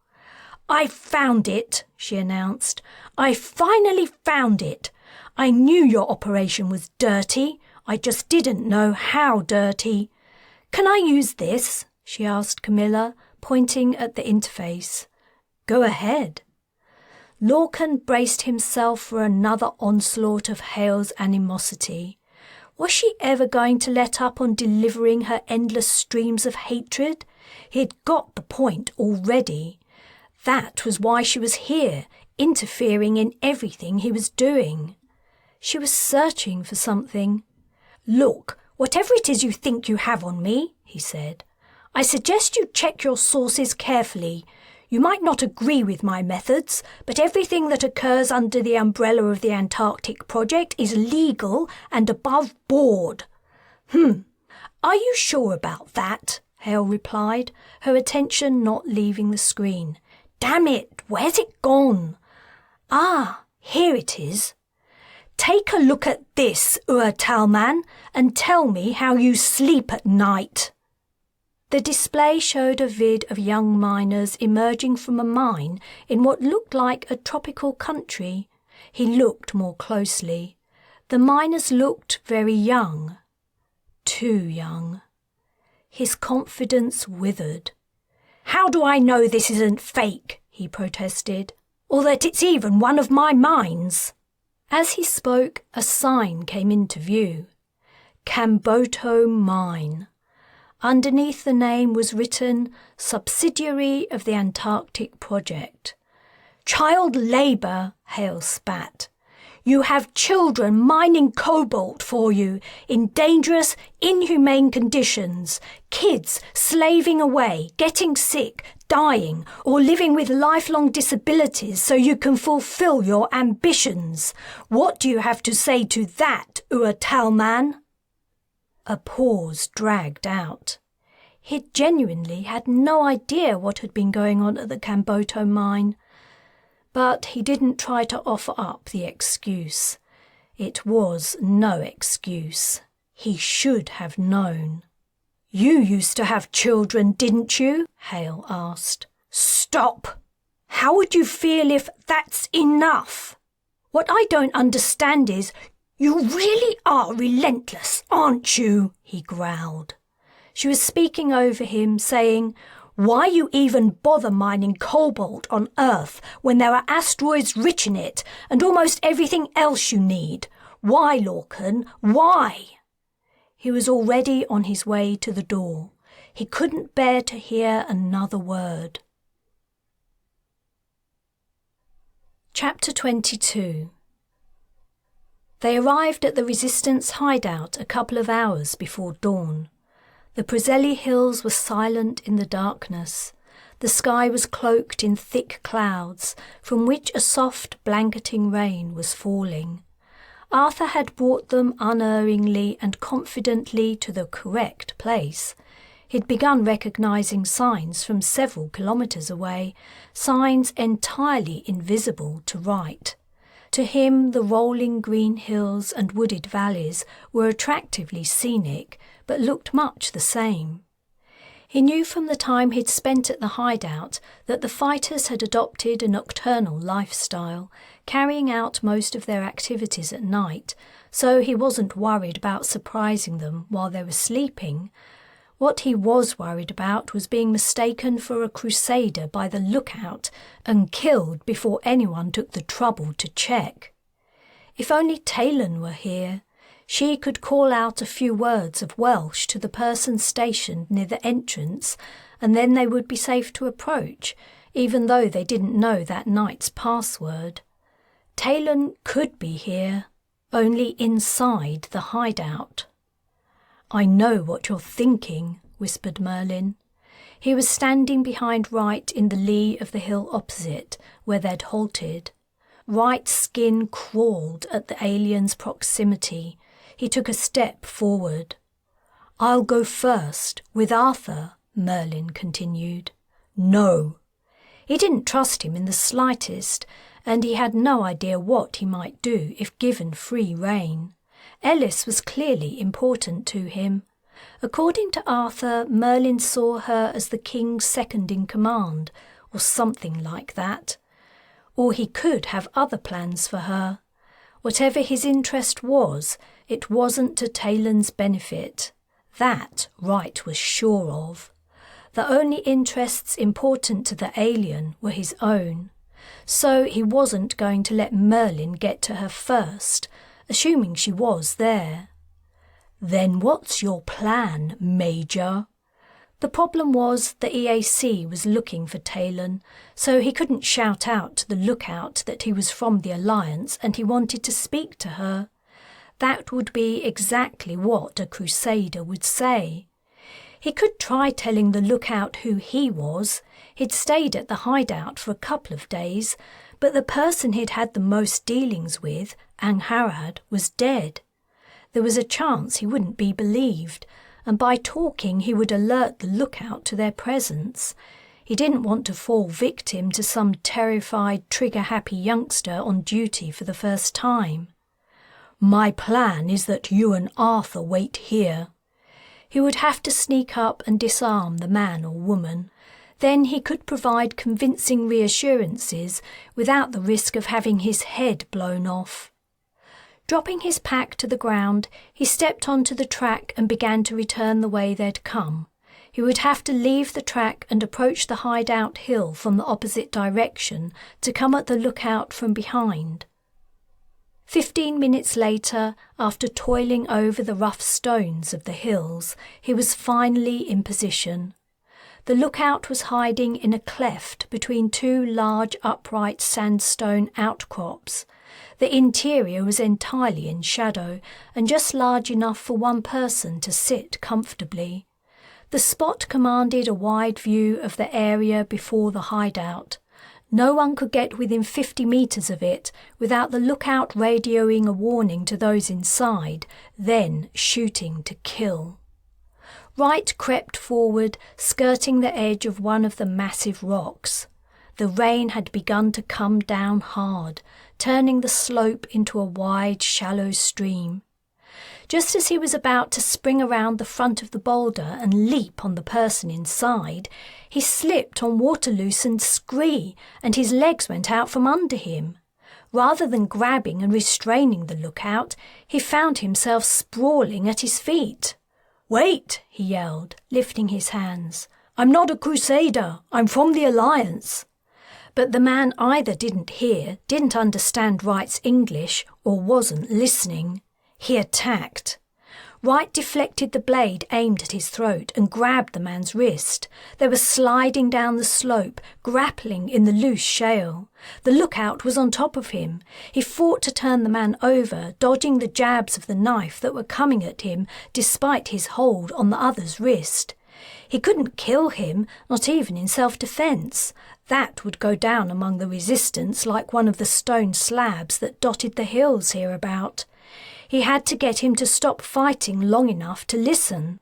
"I found it," she announced. "I finally found it. I knew your operation was dirty. I just didn't know how dirty. Can I use this?" she asked Camilla, pointing at the interface. "Go ahead." Lorcan braced himself for another onslaught of Hale's animosity. Was she ever going to let up on delivering her endless streams of hatred? He'd got the point already. That was why she was here, interfering in everything he was doing. She was searching for something. "Look, whatever it is you think you have on me," he said, "I suggest you check your sources carefully. You might not agree with my methods, but everything that occurs under the umbrella of the Antarctic Project is legal and above board." "Are you sure about that?" Hale replied, her attention not leaving the screen. "Damn it, where's it gone? Ah, here it is. Take a look at this, Talman, and tell me how you sleep at night." The display showed a vid of young miners emerging from a mine in what looked like a tropical country. He looked more closely. The miners looked very young. Too young. His confidence withered. "How do I know this isn't fake?" he protested. "Or that it's even one of my mines?" As he spoke, a sign came into view. Camboto Mine. Underneath the name was written, "Subsidiary of the Antarctic Project." "Child labour," Hale spat. "You have children mining cobalt for you in dangerous, inhumane conditions, kids slaving away, getting sick, dying, or living with lifelong disabilities so you can fulfill your ambitions. What do you have to say to that, Talman?" A pause dragged out. He genuinely had no idea what had been going on at the Camboto mine. But he didn't try to offer up the excuse. It was no excuse. He should have known. "You used to have children, didn't you?" Hale asked. "Stop! How would you feel if that's enough? What I don't understand is, you really are relentless, aren't you?" he growled. She was speaking over him, saying, "Why you even bother mining cobalt on Earth when there are asteroids rich in it and almost everything else you need? Why, Lorcan, why?" He was already on his way to the door. He couldn't bear to hear another word. Chapter 22. They arrived at the Resistance hideout a couple of hours before dawn. The Preseli Hills were silent in the darkness. The sky was cloaked in thick clouds, from which a soft blanketing rain was falling. Arthur had brought them unerringly and confidently to the correct place. He'd begun recognising signs from several kilometres away, signs entirely invisible to Wright. To him, the rolling green hills and wooded valleys were attractively scenic, but looked much the same. He knew from the time he'd spent at the hideout that the fighters had adopted a nocturnal lifestyle, carrying out most of their activities at night, so he wasn't worried about surprising them while they were sleeping. What he was worried about was being mistaken for a crusader by the lookout and killed before anyone took the trouble to check. If only Taylan were here, she could call out a few words of Welsh to the person stationed near the entrance, and then they would be safe to approach, even though they didn't know that night's password. Taylan could be here, only inside the hideout. "I know what you're thinking," whispered Merlin. He was standing behind Wright in the lee of the hill opposite, where they'd halted. Wright's skin crawled at the alien's proximity. He took a step forward. "I'll go first, with Arthur," Merlin continued. "No." He didn't trust him in the slightest, and he had no idea what he might do if given free rein. Ellis was clearly important to him. According to Arthur, Merlin saw her as the king's second-in-command, or something like that. Or he could have other plans for her. Whatever his interest was, it wasn't to Taylan's benefit. That Wright was sure of. The only interests important to the alien were his own. So he wasn't going to let Merlin get to her first, assuming she was there. "Then what's your plan, Major?" The problem was the EAC was looking for Taylan, so he couldn't shout out to the lookout that he was from the Alliance and he wanted to speak to her. That would be exactly what a crusader would say. He could try telling the lookout who he was. He'd stayed at the hideout for a couple of days, but the person he'd had the most dealings with, Angharad, was dead. There was a chance he wouldn't be believed, and by talking he would alert the lookout to their presence. He didn't want to fall victim to some terrified, trigger-happy youngster on duty for the first time. "My plan is that you and Arthur wait here." He would have to sneak up and disarm the man or woman. Then he could provide convincing reassurances without the risk of having his head blown off. Dropping his pack to the ground, he stepped onto the track and began to return the way they'd come. He would have to leave the track and approach the hideout hill from the opposite direction to come at the lookout from behind. 15 minutes later, after toiling over the rough stones of the hills, he was finally in position. The lookout was hiding in a cleft between two large upright sandstone outcrops. The interior was entirely in shadow and just large enough for one person to sit comfortably. The spot commanded a wide view of the area before the hideout. No one could get within 50 metres of it without the lookout radioing a warning to those inside, then shooting to kill. Wright crept forward, skirting the edge of one of the massive rocks. The rain had begun to come down hard, turning the slope into a wide, shallow stream. Just as he was about to spring around the front of the boulder and leap on the person inside, he slipped on water-loosened scree and his legs went out from under him. Rather than grabbing and restraining the lookout, he found himself sprawling at his feet. "Wait," he yelled, lifting his hands. "I'm not a crusader. I'm from the Alliance." But the man either didn't hear, didn't understand Wright's English, or wasn't listening. He attacked. Wright deflected the blade aimed at his throat and grabbed the man's wrist. They were sliding down the slope, grappling in the loose shale. The lookout was on top of him. He fought to turn the man over, dodging the jabs of the knife that were coming at him despite his hold on the other's wrist. He couldn't kill him, not even in self-defence. That would go down among the resistance like one of the stone slabs that dotted the hills hereabout. He had to get him to stop fighting long enough to listen.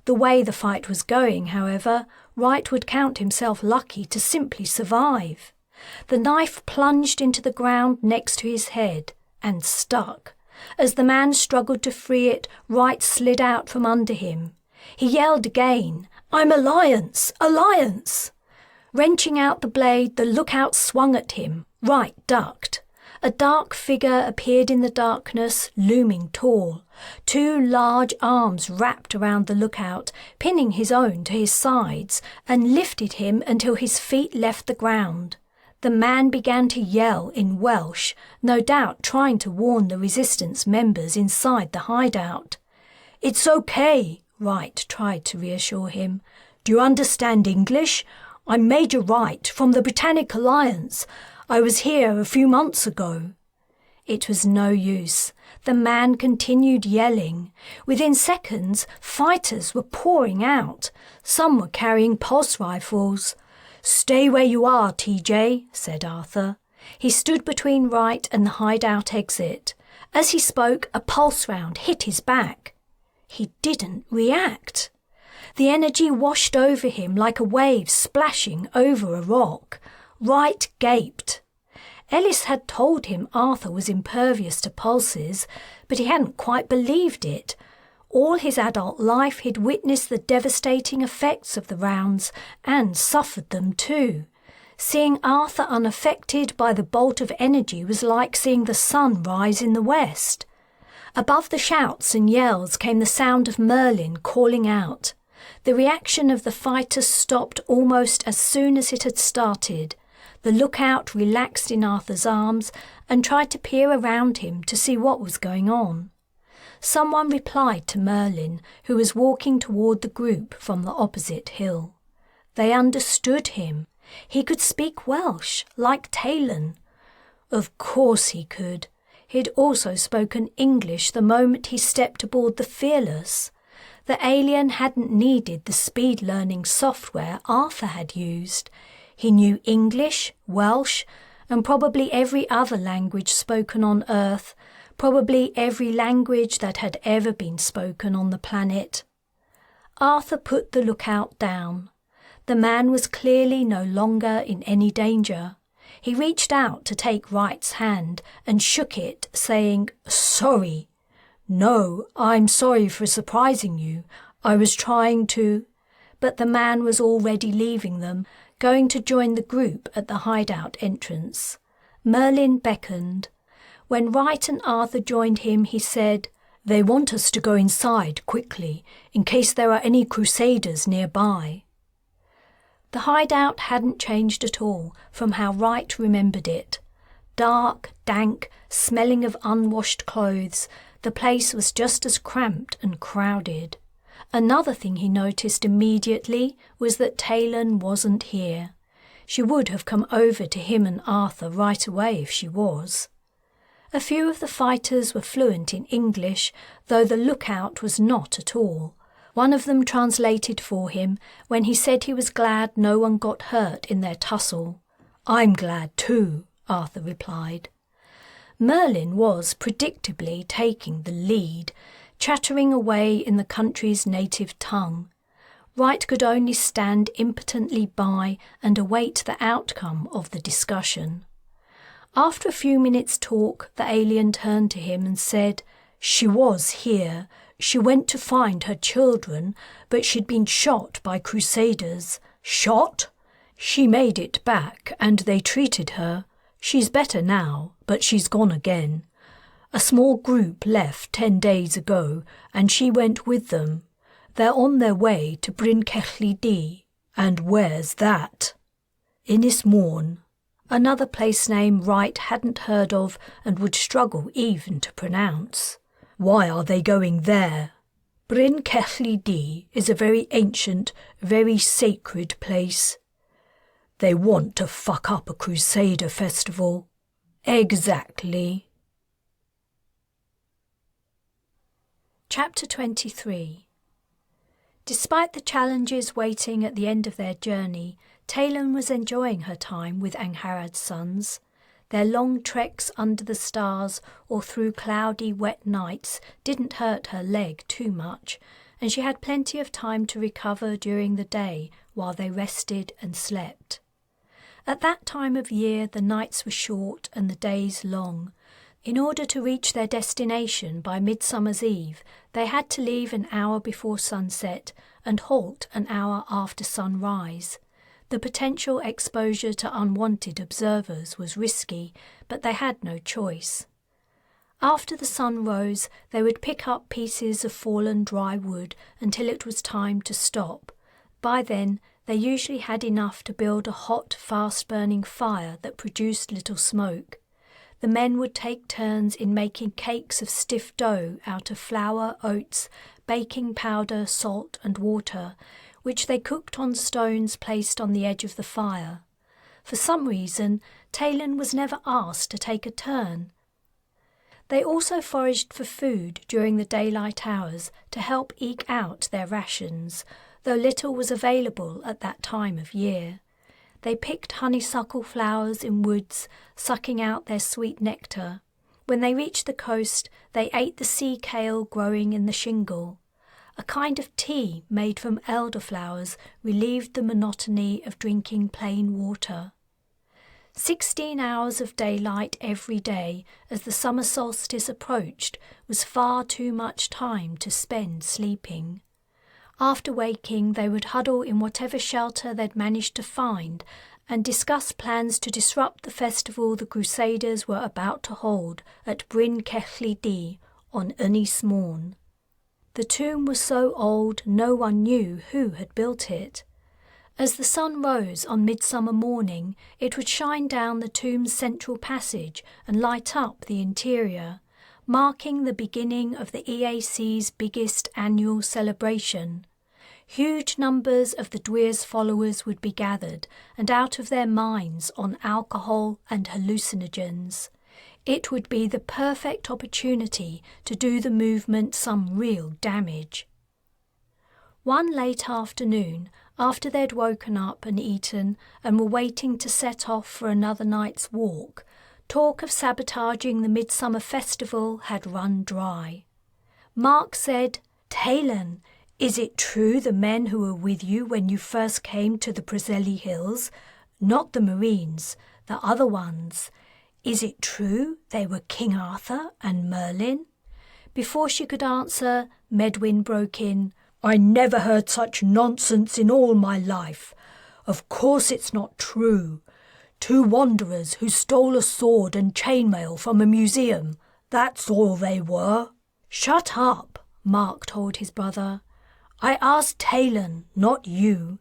The way the fight was going, however, Wright would count himself lucky to simply survive. The knife plunged into the ground next to his head and stuck. As the man struggled to free it, Wright slid out from under him. He yelled again, "I'm Alliance! Alliance!" Wrenching out the blade, the lookout swung at him. Wright ducked. A dark figure appeared in the darkness, looming tall. Two large arms wrapped around the lookout, pinning his own to his sides, and lifted him until his feet left the ground. The man began to yell in Welsh, no doubt trying to warn the resistance members inside the hideout. "It's okay," Wright tried to reassure him. "Do you understand English? I'm Major Wright from the Britannic Alliance. I was here a few months ago." It was no use. The man continued yelling. Within seconds, fighters were pouring out. Some were carrying pulse rifles. "Stay where you are, TJ," said Arthur. He stood between Wright and the hideout exit. As he spoke, a pulse round hit his back. He didn't react. The energy washed over him like a wave splashing over a rock. Wright gaped. Ellis had told him Arthur was impervious to pulses, but he hadn't quite believed it. All his adult life he'd witnessed the devastating effects of the rounds and suffered them too. Seeing Arthur unaffected by the bolt of energy was like seeing the sun rise in the west. Above the shouts and yells came the sound of Merlin calling out. The reaction of the fighters stopped almost as soon as it had started. The lookout relaxed in Arthur's arms and tried to peer around him to see what was going on. Someone replied to Merlin, who was walking toward the group from the opposite hill. They understood him. He could speak Welsh, like Taylan. Of course he could. He'd also spoken English the moment he stepped aboard the Fearless. The alien hadn't needed the speed-learning software Arthur had used. He knew English, Welsh, and probably every other language spoken on Earth, probably every language that had ever been spoken on the planet. Arthur put the lookout down. The man was clearly no longer in any danger. He reached out to take Wright's hand and shook it, saying, "Sorry." "No, I'm sorry for surprising you. I was trying to—" But the man was already leaving them, going to join the group at the hideout entrance. Merlin beckoned. When Wright and Arthur joined him, he said, "They want us to go inside quickly, in case there are any crusaders nearby." The hideout hadn't changed at all from how Wright remembered it. Dark, dank, smelling of unwashed clothes, the place was just as cramped and crowded. Another thing he noticed immediately was that Taylan wasn't here. She would have come over to him and Arthur right away if she was. A few of the fighters were fluent in English, though the lookout was not at all. One of them translated for him when he said he was glad no one got hurt in their tussle. "I'm glad too," Arthur replied. Merlin was predictably taking the lead, chattering away in the country's native tongue. Wright could only stand impotently by and await the outcome of the discussion. After a few minutes' talk, the alien turned to him and said, "She was here. She went to find her children, but she'd been shot by crusaders." "Shot?" "She made it back, and they treated her. She's better now, but she's gone again. A small group left 10 days ago, and she went with them. They're on their way to Bryn Celli. And where's that?" "Ynys Môn," another place name Wright hadn't heard of and would struggle even to pronounce. "Why are they going there?" "Bryn Celli is a very ancient, very sacred place." "They want to fuck up a Crusader festival." "Exactly." Chapter 23. Despite the challenges waiting at the end of their journey, Taylan was enjoying her time with Angharad's sons. Their long treks under the stars or through cloudy, wet nights didn't hurt her leg too much, and she had plenty of time to recover during the day while they rested and slept. At that time of year, the nights were short and the days long. In order to reach their destination by Midsummer's Eve, they had to leave an hour before sunset and halt an hour after sunrise. The potential exposure to unwanted observers was risky, but they had no choice. After the sun rose, they would pick up pieces of fallen dry wood until it was time to stop. By then, they usually had enough to build a hot, fast-burning fire that produced little smoke. The men would take turns in making cakes of stiff dough out of flour, oats, baking powder, salt and water, which they cooked on stones placed on the edge of the fire. For some reason, Taylan was never asked to take a turn. They also foraged for food during the daylight hours to help eke out their rations, though little was available at that time of year. They picked honeysuckle flowers in woods, sucking out their sweet nectar. When they reached the coast, they ate the sea kale growing in the shingle. A kind of tea made from elderflowers relieved the monotony of drinking plain water. 16 hours of daylight every day as the summer solstice approached was far too much time to spend sleeping. After waking, they would huddle in whatever shelter they'd managed to find and discuss plans to disrupt the festival the Crusaders were about to hold at Bryn Celli D on Ynys Môn. The tomb was so old no one knew who had built it. As the sun rose on midsummer morning, it would shine down the tomb's central passage and light up the interior, marking the beginning of the EAC's biggest annual celebration. Huge numbers of the Dwyr's followers would be gathered and out of their minds on alcohol and hallucinogens. It would be the perfect opportunity to do the movement some real damage. One late afternoon, after they'd woken up and eaten and were waiting to set off for another night's walk, talk of sabotaging the midsummer festival had run dry. Mark said, "Taylan, is it true the men who were with you when you first came to the Preseli Hills, not the Marines, the other ones, is it true they were King Arthur and Merlin?" Before she could answer, Medwyn broke in, "I never heard such nonsense in all my life. Of course it's not true. 2 wanderers who stole a sword and chainmail from a museum. That's all they were." "Shut up," Mark told his brother. "I asked Taylan, not you."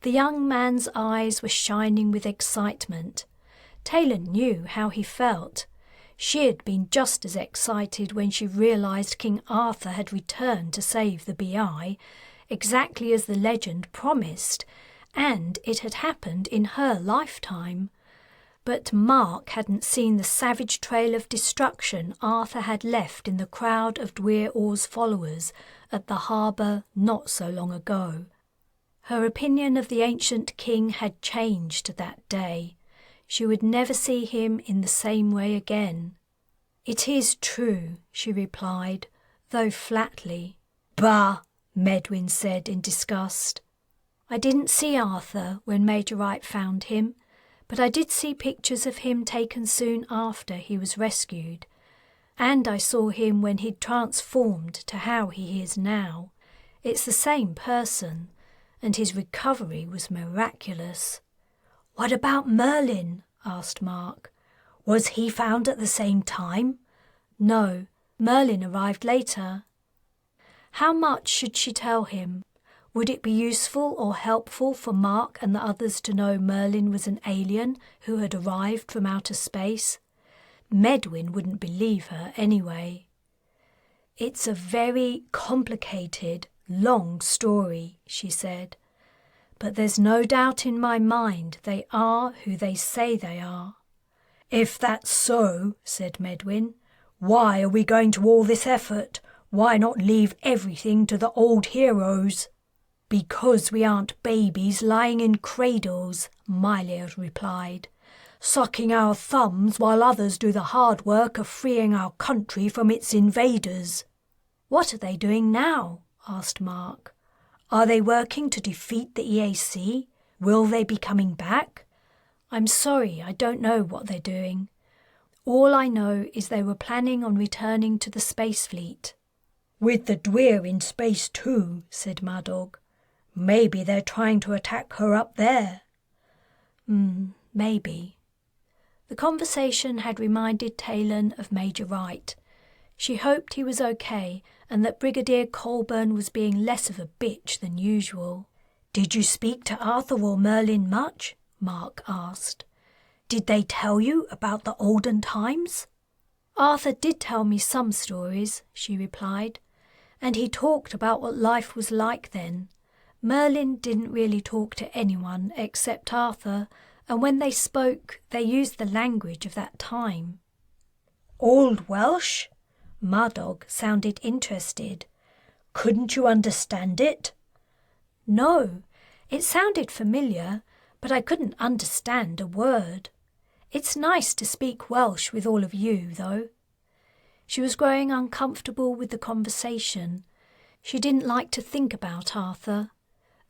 The young man's eyes were shining with excitement. Taylan knew how he felt. She had been just as excited when she realised King Arthur had returned to save the BI, exactly as the legend promised, and it had happened in her lifetime. But Mark hadn't seen the savage trail of destruction Arthur had left in the crowd of Dwyr Orr's followers at the harbour not so long ago. Her opinion of the ancient king had changed that day. She would never see him in the same way again. "It is true," she replied, though flatly. "Bah!" Medwyn said in disgust. "I didn't see Arthur when Major Wright found him, but I did see pictures of him taken soon after he was rescued. And I saw him when he'd transformed to how he is now. It's the same person, and his recovery was miraculous." "What about Merlin?" asked Mark. "Was he found at the same time?" "No, Merlin arrived later." How much should she tell him? Would it be useful or helpful for Mark and the others to know Merlin was an alien who had arrived from outer space? Medwyn wouldn't believe her anyway. "It's a very complicated, long story," she said. "But there's no doubt in my mind they are who they say they are." "If that's so," said Medwyn, "why are we going to all this effort? Why not leave everything to the old heroes? Because we aren't babies lying in cradles, Mylir replied, sucking our thumbs while others do the hard work of freeing our country from its invaders. What are they doing now? Asked Mark. Are they working to defeat the EAC? Will they be coming back? I'm sorry, I don't know what they're doing. All I know is they were planning on returning to the space fleet. With the Dwyr in space too, said Madog. Maybe they're trying to attack her up there. Maybe. The conversation had reminded Taylan of Major Wright. She hoped he was okay and that Brigadier Colburn was being less of a bitch than usual. Did you speak to Arthur or Merlin much? Mark asked. Did they tell you about the olden times? Arthur did tell me some stories, she replied, and he talked about what life was like then. Merlin didn't really talk to anyone except Arthur, and when they spoke, they used the language of that time. Old Welsh? Madog sounded interested. Couldn't you understand it? No, it sounded familiar, but I couldn't understand a word. It's nice to speak Welsh with all of you, though. She was growing uncomfortable with the conversation. She didn't like to think about Arthur.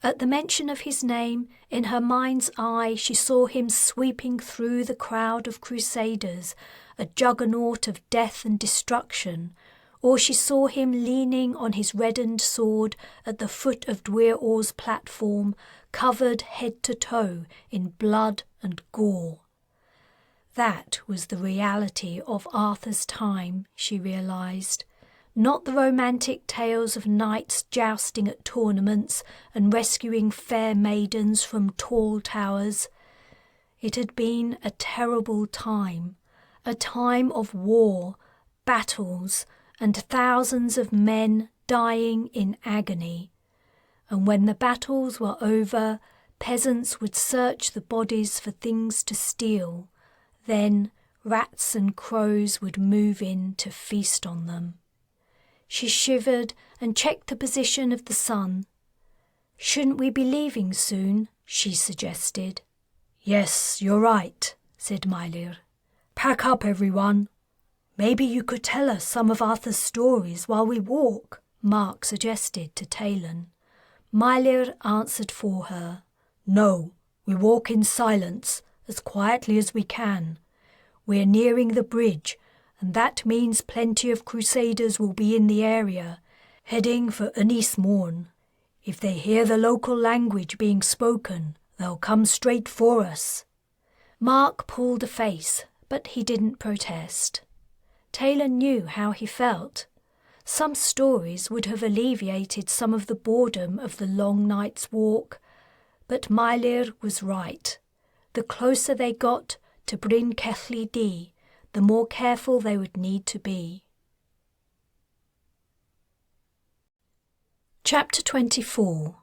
At the mention of his name, in her mind's eye she saw him sweeping through the crowd of crusaders, a juggernaut of death and destruction, or she saw him leaning on his reddened sword at the foot of Dwyr Orr's platform, covered head to toe in blood and gore. That was the reality of Arthur's time, she realised. Not the romantic tales of knights jousting at tournaments and rescuing fair maidens from tall towers. It had been a terrible time, a time of war, battles, and thousands of men dying in agony. And when the battles were over, peasants would search the bodies for things to steal. Then rats and crows would move in to feast on them. She shivered and checked the position of the sun. Shouldn't we be leaving soon? She suggested. Yes, you're right, said Mylir. Pack up, everyone. Maybe you could tell us some of Arthur's stories while we walk, Mark suggested to Taylan. Mylir answered for her. No, we walk in silence, as quietly as we can. We're nearing the bridge, and that means plenty of crusaders will be in the area, heading for Ynys Morn. If they hear the local language being spoken, they'll come straight for us. Mark pulled a face, but he didn't protest. Taylan knew how he felt. Some stories would have alleviated some of the boredom of the long night's walk, but Mylir was right. The closer they got to Bryn Celli D, the more careful they would need to be. Chapter 24.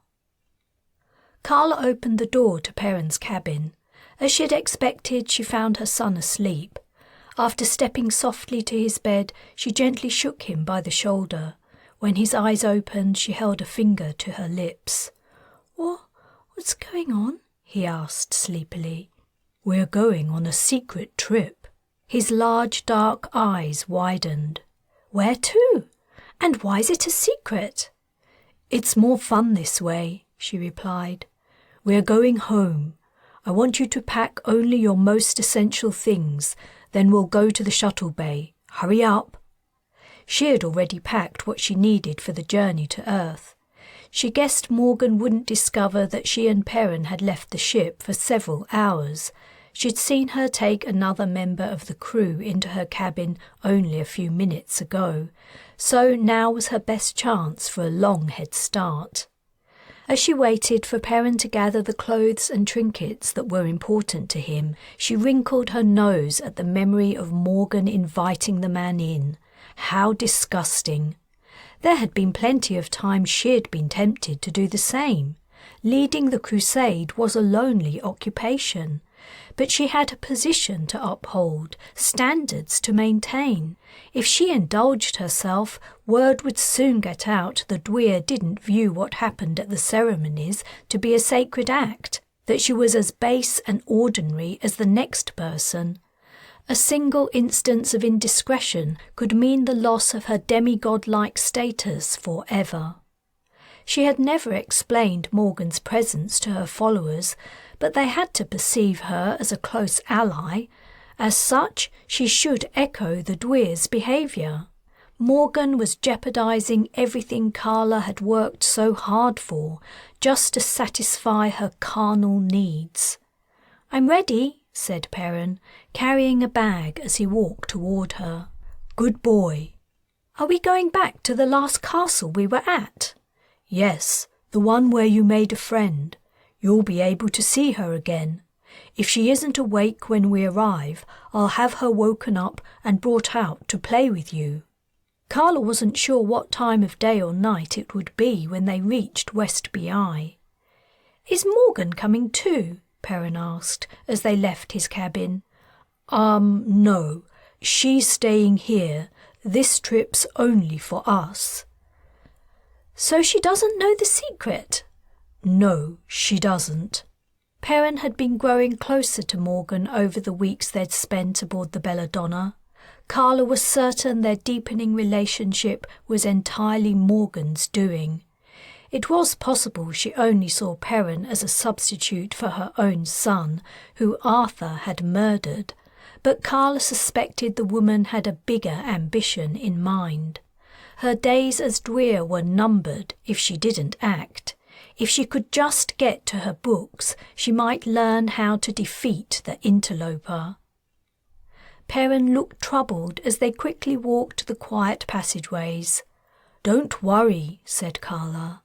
Kala opened the door to Perrin's cabin. As she had expected, she found her son asleep. After stepping softly to his bed, she gently shook him by the shoulder. When his eyes opened, she held a finger to her lips. What's going on? He asked sleepily. We're going on a secret trip. His large dark eyes widened. Where to? And why is it a secret? It's more fun this way, she replied. We're going home. I want you to pack only your most essential things, then we'll go to the shuttle bay. Hurry up. She had already packed what she needed for the journey to Earth. She guessed Morgan wouldn't discover that she and Perrin had left the ship for several hours. She'd seen her take another member of the crew into her cabin only a few minutes ago, so now was her best chance for a long head start. As she waited for Perrin to gather the clothes and trinkets that were important to him, she wrinkled her nose at the memory of Morgan inviting the man in. How disgusting! There had been plenty of times she had been tempted to do the same. Leading the crusade was a lonely occupation. But she had a position to uphold, standards to maintain. If she indulged herself, word would soon get out that Dwyr didn't view what happened at the ceremonies to be a sacred act, that she was as base and ordinary as the next person. A single instance of indiscretion could mean the loss of her demigod-like status forever. She had never explained Morgan's presence to her followers, but they had to perceive her as a close ally. As such, she should echo the Dwyr's behaviour. Morgan was jeopardising everything Kala had worked so hard for, just to satisfy her carnal needs. "I'm ready," said Perrin, carrying a bag as he walked toward her. "Good boy." "Are we going back to the last castle we were at?" "Yes, the one where you made a friend. You'll be able to see her again. If she isn't awake when we arrive, I'll have her woken up and brought out to play with you." Kala wasn't sure what time of day or night it would be when they reached West Bi. "Is Morgan coming too?" Perrin asked as they left his cabin. No. She's staying here. This trip's only for us." "So she doesn't know the secret?" "No, she doesn't." Perrin had been growing closer to Morgan over the weeks they'd spent aboard the Belladonna. Kala was certain their deepening relationship was entirely Morgan's doing. It was possible she only saw Perrin as a substitute for her own son, who Arthur had murdered, but Kala suspected the woman had a bigger ambition in mind. Her days as Dwyr were numbered if she didn't act. If she could just get to her books, she might learn how to defeat the interloper. Perrin looked troubled as they quickly walked the quiet passageways. "Don't worry," said Kala.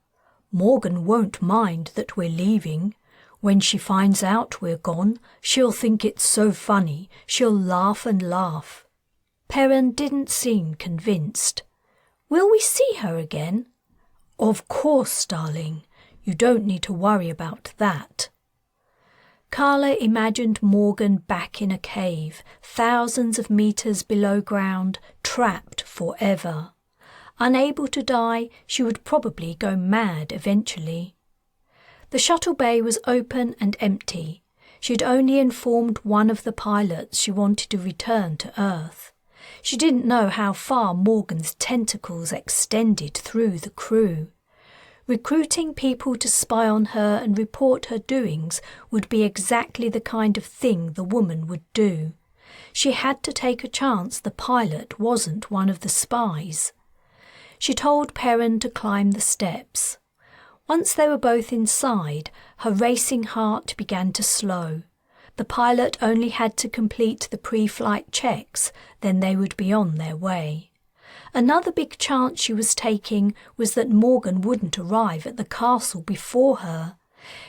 "Morgan won't mind that we're leaving. When she finds out we're gone, she'll think it's so funny, she'll laugh and laugh." Perrin didn't seem convinced. "Will we see her again?" "Of course, darling. You don't need to worry about that." Kala imagined Morgan back in a cave, thousands of meters below ground, trapped forever. Unable to die, she would probably go mad eventually. The shuttle bay was open and empty. She'd only informed one of the pilots she wanted to return to Earth. She didn't know how far Morgan's tentacles extended through the crew. Recruiting people to spy on her and report her doings would be exactly the kind of thing the woman would do. She had to take a chance the pilot wasn't one of the spies. She told Perrin to climb the steps. Once they were both inside, her racing heart began to slow. The pilot only had to complete the pre-flight checks, then they would be on their way. Another big chance she was taking was that Morgan wouldn't arrive at the castle before her.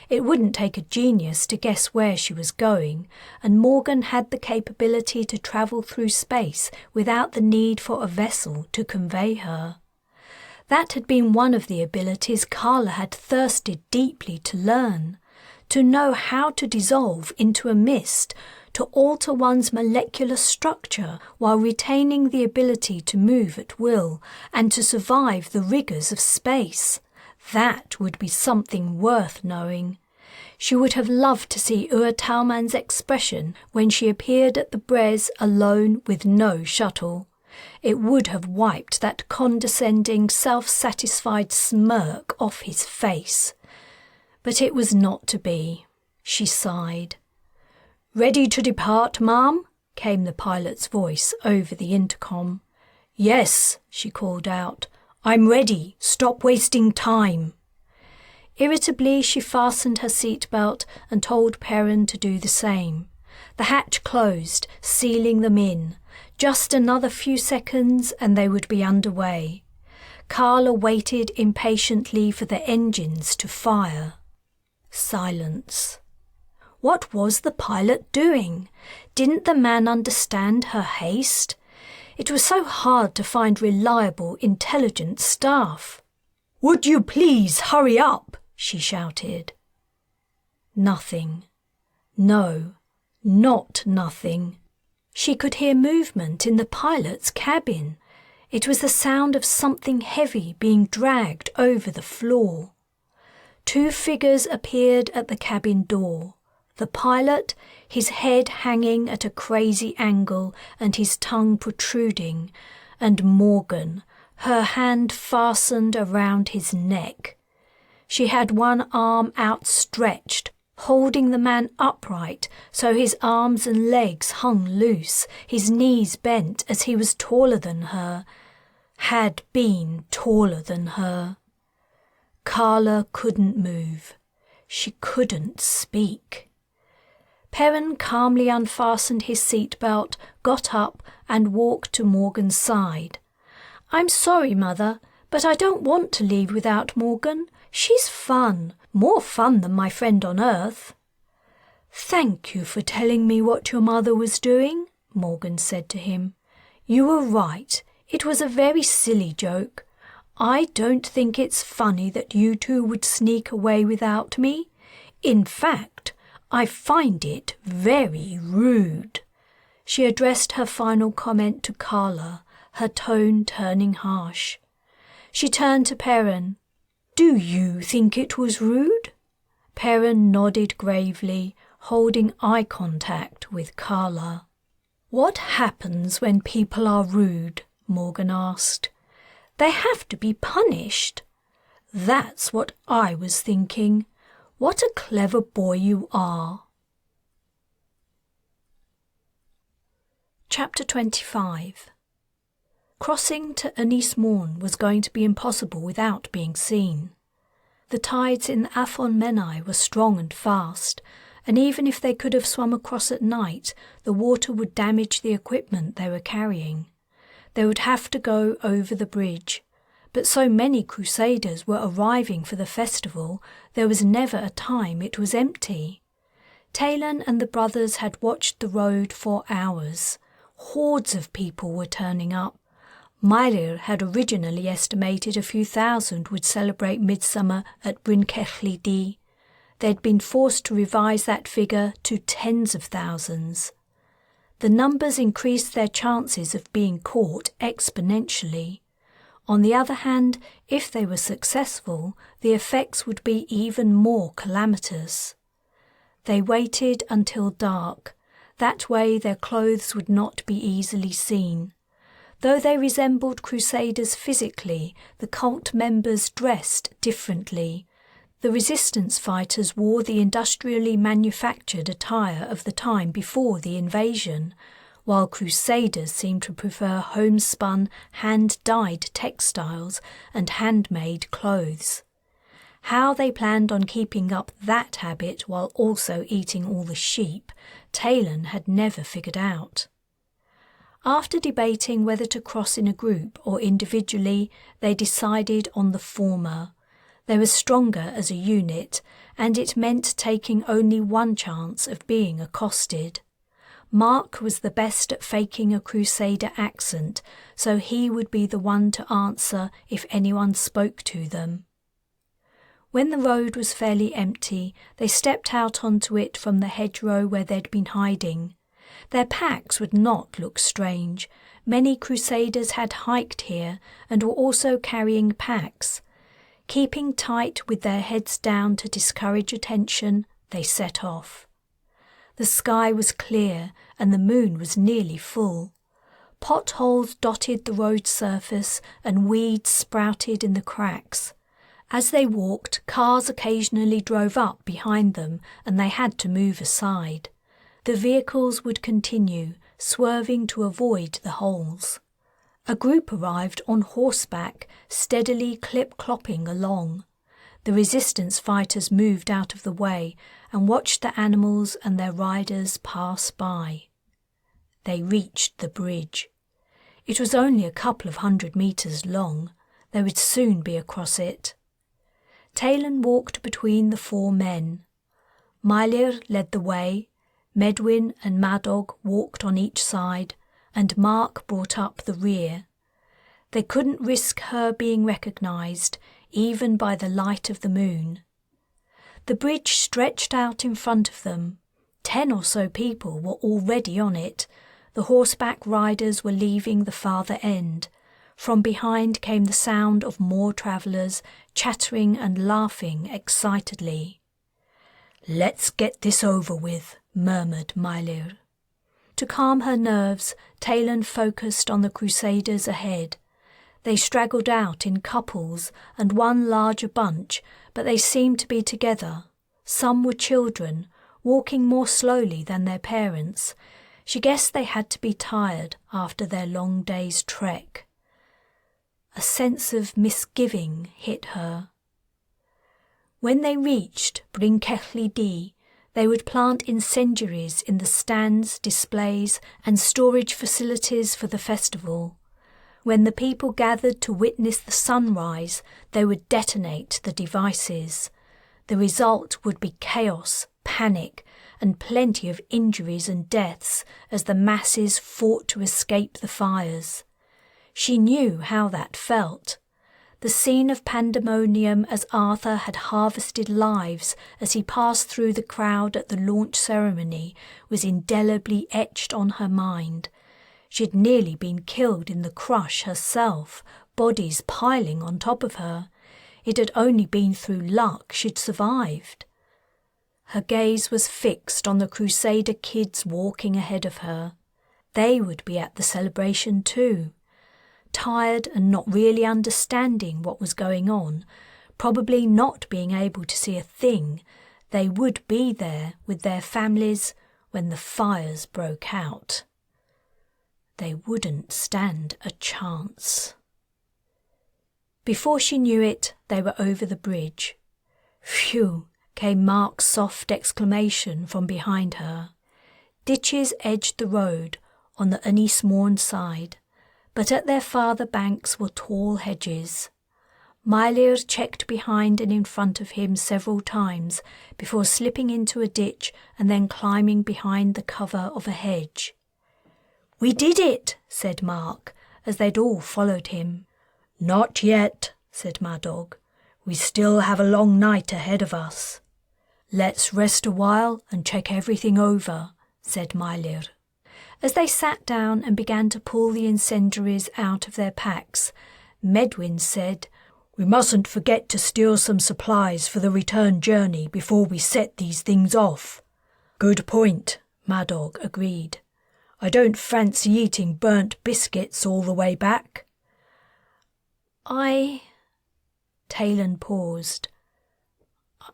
It wouldn't take a genius to guess where she was going, and Morgan had the capability to travel through space without the need for a vessel to convey her. That had been one of the abilities Kala had thirsted deeply to learn, to know how to dissolve into a mist, to alter one's molecular structure while retaining the ability to move at will and to survive the rigours of space. That would be something worth knowing. She would have loved to see Talman's expression when she appeared at the Brez alone with no shuttle. It would have wiped that condescending, self-satisfied smirk off his face. But it was not to be. She sighed. "Ready to depart, ma'am?" came the pilot's voice over the intercom. "Yes," she called out. "I'm ready. Stop wasting time." Irritably, she fastened her seatbelt and told Perrin to do the same. The hatch closed, sealing them in. Just another few seconds and they would be underway. Kala waited impatiently for the engines to fire. Silence. What was the pilot doing? Didn't the man understand her haste? It was so hard to find reliable, intelligent staff. "Would you please hurry up?" she shouted. Nothing. No, not nothing. She could hear movement in the pilot's cabin. It was the sound of something heavy being dragged over the floor. 2 figures appeared at the cabin door. The pilot, his head hanging at a crazy angle and his tongue protruding, and Morgan, her hand fastened around his neck. She had one arm outstretched, holding the man upright so his arms and legs hung loose, his knees bent as he was taller than her, had been taller than her. Kala couldn't move. She couldn't speak. Perrin calmly unfastened his seatbelt, got up and walked to Morgan's side. "I'm sorry, Mother, but I don't want to leave without Morgan. She's fun, more fun than my friend on Earth." "Thank you for telling me what your mother was doing," Morgan said to him. "You were right. It was a very silly joke. I don't think it's funny that you two would sneak away without me. In fact, I find it very rude." She addressed her final comment to Kala, her tone turning harsh. She turned to Perrin. "Do you think it was rude?" Perrin nodded gravely, holding eye contact with Kala. "What happens when people are rude?" Morgan asked. "They have to be punished." "That's what I was thinking. What a clever boy you are." Chapter 25. Crossing to Ynys Môn was going to be impossible without being seen. The tides in Afon Menai were strong and fast, and even if they could have swum across at night, the water would damage the equipment they were carrying. They would have to go over the bridge, but so many crusaders were arriving for the festival, there was never a time it was empty. Taylan and the brothers had watched the road for hours. Hordes of people were turning up. Meilir had originally estimated a few thousand would celebrate Midsummer at Bryn Celli D. They'd been forced to revise that figure to tens of thousands. The numbers increased their chances of being caught exponentially. On the other hand, if they were successful, the effects would be even more calamitous. They waited until dark. That way their clothes would not be easily seen. Though they resembled crusaders physically, the cult members dressed differently. The resistance fighters wore the industrially manufactured attire of the time before the invasion, while crusaders seemed to prefer homespun, hand-dyed textiles and handmade clothes. How they planned on keeping up that habit while also eating all the sheep, Taylan had never figured out. After debating whether to cross in a group or individually, they decided on the former. They were stronger as a unit, and it meant taking only one chance of being accosted. Mark was the best at faking a crusader accent, so he would be the one to answer if anyone spoke to them. When the road was fairly empty, they stepped out onto it from the hedgerow where they'd been hiding. Their packs would not look strange. Many crusaders had hiked here and were also carrying packs. Keeping tight with their heads down to discourage attention, they set off. The sky was clear and the moon was nearly full. Potholes dotted the road surface and weeds sprouted in the cracks. As they walked, cars occasionally drove up behind them and they had to move aside. The vehicles would continue, swerving to avoid the holes. A group arrived on horseback, steadily clip-clopping along. The resistance fighters moved out of the way and watched the animals and their riders pass by. They reached the bridge. It was only a couple of 100 meters long. They would soon be across it. Taylan walked between the 4 men. Meilir led the way, Medwyn and Madog walked on each side, and Mark brought up the rear. They couldn't risk her being recognised, even by the light of the moon. The bridge stretched out in front of them. 10 or so people were already on it. The horseback riders were leaving the farther end. From behind came the sound of more travellers, chattering and laughing excitedly. "Let's get this over with," murmured Meilir. To calm her nerves, Taylan focused on the crusaders ahead. They straggled out in couples and one larger bunch, but they seemed to be together. Some were children, walking more slowly than their parents. She guessed they had to be tired after their long day's trek. A sense of misgiving hit her. When they reached Bryn Celli D, they would plant incendiaries in the stands, displays and storage facilities for the festival. When the people gathered to witness the sunrise, they would detonate the devices. The result would be chaos, panic, and plenty of injuries and deaths as the masses fought to escape the fires. She knew how that felt. The scene of pandemonium as Arthur had harvested lives as he passed through the crowd at the launch ceremony was indelibly etched on her mind. She had nearly been killed in the crush herself, bodies piling on top of her. It had only been through luck she'd survived. Her gaze was fixed on the Crusader kids walking ahead of her. They would be at the celebration too. Tired and not really understanding what was going on, probably not being able to see a thing, they would be there with their families when the fires broke out. They wouldn't stand a chance. Before she knew it, they were over the bridge. "Phew," came Mark's soft exclamation from behind her. Ditches edged the road on the Ynys Môn side, but at their farther banks were tall hedges. Meilir checked behind and in front of him several times before slipping into a ditch and then climbing behind the cover of a hedge. "We did it," said Mark, as they'd all followed him. "Not yet," said Madog. "We still have a long night ahead of us." "Let's rest a while and check everything over," said Meilir. As they sat down and began to pull the incendiaries out of their packs, Medwyn said, "We mustn't forget to steal some supplies for the return journey before we set these things off." "Good point," Madog agreed. "I don't fancy eating burnt biscuits all the way back." Taylan paused.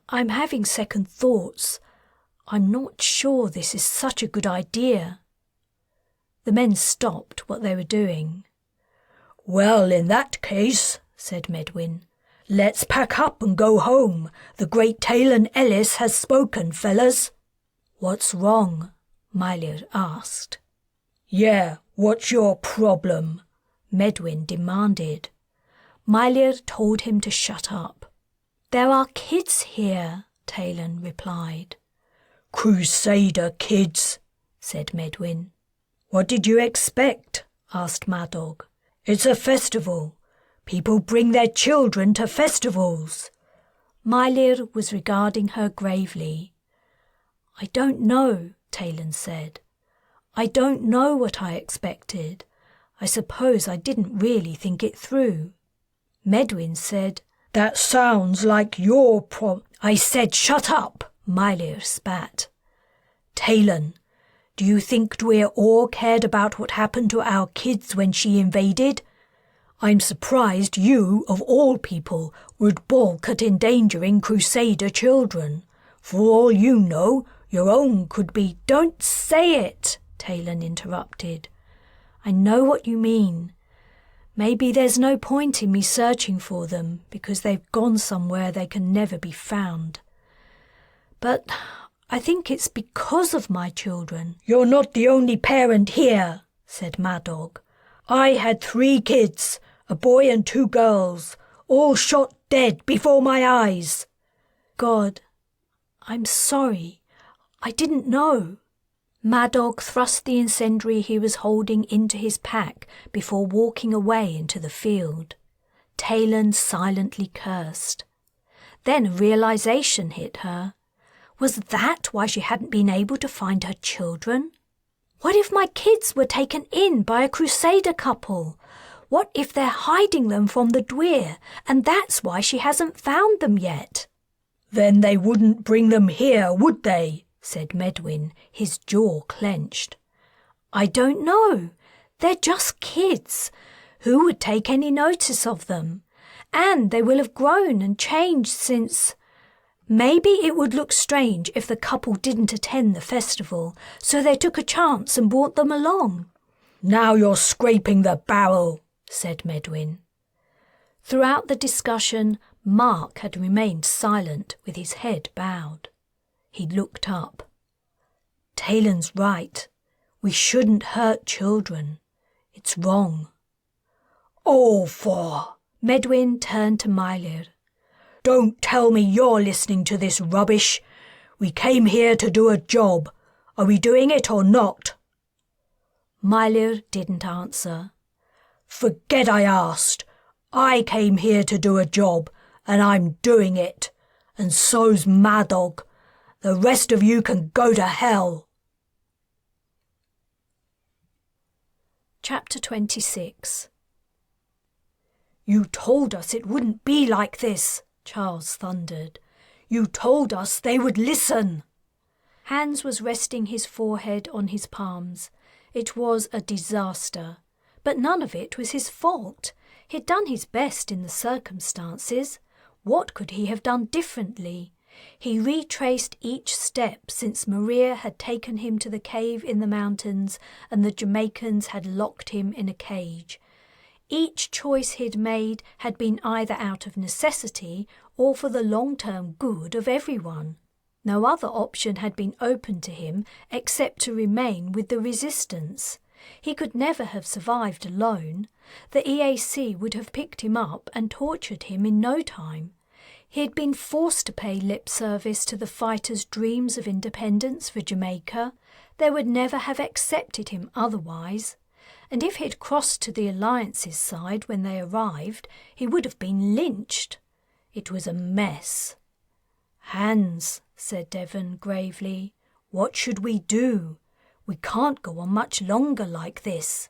"I'm having second thoughts. I'm not sure this is such a good idea." The men stopped what they were doing. "Well, in that case," said Medwyn, "let's pack up and go home. The great Taylan Ellis has spoken, fellas." "What's wrong?" Meilir asked. "Yeah, what's your problem?" Medwyn demanded. Meilir told him to shut up. "There are kids here," Taylan replied. "Crusader kids," said Medwyn. "What did you expect?" asked Madog. "It's a festival. People bring their children to festivals." Meilir was regarding her gravely. "I don't know," Taylan said. "I don't know what I expected. I suppose I didn't really think it through." Medwyn said, "That sounds like your "I said shut up," Meilir spat. "Taylan, do you think Dwyr Orr cared about what happened to our kids when she invaded? I'm surprised you, of all people, would balk at endangering Crusader children. For all you know, your own could be—" "Don't say it," Taylan interrupted. "I know what you mean. Maybe there's no point in me searching for them because they've gone somewhere they can never be found. But I think it's because of my children." "You're not the only parent here," said Madog. "I had 3 kids, a boy and 2 girls, all shot dead before my eyes." "God, I'm sorry. I didn't know." Madog thrust the incendiary he was holding into his pack before walking away into the field. Taylan silently cursed. Then a realization hit her. Was that why she hadn't been able to find her children? What if my kids were taken in by a crusader couple? What if they're hiding them from the Dwyr, and that's why she hasn't found them yet? Then they wouldn't bring them here, would they? Said Medwyn, his jaw clenched. I don't know. They're just kids. Who would take any notice of them? And they will have grown and changed since... Maybe it would look strange if the couple didn't attend the festival, so they took a chance and brought them along. Now you're scraping the barrel, said Medwyn. Throughout the discussion, Mark had remained silent with his head bowed. He looked up. Taylan's right. We shouldn't hurt children. It's wrong. All for... Medwyn turned to Meilir. Don't tell me you're listening to this rubbish. We came here to do a job. Are we doing it or not? Meilir didn't answer. Forget I asked. I came here to do a job, and I'm doing it. And so's Madog. The rest of you can go to hell. Chapter 26. You told us it wouldn't be like this, Charles thundered. You told us they would listen. Hans was resting his forehead on his palms. It was a disaster, but none of it was his fault. He'd done his best in the circumstances. What could he have done differently? He retraced each step since Maria had taken him to the cave in the mountains and the Jamaicans had locked him in a cage. Each choice he'd made had been either out of necessity or for the long-term good of everyone. No other option had been open to him except to remain with the resistance. He could never have survived alone. The EAC would have picked him up and tortured him in no time. He had been forced to pay lip service to the fighters' dreams of independence for Jamaica. They would never have accepted him otherwise. And if he'd crossed to the Alliance's side when they arrived, he would have been lynched. It was a mess. Hans, said Devon gravely, what should we do? We can't go on much longer like this.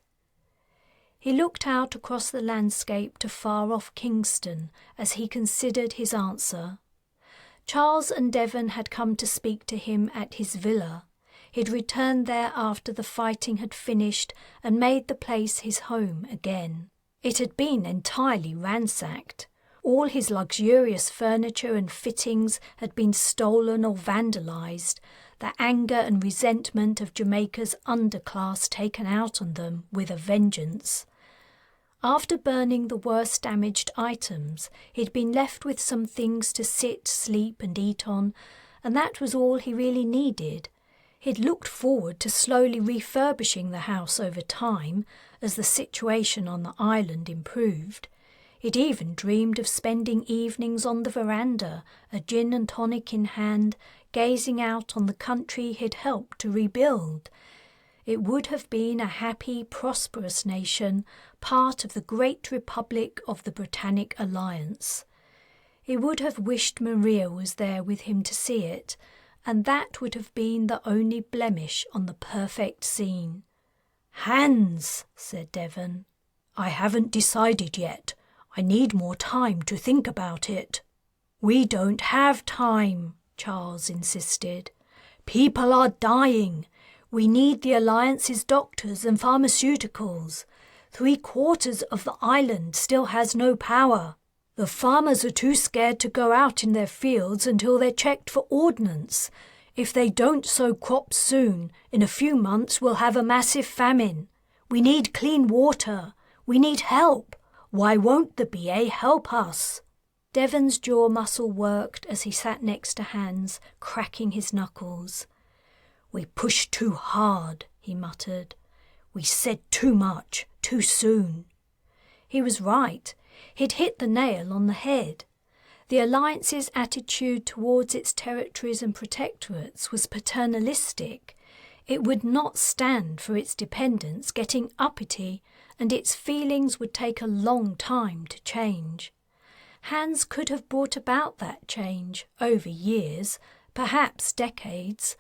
He looked out across the landscape to far-off Kingston as he considered his answer. Charles and Devon had come to speak to him at his villa. He'd returned there after the fighting had finished and made the place his home again. It had been entirely ransacked. All his luxurious furniture and fittings had been stolen or vandalised, the anger and resentment of Jamaica's underclass taken out on them with a vengeance. After burning the worst damaged items, he'd been left with some things to sit, sleep and eat on, and that was all he really needed. He'd looked forward to slowly refurbishing the house over time as the situation on the island improved. He'd even dreamed of spending evenings on the veranda, a gin and tonic in hand, gazing out on the country he'd helped to rebuild. It would have been a happy, prosperous nation, part of the great republic of the Britannic Alliance. He would have wished Maria was there with him to see it, and that would have been the only blemish on the perfect scene. Hans, said Devon, I haven't decided yet. I need more time to think about it. We don't have time, Charles insisted. People are dying. We need the Alliance's doctors and pharmaceuticals. 3/4 of the island still has no power. The farmers are too scared to go out in their fields until they're checked for ordnance. If they don't sow crops soon, in a few months we'll have a massive famine. We need clean water. We need help. Why won't the BA help us? Devon's jaw muscle worked as he sat next to Hans, cracking his knuckles. We pushed too hard, he muttered. We said too much, too soon. He was right. He'd hit the nail on the head. The Alliance's attitude towards its territories and protectorates was paternalistic. It would not stand for its dependents getting uppity, and its feelings would take a long time to change. Hans could have brought about that change over years, perhaps decades,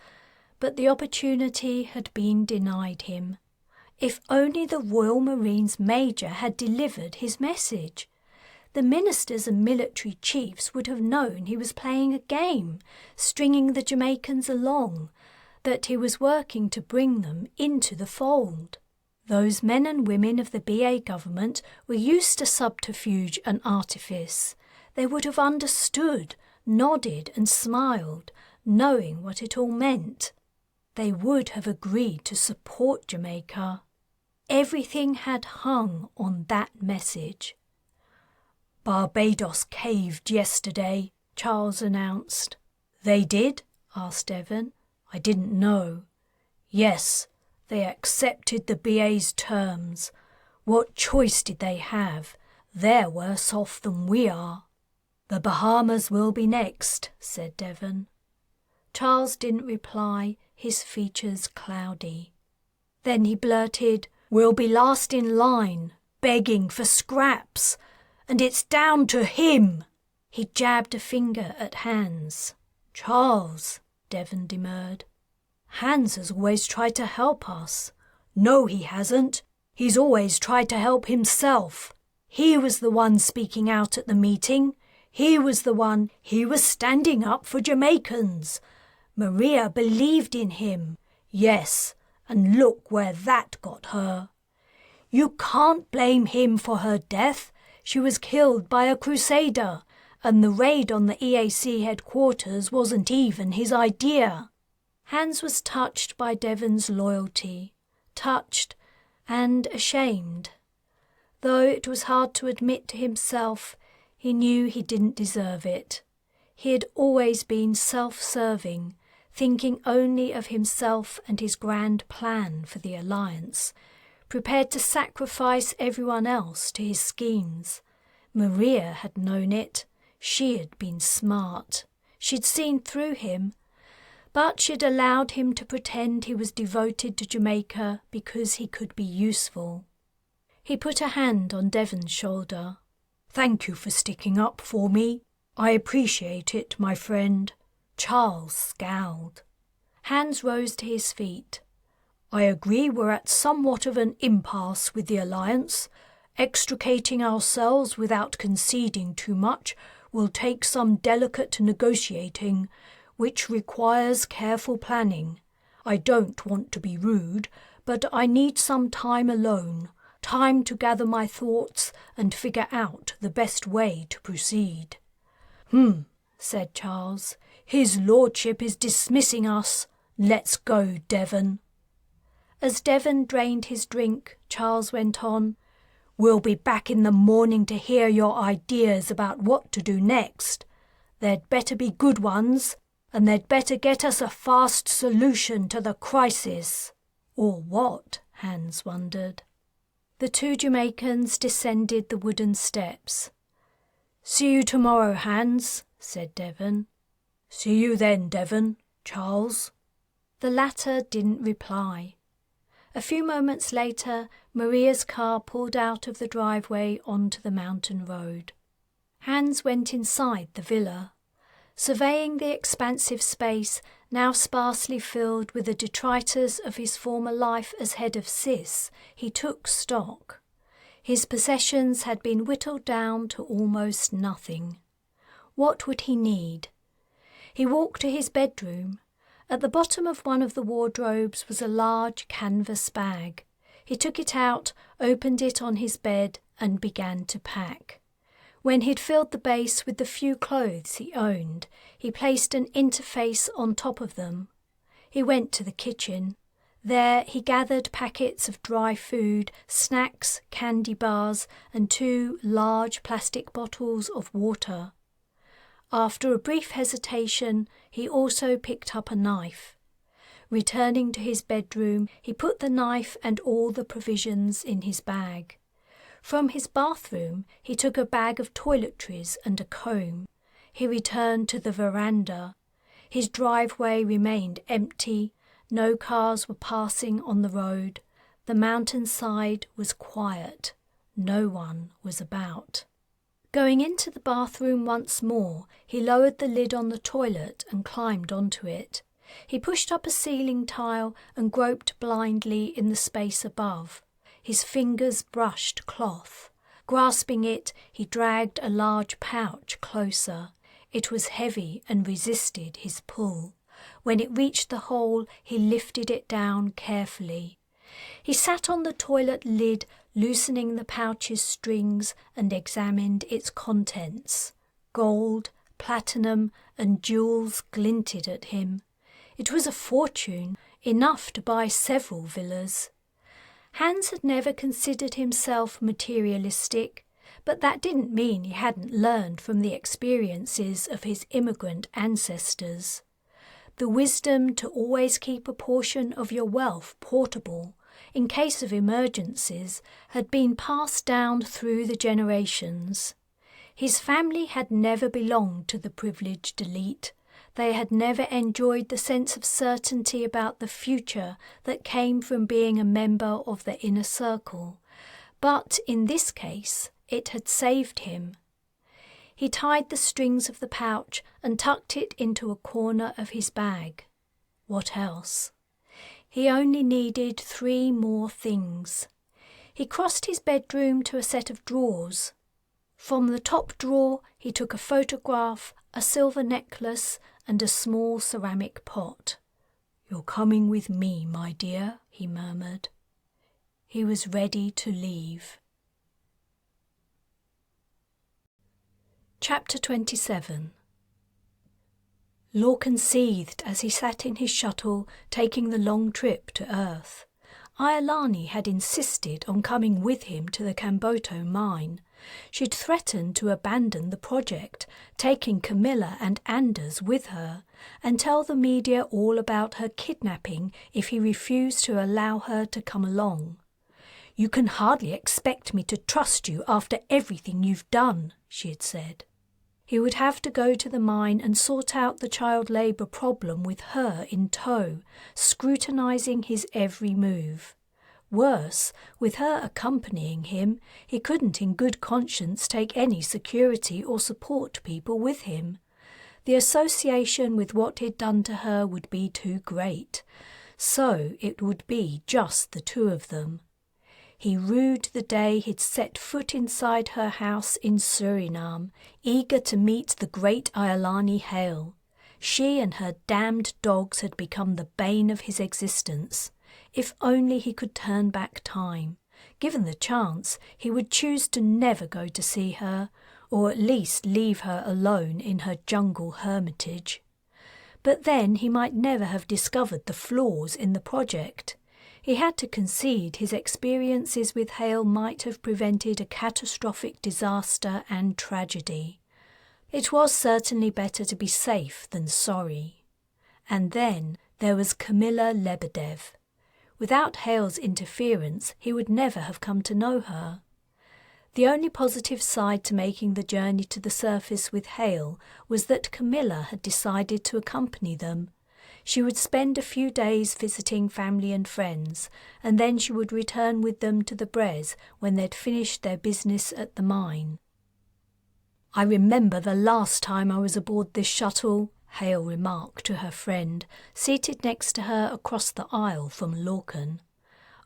but the opportunity had been denied him. If only the Royal Marines Major had delivered his message. The ministers and military chiefs would have known he was playing a game, stringing the Jamaicans along, that he was working to bring them into the fold. Those men and women of the BA government were used to subterfuge and artifice. They would have understood, nodded and smiled, knowing what it all meant. They would have agreed to support Jamaica. Everything had hung on that message. "Barbados caved yesterday," Charles announced. "They did?" asked Devon. "I didn't know." "Yes, they accepted the BA's terms. What choice did they have? They're worse off than we are." "The Bahamas will be next," said Devon. Charles didn't reply, his features cloudy. Then he blurted, "We'll be last in line, begging for scraps. And it's down to him." He jabbed a finger at Hans. "Charles," Devon demurred. "Hans has always tried to help us." "No, he hasn't. He's always tried to help himself. He was the one speaking out at the meeting. He was standing up for Jamaicans. Maria believed in him. Yes, and look where that got her. You can't blame him for her death. She was killed by a crusader, and the raid on the EAC headquarters wasn't even his idea." Hans was touched by Devon's loyalty, touched and ashamed. Though it was hard to admit to himself, he knew he didn't deserve it. He had always been self-serving, thinking only of himself and his grand plan for the Alliance, prepared to sacrifice everyone else to his schemes. Maria had known it. She had been smart. She'd seen through him. But she'd allowed him to pretend he was devoted to Jamaica because he could be useful. He put a hand on Devon's shoulder. "Thank you for sticking up for me. I appreciate it, my friend." Charles scowled. Hans rose to his feet. "I agree we're at somewhat of an impasse with the Alliance. Extricating ourselves without conceding too much will take some delicate negotiating, which requires careful planning. I don't want to be rude, but I need some time alone, time to gather my thoughts and figure out the best way to proceed." Said Charles. "His lordship is dismissing us. Let's go, Devon." As Devon drained his drink, Charles went on, "We'll be back in the morning to hear your ideas about what to do next. They'd better be good ones, and they'd better get us a fast solution to the crisis." Or what, Hans wondered. The two Jamaicans descended the wooden steps. "See you tomorrow, Hans," said Devon. "See you then, Devon. Charles." The latter didn't reply. A few moments later, Maria's car pulled out of the driveway onto the mountain road. Hans went inside the villa. Surveying the expansive space, now sparsely filled with the detritus of his former life as head of CIS, he took stock. His possessions had been whittled down to almost nothing. What would he need? He walked to his bedroom. At the bottom of one of the wardrobes was a large canvas bag. He took it out, opened it on his bed, and began to pack. When he'd filled the base with the few clothes he owned, he placed an interface on top of them. He went to the kitchen. There he gathered packets of dry food, snacks, candy bars, and 2 large plastic bottles of water. After a brief hesitation, he also picked up a knife. Returning to his bedroom, he put the knife and all the provisions in his bag. From his bathroom, he took a bag of toiletries and a comb. He returned to the veranda. His driveway remained empty. No cars were passing on the road. The mountainside was quiet. No one was about. Going into the bathroom once more, he lowered the lid on the toilet and climbed onto it. He pushed up a ceiling tile and groped blindly in the space above. His fingers brushed cloth. Grasping it, he dragged a large pouch closer. It was heavy and resisted his pull. When it reached the hole, he lifted it down carefully. He sat on the toilet lid, loosening the pouch's strings, and examined its contents. Gold, platinum, and jewels glinted at him. It was a fortune, enough to buy several villas. Hans had never considered himself materialistic, but that didn't mean he hadn't learned from the experiences of his immigrant ancestors. The wisdom to always keep a portion of your wealth portable in case of emergencies had been passed down through the generations. His family had never belonged to the privileged elite. They had never enjoyed the sense of certainty about the future that came from being a member of the inner circle. But in this case, it had saved him. He tied the strings of the pouch and tucked it into a corner of his bag. What else? He only needed 3 more things. He crossed his bedroom to a set of drawers. From the top drawer he took a photograph, a silver necklace, and a small ceramic pot. "You're coming with me, my dear," he murmured. He was ready to leave. Chapter 27. Lorcan seethed as he sat in his shuttle, taking the long trip to Earth. Iolani had insisted on coming with him to the Camboto mine. She'd threatened to abandon the project, taking Camilla and Anders with her, and tell the media all about her kidnapping if he refused to allow her to come along. "You can hardly expect me to trust you after everything you've done," she had said. He would have to go to the mine and sort out the child labour problem with her in tow, scrutinising his every move. Worse, with her accompanying him, he couldn't in good conscience take any security or support people with him. The association with what he'd done to her would be too great, so it would be just the 2 of them. He rued the day he'd set foot inside her house in Suriname, eager to meet the great Iolani Hale. She and her damned dogs had become the bane of his existence. If only he could turn back time. Given the chance, he would choose to never go to see her, or at least leave her alone in her jungle hermitage. But then he might never have discovered the flaws in the project. He had to concede his experiences with Hale might have prevented a catastrophic disaster and tragedy. It was certainly better to be safe than sorry. And then there was Camilla Lebedev. Without Hale's interference, he would never have come to know her. The only positive side to making the journey to the surface with Hale was that Camilla had decided to accompany them. She would spend a few days visiting family and friends, and then she would return with them to the Brez when they'd finished their business at the mine. "I remember the last time I was aboard this shuttle," Hale remarked to her friend, seated next to her across the aisle from Lorcan.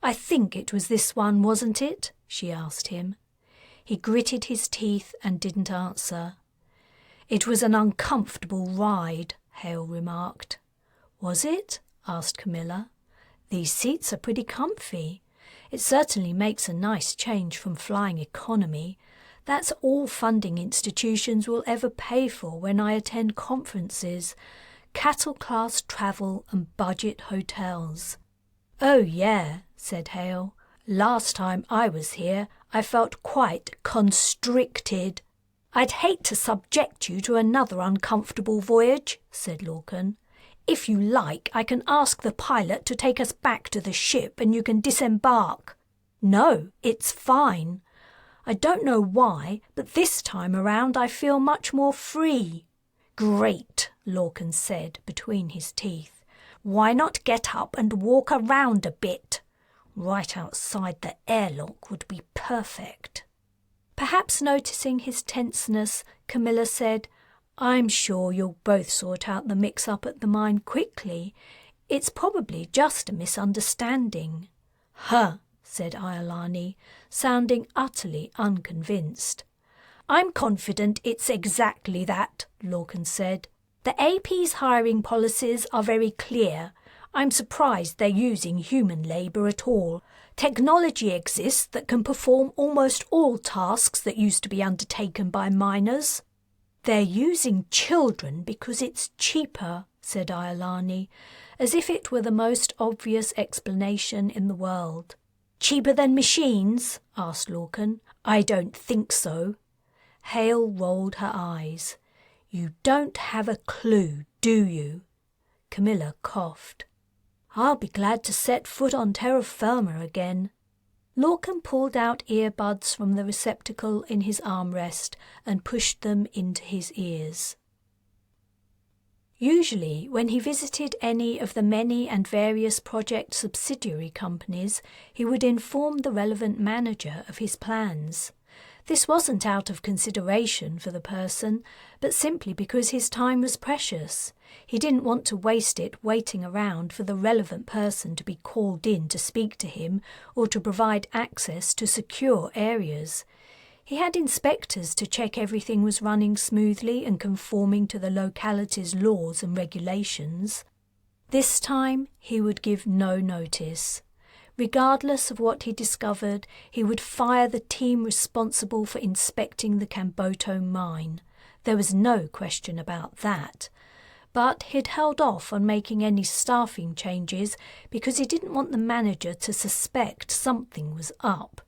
"I think it was this one, wasn't it?" she asked him. He gritted his teeth and didn't answer. "It was an uncomfortable ride," Hale remarked. "Was it?" asked Camilla. "These seats are pretty comfy. It certainly makes a nice change from flying economy. That's all funding institutions will ever pay for when I attend conferences. Cattle-class travel and budget hotels." "Oh, yeah," said Hale. "Last time I was here, I felt quite constricted." "I'd hate to subject you to another uncomfortable voyage," said Lorcan. "If you like, I can ask the pilot to take us back to the ship and you can disembark." "No, it's fine. I don't know why, but this time around I feel much more free." "Great," Lorcan said between his teeth. "Why not get up and walk around a bit? Right outside the airlock would be perfect." Perhaps noticing his tenseness, Camilla said, "I'm sure you'll both sort out the mix-up at the mine quickly. It's probably just a misunderstanding." "Huh," said Iolani, sounding utterly unconvinced. "I'm confident it's exactly that," Lorcan said. "The AP's hiring policies are very clear. I'm surprised they're using human labour at all. Technology exists that can perform almost all tasks that used to be undertaken by miners." "They're using children because it's cheaper," said Iolani, as if it were the most obvious explanation in the world. "Cheaper than machines?" asked Lorcan. "I don't think so." Hale rolled her eyes. "You don't have a clue, do you?" Camilla coughed. "I'll be glad to set foot on terra firma again." Lorcan pulled out earbuds from the receptacle in his armrest and pushed them into his ears. Usually, when he visited any of the many and various project subsidiary companies, he would inform the relevant manager of his plans. This wasn't out of consideration for the person, but simply because his time was precious. He didn't want to waste it waiting around for the relevant person to be called in to speak to him or to provide access to secure areas. He had inspectors to check everything was running smoothly and conforming to the locality's laws and regulations. This time he would give no notice. Regardless of what he discovered, he would fire the team responsible for inspecting the Camboto mine. There was no question about that. But he'd held off on making any staffing changes because he didn't want the manager to suspect something was up.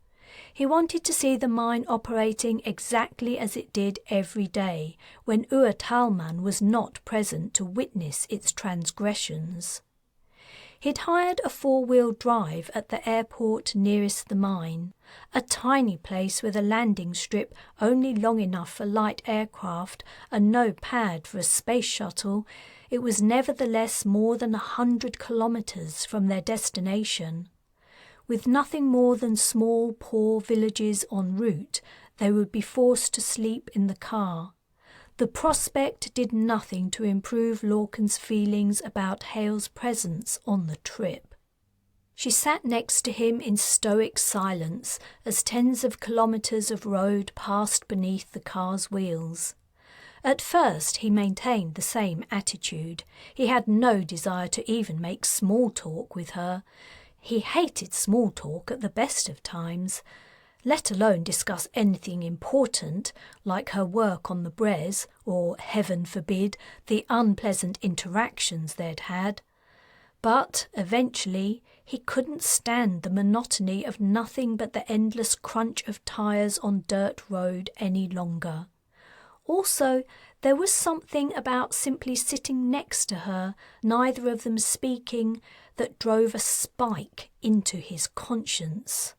He wanted to see the mine operating exactly as it did every day, when Ua Talman was not present to witness its transgressions. He'd hired a 4-wheel drive at the airport nearest the mine, a tiny place with a landing strip only long enough for light aircraft and no pad for a space shuttle. It was nevertheless more than 100 kilometres from their destination. With nothing more than small, poor villages en route, they would be forced to sleep in the car. The prospect did nothing to improve Lorcan's feelings about Hale's presence on the trip. She sat next to him in stoic silence as tens of kilometres of road passed beneath the car's wheels. At first he maintained the same attitude. He had no desire to even make small talk with her. He hated small talk at the best of times, let alone discuss anything important, like her work on the Brez, or, heaven forbid, the unpleasant interactions they'd had. But, eventually, he couldn't stand the monotony of nothing but the endless crunch of tyres on dirt road any longer. Also, there was something about simply sitting next to her, neither of them speaking, that drove a spike into his conscience.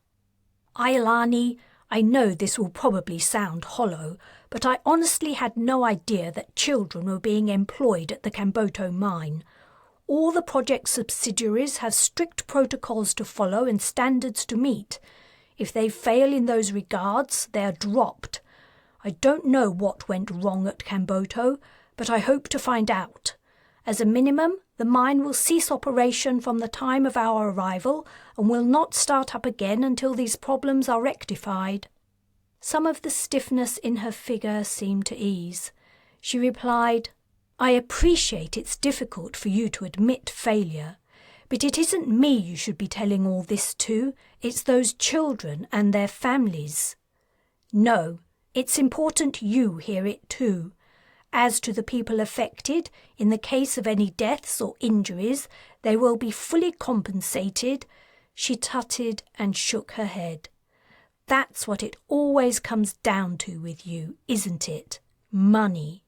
"Iolani, I know this will probably sound hollow, but I honestly had no idea that children were being employed at the Camboto mine. All the project subsidiaries have strict protocols to follow and standards to meet. If they fail in those regards, they are dropped. I don't know what went wrong at Camboto, but I hope to find out. As a minimum, the mine will cease operation from the time of our arrival and will not start up again until these problems are rectified." Some of the stiffness in her figure seemed to ease. She replied, "I appreciate it's difficult for you to admit failure, but it isn't me you should be telling all this to. It's those children and their families. No, it's important you hear it too. As to the people affected, in the case of any deaths or injuries, they will be fully compensated." She tutted and shook her head. "That's what it always comes down to with you, isn't it? Money.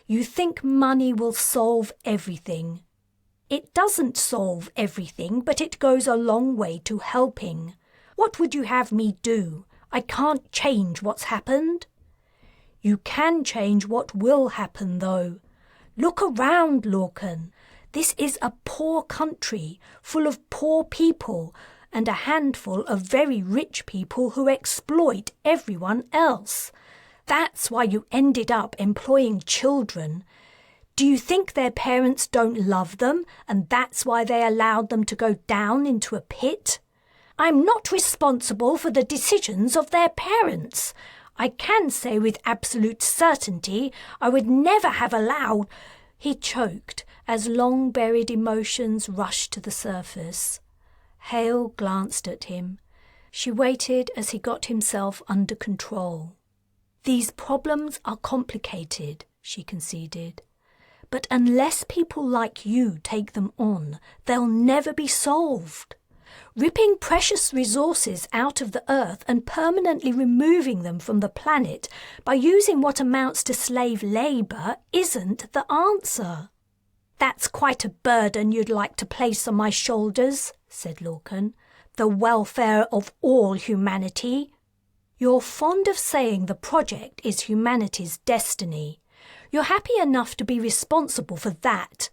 You think money will solve everything. It doesn't solve everything, but it goes a long way to helping. What would you have me do? I can't change what's happened." "You can change what will happen, though. Look around, Lorcan. This is a poor country, full of poor people, and a handful of very rich people who exploit everyone else. That's why you ended up employing children. Do you think their parents don't love them, and that's why they allowed them to go down into a pit? I'm not responsible for the decisions of their parents. I can say with absolute certainty I would never have allowed—" He choked as long-buried emotions rushed to the surface. Hale glanced at him. She waited as he got himself under control. "These problems are complicated," she conceded. "But unless people like you take them on, they'll never be solved. Ripping precious resources out of the earth and permanently removing them from the planet by using what amounts to slave labour isn't the answer." "That's quite a burden you'd like to place on my shoulders," said Lorcan. "The welfare of all humanity." "You're fond of saying the project is humanity's destiny. You're happy enough to be responsible for that.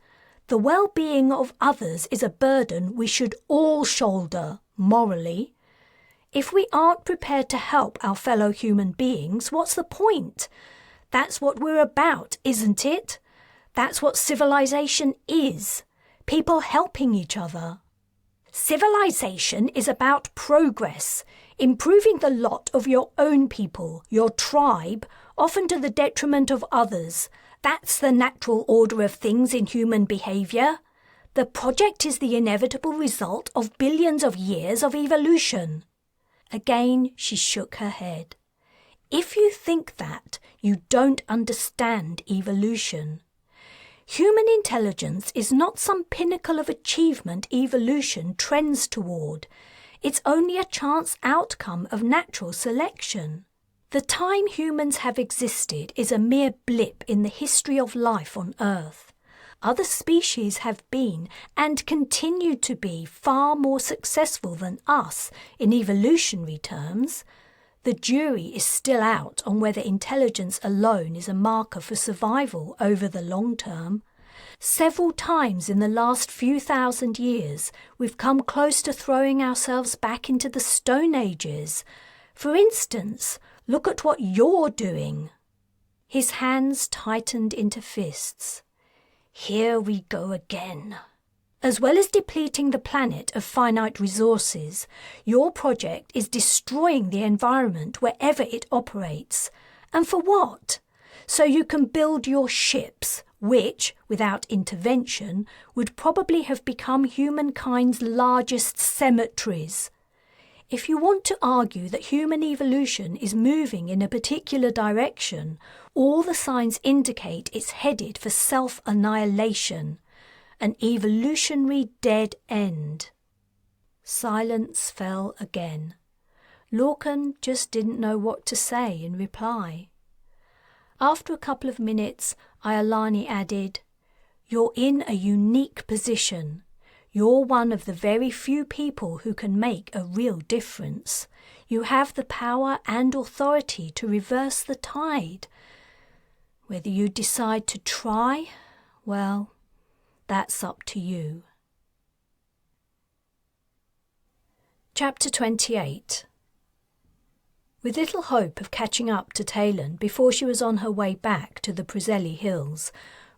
The well-being of others is a burden we should all shoulder, morally. If we aren't prepared to help our fellow human beings, what's the point? That's what we're about, isn't it? That's what civilization is. People helping each other. Civilization is about progress, improving the lot of your own people, your tribe, often to the detriment of others. That's the natural order of things in human behaviour. The project is the inevitable result of billions of years of evolution." Again she shook her head. "If you think that, you don't understand evolution. Human intelligence is not some pinnacle of achievement evolution trends toward. It's only a chance outcome of natural selection. The time humans have existed is a mere blip in the history of life on Earth. Other species have been, and continue to be, far more successful than us in evolutionary terms. The jury is still out on whether intelligence alone is a marker for survival over the long term. Several times in the last few thousand years, we've come close to throwing ourselves back into the Stone Ages. For instance, look at what you're doing." His hands tightened into fists. "Here we go again. As well as depleting the planet of finite resources, your project is destroying the environment wherever it operates. And for what? So you can build your ships, which, without intervention, would probably have become humankind's largest cemeteries. If you want to argue that human evolution is moving in a particular direction, all the signs indicate it's headed for self-annihilation, an evolutionary dead end." Silence fell again. Lorcan just didn't know what to say in reply. After a couple of minutes, Iolani added, "You're in a unique position. You're one of the very few people who can make a real difference. You have the power and authority to reverse the tide. Whether you decide to try, well, that's up to you." Chapter 28. With little hope of catching up to Taylan before she was on her way back to the Prizelli Hills,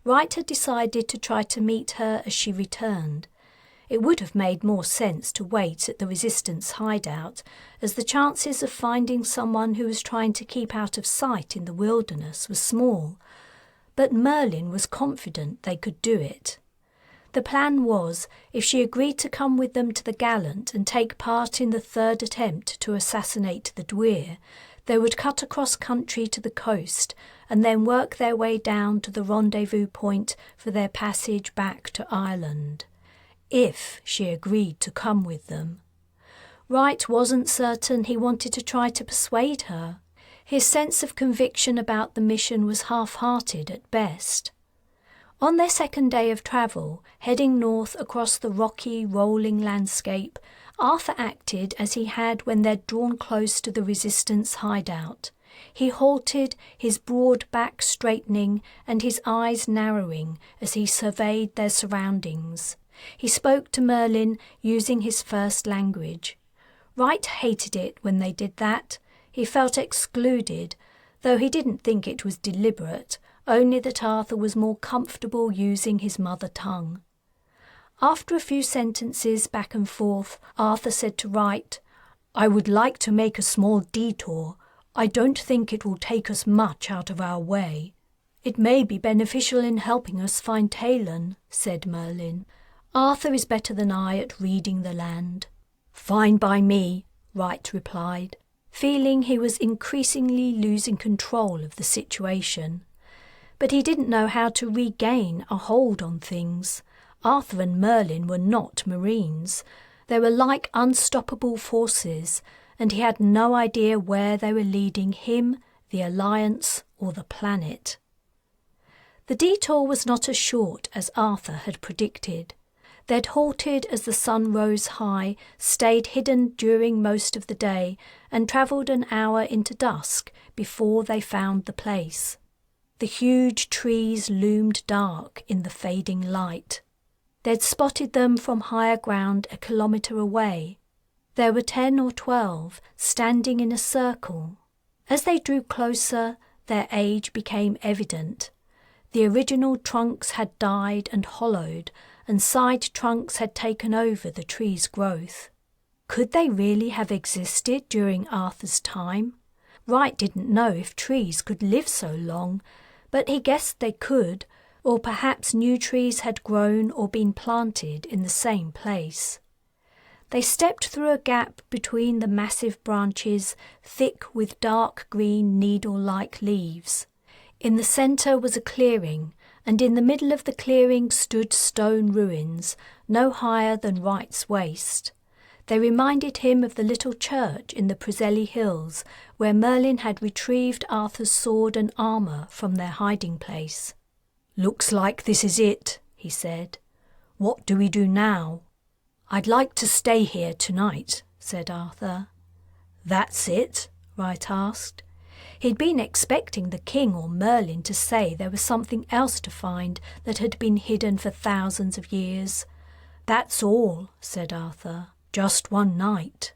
Wright had decided to try to meet her as she returned. It would have made more sense to wait at the Resistance hideout, as the chances of finding someone who was trying to keep out of sight in the wilderness was small. But Merlin was confident they could do it. The plan was, if she agreed to come with them to the Gallant and take part in the third attempt to assassinate the Dwyr, they would cut across country to the coast and then work their way down to the rendezvous point for their passage back to Ireland. If she agreed to come with them. Wright wasn't certain he wanted to try to persuade her. His sense of conviction about the mission was half-hearted at best. On their second day of travel, heading north across the rocky, rolling landscape, Arthur acted as he had when they'd drawn close to the Resistance hideout. He halted, his broad back straightening and his eyes narrowing as he surveyed their surroundings. He spoke to Merlin using his first language. Wright hated it when they did that. He felt excluded, though he didn't think it was deliberate, only that Arthur was more comfortable using his mother tongue. After a few sentences back and forth, Arthur said to Wright, "I would like to make a small detour. I don't think it will take us much out of our way." "It may be beneficial in helping us find Taylan," said Merlin. "Arthur is better than I at reading the land." "Fine by me," Wright replied, feeling he was increasingly losing control of the situation. But he didn't know how to regain a hold on things. Arthur and Merlin were not Marines. They were like unstoppable forces, and he had no idea where they were leading him, the Alliance, or the planet. The detour was not as short as Arthur had predicted. They'd halted as the sun rose high, stayed hidden during most of the day, and travelled an hour into dusk before they found the place. The huge trees loomed dark in the fading light. They'd spotted them from higher ground a kilometre away. There were 10 or 12 standing in a circle. As they drew closer, their age became evident. The original trunks had died and hollowed, and side trunks had taken over the tree's growth. Could they really have existed during Arthur's time? Wright didn't know if trees could live so long, but he guessed they could, or perhaps new trees had grown or been planted in the same place. They stepped through a gap between the massive branches, thick with dark green needle-like leaves. In the centre was a clearing, and in the middle of the clearing stood stone ruins, no higher than Wright's waist. They reminded him of the little church in the Preseli Hills, where Merlin had retrieved Arthur's sword and armour from their hiding place. "Looks like this is it," he said. "What do we do now?" "I'd like to stay here tonight," said Arthur. "That's it?" Wright asked. He'd been expecting the king or Merlin to say there was something else to find that had been hidden for thousands of years. "That's all," said Arthur. "Just one night."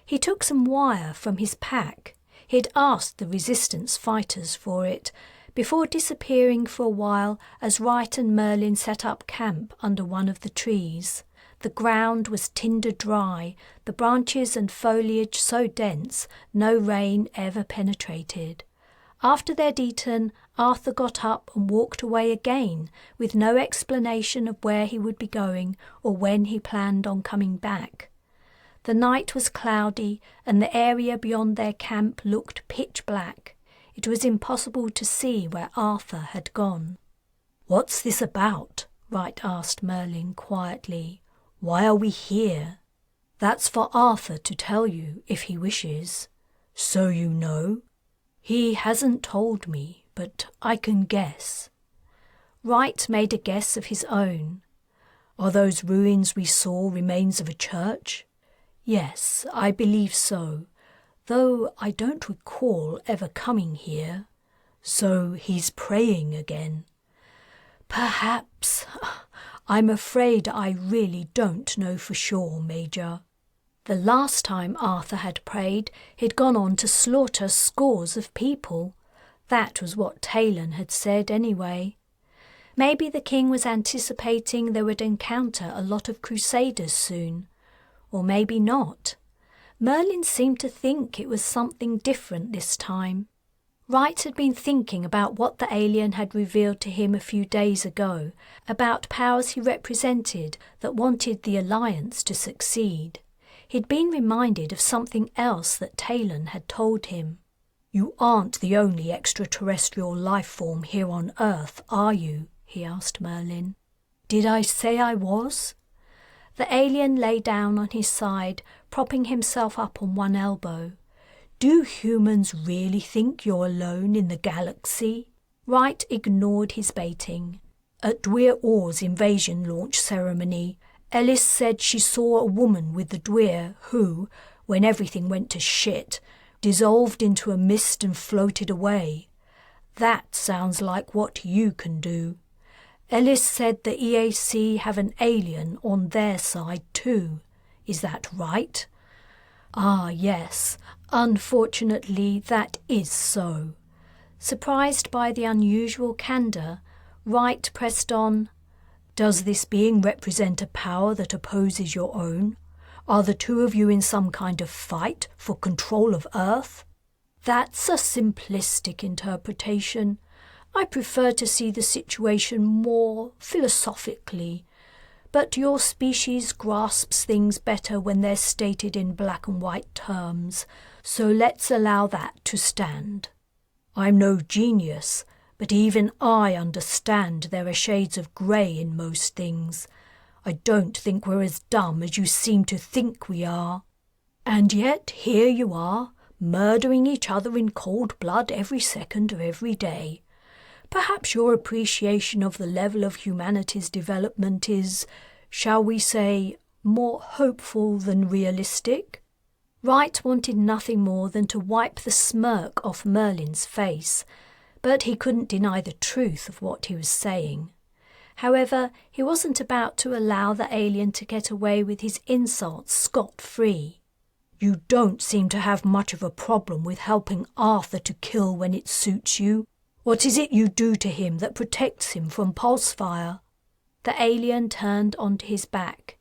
He took some wire from his pack. He'd asked the resistance fighters for it, before disappearing for a while as Wright and Merlin set up camp under one of the trees. The ground was tinder dry, the branches and foliage so dense no rain ever penetrated. After they'd eaten, Arthur got up and walked away again, with no explanation of where he would be going or when he planned on coming back. The night was cloudy, and the area beyond their camp looked pitch black. It was impossible to see where Arthur had gone. "What's this about?" Wright asked Merlin quietly. "Why are we here?" "That's for Arthur to tell you, if he wishes." "So you know?" "He hasn't told me, but I can guess." Wright made a guess of his own. "Are those ruins we saw remains of a church?" "Yes, I believe so, though I don't recall ever coming here." "So he's praying again?" "Perhaps. I'm afraid I really don't know for sure, Major." The last time Arthur had prayed, he'd gone on to slaughter scores of people. That was what Taylan had said anyway. Maybe the king was anticipating they would encounter a lot of crusaders soon. Or maybe not. Merlin seemed to think it was something different this time. Wright had been thinking about what the alien had revealed to him a few days ago, about powers he represented that wanted the Alliance to succeed. He'd been reminded of something else that Taylan had told him. "You aren't the only extraterrestrial life form here on Earth, are you?" he asked Merlin. "Did I say I was?" The alien lay down on his side, propping himself up on one elbow. "Do humans really think you're alone in the galaxy?" Wright ignored his baiting. "At Dwyr Orr's invasion launch ceremony, Ellis said she saw a woman with the Dwyr who, when everything went to shit, dissolved into a mist and floated away. That sounds like what you can do. Ellis said the EAC have an alien on their side too. Is that right? Ah, yes. Unfortunately, that is so. Surprised by the unusual candour, Wright pressed on. Does this being represent a power that opposes your own? Are the two of you in some kind of fight for control of Earth? That's a simplistic interpretation. I prefer to see the situation more philosophically. But your species grasps things better when they're stated in black and white terms, so let's allow that to stand. I'm no genius, but even I understand there are shades of grey in most things. I don't think we're as dumb as you seem to think we are. And yet here you are, murdering each other in cold blood every second of every day. Perhaps your appreciation of the level of humanity's development is, shall we say, more hopeful than realistic? Wright wanted nothing more than to wipe the smirk off Merlin's face, but he couldn't deny the truth of what he was saying. However, he wasn't about to allow the alien to get away with his insults scot-free. You don't seem to have much of a problem with helping Arthur to kill when it suits you. What is it you do to him that protects him from pulse fire? The alien turned onto his back.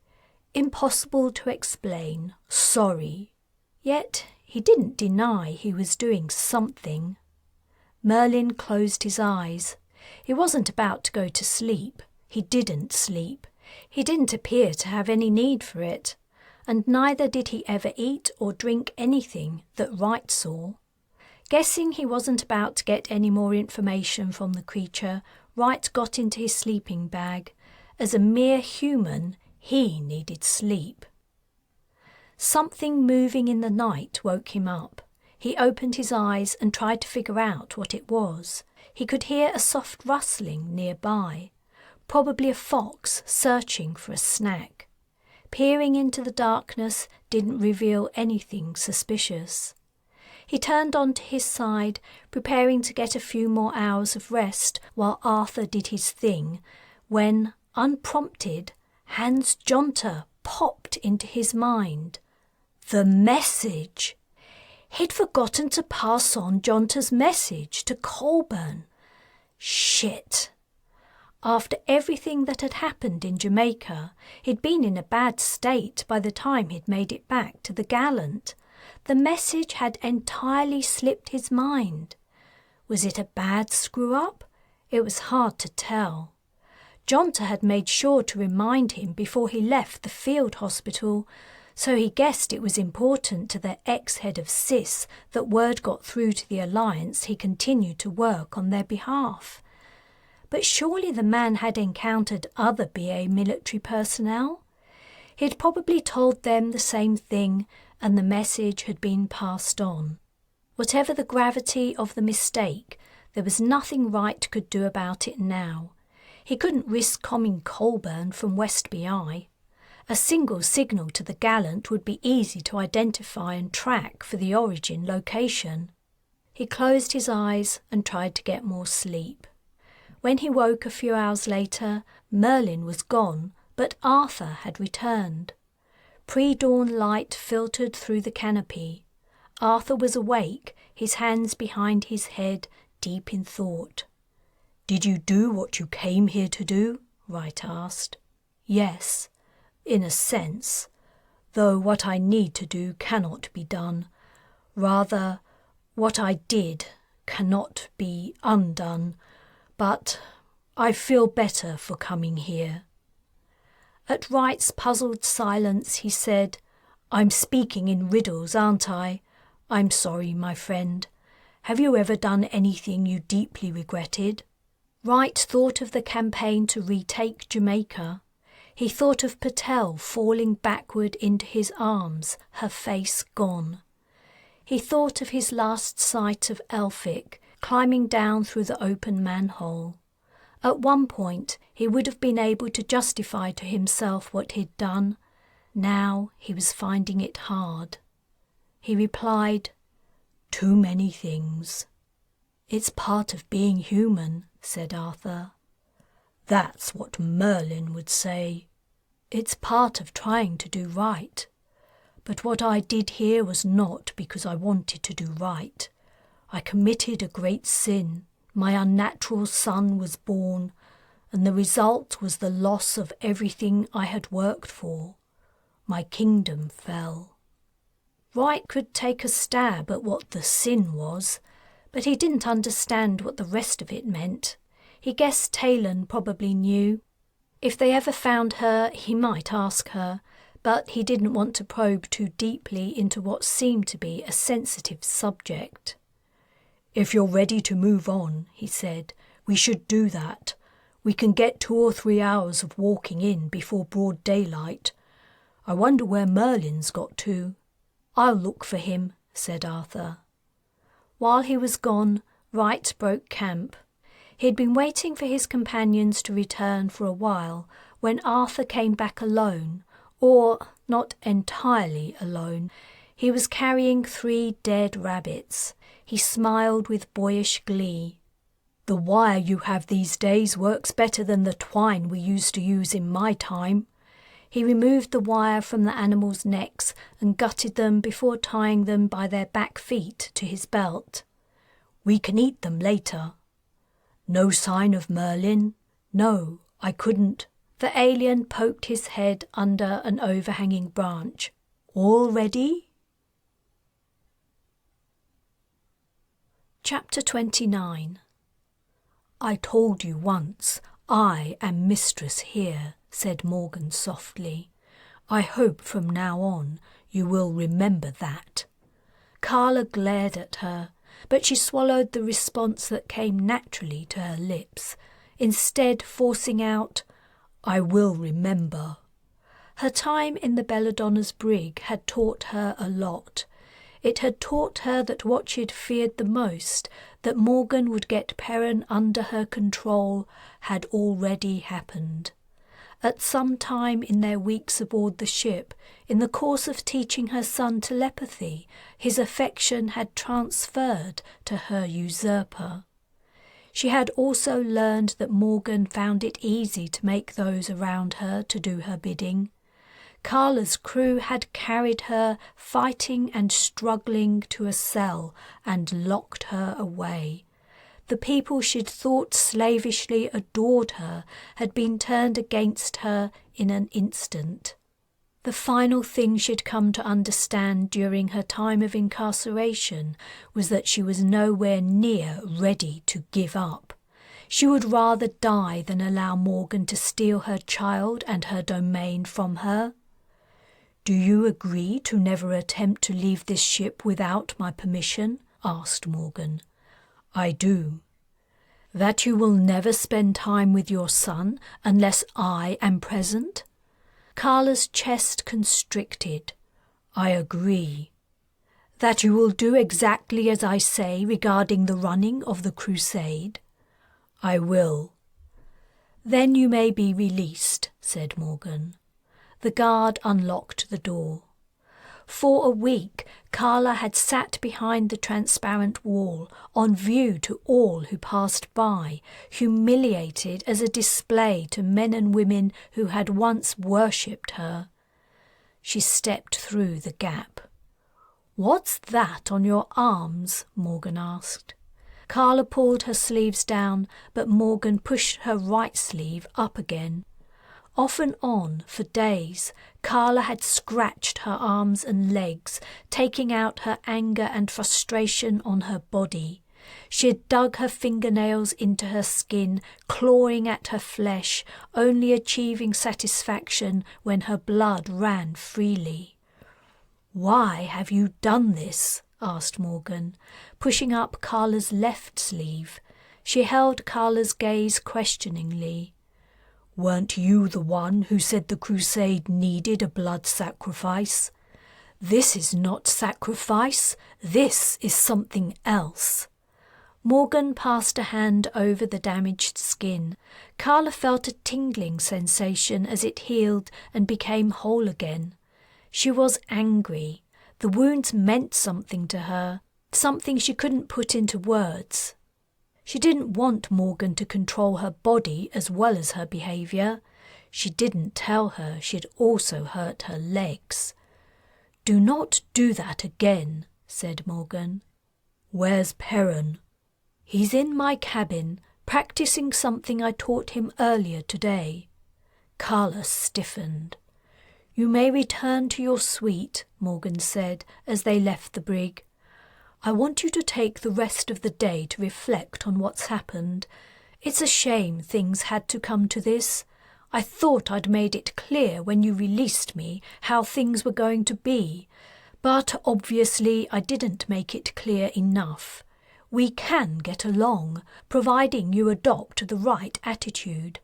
Impossible to explain. Sorry. Yet he didn't deny he was doing something. Merlin closed his eyes. He wasn't about to go to sleep. He didn't sleep. He didn't appear to have any need for it. And neither did he ever eat or drink anything that Wright saw. Guessing he wasn't about to get any more information from the creature, Wright got into his sleeping bag. As a mere human, he needed sleep. Something moving in the night woke him up. He opened his eyes and tried to figure out what it was. He could hear a soft rustling nearby, probably a fox searching for a snack. Peering into the darkness didn't reveal anything suspicious. He turned onto his side, preparing to get a few more hours of rest while Arthur did his thing, when, unprompted, Hans Jonter popped into his mind. The message! He'd forgotten to pass on Jonter's message to Colburn. Shit! After everything that had happened in Jamaica, he'd been in a bad state by the time he'd made it back to the Gallant. The message had entirely slipped his mind. Was it a bad screw-up? It was hard to tell. Jonter had made sure to remind him before he left the field hospital, so he guessed it was important to the ex-head of CIS that word got through to the Alliance he continued to work on their behalf. But surely the man had encountered other BA military personnel? He'd probably told them the same thing, and the message had been passed on. Whatever the gravity of the mistake, there was nothing Wright could do about it now. He couldn't risk comming Colburn from West BI. A single signal to the Gallant would be easy to identify and track for the origin location. He closed his eyes and tried to get more sleep. When he woke a few hours later, Merlin was gone, but Arthur had returned. Pre-dawn light filtered through the canopy. Arthur was awake, his hands behind his head, deep in thought. "Did you do what you came here to do?" Wright asked. "Yes, in a sense, though what I need to do cannot be done. Rather, what I did cannot be undone, but I feel better for coming here." At Wright's puzzled silence he said, "I'm speaking in riddles, aren't I? I'm sorry, my friend. Have you ever done anything you deeply regretted?" Wright thought of the campaign to retake Jamaica. He thought of Patel falling backward into his arms, her face gone. He thought of his last sight of Elphick, climbing down through the open manhole. At one point, he would have been able to justify to himself what he'd done. Now he was finding it hard. He replied, "Too many things." "It's part of being human," said Arthur. That's what Merlin would say. It's part of trying to do right. But what I did here was not because I wanted to do right. I committed a great sin. My unnatural son was born, and the result was the loss of everything I had worked for. My kingdom fell. Wright could take a stab at what the sin was, but he didn't understand what the rest of it meant. He guessed Taylan probably knew. If they ever found her, he might ask her, but he didn't want to probe too deeply into what seemed to be a sensitive subject. "If you're ready to move on," he said, "we should do that. We can get 2 or 3 hours of walking in before broad daylight. I wonder where Merlin's got to." "I'll look for him," said Arthur. While he was gone, Wright broke camp. He had been waiting for his companions to return for a while when Arthur came back alone, or not entirely alone. He was carrying 3 dead rabbits. He smiled with boyish glee. "The wire you have these days works better than the twine we used to use in my time." He removed the wire from the animals' necks and gutted them before tying them by their back feet to his belt. "We can eat them later." "No sign of Merlin?" "No, I couldn't." The alien poked his head under an overhanging branch. "All ready?" Chapter 29. "I told you once, I am mistress here," said Morgan softly. "I hope from now on you will remember that." Kala glared at her, but she swallowed the response that came naturally to her lips, instead forcing out, "I will remember." Her time in the Belladonna's brig had taught her a lot. It had taught her that what she had feared the most, that Morgan would get Perrin under her control, had already happened. At some time in their weeks aboard the ship, in the course of teaching her son telepathy, his affection had transferred to her usurper. She had also learned that Morgan found it easy to make those around her to do her bidding. Kala's crew had carried her, fighting and struggling, to a cell and locked her away. The people she'd thought slavishly adored her had been turned against her in an instant. The final thing she'd come to understand during her time of incarceration was that she was nowhere near ready to give up. She would rather die than allow Morgan to steal her child and her domain from her. "Do you agree to never attempt to leave this ship without my permission?" asked Morgan. "I do." "That you will never spend time with your son unless I am present?" Kala's chest constricted. "I agree." "That you will do exactly as I say regarding the running of the crusade?" "I will." "Then you may be released," said Morgan. The guard unlocked the door. For a week, Kala had sat behind the transparent wall, on view to all who passed by, humiliated as a display to men and women who had once worshipped her. She stepped through the gap. "What's that on your arms?" Morgan asked. Kala pulled her sleeves down, but Morgan pushed her right sleeve up again. Off and on, for days, Kala had scratched her arms and legs, taking out her anger and frustration on her body. She had dug her fingernails into her skin, clawing at her flesh, only achieving satisfaction when her blood ran freely. "Why have you done this?" asked Morgan, pushing up Kala's left sleeve. She held Kala's gaze questioningly. "Weren't you the one who said the crusade needed a blood sacrifice?" "This is not sacrifice. This is something else." Morgan passed a hand over the damaged skin. Kala felt a tingling sensation as it healed and became whole again. She was angry. The wounds meant something to her, something she couldn't put into words. She didn't want Morgan to control her body as well as her behaviour. She didn't tell her she'd also hurt her legs. "Do not do that again," said Morgan. "Where's Perrin?" "He's in my cabin, practising something I taught him earlier today." Kala stiffened. "You may return to your suite," Morgan said as they left the brig. "I want you to take the rest of the day to reflect on what's happened. It's a shame things had to come to this. I thought I'd made it clear when you released me how things were going to be, but obviously I didn't make it clear enough. We can get along, providing you adopt the right attitude.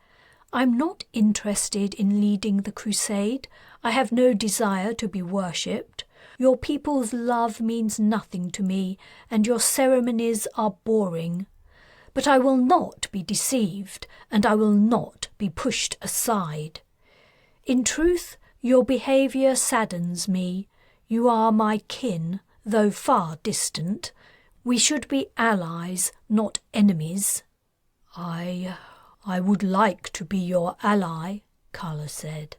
I'm not interested in leading the crusade. I have no desire to be worshipped. Your people's love means nothing to me, and your ceremonies are boring. But I will not be deceived, and I will not be pushed aside. In truth, your behaviour saddens me. You are my kin, though far distant. We should be allies, not enemies." I would like to be your ally," Kala said.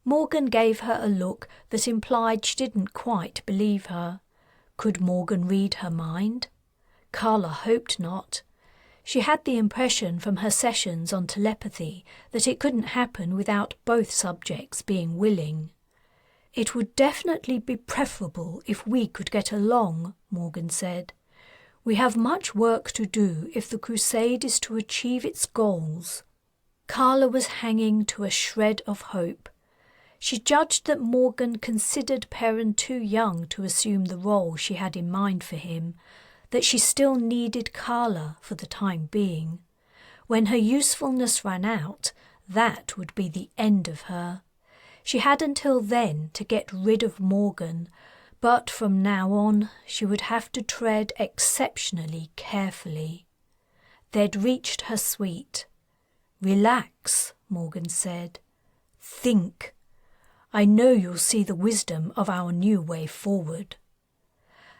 Morgan gave her a look that implied she didn't quite believe her. Could Morgan read her mind? Kala hoped not. She had the impression from her sessions on telepathy that it couldn't happen without both subjects being willing. "It would definitely be preferable if we could get along," Morgan said. "We have much work to do if the crusade is to achieve its goals." Kala was hanging to a shred of hope. She judged that Morgan considered Perrin too young to assume the role she had in mind for him, that she still needed Kala for the time being. When her usefulness ran out, that would be the end of her. She had until then to get rid of Morgan, but from now on she would have to tread exceptionally carefully. They'd reached her suite. "Relax," Morgan said. "Think. I know you'll see the wisdom of our new way forward."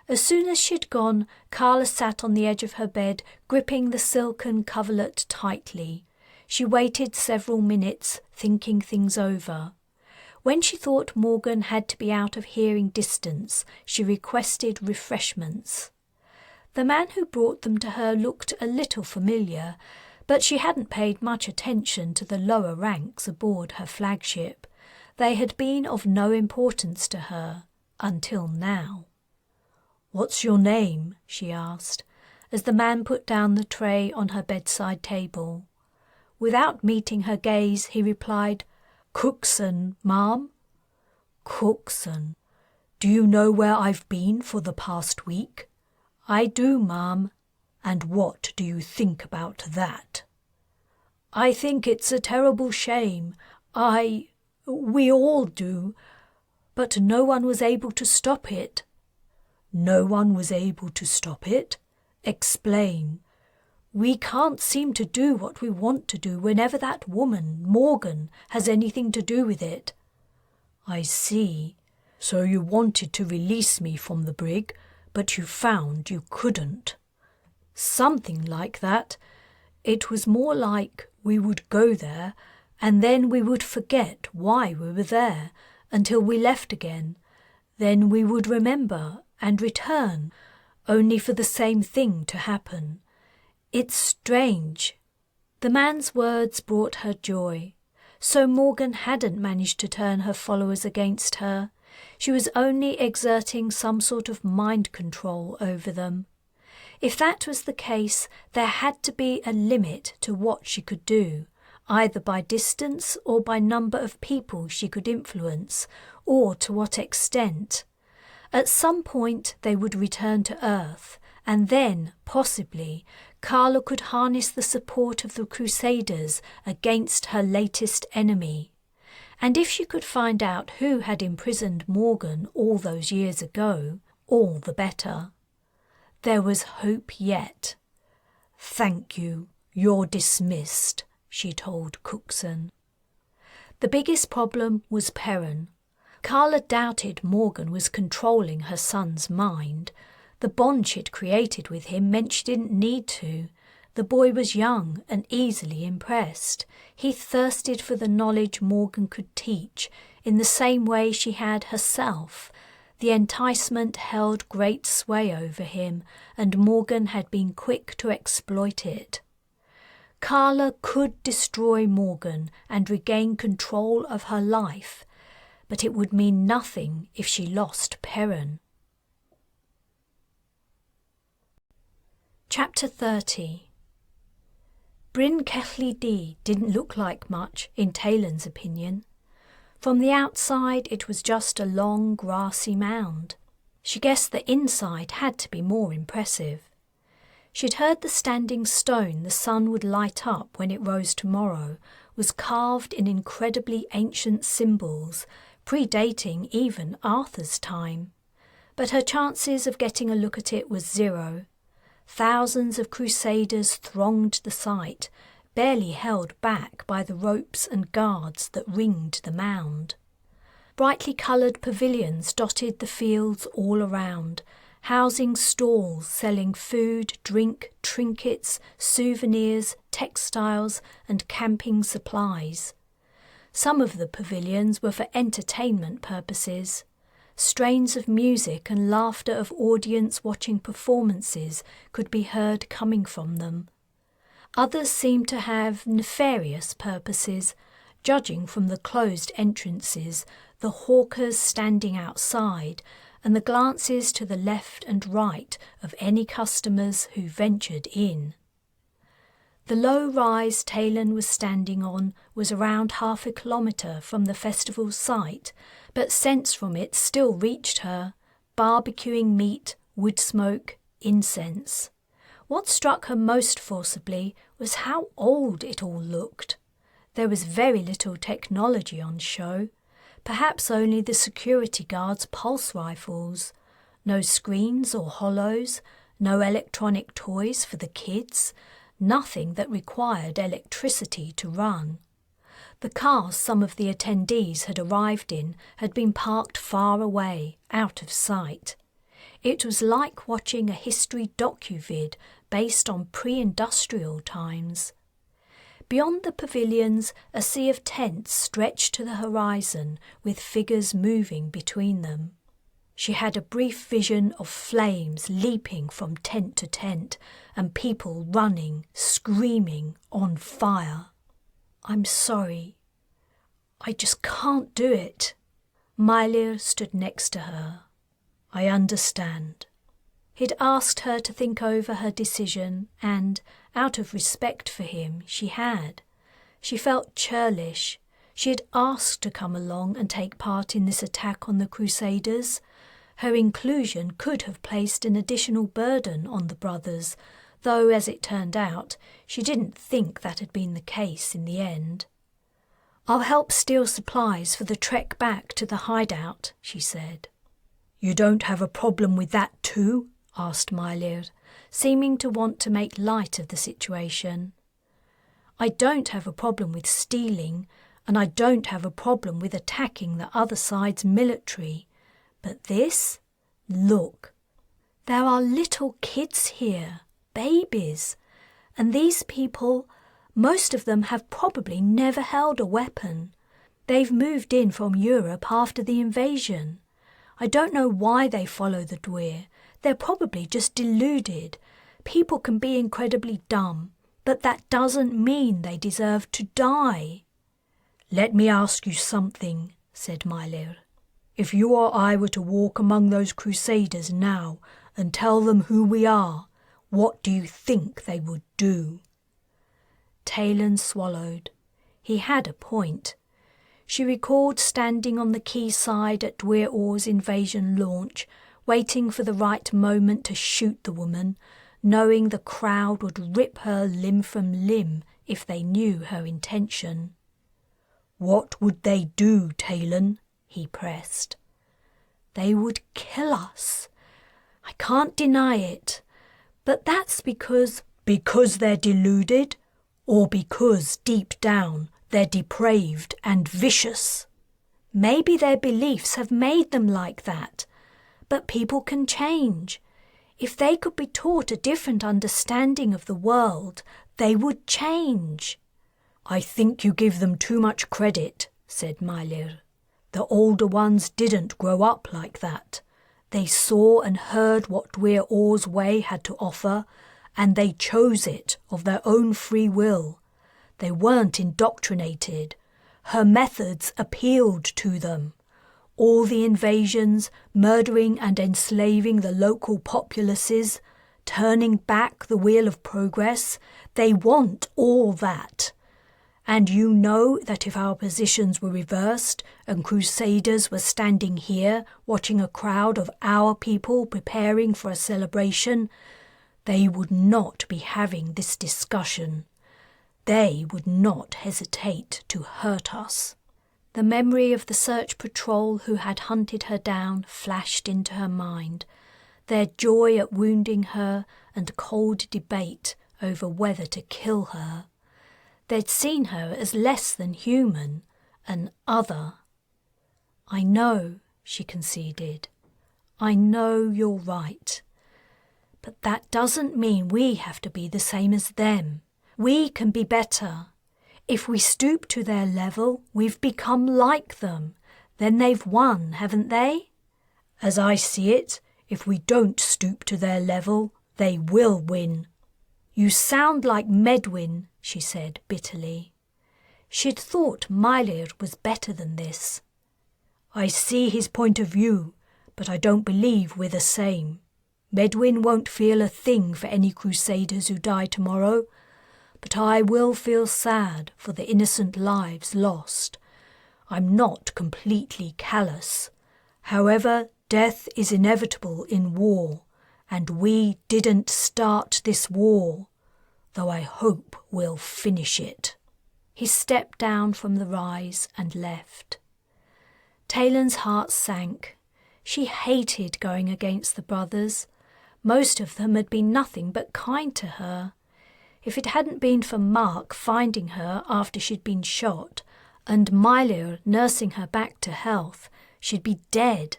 As soon as she'd gone, Kala sat on the edge of her bed, gripping the silken coverlet tightly. She waited several minutes, thinking things over. When she thought Morgan had to be out of hearing distance, she requested refreshments. The man who brought them to her looked a little familiar, but she hadn't paid much attention to the lower ranks aboard her flagship. They had been of no importance to her until now. "What's your name?" she asked, as the man put down the tray on her bedside table. Without meeting her gaze, he replied, "Cookson, ma'am." "Cookson. Do you know where I've been for the past week?" "I do, ma'am." "And what do you think about that?" "I think it's a terrible shame. We all do. But no one was able to stop it." "No one was able to stop it? Explain." "We can't seem to do what we want to do whenever that woman, Morgan, has anything to do with it." "I see. So you wanted to release me from the brig, but you found you couldn't." "Something like that. It was more like we would go there, and then we would forget why we were there until we left again. Then we would remember and return, only for the same thing to happen. It's strange." The man's words brought her joy. So Morgan hadn't managed to turn her followers against her. She was only exerting some sort of mind control over them. If that was the case, there had to be a limit to what she could do, either by distance or by number of people she could influence, or to what extent. At some point they would return to Earth, and then, possibly, Kala could harness the support of the Crusaders against her latest enemy. And if she could find out who had imprisoned Morgan all those years ago, all the better. There was hope yet. "Thank you, you're dismissed," she told Cookson. The biggest problem was Perrin. Kala doubted Morgan was controlling her son's mind. The bond she'd created with him meant she didn't need to. The boy was young and easily impressed. He thirsted for the knowledge Morgan could teach, in the same way she had herself. The enticement held great sway over him, and Morgan had been quick to exploit it. Kala could destroy Morgan and regain control of her life, but it would mean nothing if she lost Perrin. Chapter 30. Bryn Celli D didn't look like much, in Taylan's opinion. From the outside it was just a long grassy mound. She guessed the inside had to be more impressive. She'd heard the standing stone the sun would light up when it rose tomorrow was carved in incredibly ancient symbols, predating even Arthur's time. But her chances of getting a look at it was zero. Thousands of crusaders thronged the site, barely held back by the ropes and guards that ringed the mound. Brightly coloured pavilions dotted the fields all around, housing stalls selling food, drink, trinkets, souvenirs, textiles and camping supplies. Some of the pavilions were for entertainment purposes. Strains of music and laughter of audience watching performances could be heard coming from them. Others seemed to have nefarious purposes, judging from the closed entrances, the hawkers standing outside, and the glances to the left and right of any customers who ventured in. The low rise Taylan was standing on was around 1/2 kilometre from the festival site, but scents from it still reached her: barbecuing meat, wood smoke, incense. What struck her most forcibly was how old it all looked. There was very little technology on show, perhaps only the security guards' pulse rifles. No screens or hollows, no electronic toys for the kids, nothing that required electricity to run. The cars some of the attendees had arrived in had been parked far away, out of sight. It was like watching a history docu-vid based on pre-industrial times. Beyond the pavilions, a sea of tents stretched to the horizon, with figures moving between them. She had a brief vision of flames leaping from tent to tent, and people running, screaming, on fire. "I'm sorry. I just can't do it." Mailir stood next to her. "I understand." He'd asked her to think over her decision, and, out of respect for him, she had. She felt churlish. She had asked to come along and take part in this attack on the Crusaders. Her inclusion could have placed an additional burden on the brothers, though, as it turned out, she didn't think that had been the case in the end. "I'll help steal supplies for the trek back to the hideout," she said. "You don't have a problem with that too?" asked Mailir, seeming to want to make light of the situation. "I don't have a problem with stealing, and I don't have a problem with attacking the other side's military. But this? Look. There are little kids here, babies, and these people, most of them have probably never held a weapon. They've moved in from Europe after the invasion. I don't know why they follow the Dwyr. They're probably just deluded. People can be incredibly dumb, but that doesn't mean they deserve to die." "Let me ask you something," said Mailir. "If you or I were to walk among those crusaders now and tell them who we are, what do you think they would do?" Taylan swallowed. He had a point. She recalled standing on the quayside at Dwyr Orr's invasion launch, waiting for the right moment to shoot the woman, knowing the crowd would rip her limb from limb if they knew her intention. "What would they do, Taylan?" he pressed. "They would kill us. I can't deny it. But that's because..." "Because they're deluded? Or because, deep down, they're depraved and vicious?" "Maybe their beliefs have made them like that. But people can change. If they could be taught a different understanding of the world, they would change." "I think you give them too much credit," said Meilir. "The older ones didn't grow up like that. They saw and heard what Dwyr Orr's way had to offer, and they chose it of their own free will. They weren't indoctrinated. Her methods appealed to them. All the invasions, murdering and enslaving the local populaces, turning back the wheel of progress, they want all that. And you know that if our positions were reversed and crusaders were standing here watching a crowd of our people preparing for a celebration, they would not be having this discussion. They would not hesitate to hurt us." The memory of the search patrol who had hunted her down flashed into her mind, their joy at wounding her and cold debate over whether to kill her. They'd seen her as less than human, an other. "I know," she conceded. "I know you're right. But that doesn't mean we have to be the same as them. We can be better. If we stoop to their level, we've become like them. Then they've won, haven't they?" "As I see it, if we don't stoop to their level, they will win." "You sound like Medwyn," she said bitterly. She'd thought Meilir was better than this. "I see his point of view, but I don't believe we're the same. Medwyn won't feel a thing for any crusaders who die tomorrow, but I will feel sad for the innocent lives lost. I'm not completely callous. However, death is inevitable in war, and we didn't start this war, though I hope we'll finish it." He stepped down from the rise and left. Taylan's heart sank. She hated going against the brothers. Most of them had been nothing but kind to her. If it hadn't been for Mark finding her after she'd been shot and Meilir nursing her back to health, she'd be dead.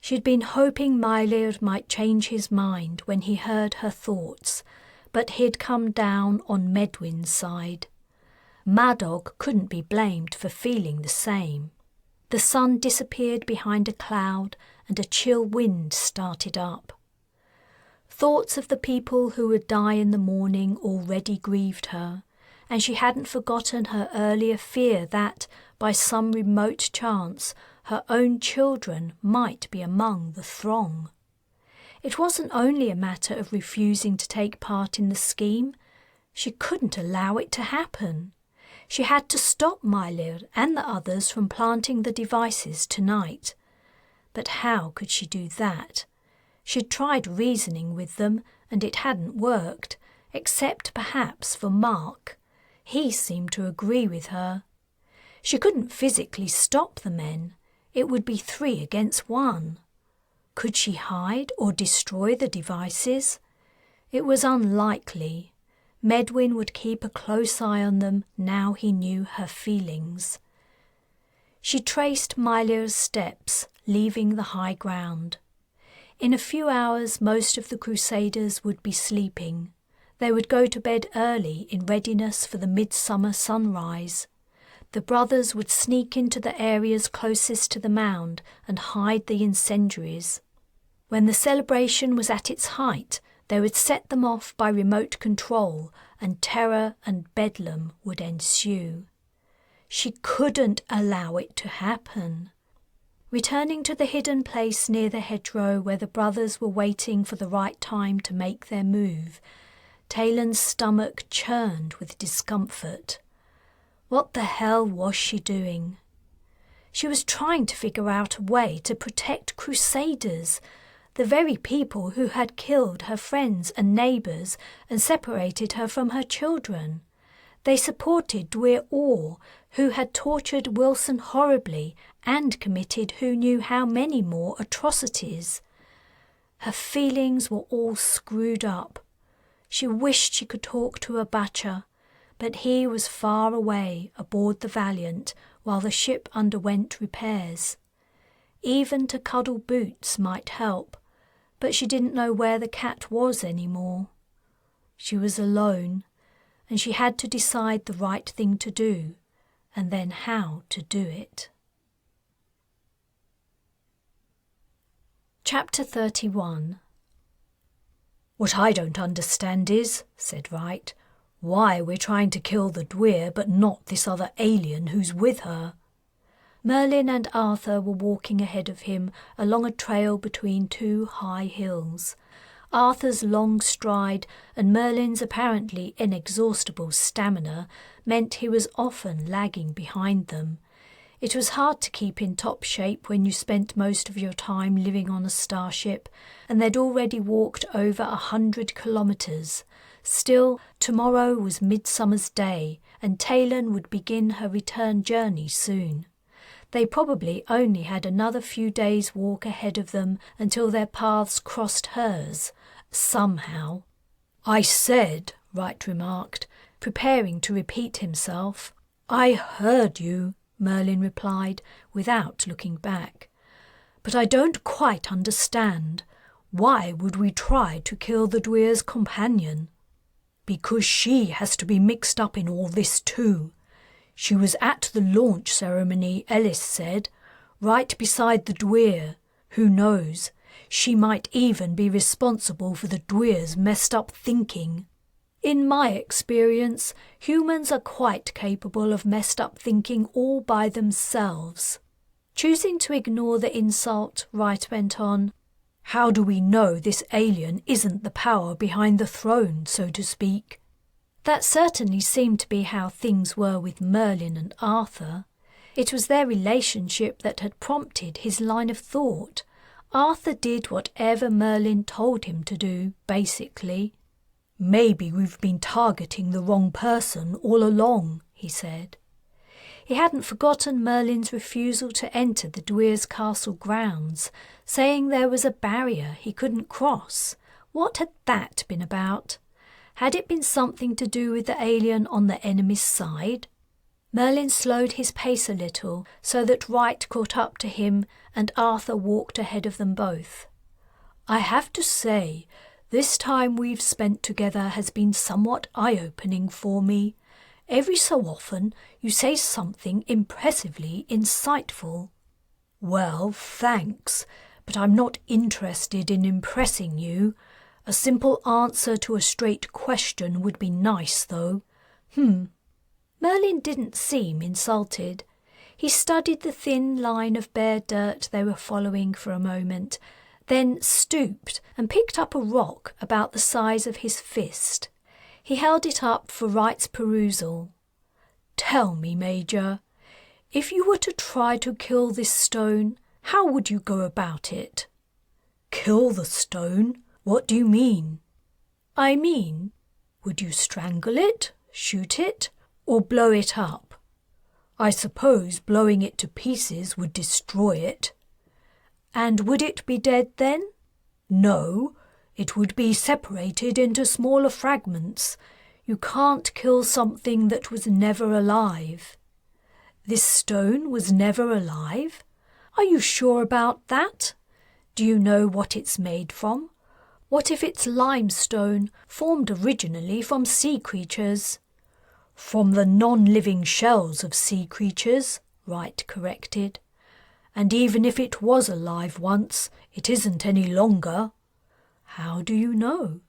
She'd been hoping Meilir might change his mind when he heard her thoughts, but he'd come down on Medwyn's side. Madog couldn't be blamed for feeling the same. The sun disappeared behind a cloud and a chill wind started up. Thoughts of the people who would die in the morning already grieved her, and she hadn't forgotten her earlier fear that, by some remote chance, her own children might be among the throng. It wasn't only a matter of refusing to take part in the scheme. She couldn't allow it to happen. She had to stop Meilir and the others from planting the devices tonight. But how could she do that? She'd tried reasoning with them, and it hadn't worked, except perhaps for Mark. He seemed to agree with her. She couldn't physically stop the men. It would be 3 against 1. Could she hide or destroy the devices? It was unlikely. Medwyn would keep a close eye on them now he knew her feelings. She traced Meilir's steps, leaving the high ground. In a few hours most of the crusaders would be sleeping. They would go to bed early in readiness for the midsummer sunrise. The brothers would sneak into the areas closest to the mound and hide the incendiaries. When the celebration was at its height, they would set them off by remote control, and terror and bedlam would ensue. She couldn't allow it to happen. Returning to the hidden place near the hedgerow where the brothers were waiting for the right time to make their move, Taylan's stomach churned with discomfort. What the hell was she doing? She was trying to figure out a way to protect crusaders, the very people who had killed her friends and neighbours and separated her from her children. They supported Dwyr Orr, who had tortured Wilson horribly and committed who knew how many more atrocities. Her feelings were all screwed up. She wished she could talk to Abacha, but he was far away aboard the Valiant while the ship underwent repairs. Even to cuddle Boots might help, but she didn't know where the cat was anymore. She was alone, and she had to decide the right thing to do, and then how to do it. Chapter 31. "What I don't understand is," said Wright, "why we're trying to kill the Dwyr but not this other alien who's with her." Merlin and Arthur were walking ahead of him along a trail between two high hills. Arthur's long stride and Merlin's apparently inexhaustible stamina meant he was often lagging behind them. It was hard to keep in top shape when you spent most of your time living on a starship, and they'd already walked over 100 kilometres. Still, tomorrow was Midsummer's Day, and Taylan would begin her return journey soon. They probably only had another few days' walk ahead of them until their paths crossed hers, somehow. "I said," Wright remarked, preparing to repeat himself. "I heard you," Merlin replied, without looking back. "But I don't quite understand. Why would we try to kill the Dwyr's companion?" "Because she has to be mixed up in all this too. She was at the launch ceremony, Ellis said, right beside the Dwyr. Who knows? She might even be responsible for the Dwyr's messed up thinking. In my experience, humans are quite capable of messed up thinking all by themselves." Choosing to ignore the insult, Wright went on, "How do we know this alien isn't the power behind the throne, so to speak?" That certainly seemed to be how things were with Merlin and Arthur. It was their relationship that had prompted his line of thought. Arthur did whatever Merlin told him to do, basically. "Maybe we've been targeting the wrong person all along," he said. He hadn't forgotten Merlin's refusal to enter the Dwyr's castle grounds, saying there was a barrier he couldn't cross. What had that been about? Had it been something to do with the alien on the enemy's side? Merlin slowed his pace a little so that Wright caught up to him and Arthur walked ahead of them both. "I have to say, this time we've spent together has been somewhat eye-opening for me. Every so often you say something impressively insightful." "Well, thanks, but I'm not interested in impressing you. A simple answer to a straight question would be nice, though." Merlin didn't seem insulted. He studied the thin line of bare dirt they were following for a moment, then stooped and picked up a rock about the size of his fist. He held it up for Wright's perusal. "Tell me, Major, if you were to try to kill this stone, how would you go about it?" "Kill the stone? What do you mean?" "I mean, would you strangle it, shoot it, or blow it up?" "I suppose blowing it to pieces would destroy it." "And would it be dead then?" "No, it would be separated into smaller fragments. You can't kill something that was never alive." "This stone was never alive? Are you sure about that? Do you know what it's made from? What if it's limestone, formed originally from sea creatures?" "From the non-living shells of sea creatures," Wright corrected. "And even if it was alive once, it isn't any longer." "How do you know?"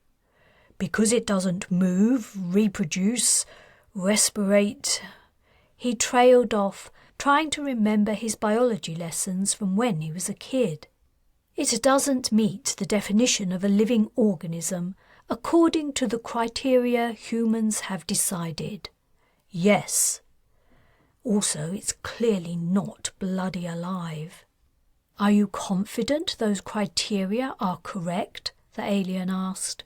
"Because it doesn't move, reproduce, respirate." He trailed off, trying to remember his biology lessons from when he was a kid. "It doesn't meet the definition of a living organism, according to the criteria humans have decided." "Yes." "Also, it's clearly not bloody alive." "Are you confident those criteria are correct?" the alien asked.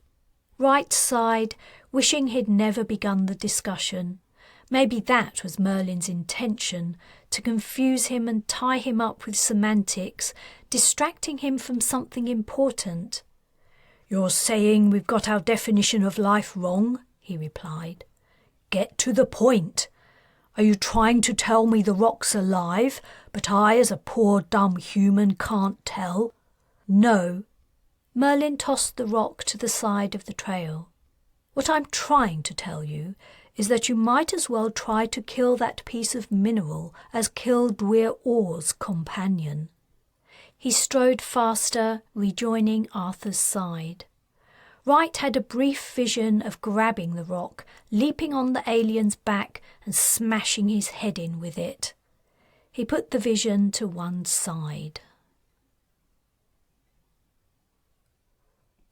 Wright sighed, wishing he'd never begun the discussion. Maybe that was Merlin's intention, to confuse him and tie him up with semantics, distracting him from something important. "You're saying we've got our definition of life wrong?" he replied. "Get to the point. Are you trying to tell me the rock's alive, but I, as a poor dumb human, can't tell?" "No." Merlin tossed the rock to the side of the trail. "What I'm trying to tell you is that you might as well try to kill that piece of mineral as kill Dwyr Orr's companion." He strode faster, rejoining Arthur's side. Wright had a brief vision of grabbing the rock, leaping on the alien's back and smashing his head in with it. He put the vision to one side.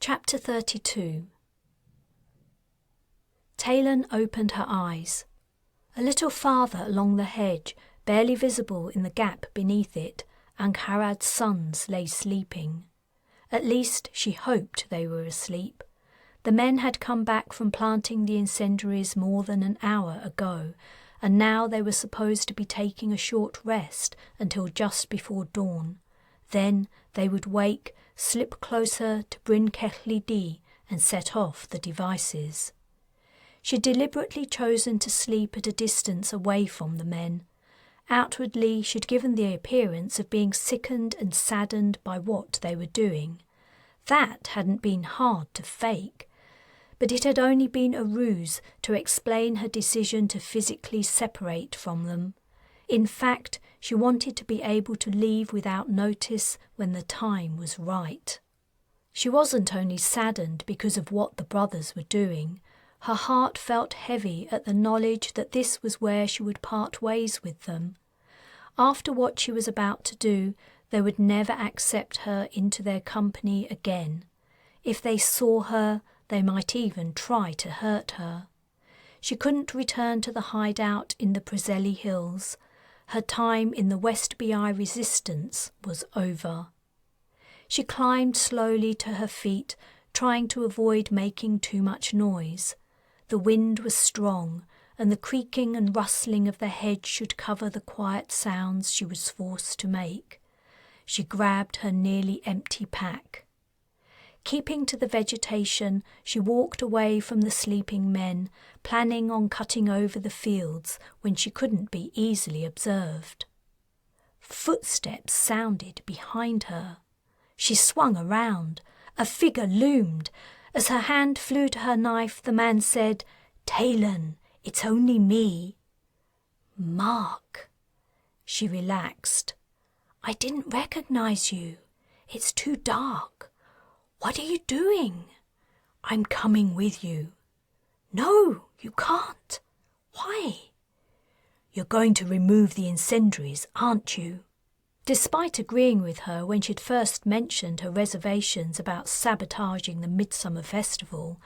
Chapter 32. Taylan opened her eyes. A little farther along the hedge, barely visible in the gap beneath it, Angharad's sons lay sleeping. At least she hoped they were asleep. The men had come back from planting the incendiaries more than an hour ago, and now they were supposed to be taking a short rest until just before dawn. Then they would wake, slip closer to Bryn Celli D and set off the devices. She'd deliberately chosen to sleep at a distance away from the men. Outwardly, she'd given the appearance of being sickened and saddened by what they were doing. That hadn't been hard to fake, but it had only been a ruse to explain her decision to physically separate from them. In fact, she wanted to be able to leave without notice when the time was right. She wasn't only saddened because of what the brothers were doing. Her heart felt heavy at the knowledge that this was where she would part ways with them. After what she was about to do, they would never accept her into their company again. If they saw her, they might even try to hurt her. She couldn't return to the hideout in the Prezelli Hills. Her time in the West BI Resistance was over. She climbed slowly to her feet, trying to avoid making too much noise. The wind was strong, and the creaking and rustling of the hedge should cover the quiet sounds she was forced to make. She grabbed her nearly empty pack. Keeping to the vegetation, she walked away from the sleeping men, planning on cutting over the fields when she couldn't be easily observed. Footsteps sounded behind her. She swung around. A figure loomed. As her hand flew to her knife, the man said, "Taylan, it's only me." "Mark." She relaxed. "I didn't recognize you. It's too dark. What are you doing?" "I'm coming with you." "No, you can't." "Why?" "You're going to remove the incendiaries, aren't you?" Despite agreeing with her when she'd first mentioned her reservations about sabotaging the Midsummer Festival,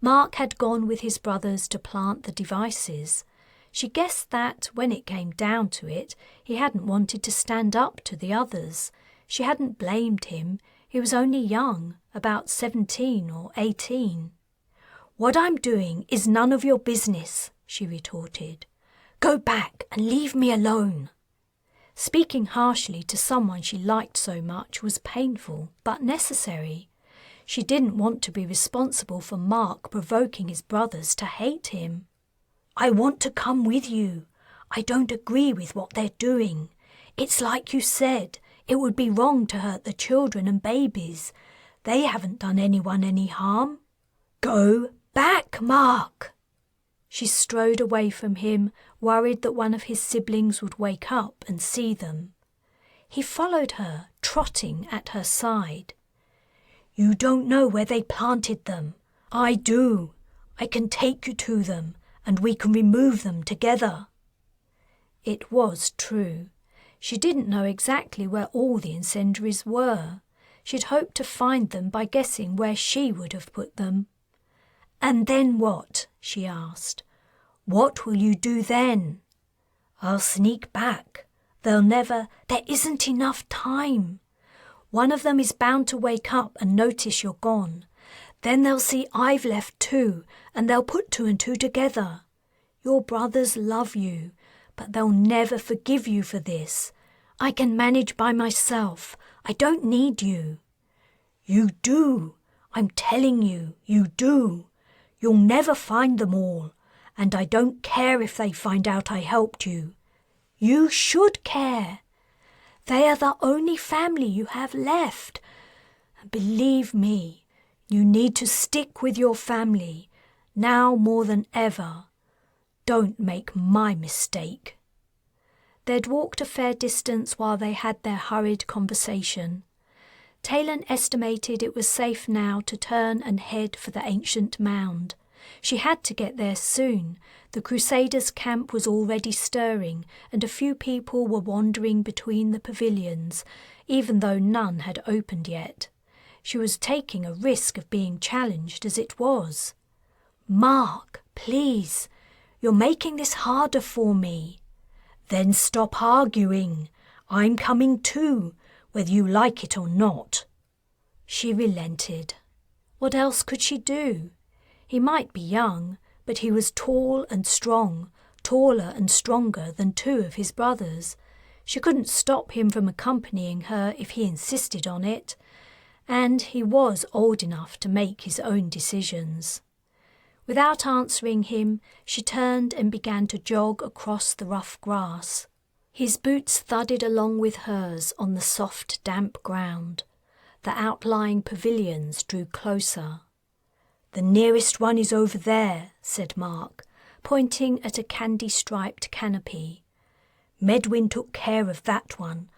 Mark had gone with his brothers to plant the devices. She guessed that, when it came down to it, he hadn't wanted to stand up to the others. She hadn't blamed him. He was only young, about 17 or 18. "What I'm doing is none of your business," she retorted. "Go back and leave me alone." Speaking harshly to someone she liked so much was painful, but necessary. She didn't want to be responsible for Mark provoking his brothers to hate him. "I want to come with you. I don't agree with what they're doing. It's like you said, it would be wrong to hurt the children and babies. They haven't done anyone any harm." "Go back, Mark." She strode away from him, worried that one of his siblings would wake up and see them. He followed her, trotting at her side. "You don't know where they planted them. I do. I can take you to them, and we can remove them together." It was true. She didn't know exactly where all the incendiaries were. She'd hoped to find them by guessing where she would have put them. "And then what?" she asked. "What will you do then?" "I'll sneak back. There isn't enough time. One of them is bound to wake up and notice you're gone. Then they'll see I've left too, and they'll put two and two together. Your brothers love you, but they'll never forgive you for this. I can manage by myself. I don't need you." "You do. I'm telling you, you do. You'll never find them all, and I don't care if they find out I helped you. You should care. They are the only family you have left. Believe me, you need to stick with your family, now more than ever. Don't make my mistake." They'd walked a fair distance while they had their hurried conversation. Taylan estimated it was safe now to turn and head for the ancient mound. She had to get there soon. The Crusaders' camp was already stirring, and a few people were wandering between the pavilions, even though none had opened yet. She was taking a risk of being challenged as it was. "Mark, please, you're making this harder for me." "Then stop arguing. I'm coming too, whether you like it or not." She relented. What else could she do? He might be young, but he was tall and strong, taller and stronger than two of his brothers. She couldn't stop him from accompanying her if he insisted on it, and he was old enough to make his own decisions. Without answering him, she turned and began to jog across the rough grass. His boots thudded along with hers on the soft, damp ground. The outlying pavilions drew closer. "The nearest one is over there," said Mark, pointing at a candy-striped canopy. "Medwin took care of that one.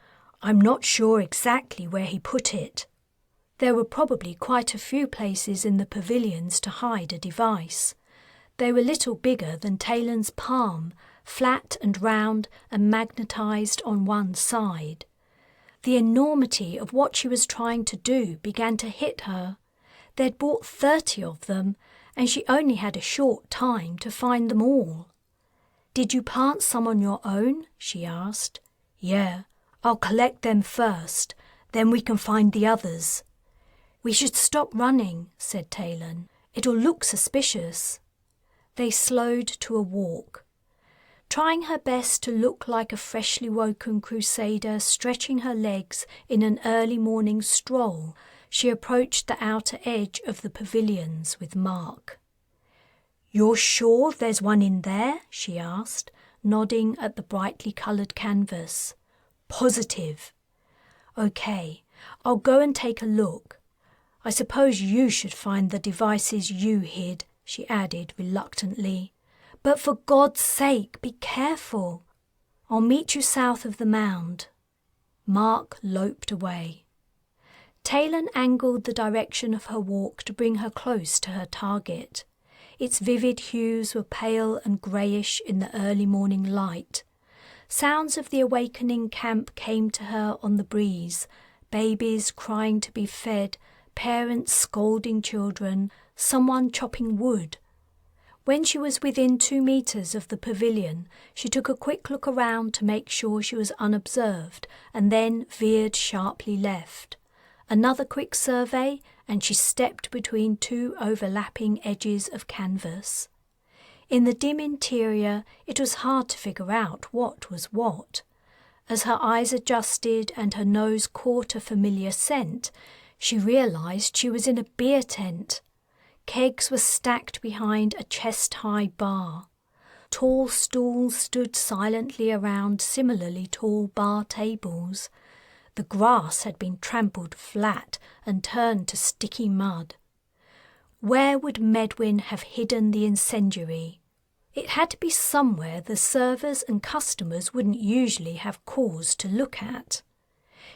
I'm not sure exactly where he put it." There were probably quite a few places in the pavilions to hide a device. They were little bigger than Taylan's palm, flat and round and magnetized on one side. The enormity of what she was trying to do began to hit her. They'd bought 30 of them, and she only had a short time to find them all. "Did you plant some on your own?" she asked. "Yeah, I'll collect them first, then we can find the others." "We should stop running," said Taylan. "It'll look suspicious." They slowed to a walk. Trying her best to look like a freshly woken crusader stretching her legs in an early morning stroll, she approached the outer edge of the pavilions with Mark. "You're sure there's one in there?" she asked, nodding at the brightly coloured canvas. "Positive." "Okay, I'll go and take a look. I suppose you should find the devices you hid," she added reluctantly. "But for God's sake, be careful. I'll meet you south of the mound." Mark loped away. Taylan angled the direction of her walk to bring her close to her target. Its vivid hues were pale and greyish in the early morning light. Sounds of the awakening camp came to her on the breeze, babies crying to be fed, parents scolding children, someone chopping wood. When she was within 2 meters of the pavilion, she took a quick look around to make sure she was unobserved, and then veered sharply left. Another quick survey, and she stepped between 2 overlapping edges of canvas. In the dim interior, it was hard to figure out what was what. As her eyes adjusted and her nose caught a familiar scent, she realized she was in a beer tent. Kegs were stacked behind a chest-high bar. Tall stools stood silently around similarly tall bar tables. The grass had been trampled flat and turned to sticky mud. Where would Medwin have hidden the incendiary? It had to be somewhere the servers and customers wouldn't usually have cause to look at.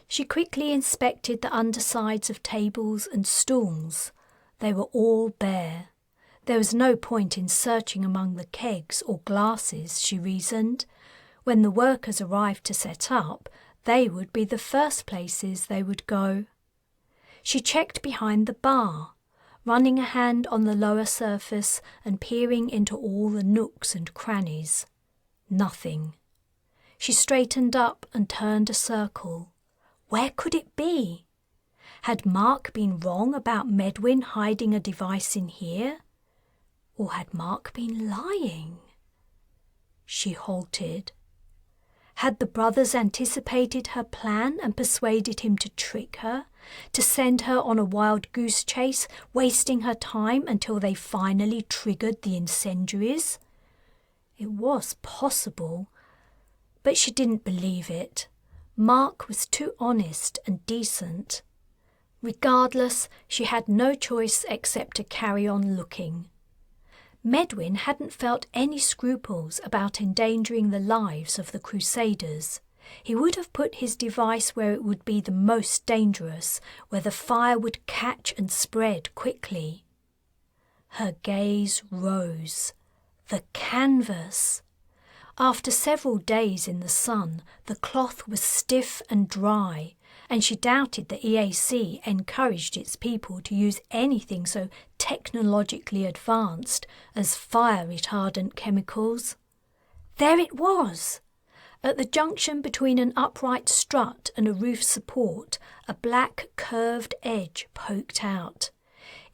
She quickly inspected the undersides of tables and stools. They were all bare. There was no point in searching among the kegs or glasses, she reasoned. When the workers arrived to set up, they would be the first places they would go. She checked behind the bar, running a hand on the lower surface and peering into all the nooks and crannies. Nothing. She straightened up and turned a circle. Where could it be? Had Mark been wrong about Medwin hiding a device in here? Or had Mark been lying? She halted. Had the brothers anticipated her plan and persuaded him to trick her, to send her on a wild goose chase, wasting her time until they finally triggered the incendiaries? It was possible, but she didn't believe it. Mark was too honest and decent. Regardless, she had no choice except to carry on looking. Medwin hadn't felt any scruples about endangering the lives of the Crusaders. He would have put his device where it would be the most dangerous, where the fire would catch and spread quickly. Her gaze rose. The canvas! After several days in the sun, the cloth was stiff and dry, and she doubted the EAC encouraged its people to use anything so technologically advanced as fire-retardant chemicals. There it was! At the junction between an upright strut and a roof support, a black curved edge poked out.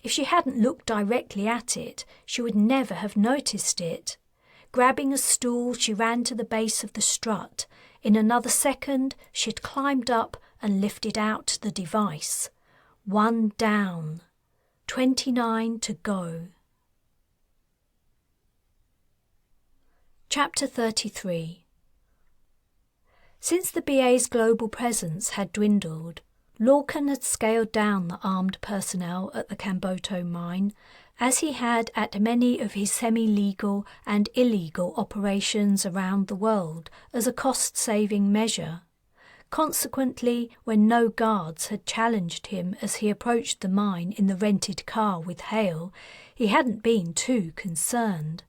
If she hadn't looked directly at it, she would never have noticed it. Grabbing a stool, she ran to the base of the strut. In another second, she'd climbed up and lifted out the device. 1 down. 29 to go. Chapter 33. Since the BA's global presence had dwindled, Lorcan had scaled down the armed personnel at the Camboto mine, as he had at many of his semi-legal and illegal operations around the world as a cost-saving measure. Consequently, when no guards had challenged him as he approached the mine in the rented car with Hale, he hadn't been too concerned.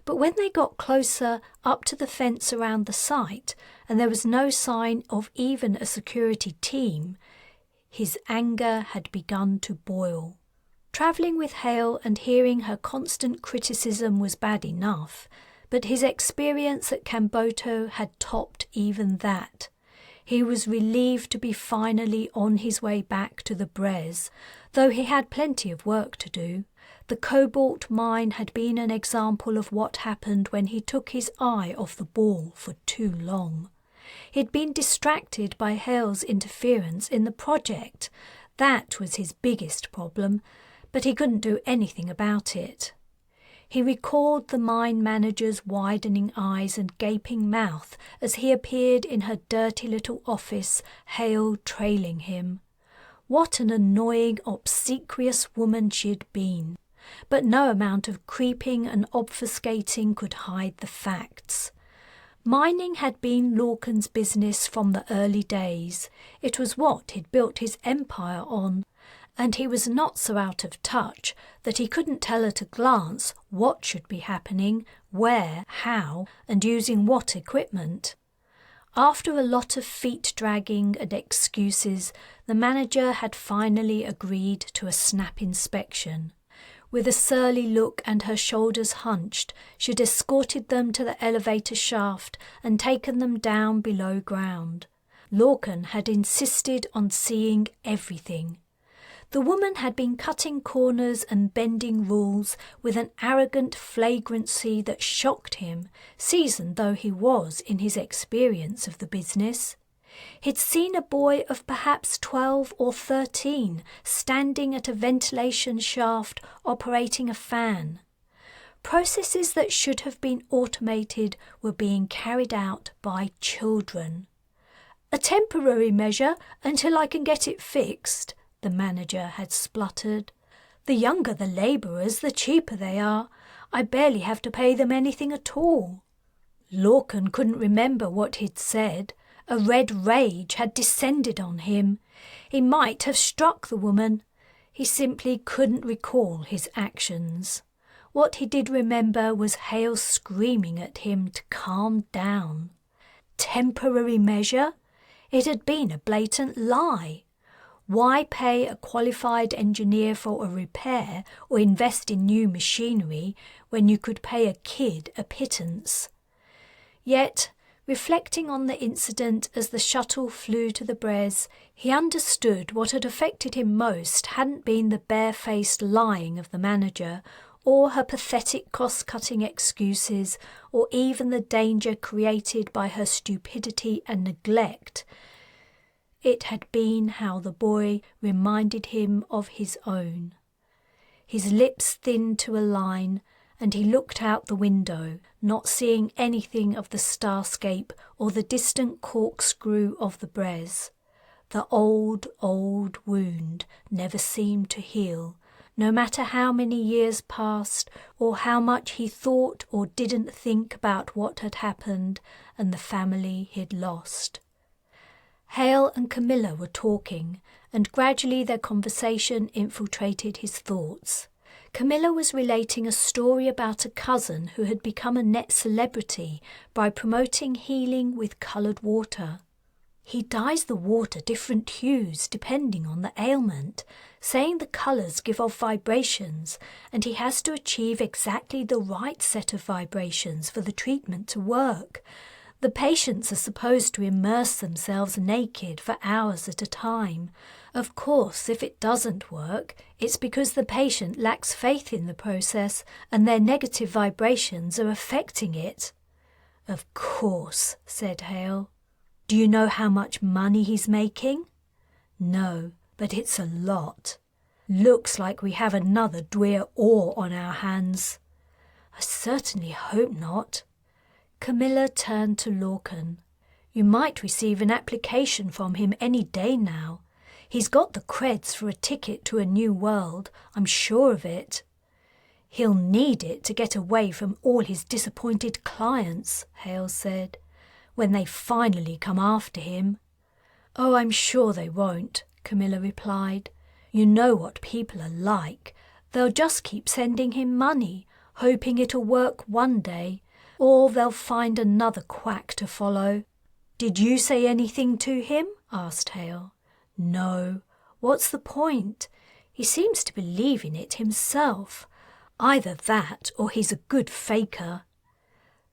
But when they got closer up to the fence around the site, and there was no sign of even a security team, his anger had begun to boil. Travelling with Hale and hearing her constant criticism was bad enough, but his experience at Camboto had topped even that. He was relieved to be finally on his way back to the Brez, though he had plenty of work to do. The cobalt mine had been an example of what happened when he took his eye off the ball for too long. He'd been distracted by Hale's interference in the project. That was his biggest problem, but he couldn't do anything about it. He recalled the mine manager's widening eyes and gaping mouth as he appeared in her dirty little office, Hale trailing him. What an annoying, obsequious woman she'd been. But no amount of creeping and obfuscating could hide the facts. Mining had been Lorcan's business from the early days. It was what he'd built his empire on, and he was not so out of touch that he couldn't tell at a glance what should be happening, where, how, and using what equipment. After a lot of feet-dragging and excuses, the manager had finally agreed to a snap inspection. With a surly look and her shoulders hunched, she'd escorted them to the elevator shaft and taken them down below ground. Lorcan had insisted on seeing everything. The woman had been cutting corners and bending rules with an arrogant flagrancy that shocked him, seasoned though he was in his experience of the business. He'd seen a boy of perhaps 12 or 13 standing at a ventilation shaft operating a fan. Processes that should have been automated were being carried out by children. "A temporary measure until I can get it fixed," the manager had spluttered. "The younger the labourers, the cheaper they are. I barely have to pay them anything at all." Lorcan couldn't remember what he'd said. A red rage had descended on him. He might have struck the woman. He simply couldn't recall his actions. What he did remember was Hale screaming at him to calm down. Temporary measure? It had been a blatant lie. Why pay a qualified engineer for a repair or invest in new machinery when you could pay a kid a pittance? Yet, reflecting on the incident as the shuttle flew to the Brez, he understood what had affected him most hadn't been the barefaced lying of the manager, or her pathetic cost-cutting excuses, or even the danger created by her stupidity and neglect. It had been how the boy reminded him of his own. His lips thinned to a line, and he looked out the window, not seeing anything of the starscape or the distant corkscrew of the Brez. The old wound never seemed to heal, no matter how many years passed or how much he thought or didn't think about what had happened and the family he'd lost. Hale and Camilla were talking, and gradually their conversation infiltrated his thoughts. Camilla was relating a story about a cousin who had become a net celebrity by promoting healing with coloured water. He dyes the water different hues depending on the ailment, saying the colours give off vibrations, and he has to achieve exactly the right set of vibrations for the treatment to work. The patients are supposed to immerse themselves naked for hours at a time. Of course, if it doesn't work, it's because the patient lacks faith in the process and their negative vibrations are affecting it. Of course, said Hale. Do you know how much money he's making? No, but it's a lot. Looks like we have another Dwyr Orr on our hands. I certainly hope not. Camilla turned to Lorcan. You might receive an application from him any day now. He's got the creds for a ticket to a new world, I'm sure of it. He'll need it to get away from all his disappointed clients, Hale said, when they finally come after him. Oh, I'm sure they won't, Camilla replied. You know what people are like. They'll just keep sending him money, hoping it'll work one day, or they'll find another quack to follow. Did you say anything to him? Asked Hale. No. What's the point? He seems to believe in it himself. Either that or he's a good faker.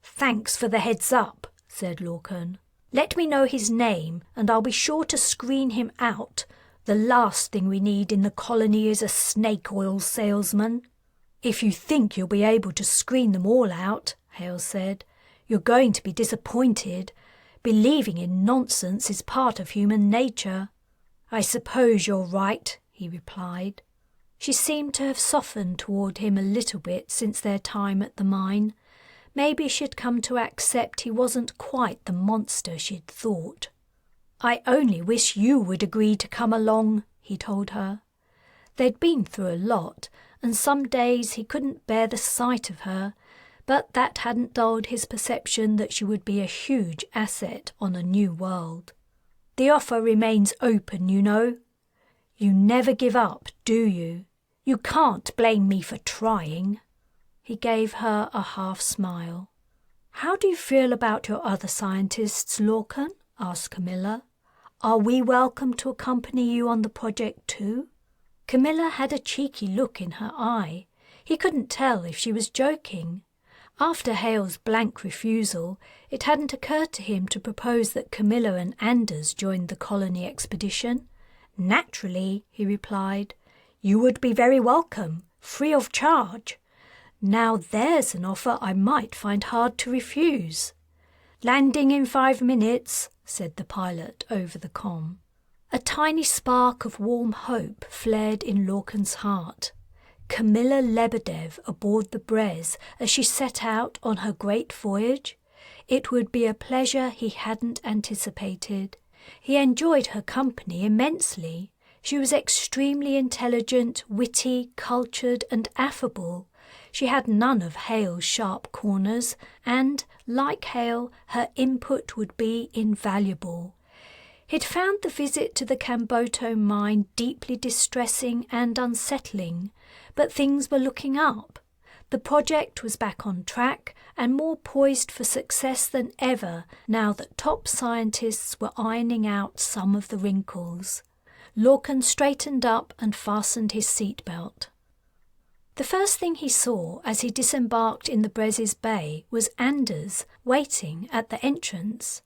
Thanks for the heads up, said Lorcan. Let me know his name and I'll be sure to screen him out. The last thing we need in the colony is a snake oil salesman. If you think you'll be able to screen them all out, Hale said, you're going to be disappointed. Believing in nonsense is part of human nature. I suppose you're right, he replied. She seemed to have softened toward him a little bit since their time at the mine. Maybe she'd come to accept he wasn't quite the monster she'd thought. I only wish you would agree to come along, he told her. They'd been through a lot, and some days he couldn't bear the sight of her, but that hadn't dulled his perception that she would be a huge asset on a new world. The offer remains open, you know. You never give up, do you? You can't blame me for trying. He gave her a half smile. How do you feel about your other scientists, Lorcan? Asked Camilla. Are we welcome to accompany you on the project too? Camilla had a cheeky look in her eye. He couldn't tell if she was joking. After Hale's blank refusal, it hadn't occurred to him to propose that Camilla and Anders joined the colony expedition. Naturally, he replied. You would be very welcome, free of charge. Now there's an offer I might find hard to refuse. Landing in 5 minutes, said the pilot over the comm. A tiny spark of warm hope flared in Lorcan's heart. Camilla Lebedev aboard the Brez as she set out on her great voyage? It would be a pleasure he hadn't anticipated. He enjoyed her company immensely. She was extremely intelligent, witty, cultured and affable. She had none of Hale's sharp corners and, like Hale, her input would be invaluable. He'd found the visit to the Camboto mine deeply distressing and unsettling, but things were looking up. The project was back on track and more poised for success than ever now that top scientists were ironing out some of the wrinkles. Lorcan straightened up and fastened his seatbelt. The first thing he saw as he disembarked in the Brez's Bay was Anders waiting at the entrance.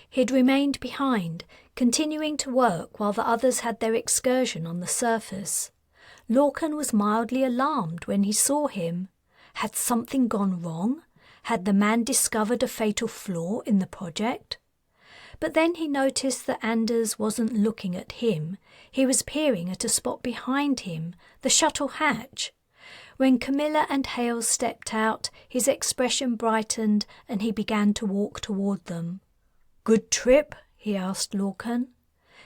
He'd remained behind, continuing to work while the others had their excursion on the surface. Lorcan was mildly alarmed when he saw him. Had something gone wrong? Had the man discovered a fatal flaw in the project? But then he noticed that Anders wasn't looking at him. He was peering at a spot behind him, the shuttle hatch. When Camilla and Hale stepped out, his expression brightened and he began to walk toward them. Good trip? He asked Lorcan.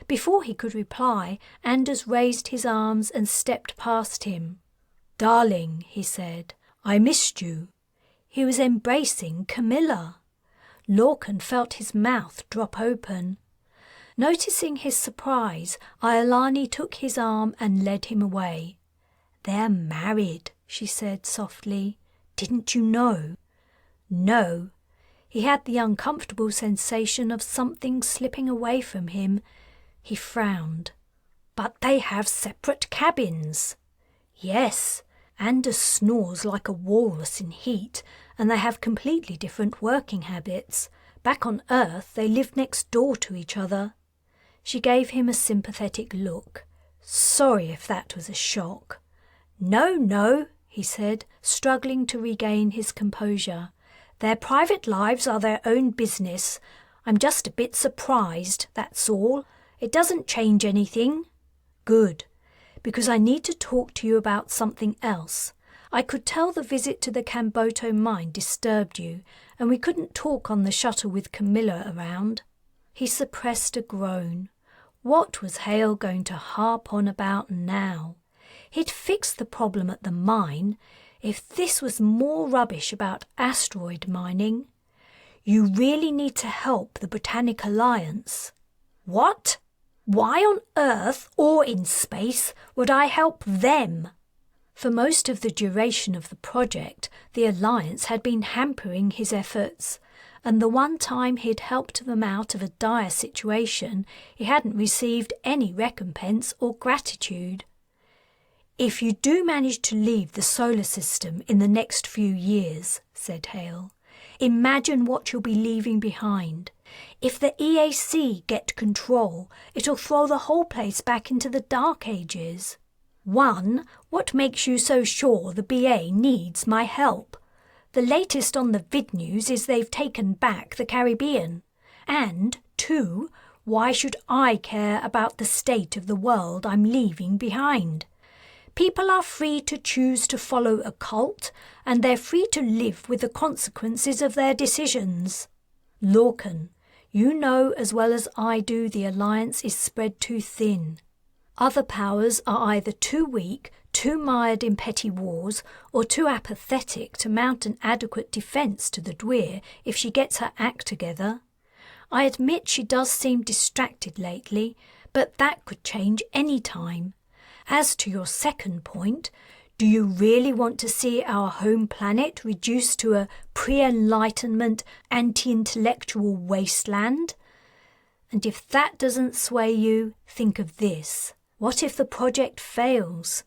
Before he could reply, Anders raised his arms and stepped past him. "Darling," he said, "I missed you." He was embracing Camilla. Lorcan felt his mouth drop open. Noticing his surprise, Iolani took his arm and led him away. "They're married," she said softly. "Didn't you know?" No. He had the uncomfortable sensation of something slipping away from him. He frowned. "But they have separate cabins." "Yes. Anders snores like a walrus in heat, and they have completely different working habits. Back on Earth, they live next door to each other." She gave him a sympathetic look. "Sorry if that was a shock." No, he said, struggling to regain his composure. "Their private lives are their own business. I'm just a bit surprised, that's all. It doesn't change anything." "Good, because I need to talk to you about something else. I could tell the visit to the Camboto mine disturbed you, and we couldn't talk on the shuttle with Camilla around." He suppressed a groan. What was Hale going to harp on about now? He'd fixed the problem at the mine. If this was more rubbish about asteroid mining... "You really need to help the Britannic Alliance." "What? Why on Earth or in space would I help them?" For most of the duration of the project, the Alliance had been hampering his efforts, and the one time he'd helped them out of a dire situation, he hadn't received any recompense or gratitude. "If you do manage to leave the solar system in the next few years," said Hale, "imagine what you'll be leaving behind. If the EAC get control, it'll throw the whole place back into the Dark Ages. 1. What makes you so sure the BA needs my help? The latest on the vid news is they've taken back the Caribbean. And 2. Why should I care about the state of the world I'm leaving behind? People are free to choose to follow a cult, and they're free to live with the consequences of their decisions. Lorcan, you know as well as I do the Alliance is spread too thin. Other powers are either too weak, too mired in petty wars, or too apathetic to mount an adequate defence to the Dwyr if she gets her act together. I admit she does seem distracted lately, but that could change any time. As to your second point, do you really want to see our home planet reduced to a pre-Enlightenment, anti-intellectual wasteland? And if that doesn't sway you, think of this. What if the project fails?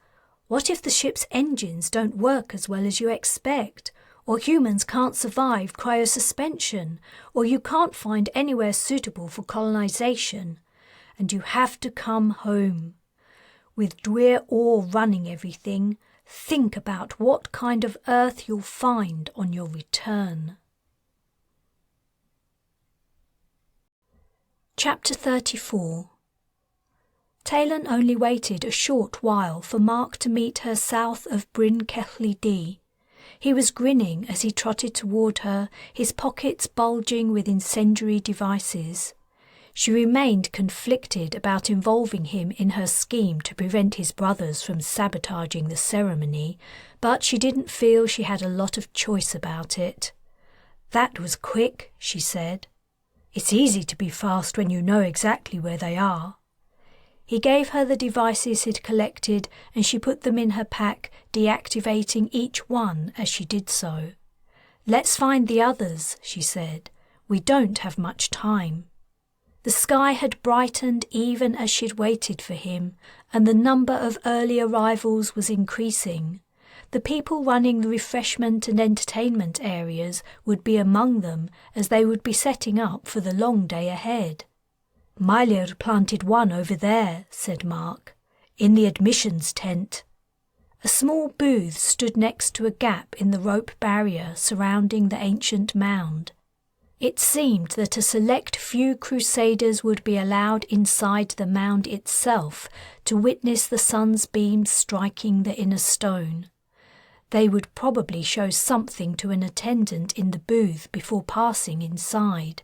What if the ship's engines don't work as well as you expect? Or humans can't survive cryosuspension? Or you can't find anywhere suitable for colonization? And you have to come home. With Dwyr Orr running everything, think about what kind of Earth you'll find on your return. Chapter 34. Taylan only waited a short while for Mark to meet her south of Bryn Celli D. He was grinning as he trotted toward her, his pockets bulging with incendiary devices. She remained conflicted about involving him in her scheme to prevent his brothers from sabotaging the ceremony, but she didn't feel she had a lot of choice about it. "That was quick," she said. "It's easy to be fast when you know exactly where they are." He gave her the devices he'd collected, and she put them in her pack, deactivating each one as she did so. "Let's find the others," she said. "We don't have much time." The sky had brightened even as she'd waited for him, and the number of early arrivals was increasing. The people running the refreshment and entertainment areas would be among them, as they would be setting up for the long day ahead. "Mylir planted one over there," said Mark, "in the admissions tent." A small booth stood next to a gap in the rope barrier surrounding the ancient mound. It seemed that a select few crusaders would be allowed inside the mound itself to witness the sun's beams striking the inner stone. They would probably show something to an attendant in the booth before passing inside.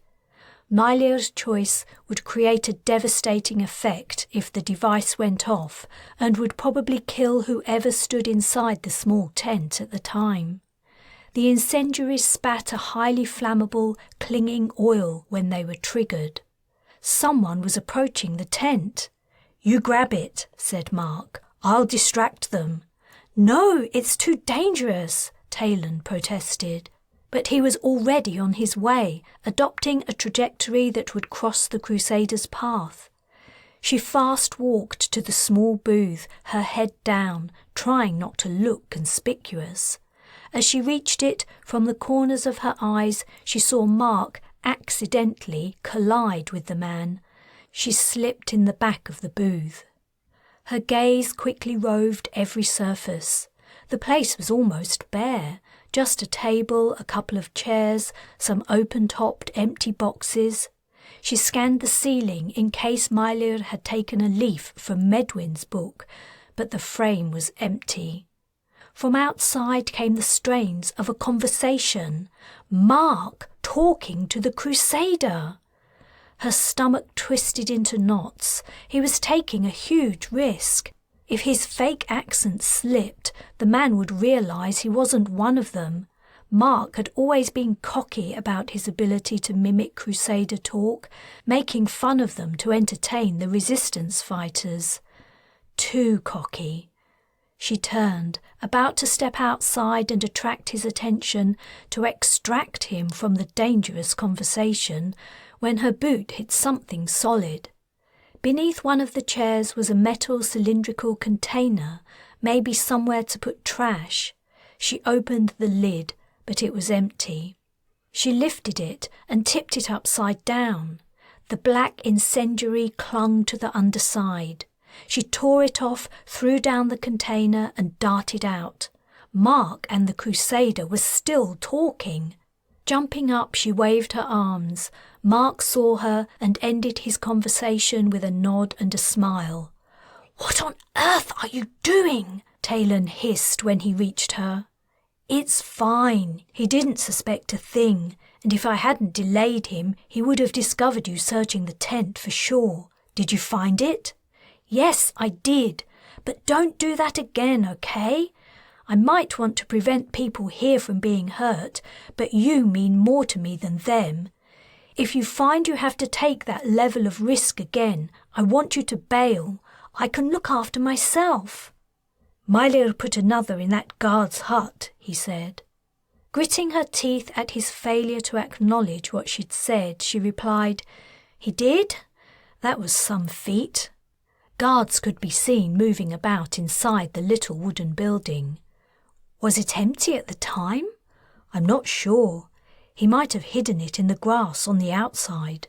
Nylir's choice would create a devastating effect if the device went off and would probably kill whoever stood inside the small tent at the time. The incendiaries spat a highly flammable, clinging oil when they were triggered. Someone was approaching the tent. "You grab it," said Mark. "I'll distract them." "No, it's too dangerous," Taylan protested. But he was already on his way, adopting a trajectory that would cross the Crusaders' path. She fast walked to the small booth, her head down, trying not to look conspicuous. As she reached it, from the corners of her eyes, she saw Mark accidentally collide with the man. She slipped in the back of the booth. Her gaze quickly roved every surface. The place was almost bare. Just a table, a couple of chairs, some open-topped empty boxes. She scanned the ceiling in case Nylir had taken a leaf from Medwyn's book, but the frame was empty. From outside came the strains of a conversation. Mark talking to the Crusader. Her stomach twisted into knots. He was taking a huge risk. If his fake accent slipped, the man would realise he wasn't one of them. Mark had always been cocky about his ability to mimic Crusader talk, making fun of them to entertain the resistance fighters. Too cocky. She turned, about to step outside and attract his attention, to extract him from the dangerous conversation, when her boot hit something solid. Beneath one of the chairs was a metal cylindrical container, maybe somewhere to put trash. She opened the lid, but it was empty. She lifted it and tipped it upside down. The black incendiary clung to the underside. She tore it off, threw down the container and darted out. Mark and the Crusader were still talking. Jumping up, she waved her arms. Mark saw her and ended his conversation with a nod and a smile. "What on earth are you doing?" Taylan hissed when he reached her. "It's fine. He didn't suspect a thing, and if I hadn't delayed him, he would have discovered you searching the tent for sure. Did you find it?" "Yes, I did. But don't do that again, okay? I might want to prevent people here from being hurt, but you mean more to me than them. If you find you have to take that level of risk again, I want you to bail. I can look after myself." "Nylir put another in that guard's hut," he said. Gritting her teeth at his failure to acknowledge what she'd said, she replied, "He did? That was some feat." Guards could be seen moving about inside the little wooden building. "Was it empty at the time?" "I'm not sure. He might have hidden it in the grass on the outside.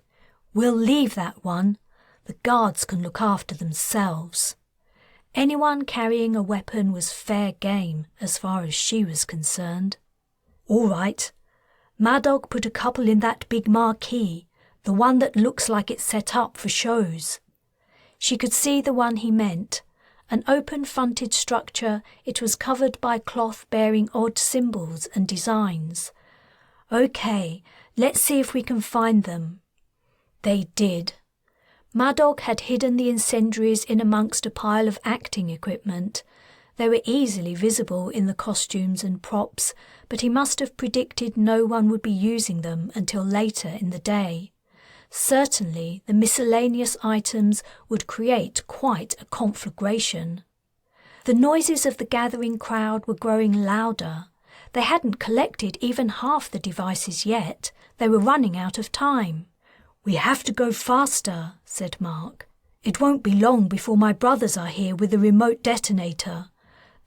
We'll leave that one. The guards can look after themselves." Anyone carrying a weapon was fair game as far as she was concerned. "All right. Madog put a couple in that big marquee, the one that looks like it's set up for shows." She could see the one he meant. An open-fronted structure, it was covered by cloth bearing odd symbols and designs. "Okay, let's see if we can find them." They did. Madog had hidden the incendiaries in amongst a pile of acting equipment. They were easily visible in the costumes and props, but he must have predicted no one would be using them until later in the day. Certainly, the miscellaneous items would create quite a conflagration. The noises of the gathering crowd were growing louder. They hadn't collected even half the devices yet. They were running out of time. "We have to go faster," said Mark. "It won't be long before my brothers are here with the remote detonator.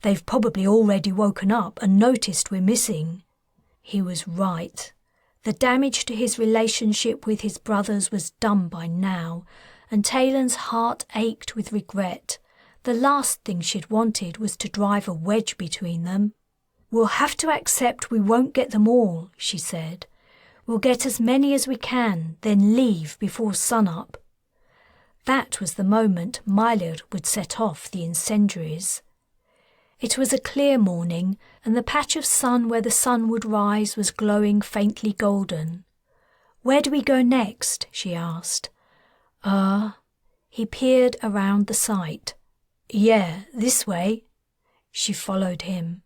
They've probably already woken up and noticed we're missing." He was right. The damage to his relationship with his brothers was done by now, and Taylan's heart ached with regret. The last thing she'd wanted was to drive a wedge between them. "We'll have to accept we won't get them all," she said. "We'll get as many as we can, then leave before sunup." That was the moment Nylir would set off the incendiaries. It was a clear morning, and the patch of sun where the sun would rise was glowing faintly golden. "Where do we go next?" she asked. He peered around the site. "Yeah, this way." She followed him.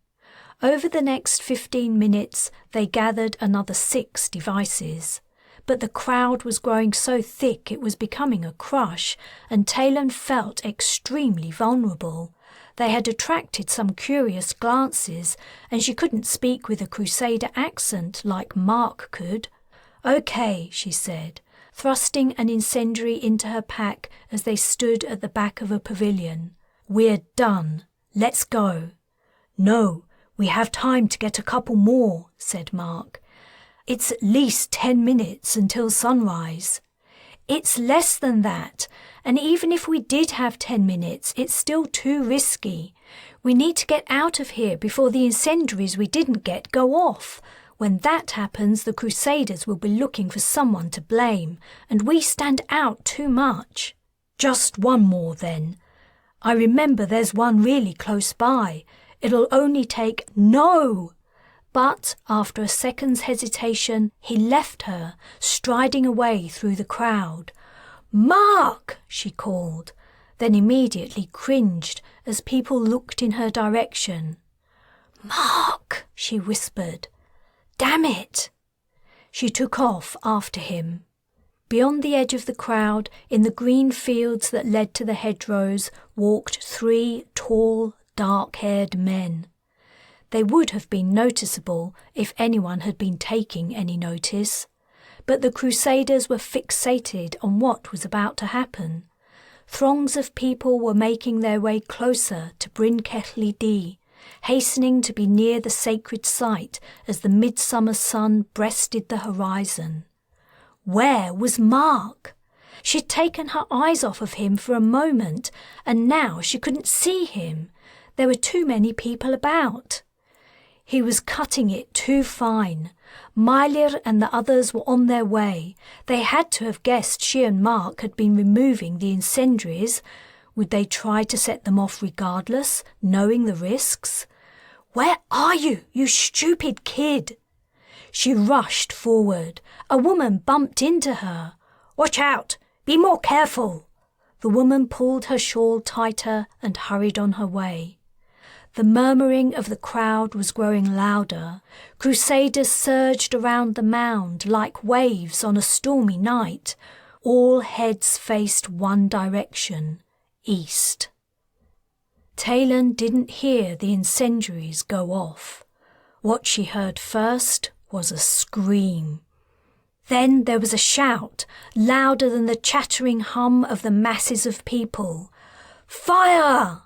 Over the next 15 minutes, they gathered another 6 devices. But the crowd was growing so thick it was becoming a crush, and Taylan felt extremely vulnerable. They had attracted some curious glances, and she couldn't speak with a Crusader accent like Mark could. "Okay," she said, thrusting an incendiary into her pack as they stood at the back of a pavilion. "We're done. Let's go." "No, we have time to get a couple more," said Mark. "It's at least 10 minutes until sunrise." "It's less than that, and even if we did have 10 minutes, it's still too risky. We need to get out of here before the incendiaries we didn't get go off. When that happens, the Crusaders will be looking for someone to blame, and we stand out too much." "Just one more, then. I remember there's one really close by. It'll only take—" "No!" But after a second's hesitation, he left her, striding away through the crowd. "Mark!" she called, then immediately cringed as people looked in her direction. "Mark!" she whispered. "Damn it!" She took off after him. Beyond the edge of the crowd, in the green fields that led to the hedgerows, walked 3 tall, dark-haired men. They would have been noticeable if anyone had been taking any notice, but the Crusaders were fixated on what was about to happen. Throngs of people were making their way closer to Bryn Celli D, hastening to be near the sacred site as the midsummer sun breasted the horizon. Where was Mark? She'd taken her eyes off of him for a moment, and now she couldn't see him. There were too many people about. He was cutting it too fine. Meilir and the others were on their way. They had to have guessed she and Mark had been removing the incendiaries. Would they try to set them off regardless, knowing the risks? "Where are you, you stupid kid?" She rushed forward. A woman bumped into her. "Watch out! Be more careful!" The woman pulled her shawl tighter and hurried on her way. The murmuring of the crowd was growing louder. Crusaders surged around the mound like waves on a stormy night. All heads faced one direction, east. Taylan didn't hear the incendiaries go off. What she heard first was a scream. Then there was a shout, louder than the chattering hum of the masses of people. "Fire!"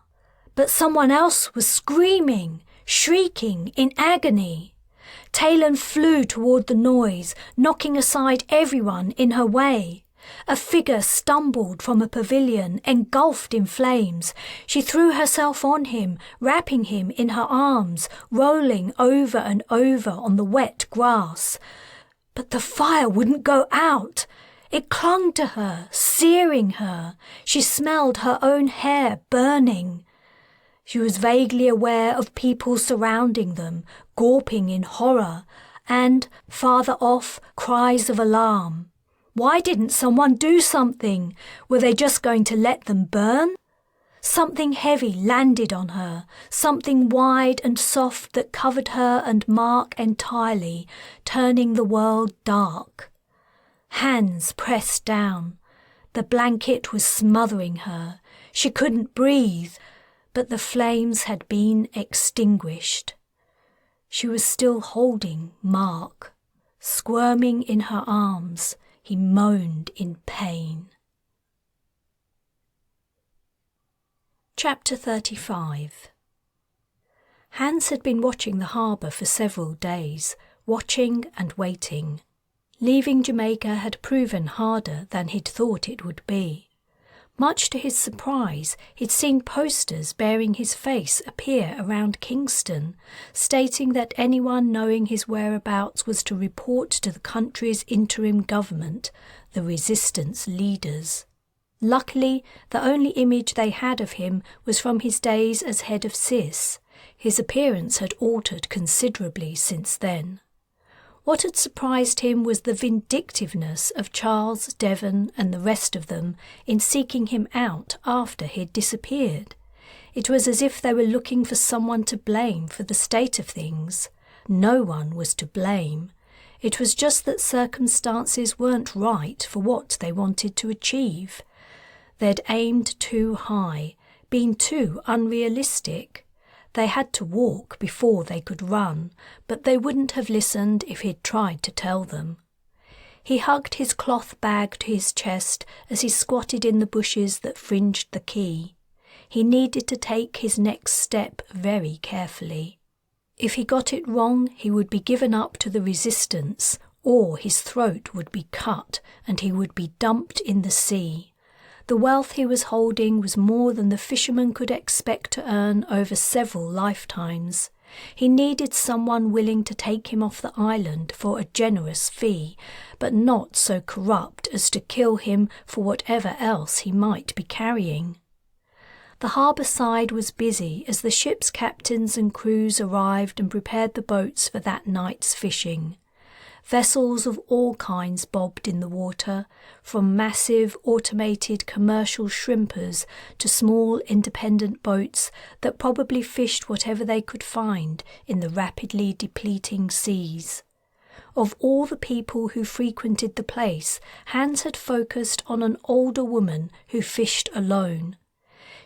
But someone else was screaming, shrieking in agony. Taylan flew toward the noise, knocking aside everyone in her way. A figure stumbled from a pavilion, engulfed in flames. She threw herself on him, wrapping him in her arms, rolling over and over on the wet grass. But the fire wouldn't go out. It clung to her, searing her. She smelled her own hair burning. She was vaguely aware of people surrounding them, gawping in horror, and, farther off, cries of alarm. Why didn't someone do something? Were they just going to let them burn? Something heavy landed on her, something wide and soft that covered her and Mark entirely, turning the world dark. Hands pressed down. The blanket was smothering her. She couldn't breathe, but the flames had been extinguished. She was still holding Mark. Squirming in her arms, he moaned in pain. Chapter 35. Hans had been watching the harbour for several days, watching and waiting. Leaving Jamaica had proven harder than he'd thought it would be. Much to his surprise, he'd seen posters bearing his face appear around Kingston, stating that anyone knowing his whereabouts was to report to the country's interim government, the resistance leaders. Luckily, the only image they had of him was from his days as head of CIS. His appearance had altered considerably since then. What had surprised him was the vindictiveness of Charles, Devon and the rest of them in seeking him out after he'd disappeared. It was as if they were looking for someone to blame for the state of things. No one was to blame. It was just that circumstances weren't right for what they wanted to achieve. They'd aimed too high, been too unrealistic. They had to walk before they could run, but they wouldn't have listened if he'd tried to tell them. He hugged his cloth bag to his chest as he squatted in the bushes that fringed the quay. He needed to take his next step very carefully. If he got it wrong, he would be given up to the resistance, or his throat would be cut and he would be dumped in the sea. The wealth he was holding was more than the fisherman could expect to earn over several lifetimes. He needed someone willing to take him off the island for a generous fee, but not so corrupt as to kill him for whatever else he might be carrying. The harbour side was busy as the ship's captains and crews arrived and prepared the boats for that night's fishing. Vessels of all kinds bobbed in the water, from massive automated commercial shrimpers to small independent boats that probably fished whatever they could find in the rapidly depleting seas. Of all the people who frequented the place, Hans had focused on an older woman who fished alone.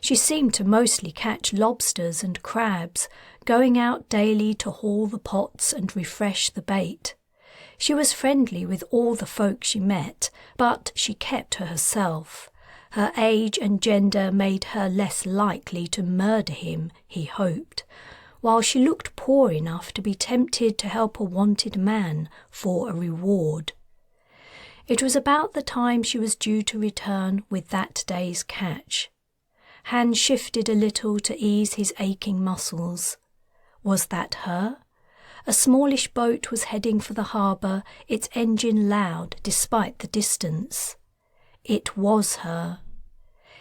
She seemed to mostly catch lobsters and crabs, going out daily to haul the pots and refresh the bait. She was friendly with all the folk she met, but she kept to herself. Her age and gender made her less likely to murder him, he hoped, while she looked poor enough to be tempted to help a wanted man for a reward. It was about the time she was due to return with that day's catch. Hans shifted a little to ease his aching muscles. Was that her? A smallish boat was heading for the harbour, its engine loud despite the distance. It was her.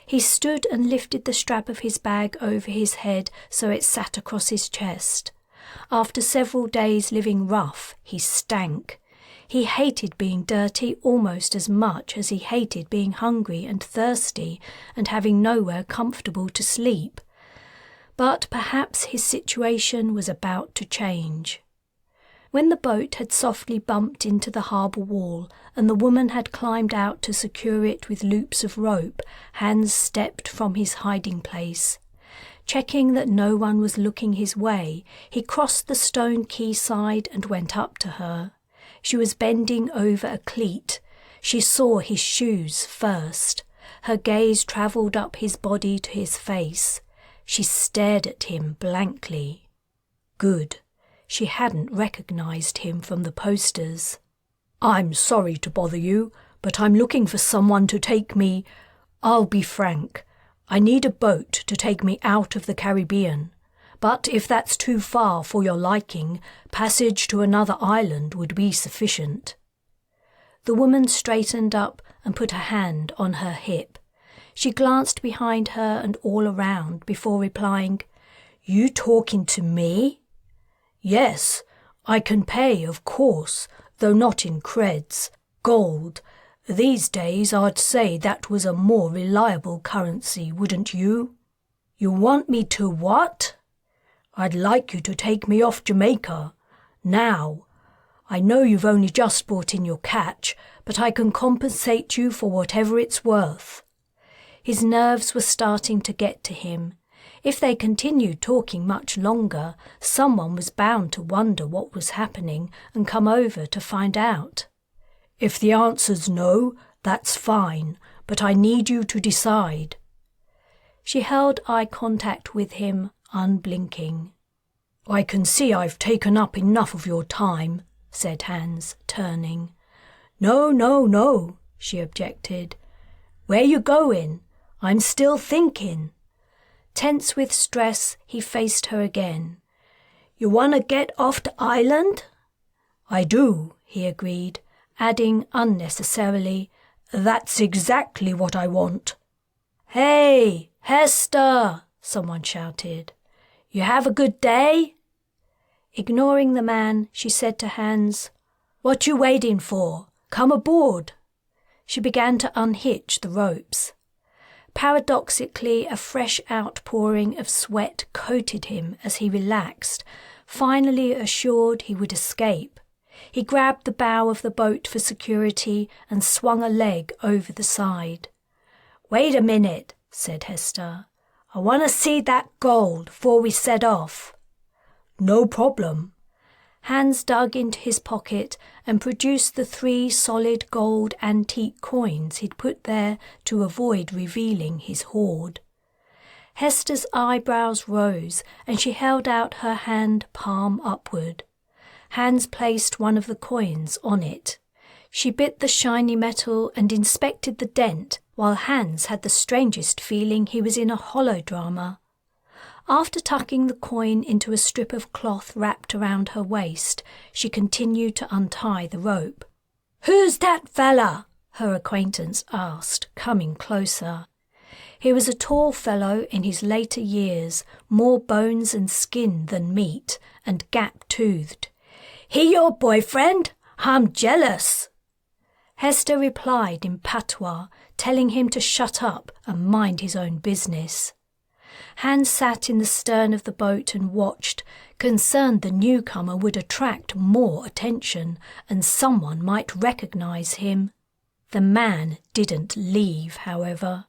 He stood and lifted the strap of his bag over his head so it sat across his chest. After several days living rough, he stank. He hated being dirty almost as much as he hated being hungry and thirsty and having nowhere comfortable to sleep. But perhaps his situation was about to change. When the boat had softly bumped into the harbour wall and the woman had climbed out to secure it with loops of rope, Hans stepped from his hiding place. Checking that no one was looking his way, he crossed the stone quayside and went up to her. She was bending over a cleat. She saw his shoes first. Her gaze travelled up his body to his face. She stared at him blankly. Good. She hadn't recognised him from the posters. "I'm sorry to bother you, but I'm looking for someone to take me. I'll be frank. I need a boat to take me out of the Caribbean. But if that's too far for your liking, passage to another island would be sufficient." The woman straightened up and put a hand on her hip. She glanced behind her and all around before replying, "You talking to me?" "Yes, I can pay, of course, though not in creds. Gold. These days I'd say that was a more reliable currency, wouldn't you?" "You want me to what?" "I'd like you to take me off Jamaica. Now. I know you've only just brought in your catch, but I can compensate you for whatever it's worth." His nerves were starting to get to him. If they continued talking much longer, someone was bound to wonder what was happening and come over to find out. "If the answer's no, that's fine, but I need you to decide." She held eye contact with him, unblinking. "I can see I've taken up enough of your time," said Hans, turning. No, she objected. "Where you going? I'm still thinking." Tense with stress, he faced her again. "You want to get off the island?" "I do," he agreed, adding unnecessarily, "That's exactly what I want." "Hey, Hester!" someone shouted. "You have a good day?" Ignoring the man, she said to Hans, What you waiting for? Come aboard." She began to unhitch the ropes. Paradoxically, a fresh outpouring of sweat coated him as he relaxed, finally assured he would escape. He grabbed the bow of the boat for security and swung a leg over the side. "Wait a minute," said Hester. "I want to see that gold before we set off." "No problem." Hans dug into his pocket and produced the 3 solid gold antique coins he'd put there to avoid revealing his hoard. Hester's eyebrows rose and she held out her hand palm upward. Hans placed one of the coins on it. She bit the shiny metal and inspected the dent, while Hans had the strangest feeling he was in a holodrama. After tucking the coin into a strip of cloth wrapped around her waist, she continued to untie the rope. "Who's that fella?" her acquaintance asked, coming closer. He was a tall fellow in his later years, more bones and skin than meat, and gap-toothed. "He your boyfriend? I'm jealous." Hester replied in patois, telling him to shut up and mind his own business. Hans sat in the stern of the boat and watched, concerned the newcomer would attract more attention and someone might recognize him. The man didn't leave, however.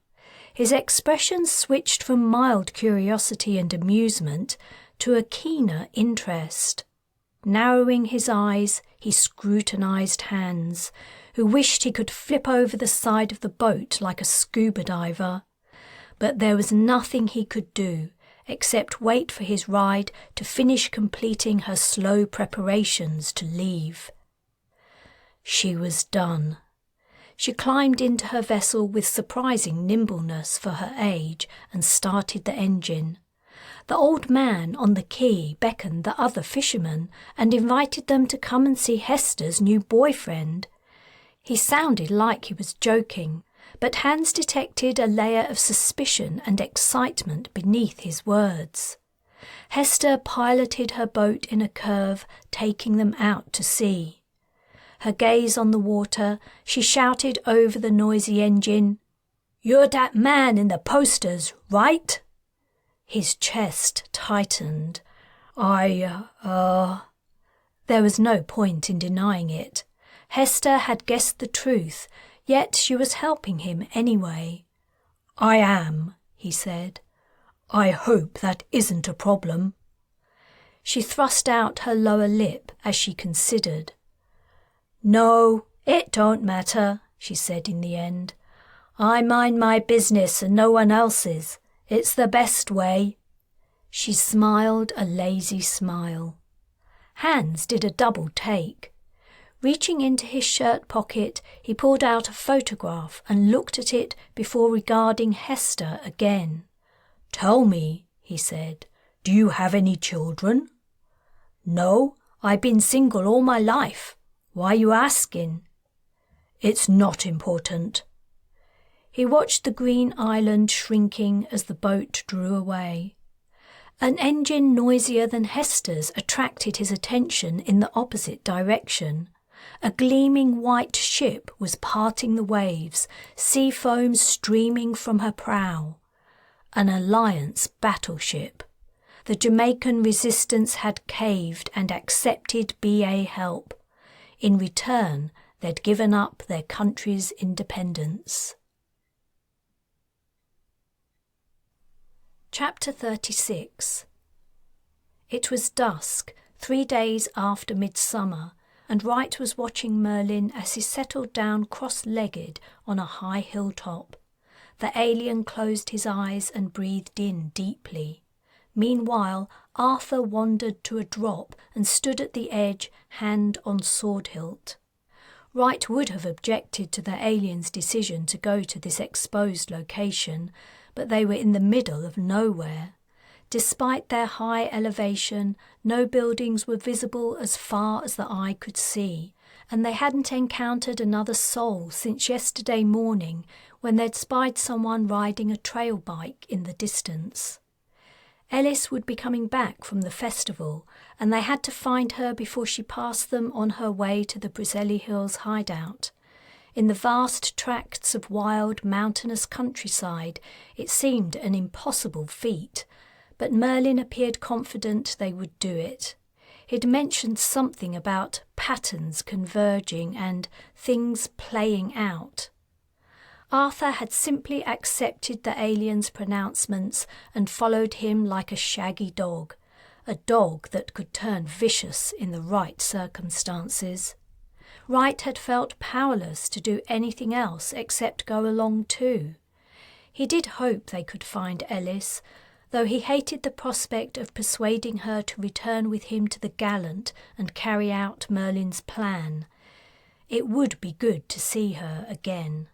His expression switched from mild curiosity and amusement to a keener interest. Narrowing his eyes, he scrutinized Hans, who wished he could flip over the side of the boat like a scuba diver. But there was nothing he could do except wait for his ride to finish completing her slow preparations to leave. She was done. She climbed into her vessel with surprising nimbleness for her age and started the engine. The old man on the quay beckoned the other fishermen and invited them to come and see Hester's new boyfriend. He sounded like he was joking, but Hans detected a layer of suspicion and excitement beneath his words. Hester piloted her boat in a curve, taking them out to sea. Her gaze on the water, she shouted over the noisy engine, "You're that man in the posters, right?" His chest tightened. There was no point in denying it. Hester had guessed the truth, yet she was helping him anyway. "I am," he said. "I hope that isn't a problem." She thrust out her lower lip as she considered. "No, it don't matter," she said in the end. "I mind my business and no one else's. It's the best way." She smiled a lazy smile. Hans did a double take. Reaching into his shirt pocket, he pulled out a photograph and looked at it before regarding Hester again. "Tell me," he said, "do you have any children?" "No, I've been single all my life. Why you asking?" "It's not important." He watched the green island shrinking as the boat drew away. An engine noisier than Hester's attracted his attention in the opposite direction. A gleaming white ship was parting the waves, sea foam streaming from her prow. An Alliance battleship. The Jamaican resistance had caved and accepted BA help. In return, they'd given up their country's independence. Chapter 36. It was dusk, 3 days after midsummer, and Wright was watching Merlin as he settled down cross-legged on a high hilltop. The alien closed his eyes and breathed in deeply. Meanwhile, Arthur wandered to a drop and stood at the edge, hand on sword hilt. Wright would have objected to the alien's decision to go to this exposed location, but they were in the middle of nowhere. Despite their high elevation, no buildings were visible as far as the eye could see, and they hadn't encountered another soul since yesterday morning when they'd spied someone riding a trail bike in the distance. Ellis would be coming back from the festival, and they had to find her before she passed them on her way to the Brizeli Hills hideout. In the vast tracts of wild, mountainous countryside, it seemed an impossible feat, but Merlin appeared confident they would do it. He'd mentioned something about patterns converging and things playing out. Arthur had simply accepted the alien's pronouncements and followed him like a shaggy dog, a dog that could turn vicious in the right circumstances. Wright had felt powerless to do anything else except go along too. He did hope they could find Ellis, though he hated the prospect of persuading her to return with him to the Gallant and carry out Merlin's plan. It would be good to see her again.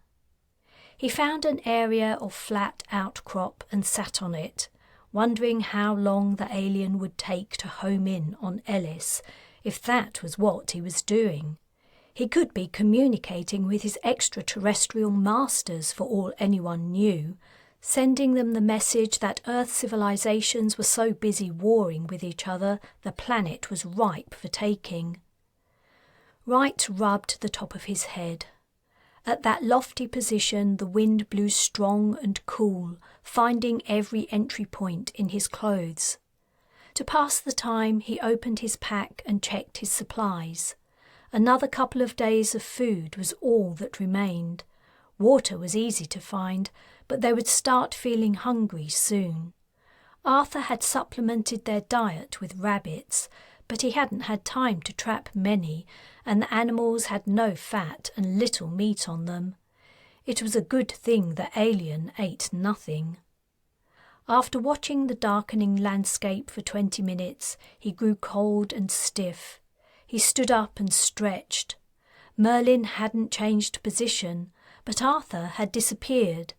He found an area of flat outcrop and sat on it, wondering how long the alien would take to home in on Ellis, if that was what he was doing. He could be communicating with his extraterrestrial masters for all anyone knew, sending them the message that Earth civilizations were so busy warring with each other the planet was ripe for taking. Wright rubbed the top of his head. At that lofty position the wind blew strong and cool, finding every entry point in his clothes. To pass the time he opened his pack and checked his supplies. Another couple of days of food was all that remained. Water was easy to find, but they would start feeling hungry soon. Arthur had supplemented their diet with rabbits, but he hadn't had time to trap many, and the animals had no fat and little meat on them. It was a good thing the alien ate nothing. After watching the darkening landscape for 20 minutes, he grew cold and stiff. He stood up and stretched. Merlin hadn't changed position, but Arthur had disappeared.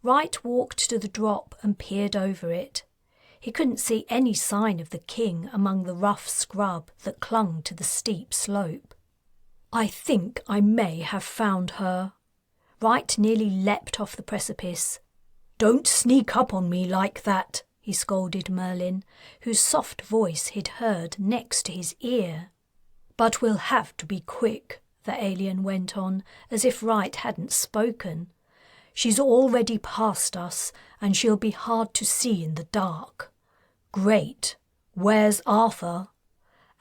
Wright walked to the drop and peered over it. He couldn't see any sign of the king among the rough scrub that clung to the steep slope. "I think I may have found her." Wright nearly leapt off the precipice. "Don't sneak up on me like that," he scolded Merlin, whose soft voice he'd heard next to his ear. "But we'll have to be quick," the alien went on, as if Wright hadn't spoken. "She's already past us, and she'll be hard to see in the dark." "Great. Where's Arthur?"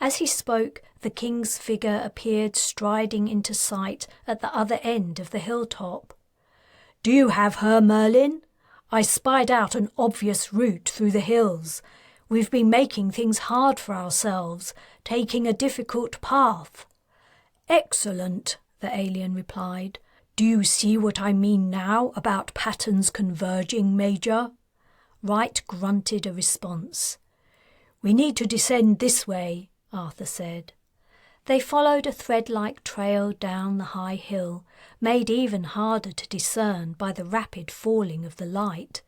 As he spoke, the king's figure appeared striding into sight at the other end of the hilltop. "Do you have her, Merlin? I spied out an obvious route through the hills. We've been making things hard for ourselves, taking a difficult path." "Excellent," the alien replied. "Do you see what I mean now about patterns converging, Major?" Wright grunted a response. "We need to descend this way," Arthur said. They followed a thread-like trail down the high hill, made even harder to discern by the rapid falling of the light.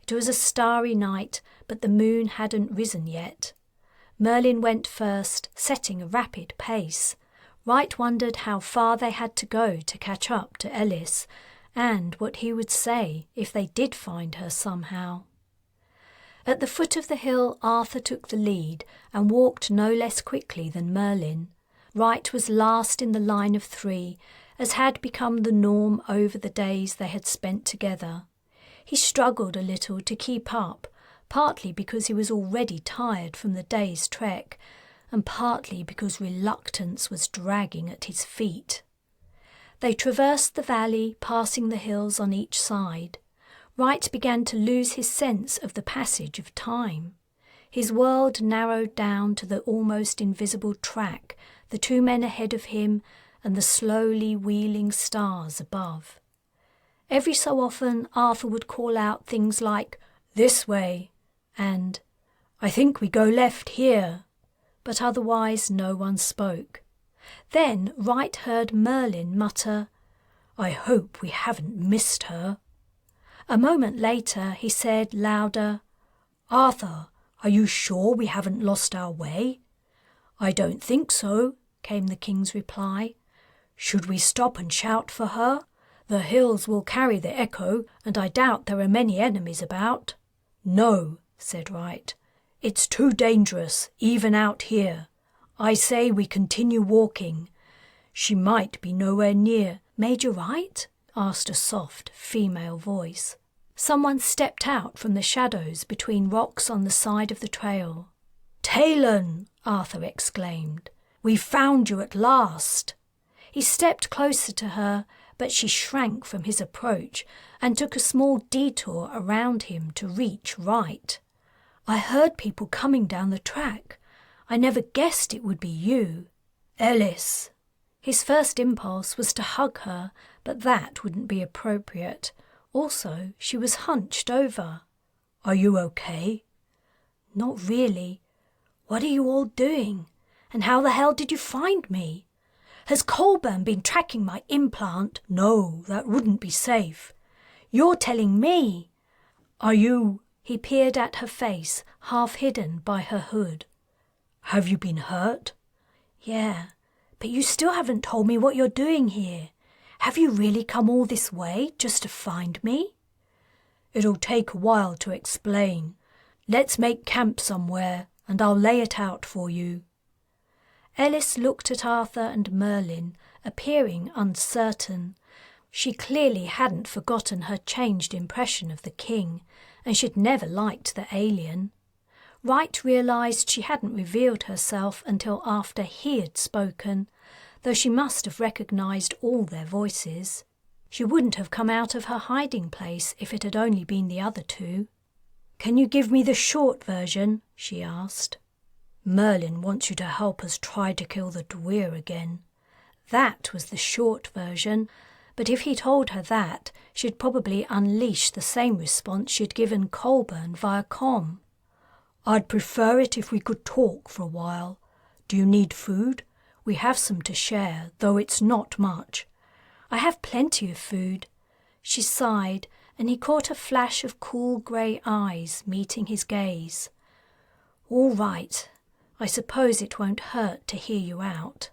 It was a starry night, but the moon hadn't risen yet. Merlin went first, setting a rapid pace. Wright wondered how far they had to go to catch up to Ellis, and what he would say if they did find her somehow. At the foot of the hill, Arthur took the lead and walked no less quickly than Merlin. Wright was last in the line of 3, as had become the norm over the days they had spent together. He struggled a little to keep up, partly because he was already tired from the day's trek, and partly because reluctance was dragging at his feet. They traversed the valley, passing the hills on each side. Wright began to lose his sense of the passage of time. His world narrowed down to the almost invisible track, the 2 men ahead of him, and the slowly wheeling stars above. Every so often Arthur would call out things like, "This way," and "I think we go left here," but otherwise no one spoke. Then Wright heard Merlin mutter, "I hope we haven't missed her." A moment later he said louder, "Arthur, are you sure we haven't lost our way?" "I don't think so," came the king's reply. "Should we stop and shout for her? The hills will carry the echo, and I doubt there are many enemies about." "No," said Wright. "It's too dangerous, even out here. I say we continue walking. She might be nowhere near." "Major Wright?" asked a soft female voice. Someone stepped out from the shadows between rocks on the side of the trail. "Taylan!" Arthur exclaimed. "We found you at last." He stepped closer to her, but she shrank from his approach and took a small detour around him to reach Wright. "I heard people coming down the track. I never guessed it would be you." "Ellis!" His first impulse was to hug her, but that wouldn't be appropriate. Also, she was hunched over. "Are you okay?" "Not really. What are you all doing? And how the hell did you find me? Has Colburn been tracking my implant?" "No, that wouldn't be safe." "You're telling me." "Are you—" He peered at her face, half hidden by her hood. "Have you been hurt?" "Yeah, but you still haven't told me what you're doing here. Have you really come all this way just to find me?" "It'll take a while to explain. Let's make camp somewhere, and I'll lay it out for you." Ellis looked at Arthur and Merlin, appearing uncertain. She clearly hadn't forgotten her changed impression of the king, and she'd never liked the alien. Wright realised she hadn't revealed herself until after he had spoken, though she must have recognised all their voices. She wouldn't have come out of her hiding place if it had only been the other two. "Can you give me the short version?" she asked. "Merlin wants you to help us try to kill the Dwyr again." That was the short version, but if he told her that, she'd probably unleash the same response she'd given Colburn via comm. "I'd prefer it if we could talk for a while. Do you need food? We have some to share, though it's not much." "I have plenty of food." She sighed, and he caught a flash of cool grey eyes meeting his gaze. "All right. I suppose it won't hurt to hear you out."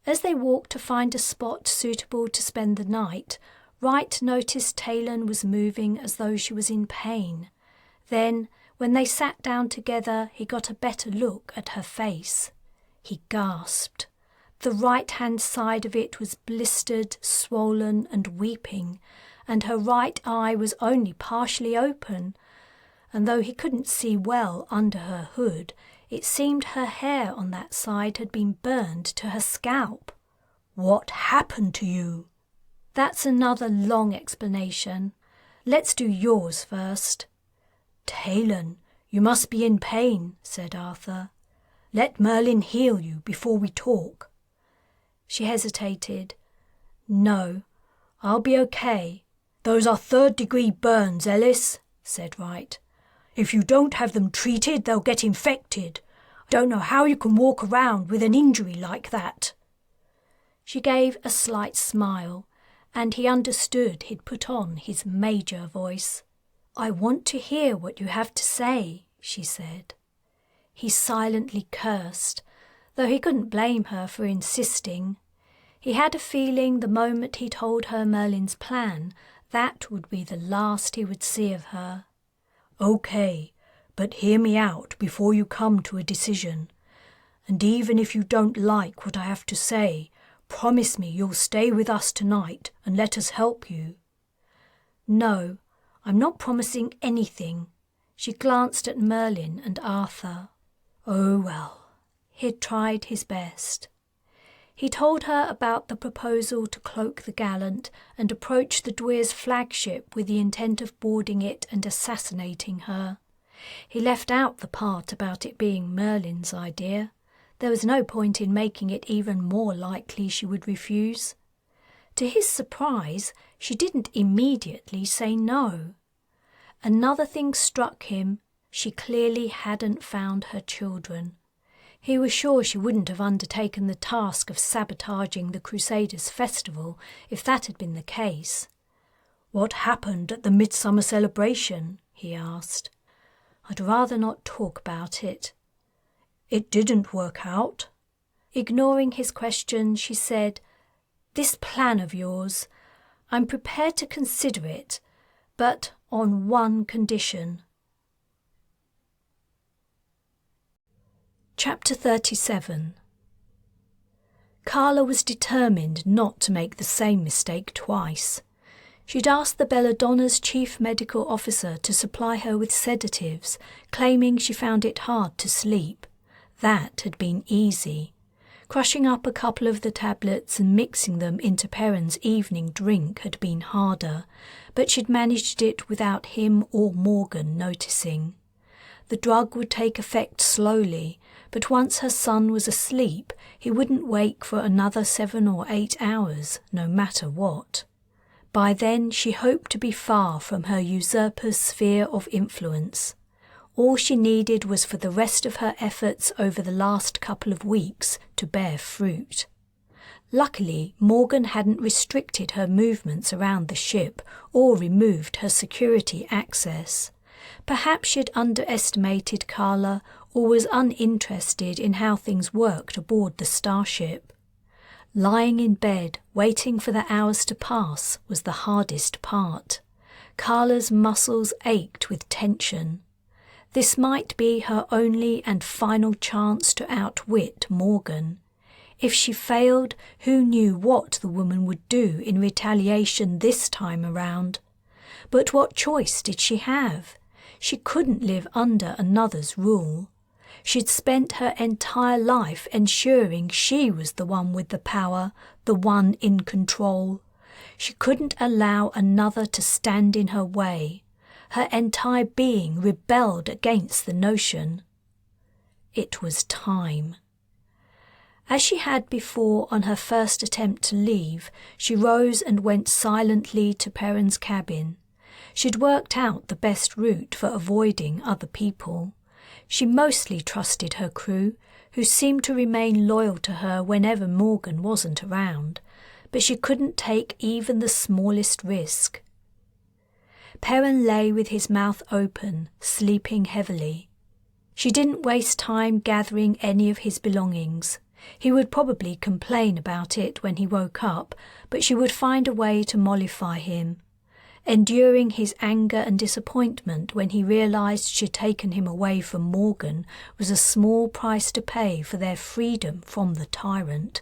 As they walked to find a spot suitable to spend the night, Wright noticed Taylan was moving as though she was in pain. Then, when they sat down together, he got a better look at her face. He gasped. The right-hand side of it was blistered, swollen, and weeping, and her right eye was only partially open. And though he couldn't see well under her hood, it seemed her hair on that side had been burned to her scalp. "What happened to you?" "That's another long explanation. Let's do yours first." "Taylan, you must be in pain," said Arthur. "Let Merlin heal you before we talk." She hesitated. "No, I'll be okay." "Those are third-degree burns, Ellis," said Wright. "If you don't have them treated, they'll get infected. I don't know how you can walk around with an injury like that." She gave a slight smile, and he understood he'd put on his major voice. "I want to hear what you have to say," she said. He silently cursed, though he couldn't blame her for insisting. He had a feeling the moment he told her Merlin's plan, that would be the last he would see of her. "Okay, but hear me out before you come to a decision. And even if you don't like what I have to say, promise me you'll stay with us tonight and let us help you." "No, I'm not promising anything." She glanced at Merlin and Arthur. "Oh, well." He'd tried his best. He told her about the proposal to cloak the Gallant and approach the Dwyr's flagship with the intent of boarding it and assassinating her. He left out the part about it being Merlin's idea. There was no point in making it even more likely she would refuse. To his surprise, she didn't immediately say no. Another thing struck him. She clearly hadn't found her children. He was sure she wouldn't have undertaken the task of sabotaging the Crusaders' festival if that had been the case. "What happened at the midsummer celebration?" he asked. "I'd rather not talk about it." "It didn't work out?" Ignoring his question, she said, "This plan of yours, I'm prepared to consider it, but on one condition." Chapter 37. Kala was determined not to make the same mistake twice. She'd asked the Belladonna's chief medical officer to supply her with sedatives, claiming she found it hard to sleep. That had been easy. Crushing up a couple of the tablets and mixing them into Perrin's evening drink had been harder, but she'd managed it without him or Morgan noticing. The drug would take effect slowly, but once her son was asleep, he wouldn't wake for another 7 or 8 hours, no matter what. By then she hoped to be far from her usurper's sphere of influence. All she needed was for the rest of her efforts over the last couple of weeks to bear fruit. Luckily, Morgan hadn't restricted her movements around the ship or removed her security access. Perhaps she'd underestimated Kala or was uninterested in how things worked aboard the starship. Lying in bed, waiting for the hours to pass, was the hardest part. Kala's muscles ached with tension. This might be her only and final chance to outwit Morgan. If she failed, who knew what the woman would do in retaliation this time around? But what choice did she have? She couldn't live under another's rule. She'd spent her entire life ensuring she was the one with the power, the one in control. She couldn't allow another to stand in her way. Her entire being rebelled against the notion. It was time. As she had before on her first attempt to leave, she rose and went silently to Perrin's cabin. She'd worked out the best route for avoiding other people. She mostly trusted her crew, who seemed to remain loyal to her whenever Morgan wasn't around, but she couldn't take even the smallest risk. Perrin lay with his mouth open, sleeping heavily. She didn't waste time gathering any of his belongings. He would probably complain about it when he woke up, but she would find a way to mollify him. Enduring his anger and disappointment when he realised she'd taken him away from Morgan was a small price to pay for their freedom from the tyrant.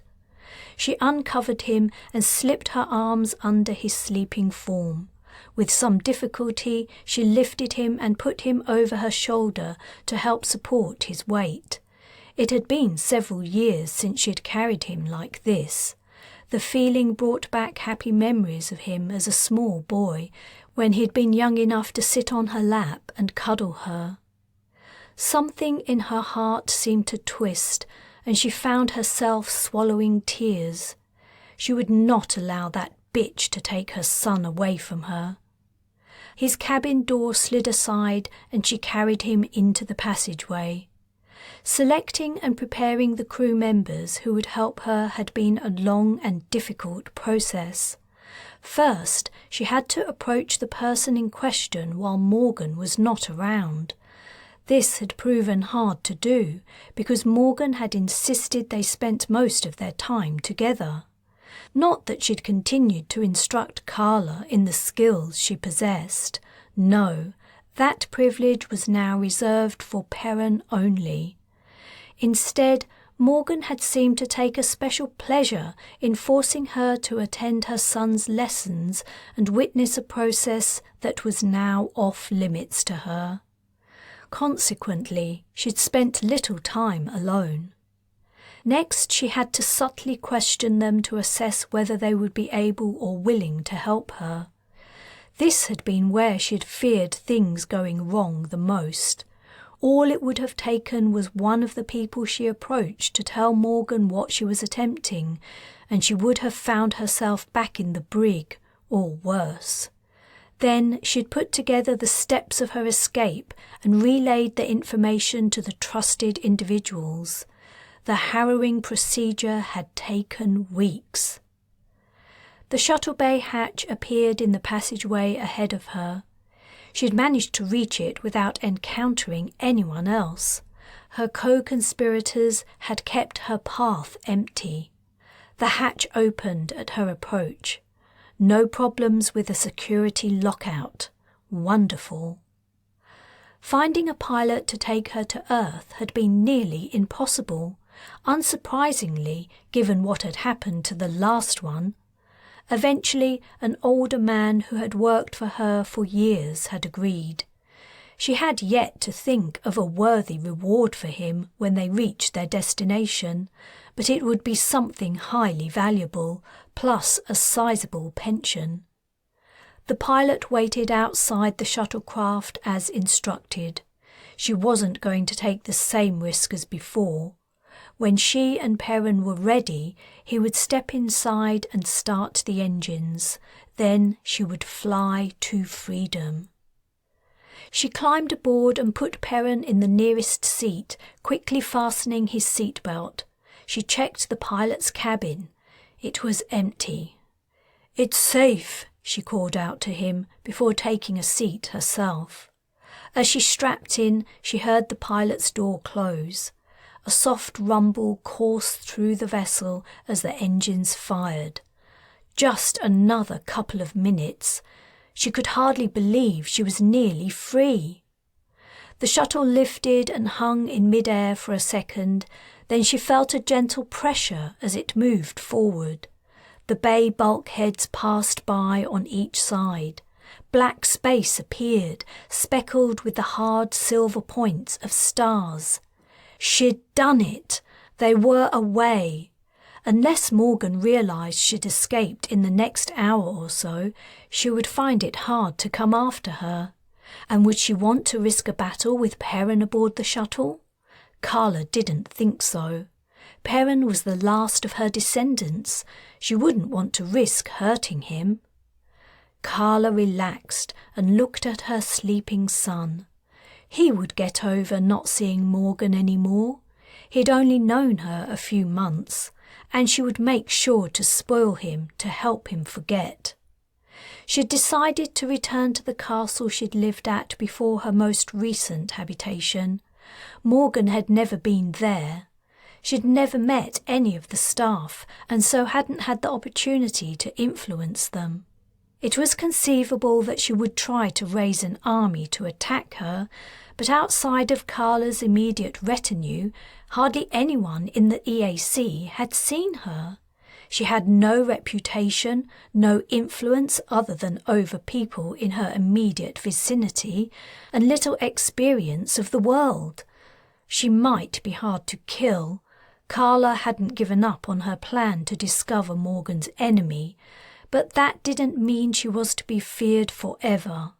She uncovered him and slipped her arms under his sleeping form. With some difficulty, she lifted him and put him over her shoulder to help support his weight. It had been several years since she had carried him like this. The feeling brought back happy memories of him as a small boy, when he'd been young enough to sit on her lap and cuddle her. Something in her heart seemed to twist, and she found herself swallowing tears. She would not allow that bitch to take her son away from her. His cabin door slid aside, and she carried him into the passageway. Selecting and preparing the crew members who would help her had been a long and difficult process. First, she had to approach the person in question while Morgan was not around. This had proven hard to do, because Morgan had insisted they spent most of their time together. Not that she'd continued to instruct Kala in the skills she possessed. No, that privilege was now reserved for Perrin only. Instead, Morgan had seemed to take a special pleasure in forcing her to attend her son's lessons and witness a process that was now off limits to her. Consequently, she'd spent little time alone. Next, she had to subtly question them to assess whether they would be able or willing to help her. This had been where she'd feared things going wrong the most. All it would have taken was one of the people she approached to tell Morgan what she was attempting, and she would have found herself back in the brig, or worse. Then she'd put together the steps of her escape and relayed the information to the trusted individuals. The harrowing procedure had taken weeks. The shuttle bay hatch appeared in the passageway ahead of her. She had managed to reach it without encountering anyone else. Her co-conspirators had kept her path empty. The hatch opened at her approach. No problems with a security lockout. Wonderful. Finding a pilot to take her to Earth had been nearly impossible, unsurprisingly given what had happened to the last one. Eventually, an older man who had worked for her for years had agreed. She had yet to think of a worthy reward for him when they reached their destination, but it would be something highly valuable, plus a sizable pension. The pilot waited outside the shuttlecraft as instructed. She wasn't going to take the same risk as before. When she and Perrin were ready, he would step inside and start the engines. Then she would fly to freedom. She climbed aboard and put Perrin in the nearest seat, quickly fastening his seatbelt. She checked the pilot's cabin. It was empty. "It's safe," she called out to him before taking a seat herself. As she strapped in, she heard the pilot's door close. A soft rumble coursed through the vessel as the engines fired. Just another couple of minutes. She could hardly believe she was nearly free. The shuttle lifted and hung in mid-air for a second, then she felt a gentle pressure as it moved forward. The bay bulkheads passed by on each side. Black space appeared, speckled with the hard silver points of stars. She'd done it. They were away. Unless Morgan realised she'd escaped in the next hour or so, she would find it hard to come after her. And would she want to risk a battle with Perrin aboard the shuttle? Kala didn't think so. Perrin was the last of her descendants. She wouldn't want to risk hurting him. Kala relaxed and looked at her sleeping son. He would get over not seeing Morgan any more. He'd only known her a few months, and she would make sure to spoil him to help him forget. She'd decided to return to the castle she'd lived at before her most recent habitation. Morgan had never been there. She'd never met any of the staff, and so hadn't had the opportunity to influence them. It was conceivable that she would try to raise an army to attack her, but outside of Kala's immediate retinue, hardly anyone in the EAC had seen her. She had no reputation, no influence other than over people in her immediate vicinity, and little experience of the world. She might be hard to kill. Kala hadn't given up on her plan to discover Morgan's enemy, but that didn't mean she was to be feared forever.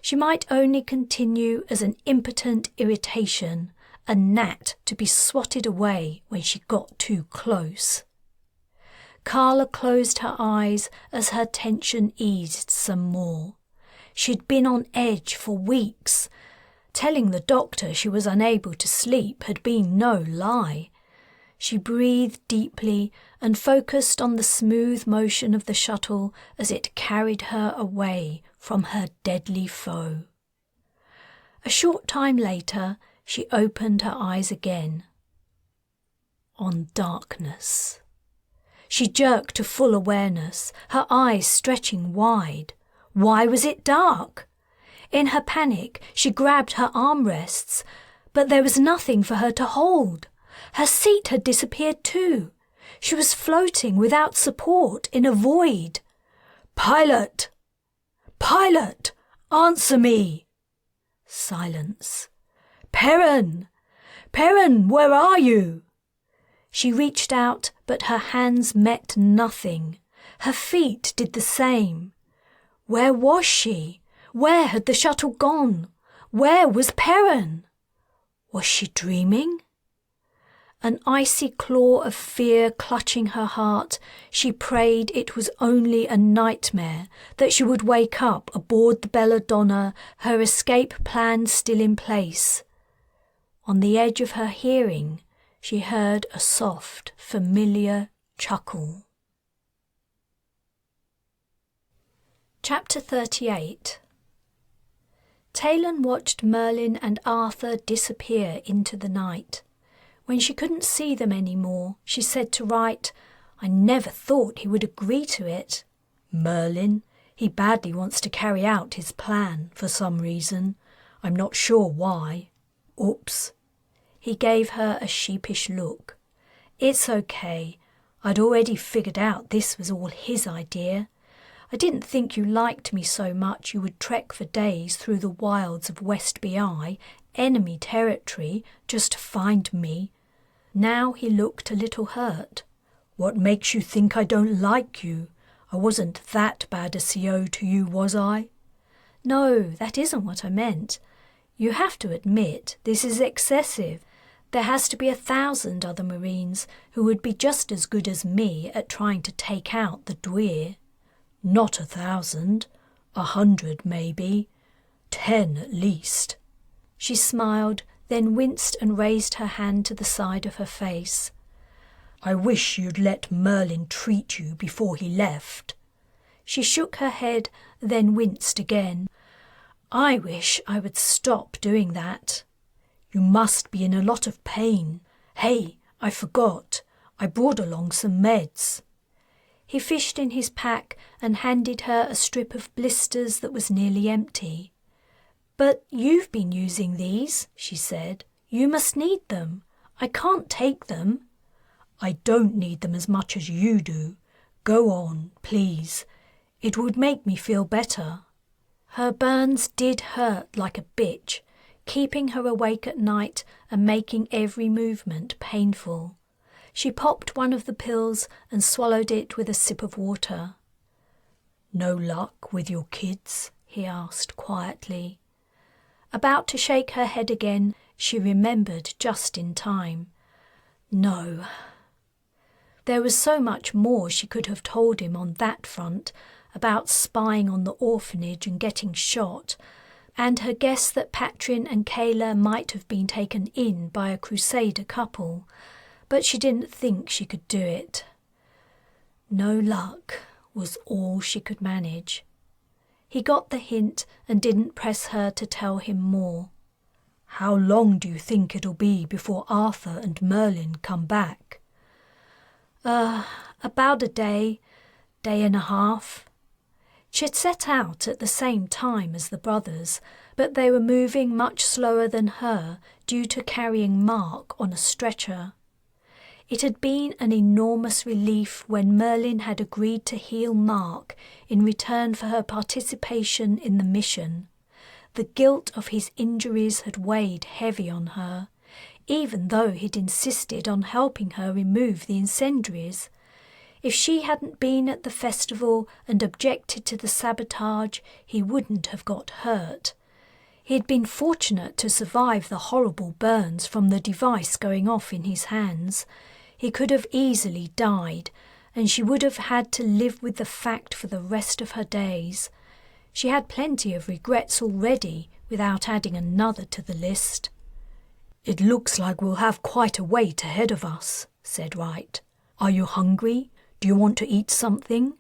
She might only continue as an impotent irritation, a gnat to be swatted away when she got too close. Kala closed her eyes as her tension eased some more. She'd been on edge for weeks. Telling the doctor she was unable to sleep had been no lie. She breathed deeply and focused on the smooth motion of the shuttle as it carried her away from her deadly foe. A short time later, she opened her eyes again. On darkness. She jerked to full awareness, her eyes stretching wide. Why was it dark? In her panic, she grabbed her armrests, but there was nothing for her to hold. Her seat had disappeared too. She was floating without support in a void. "Pilot! Pilot! Answer me!" Silence. "Perrin! Perrin, where are you?" She reached out, but her hands met nothing. Her feet did the same. Where was she? Where had the shuttle gone? Where was Perrin? Was she dreaming? An icy claw of fear clutching her heart, she prayed it was only a nightmare, that she would wake up aboard the Belladonna, her escape plan still in place. On the edge of her hearing, she heard a soft, familiar chuckle. Chapter 38. Taylan watched Merlin and Arthur disappear into the night. When she couldn't see them anymore, she said to Wright, "I never thought he would agree to it. Merlin, he badly wants to carry out his plan for some reason. I'm not sure why. Oops. He gave her a sheepish look. It's okay. I'd already figured out this was all his idea. I didn't think you liked me so much you would trek for days through the wilds of West Bi, enemy territory, just to find me. Now he looked a little hurt. What makes you think I don't like you? I wasn't that bad a CO to you, was I? No, that isn't what I meant. You have to admit this is excessive. There has to be 1,000 other Marines who would be just as good as me at trying to take out the Dwyr. Not 1,000. 100 maybe. 10 at least. She smiled, then winced and raised her hand to the side of her face. I wish you'd let Merlin treat you before he left. She shook her head, then winced again. I wish I would stop doing that. You must be in a lot of pain. Hey, I forgot. I brought along some meds. He fished in his pack and handed her a strip of blisters that was nearly empty. But you've been using these, she said. You must need them. I can't take them. I don't need them as much as you do. Go on, please. It would make me feel better. Her burns did hurt like a bitch, keeping her awake at night and making every movement painful. She popped one of the pills and swallowed it with a sip of water. No luck with your kids? He asked quietly. About to shake her head again, she remembered just in time. No. There was so much more she could have told him on that front, about spying on the orphanage and getting shot, and her guess that Patrin and Kayla might have been taken in by a Crusader couple, but she didn't think she could do it. No luck was all she could manage. He got the hint and didn't press her to tell him more. How long do you think it'll be before Arthur and Merlin come back? About a day and a half. She'd set out at the same time as the brothers, but they were moving much slower than her due to carrying Mark on a stretcher. It had been an enormous relief when Merlin had agreed to heal Mark in return for her participation in the mission. The guilt of his injuries had weighed heavy on her, even though he'd insisted on helping her remove the incendiaries. If she hadn't been at the festival and objected to the sabotage, he wouldn't have got hurt. He'd been fortunate to survive the horrible burns from the device going off in his hands. He could have easily died, and she would have had to live with the fact for the rest of her days. She had plenty of regrets already, without adding another to the list. It looks like we'll have quite a wait ahead of us, said Wright. Are you hungry? Do you want to eat something?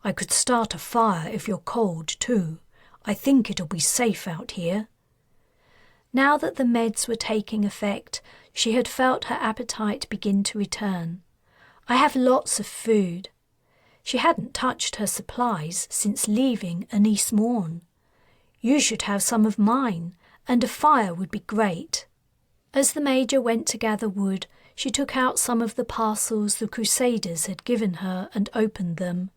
I could start a fire if you're cold too. I think it'll be safe out here. Now that the meds were taking effect, she had felt her appetite begin to return. I have lots of food. She hadn't touched her supplies since leaving Anise Morn. You should have some of mine, and a fire would be great. As the Major went to gather wood, she took out some of the parcels the Crusaders had given her and opened them.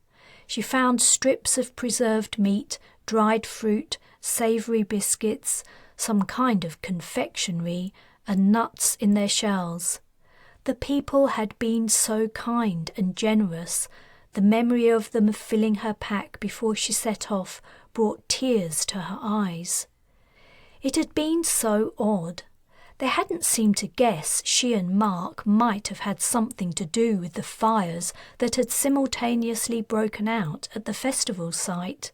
She found strips of preserved meat, dried fruit, savoury biscuits, some kind of confectionery, and nuts in their shells. The people had been so kind and generous. The memory of them filling her pack before she set off brought tears to her eyes. It had been so odd. They hadn't seemed to guess she and Mark might have had something to do with the fires that had simultaneously broken out at the festival site.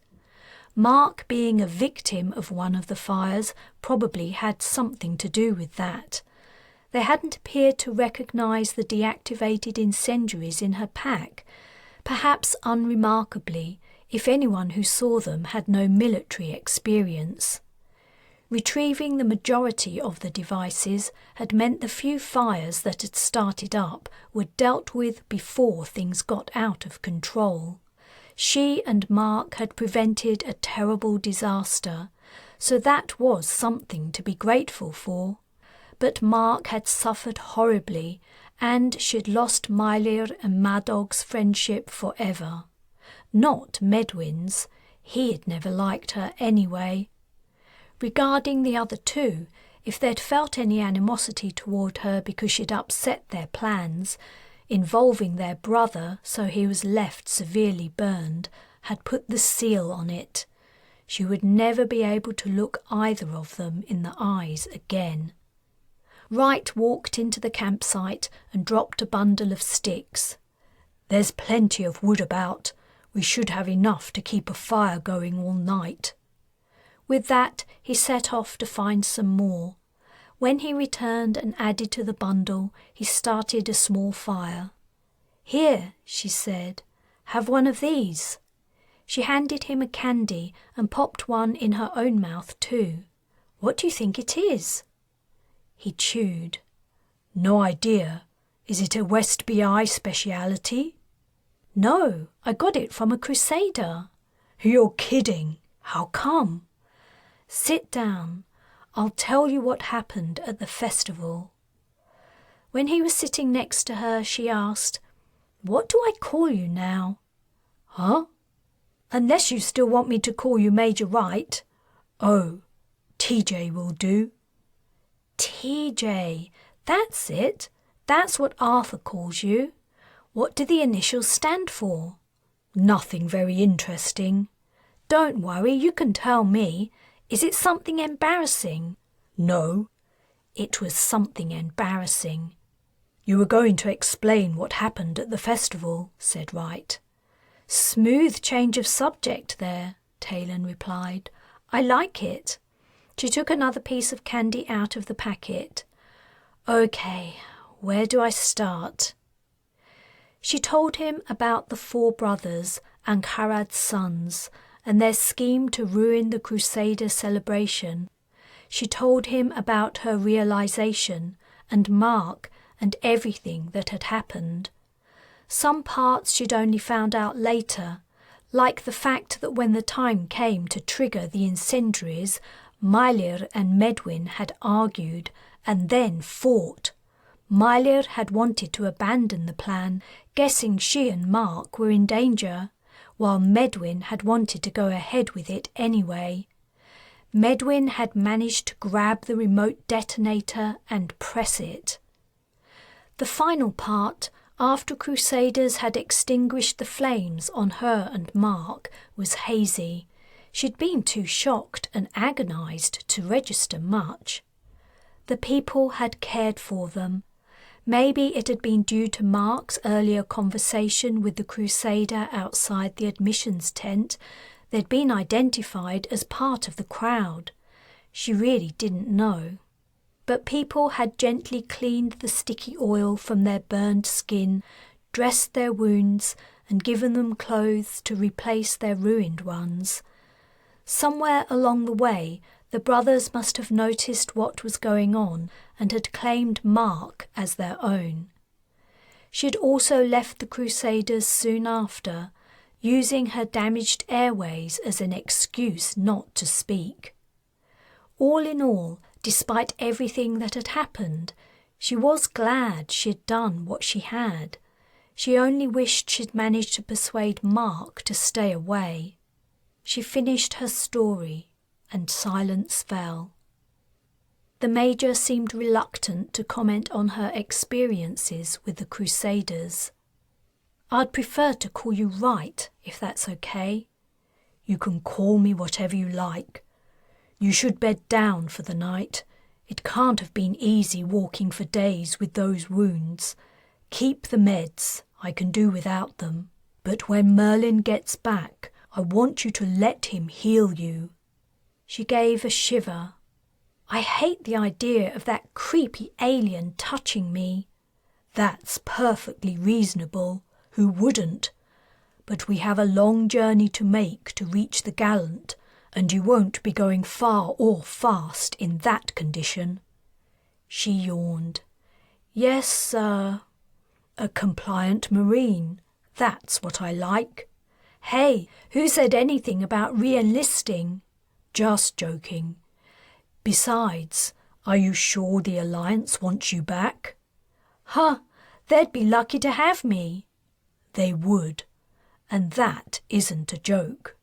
Mark, being a victim of one of the fires, probably had something to do with that. They hadn't appeared to recognise the deactivated incendiaries in her pack, perhaps unremarkably, if anyone who saw them had no military experience. Retrieving the majority of the devices had meant the few fires that had started up were dealt with before things got out of control. She and Mark had prevented a terrible disaster, so that was something to be grateful for. But Mark had suffered horribly, and she'd lost Meilir and Madog's friendship forever. Not Medwyn's, he had never liked her anyway. Regarding the other two, if they'd felt any animosity toward her because she'd upset their plans, involving their brother so he was left severely burned, had put the seal on it. She would never be able to look either of them in the eyes again. Wright walked into the campsite and dropped a bundle of sticks. "There's plenty of wood about. We should have enough to keep a fire going all night." With that, he set off to find some more. When he returned and added to the bundle, he started a small fire. "Here," she said, "have one of these." She handed him a candy and popped one in her own mouth too. "What do you think it is?" He chewed. "No idea. Is it a West BI speciality?" "No, I got it from a crusader." "You're kidding. How come?" "Sit down. I'll tell you what happened at the festival." When he was sitting next to her, she asked, "What do I call you now?" "Huh? Unless you still want me to call you Major Wright." "Oh, TJ will do." TJ, that's it. That's what Arthur calls you. What do the initials stand for?" "Nothing very interesting." "Don't worry, you can tell me. Is it something embarrassing?" "No." It was something embarrassing. "You were going to explain what happened at the festival," said Wright. "Smooth change of subject there," Taylan replied. "I like it." She took another piece of candy out of the packet. "Okay, where do I start?" She told him about the 4 brothers, Ankharad's sons, and their scheme to ruin the Crusader celebration. She told him about her realization, and Mark, and everything that had happened. Some parts she'd only found out later, like the fact that when the time came to trigger the incendiaries, Meilir and Medwyn had argued and then fought. Meilir had wanted to abandon the plan, guessing she and Mark were in danger, while Medwyn had wanted to go ahead with it anyway. Medwyn had managed to grab the remote detonator and press it. The final part, after Crusaders had extinguished the flames on her and Mark, was hazy. She'd been too shocked and agonized to register much. The people had cared for them. Maybe it had been due to Mark's earlier conversation with the Crusader outside the admissions tent. They'd been identified as part of the crowd. She really didn't know. But people had gently cleaned the sticky oil from their burned skin, dressed their wounds, and given them clothes to replace their ruined ones. Somewhere along the way, the brothers must have noticed what was going on and had claimed Mark as their own. She'd also left the Crusaders soon after, using her damaged airways as an excuse not to speak. All in all, despite everything that had happened, she was glad she'd done what she had. She only wished she'd managed to persuade Mark to stay away. She finished her story, and silence fell. The Major seemed reluctant to comment on her experiences with the Crusaders. "I'd prefer to call you Wright, if that's okay." "You can call me whatever you like. You should bed down for the night. It can't have been easy walking for days with those wounds. Keep the meds, I can do without them. But when Merlin gets back, I want you to let him heal you." She gave a shiver. "I hate the idea of that creepy alien touching me." "That's perfectly reasonable. Who wouldn't? But we have a long journey to make to reach the Gallant, and you won't be going far or fast in that condition." She yawned. "Yes, sir. A compliant Marine. That's what I like. Hey, who said anything about re-enlisting?" Just joking. Besides, are you sure the Alliance wants you back? Huh, they'd be lucky to have me. They would, and that isn't a joke.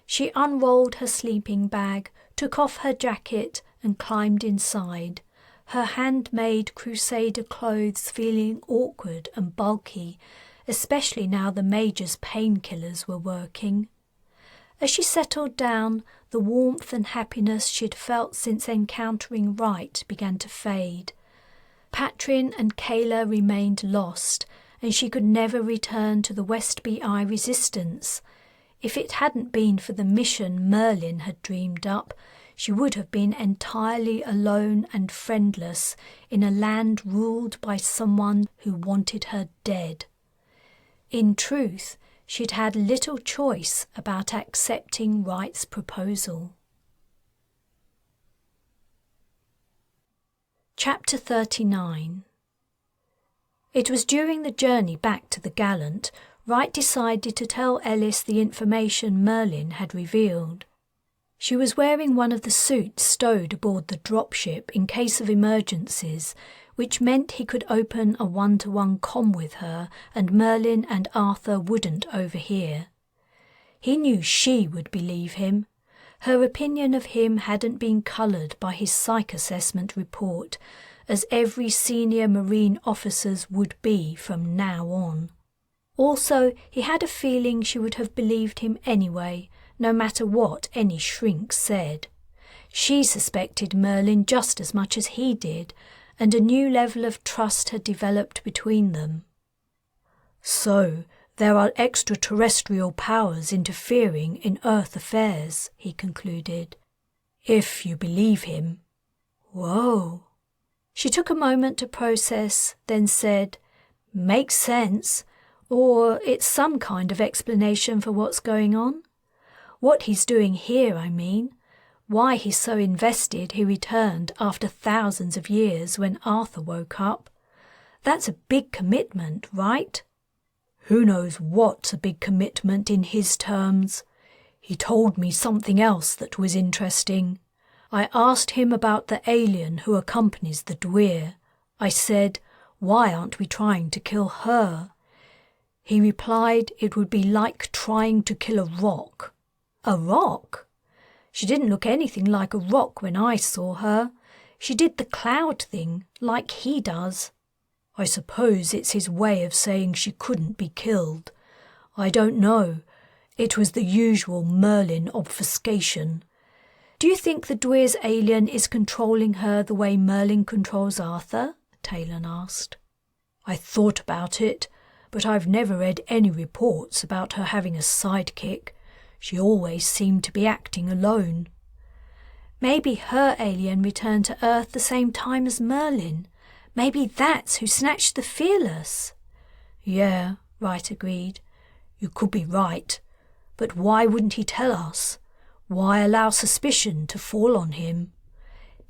She unrolled her sleeping bag, took off her jacket and climbed inside, her handmade Crusader clothes feeling awkward and bulky, especially now the Major's painkillers were working. As she settled down, the warmth and happiness she'd felt since encountering Wright began to fade. Patrin and Kala remained lost, and she could never return to the Westby Isles Resistance. If it hadn't been for the mission Merlin had dreamed up, she would have been entirely alone and friendless in a land ruled by someone who wanted her dead. In truth, she'd had little choice about accepting Wright's proposal. Chapter 39. It was during the journey back to the Gallant, Wright decided to tell Ellis the information Merlin had revealed. She was wearing one of the suits stowed aboard the dropship in case of emergencies, which meant he could open a one-to-one comm with her and Merlin and Arthur wouldn't overhear. He knew she would believe him. Her opinion of him hadn't been coloured by his psych assessment report, as every senior Marine officer's would be from now on. Also, he had a feeling she would have believed him anyway, no matter what any shrink said. She suspected Merlin just as much as he did, and a new level of trust had developed between them. So, there are extraterrestrial powers interfering in Earth affairs, he concluded. If you believe him. Whoa. She took a moment to process, then said, "Makes sense, or it's some kind of explanation for what's going on. What he's doing here, I mean. Why he's so invested he returned after thousands of years when Arthur woke up. That's a big commitment, right?" Who knows what's a big commitment in his terms? He told me something else that was interesting. I asked him about the alien who accompanies the Dwyr. I said, why aren't we trying to kill her? He replied it would be like trying to kill a rock. A rock? She didn't look anything like a rock when I saw her. She did the cloud thing, like he does. I suppose it's his way of saying she couldn't be killed. I don't know. It was the usual Merlin obfuscation. Do you think the Dwyr's alien is controlling her the way Merlin controls Arthur? Taylan asked. I thought about it, but I've never read any reports about her having a sidekick. She always seemed to be acting alone. Maybe her alien returned to Earth the same time as Merlin. Maybe that's who snatched the Fearless. Yeah, Wright agreed. You could be right. But why wouldn't he tell us? Why allow suspicion to fall on him?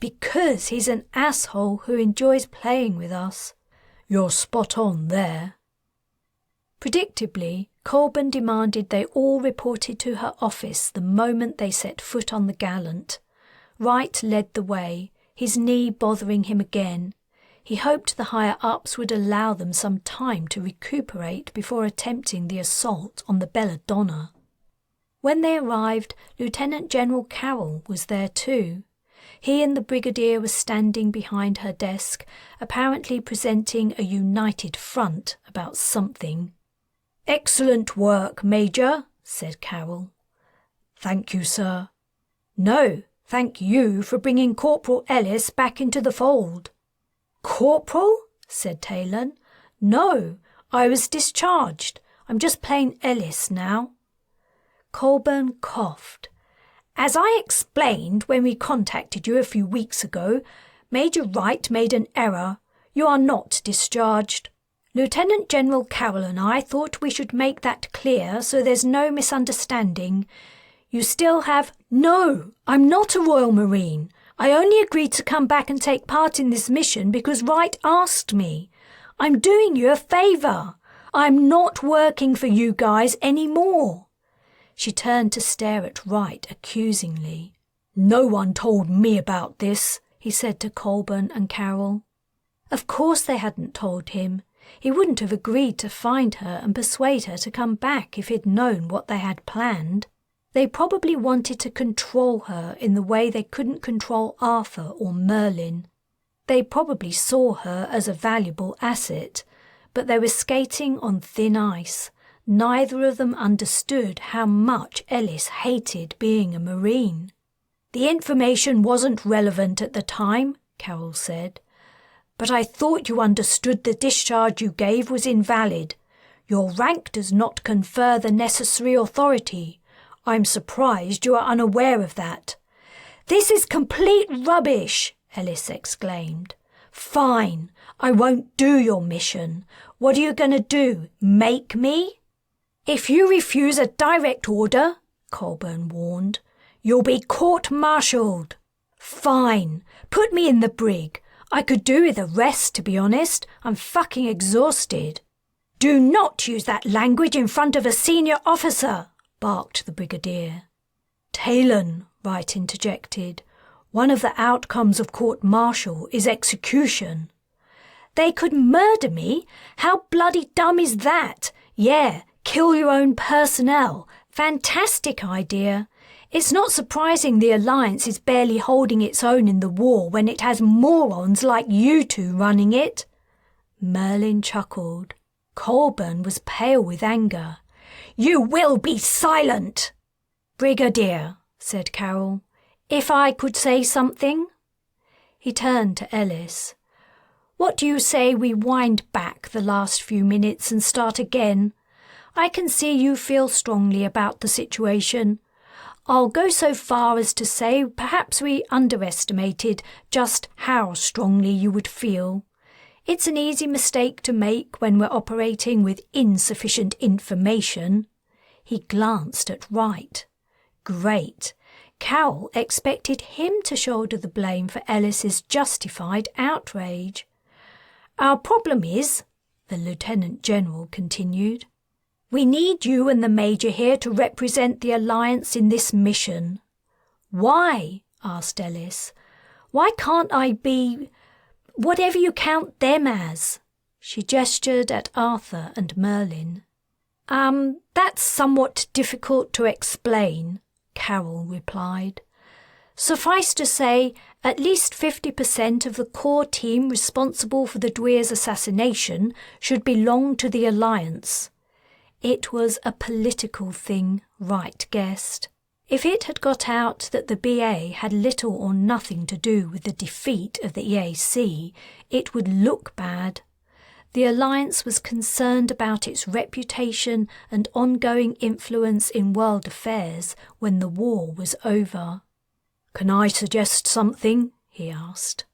Because he's an asshole who enjoys playing with us. You're spot on there. Predictably, Colburn demanded they all reported to her office the moment they set foot on the Gallant. Wright led the way, his knee bothering him again. He hoped the higher-ups would allow them some time to recuperate before attempting the assault on the Belladonna. When they arrived, Lieutenant General Carroll was there too. He and the Brigadier were standing behind her desk, apparently presenting a united front about something. "Excellent work, Major," said Carroll. "Thank you, sir." "No, thank you for bringing Corporal Ellis back into the fold." "Corporal?" said Taylan. "No, I was discharged. I'm just plain Ellis now." Colburn coughed. "As I explained when we contacted you a few weeks ago, Major Wright made an error. You are not discharged. Lieutenant General Carroll and I thought we should make that clear so there's no misunderstanding. You still have—" "No, I'm not a Royal Marine. I only agreed to come back and take part in this mission because Wright asked me. I'm doing you a favour. I'm not working for you guys anymore." She turned to stare at Wright accusingly. "No one told me about this," he said to Colburn and Carol. Of course they hadn't told him. He wouldn't have agreed to find her and persuade her to come back if he'd known what they had planned. They probably wanted to control her in the way they couldn't control Arthur or Merlin. They probably saw her as a valuable asset, but they were skating on thin ice. Neither of them understood how much Ellis hated being a Marine. "The information wasn't relevant at the time," Carol said. "But I thought you understood the discharge you gave was invalid. Your rank does not confer the necessary authority. I'm surprised you are unaware of that." "This is complete rubbish," Ellis exclaimed. "Fine, I won't do your mission. What are you going to do, make me?" "If you refuse a direct order," Colburn warned, "you'll be court-martialed." "Fine, put me in the brig. I could do with a rest, to be honest. I'm fucking exhausted." "Do not use that language in front of a senior officer," barked the brigadier. "Taylan," Wright interjected, "one of the outcomes of court-martial is execution." "They could murder me? How bloody dumb is that? Yeah, kill your own personnel. Fantastic idea. It's not surprising the Alliance is barely holding its own in the war when it has morons like you two running it." Merlin chuckled. Colburn was pale with anger. "You will be silent!" "Brigadier," said Carol, "if I could say something?" He turned to Ellis. "What do you say we wind back the last few minutes and start again? I can see you feel strongly about the situation. I'll go so far as to say perhaps we underestimated just how strongly you would feel. It's an easy mistake to make when we're operating with insufficient information." He glanced at Wright. Great. Carol expected him to shoulder the blame for Ellis's justified outrage. "Our problem is," the Lieutenant General continued, "we need you and the Major here to represent the Alliance in this mission." "Why?" asked Ellis. "Why can't I be whatever you count them as?" She gestured at Arthur and Merlin. That's somewhat difficult to explain," Carol replied. "Suffice to say, at least 50% of the core team responsible for the Dwyr's assassination should belong to the Alliance." It was a political thing, Wright guessed. If it had got out that the BA had little or nothing to do with the defeat of the EAC, it would look bad. The Alliance was concerned about its reputation and ongoing influence in world affairs when the war was over. "Can I suggest something?" he asked.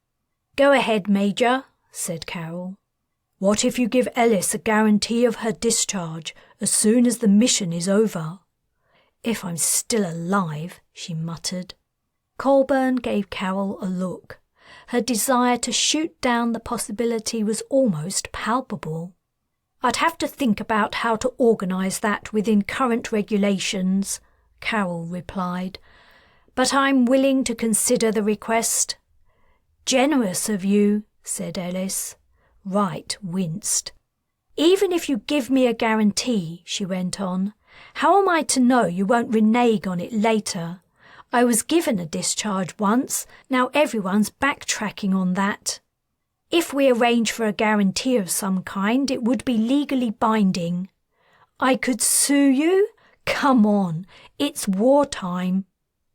"Go ahead, Major," said Carol. "What if you give Ellis a guarantee of her discharge as soon as the mission is over?" "If I'm still alive," she muttered. Colburn gave Carol a look. Her desire to shoot down the possibility was almost palpable. "I'd have to think about how to organise that within current regulations," Carol replied. "But I'm willing to consider the request." "Generous of you," said Ellis. Wright winced. "Even if you give me a guarantee," she went on, "how am I to know you won't renege on it later? I was given a discharge once, now everyone's backtracking on that. If we arrange for a guarantee of some kind, it would be legally binding." "I could sue you? Come on, it's wartime."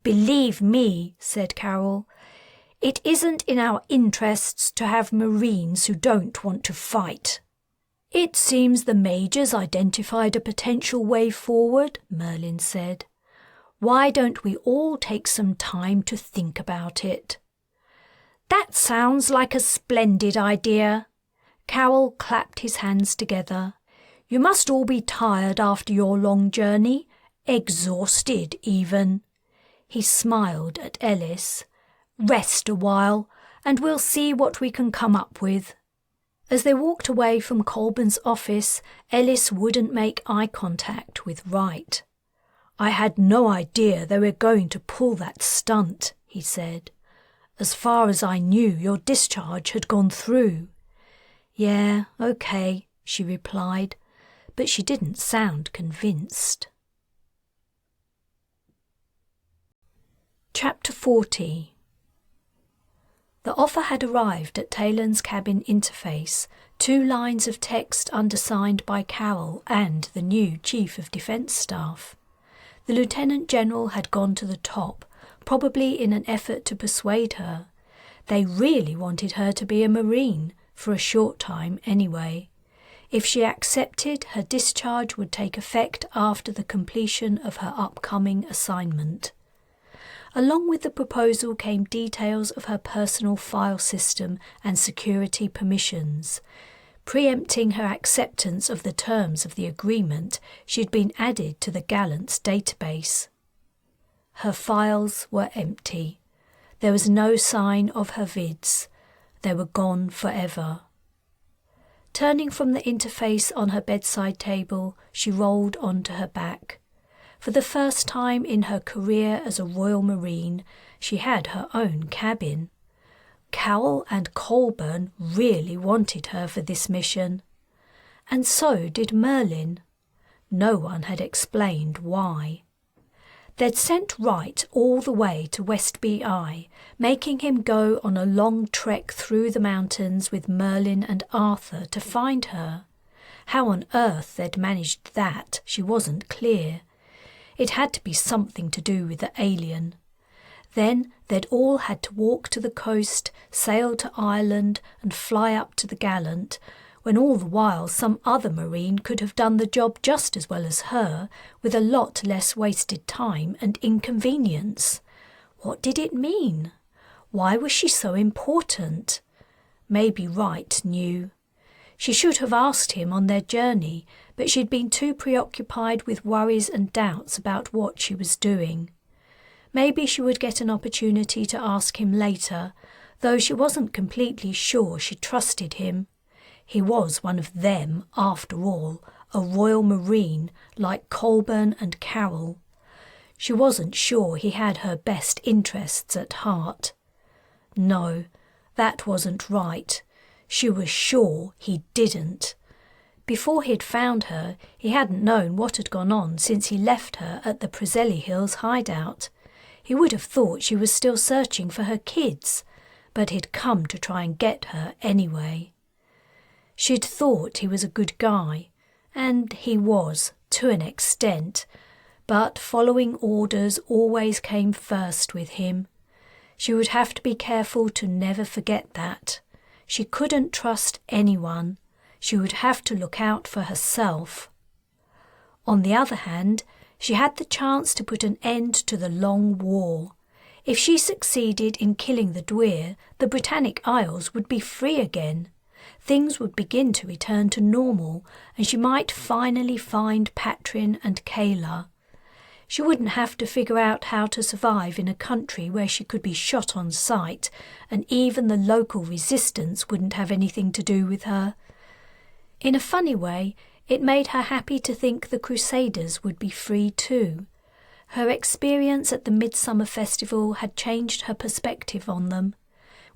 "Believe me," said Carol, "it isn't in our interests to have Marines who don't want to fight." "It seems the Major's identified a potential way forward," Merlin said. "Why don't we all take some time to think about it?" "That sounds like a splendid idea." Carol clapped his hands together. "You must all be tired after your long journey, exhausted even." He smiled at Ellis. "Rest a while, and we'll see what we can come up with." As they walked away from Colburn's office, Ellis wouldn't make eye contact with Wright. "I had no idea they were going to pull that stunt," he said. "As far as I knew, your discharge had gone through." "Yeah, okay," she replied, but she didn't sound convinced. Chapter 40. The offer had arrived at Taylan's cabin interface, 2 lines of text undersigned by Carol and the new Chief of Defence Staff. The Lieutenant General had gone to the top, probably in an effort to persuade her. They really wanted her to be a Marine, for a short time anyway. If she accepted, her discharge would take effect after the completion of her upcoming assignment. Along with the proposal came details of her personal file system and security permissions. Preempting her acceptance of the terms of the agreement, she'd been added to the Gallant's database. Her files were empty. There was no sign of her vids. They were gone forever. Turning from the interface on her bedside table, she rolled onto her back. For the first time in her career as a Royal Marine, she had her own cabin. Cowell and Colburn really wanted her for this mission. And so did Merlin. No one had explained why. They'd sent Wright all the way to West BI, making him go on a long trek through the mountains with Merlin and Arthur to find her. How on earth they'd managed that, she wasn't clear. It had to be something to do with the alien. Then they'd all had to walk to the coast, sail to Ireland and fly up to the Gallant, when all the while some other Marine could have done the job just as well as her, with a lot less wasted time and inconvenience. What did it mean? Why was she so important? Maybe Wright knew. She should have asked him on their journey, but she'd been too preoccupied with worries and doubts about what she was doing. Maybe she would get an opportunity to ask him later, though she wasn't completely sure she trusted him. He was one of them, after all, a Royal Marine like Colburn and Carroll. She wasn't sure he had her best interests at heart. No, that wasn't right. She was sure he didn't. Before he'd found her, he hadn't known what had gone on since he left her at the Prezelli Hills hideout. He would have thought she was still searching for her kids, but he'd come to try and get her anyway. She'd thought he was a good guy, and he was, to an extent, but following orders always came first with him. She would have to be careful to never forget that. She couldn't trust anyone. She would have to look out for herself. On the other hand, she had the chance to put an end to the long war. If she succeeded in killing the Dwyr, the Britannic Isles would be free again. Things would begin to return to normal, and she might finally find Patrin and Kayla. She wouldn't have to figure out how to survive in a country where she could be shot on sight, and even the local resistance wouldn't have anything to do with her. In a funny way, it made her happy to think the Crusaders would be free too. Her experience at the Midsummer Festival had changed her perspective on them.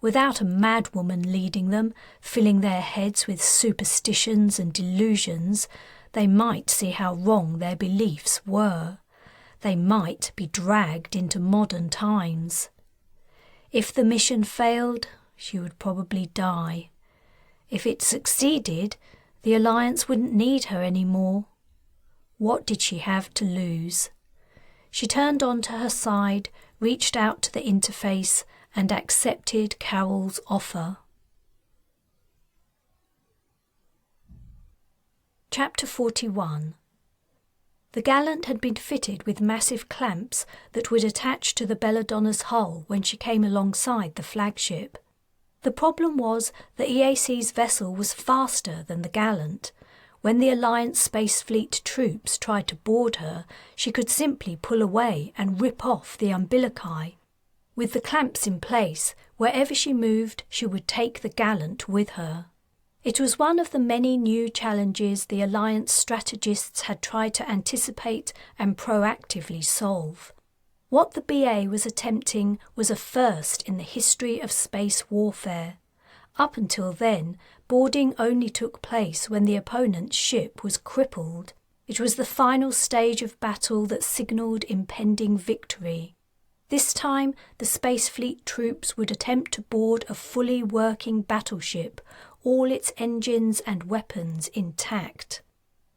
Without a madwoman leading them, filling their heads with superstitions and delusions, they might see how wrong their beliefs were. They might be dragged into modern times. If the mission failed, she would probably die. If it succeeded, the Alliance wouldn't need her anymore. What did she have to lose? She turned onto her side, reached out to the interface, and accepted Carol's offer. Chapter 41. The Gallant had been fitted with massive clamps that would attach to the Belladonna's hull when she came alongside the flagship. The problem was the EAC's vessel was faster than the Gallant. When the Alliance Space Fleet troops tried to board her, she could simply pull away and rip off the umbilici. With the clamps in place, wherever she moved, she would take the Gallant with her. It was one of the many new challenges the Alliance strategists had tried to anticipate and proactively solve. What the BA was attempting was a first in the history of space warfare. Up until then, boarding only took place when the opponent's ship was crippled. It was the final stage of battle that signalled impending victory. This time, the Space Fleet troops would attempt to board a fully working battleship, all its engines and weapons intact.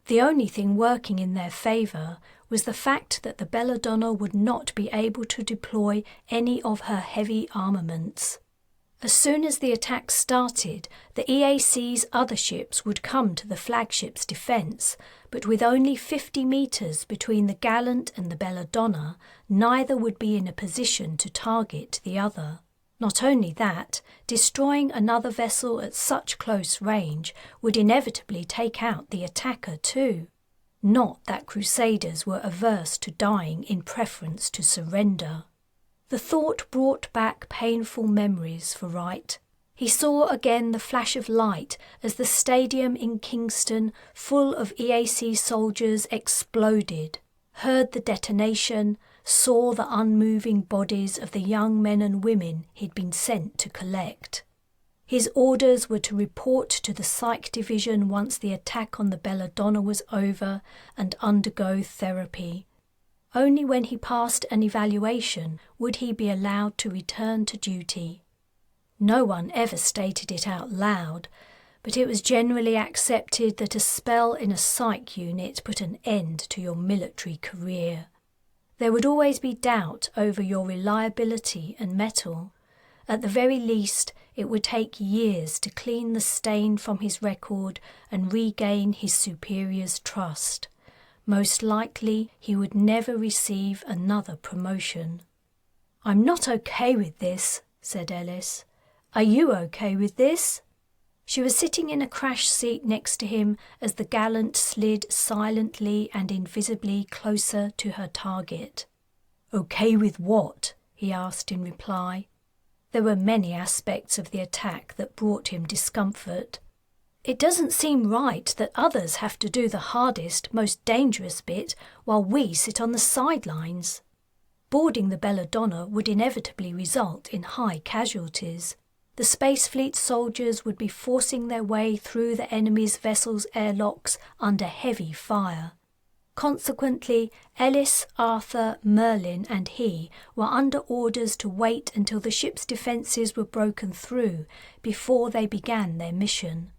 The only thing working in their favour was the fact that the Belladonna would not be able to deploy any of her heavy armaments. As soon as the attack started, the EAC's other ships would come to the flagship's defence, but with only 50 metres between the Gallant and the Belladonna, neither would be in a position to target the other. Not only that, destroying another vessel at such close range would inevitably take out the attacker too. Not that Crusaders were averse to dying in preference to surrender. The thought brought back painful memories for Wright. He saw again the flash of light as the stadium in Kingston, full of EAC soldiers, exploded, heard the detonation, saw the unmoving bodies of the young men and women he'd been sent to collect. His orders were to report to the Psych Division once the attack on the Belladonna was over and undergo therapy. Only when he passed an evaluation would he be allowed to return to duty. No one ever stated it out loud, but it was generally accepted that a spell in a psych unit put an end to your military career. There would always be doubt over your reliability and mettle. At the very least, it would take years to clean the stain from his record and regain his superior's trust. Most likely, he would never receive another promotion. "I'm not okay with this," said Ellis. "Are you okay with this?" She was sitting in a crash seat next to him as the Gallant slid silently and invisibly closer to her target. "Okay with what?" he asked in reply. There were many aspects of the attack that brought him discomfort. "It doesn't seem right that others have to do the hardest, most dangerous bit while we sit on the sidelines." Boarding the Belladonna would inevitably result in high casualties. The Space Fleet soldiers would be forcing their way through the enemy's vessels' airlocks under heavy fire. Consequently, Ellis, Arthur, Merlin and he were under orders to wait until the ship's defences were broken through before they began their mission.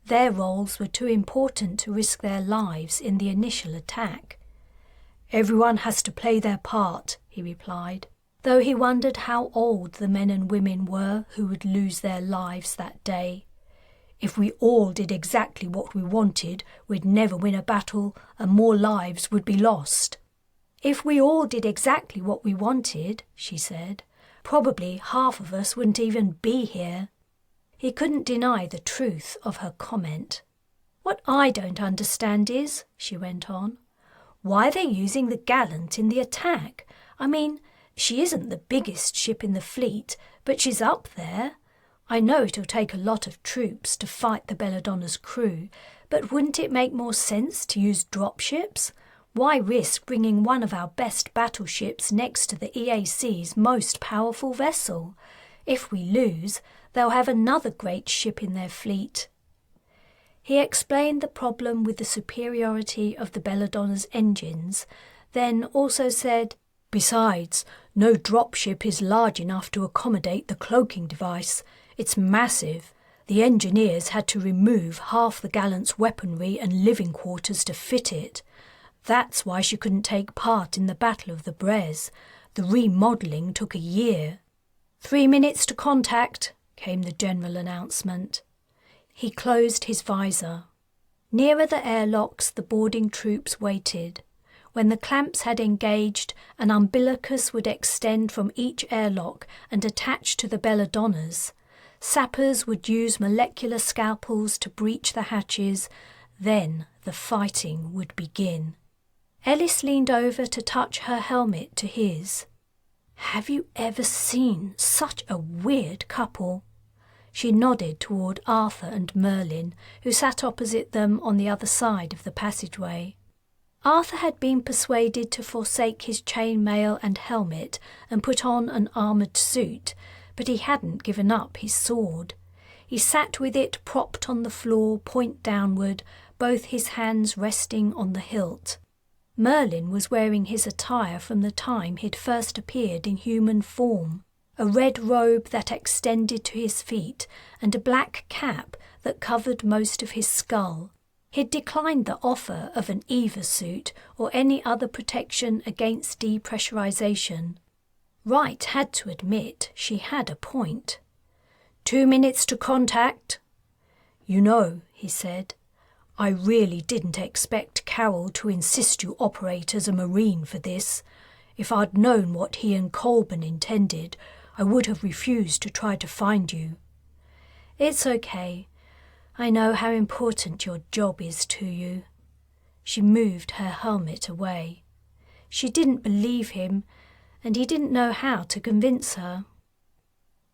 Their roles were too important to risk their lives in the initial attack. "Everyone has to play their part," he replied, though he wondered how old the men and women were who would lose their lives that day. "If we all did exactly what we wanted, we'd never win a battle and more lives would be lost." "If we all did exactly what we wanted," she said, "probably half of us wouldn't even be here." He couldn't deny the truth of her comment. "What I don't understand is," she went on, "why they're using the Gallant in the attack. I mean, she isn't the biggest ship in the fleet, but she's up there. I know it'll take a lot of troops to fight the Belladonna's crew, but wouldn't it make more sense to use dropships? Why risk bringing one of our best battleships next to the EAC's most powerful vessel? If we lose, they'll have another great ship in their fleet." He explained the problem with the superiority of the Belladonna's engines, then also said, "Besides, no dropship is large enough to accommodate the cloaking device. It's massive. The engineers had to remove half the Gallant's weaponry and living quarters to fit it. That's why she couldn't take part in the Battle of the Brez. The remodelling took a year." 3 minutes to contact," came the general announcement. He closed his visor. Nearer the airlocks, the boarding troops waited. When the clamps had engaged, an umbilicus would extend from each airlock and attach to the Belladonnas. Sappers would use molecular scalpels to breach the hatches. Then the fighting would begin. Ellis leaned over to touch her helmet to his. "Have you ever seen such a weird couple?" She nodded toward Arthur and Merlin, who sat opposite them on the other side of the passageway. Arthur had been persuaded to forsake his chainmail and helmet and put on an armoured suit, but he hadn't given up his sword. He sat with it propped on the floor, point downward, both his hands resting on the hilt. Merlin was wearing his attire from the time he'd first appeared in human form, a red robe that extended to his feet and a black cap that covered most of his skull. He'd declined the offer of an EVA suit or any other protection against depressurization. Wright had to admit she had a point. 2 minutes to contact. You know, he said, I really didn't expect Carroll to insist you operate as a Marine for this. If I'd known what he and Colburn intended, I would have refused to try to find you. It's okay. I know how important your job is to you. She moved her helmet away. She didn't believe him, and he didn't know how to convince her.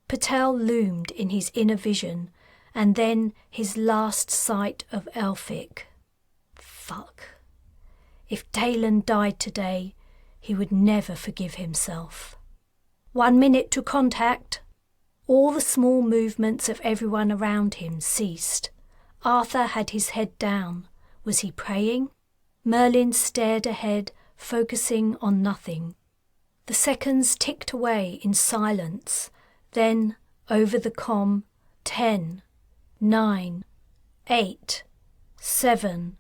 Patel loomed in his inner vision, and then his last sight of Elphick. Fuck. If Taylan died today, he would never forgive himself. 1 minute to contact. All the small movements of everyone around him ceased. Arthur had his head down. Was he praying? Merlin stared ahead, focusing on nothing. The seconds ticked away in silence. Then, over the comm, 10, 9, 8, 7.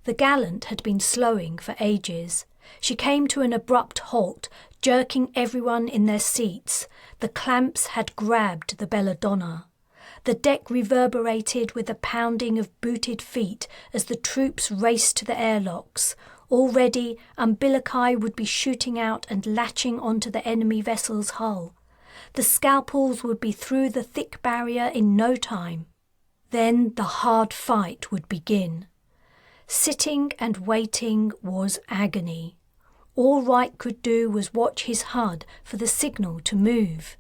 The Gallant had been slowing for ages. She came to an abrupt halt, jerking everyone in their seats. The clamps had grabbed the belladonna. The deck reverberated with the pounding of booted feet as the troops raced to the airlocks. Already, umbilici would be shooting out and latching onto the enemy vessel's hull. The scalpels would be through the thick barrier in no time. Then the hard fight would begin. Sitting and waiting was agony. All Wright could do was watch his HUD for the signal to move.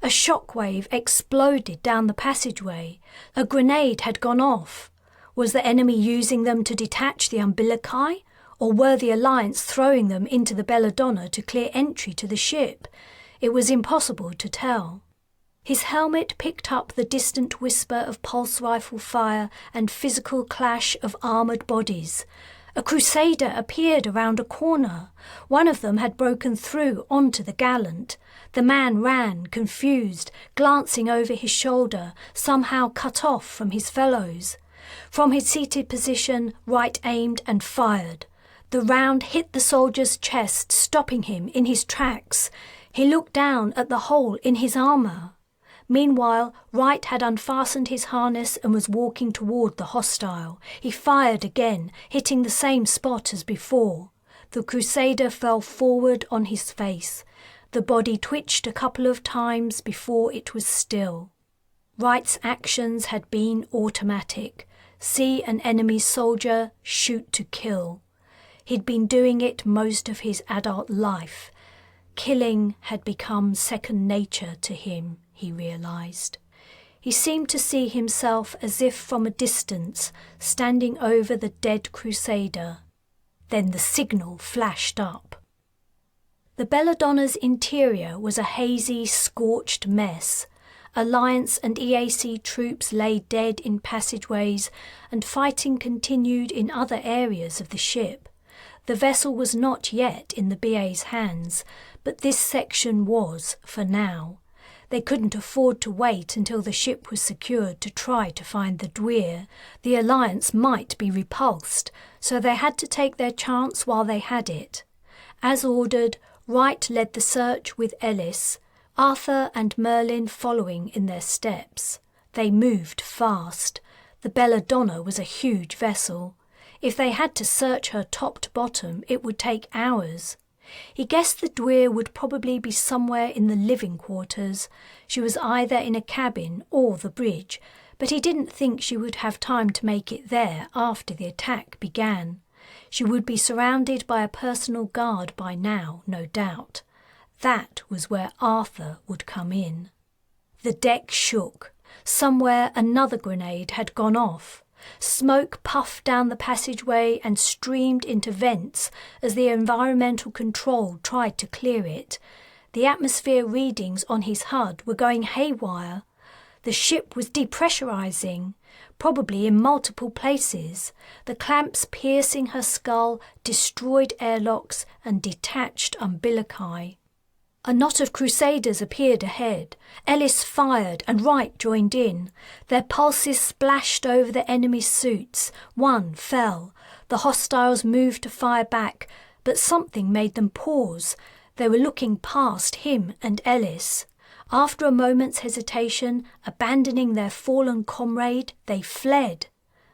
A shockwave exploded down the passageway. A grenade had gone off. Was the enemy using them to detach the umbilici, or were the Alliance throwing them into the belladonna to clear entry to the ship? It was impossible to tell. His helmet picked up the distant whisper of pulse rifle fire and physical clash of armoured bodies. A Crusader appeared around a corner. One of them had broken through onto the Gallant. The man ran, confused, glancing over his shoulder, somehow cut off from his fellows. From his seated position, Wright aimed and fired. The round hit the soldier's chest, stopping him in his tracks. He looked down at the hole in his armour. Meanwhile, Wright had unfastened his harness and was walking toward the hostile. He fired again, hitting the same spot as before. The Crusader fell forward on his face. The body twitched a couple of times before it was still. Wright's actions had been automatic. See an enemy soldier, shoot to kill. He'd been doing it most of his adult life. Killing had become second nature to him, he realised. He seemed to see himself as if from a distance, standing over the dead Crusader. Then the signal flashed up. The belladonna's interior was a hazy, scorched mess. Alliance and EAC troops lay dead in passageways, and fighting continued in other areas of the ship. The vessel was not yet in the BA's hands, but this section was, for now. They couldn't afford to wait until the ship was secured to try to find the Dwyr. The Alliance might be repulsed, so they had to take their chance while they had it. As ordered, Wright led the search with Ellis, Arthur and Merlin following in their steps. They moved fast. The belladonna was a huge vessel. If they had to search her top to bottom, it would take hours. He guessed the Dwyr would probably be somewhere in the living quarters. She was either in a cabin or the bridge, but he didn't think she would have time to make it there after the attack began. She would be surrounded by a personal guard by now, no doubt. That was where Arthur would come in. The deck shook. Somewhere another grenade had gone off. Smoke puffed down the passageway and streamed into vents as the environmental control tried to clear it. The atmosphere readings on his HUD were going haywire. The ship was depressurizing, probably in multiple places. The clamps piercing her skull destroyed airlocks and detached umbilici. A knot of crusaders appeared ahead. Ellis fired and Wright joined in. Their pulses splashed over the enemy's suits. One fell. The hostiles moved to fire back, but something made them pause. They were looking past him and Ellis. After a moment's hesitation, abandoning their fallen comrade, they fled.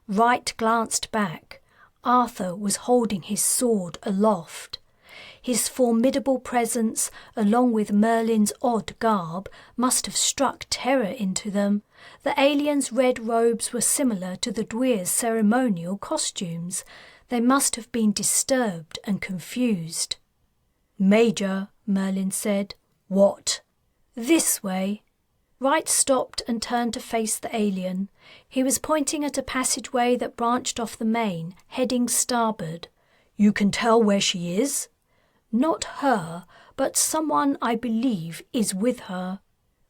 Wright glanced back. Arthur was holding his sword aloft. His formidable presence, along with Merlin's odd garb, must have struck terror into them. The aliens' red robes were similar to the Dwyr's ceremonial costumes. They must have been disturbed and confused. "Major," Merlin said. "What?" "This way." Wright stopped and turned to face the alien. He was pointing at a passageway that branched off the main, heading starboard. "You can tell where she is?" "Not her, but someone I believe is with her."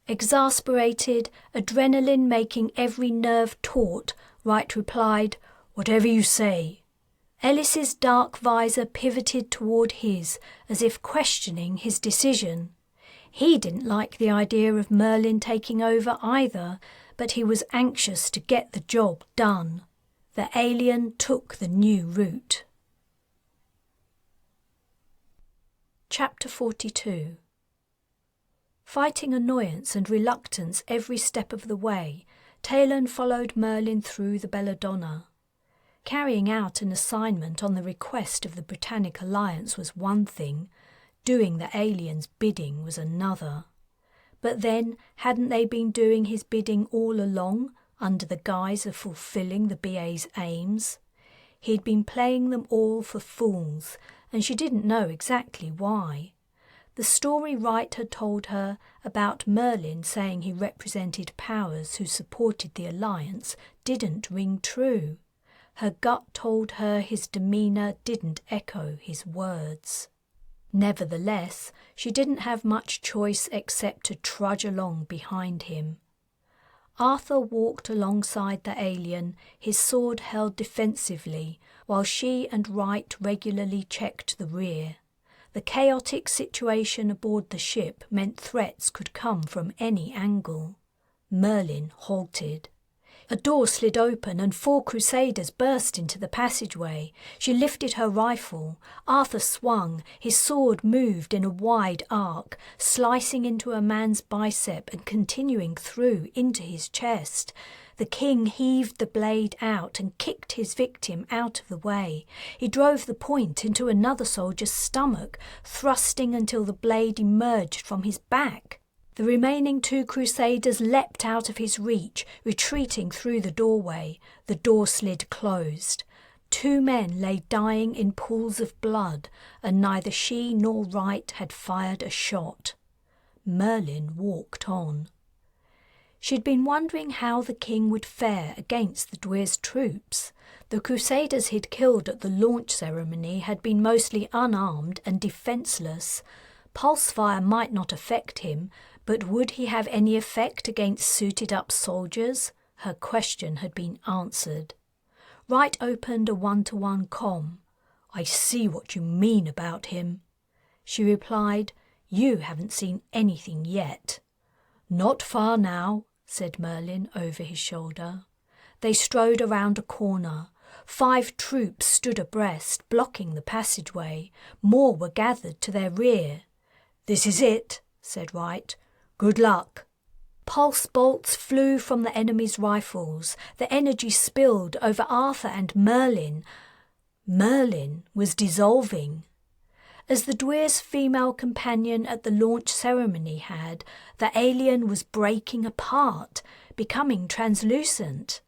Exasperated, adrenaline making every nerve taut, Wright replied, "Whatever you say." Ellis's dark visor pivoted toward his, as if questioning his decision. He didn't like the idea of Merlin taking over either, but he was anxious to get the job done. The alien took the new route. Chapter 42. Fighting annoyance and reluctance every step of the way, Taylan followed Merlin through the Belladonna. Carrying out an assignment on the request of the Britannic Alliance was one thing, doing the alien's bidding was another. But then, hadn't they been doing his bidding all along, under the guise of fulfilling the BA's aims? He'd been playing them all for fools, and she didn't know exactly why. The story Wright had told her about Merlin saying he represented powers who supported the Alliance didn't ring true. Her gut told her his demeanour didn't echo his words. Nevertheless, she didn't have much choice except to trudge along behind him. Arthur walked alongside the alien, his sword held defensively, while she and Wright regularly checked the rear. The chaotic situation aboard the ship meant threats could come from any angle. Merlin halted. A door slid open and 4 crusaders burst into the passageway. She lifted her rifle. Arthur swung. His sword moved in a wide arc, slicing into a man's bicep and continuing through into his chest. The king heaved the blade out and kicked his victim out of the way. He drove the point into another soldier's stomach, thrusting until the blade emerged from his back. The remaining 2 crusaders leapt out of his reach, retreating through the doorway. The door slid closed. 2 men lay dying in pools of blood, and neither she nor Wright had fired a shot. Merlin walked on. She'd been wondering how the king would fare against the Dwyr's troops. The crusaders he'd killed at the launch ceremony had been mostly unarmed and defenceless. Pulse fire might not affect him, but would he have any effect against suited-up soldiers? Her question had been answered. Wright opened a 1-to-1 comm. "I see what you mean about him." She replied, "You haven't seen anything yet." "Not far now," said Merlin over his shoulder. They strode around a corner. 5 troops stood abreast, blocking the passageway. More were gathered to their rear. "This is it," said Wright. "Good luck." Pulse bolts flew from the enemy's rifles. The energy spilled over Arthur and Merlin. Merlin was dissolving. As the Dwyr's female companion at the launch ceremony had, the alien was breaking apart, becoming translucent.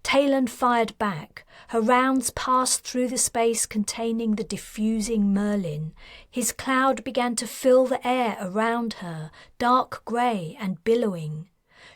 Taylan fired back. Her rounds passed through the space containing the diffusing Merlin. His cloud began to fill the air around her, dark grey and billowing.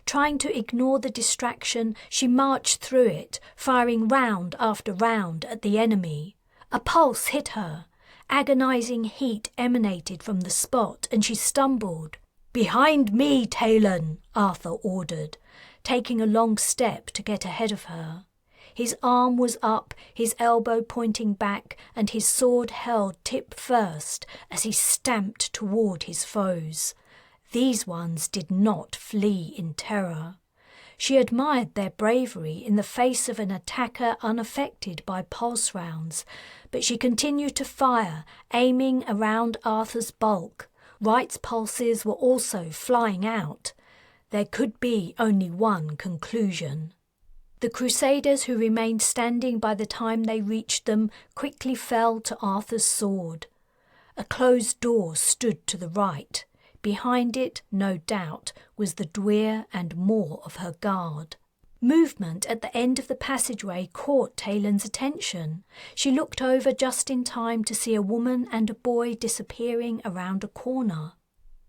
Trying to ignore the distraction, she marched through it, firing round after round at the enemy. A pulse hit her. Agonizing heat emanated from the spot, and she stumbled. "Behind me, Taylan," Arthur ordered, taking a long step to get ahead of her. His arm was up, his elbow pointing back, and his sword held tip first as he stamped toward his foes. These ones did not flee in terror. She admired their bravery in the face of an attacker unaffected by pulse rounds, but she continued to fire, aiming around Arthur's bulk. Wright's pulses were also flying out. There could be only one conclusion. The Crusaders who remained standing by the time they reached them quickly fell to Arthur's sword. A closed door stood to the right. Behind it, no doubt, was the Dwyr and more of her guard. Movement at the end of the passageway caught Taylan's attention. She looked over just in time to see a woman and a boy disappearing around a corner.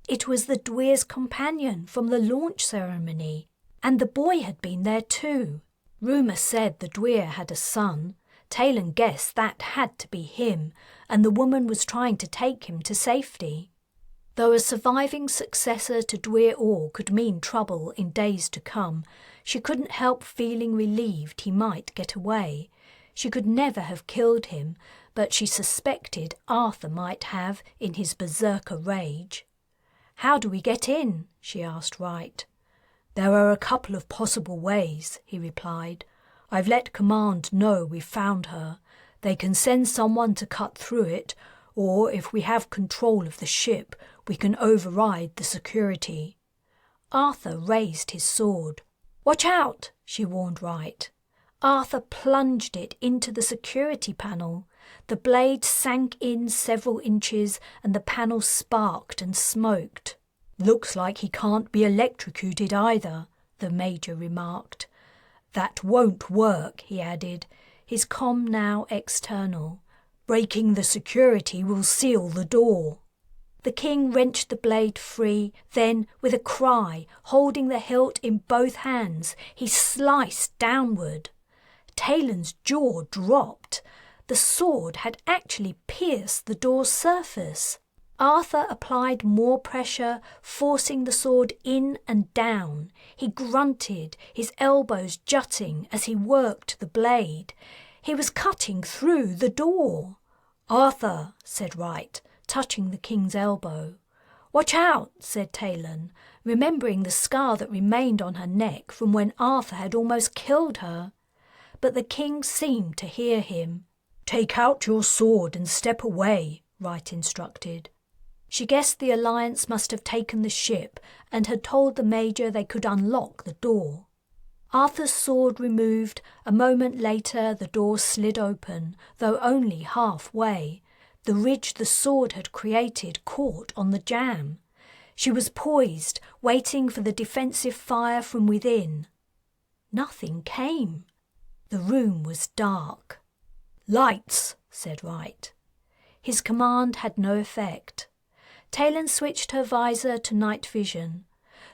It was the Dwyr's companion from the launch ceremony, and the boy had been there too. Rumour said the Dwyr had a son. Taylan guessed that had to be him, and the woman was trying to take him to safety. Though a surviving successor to Dwyr Orr could mean trouble in days to come, she couldn't help feeling relieved he might get away. She could never have killed him, but she suspected Arthur might have in his berserker rage. "How do we get in?" she asked Wright. "There are a couple of possible ways," he replied. "I've let command know we've found her. They can send someone to cut through it, or if we have control of the ship, we can override the security." Arthur raised his sword. "Watch out," she warned Wright. Arthur plunged it into the security panel. The blade sank in several inches and the panel sparked and smoked. "Looks like he can't be electrocuted either," the Major remarked. "That won't work," he added, his comm now external. "Breaking the security will seal the door." The king wrenched the blade free, then, with a cry, holding the hilt in both hands, he sliced downward. Taylan's jaw dropped. The sword had actually pierced the door's surface. Arthur applied more pressure, forcing the sword in and down. He grunted, his elbows jutting as he worked the blade. He was cutting through the door. "Arthur," said Wright, touching the king's elbow. "Watch out," said Taylan, remembering the scar that remained on her neck from when Arthur had almost killed her. But the king seemed to hear him. "Take out your sword and step away," Wright instructed. She guessed the Alliance must have taken the ship and had told the Major they could unlock the door. Arthur's sword removed, a moment later the door slid open, though only halfway. The ridge the sword had created caught on the jamb. She was poised, waiting for the defensive fire from within. Nothing came. The room was dark. "Lights," said Wright. His command had no effect. Taylan switched her visor to night vision.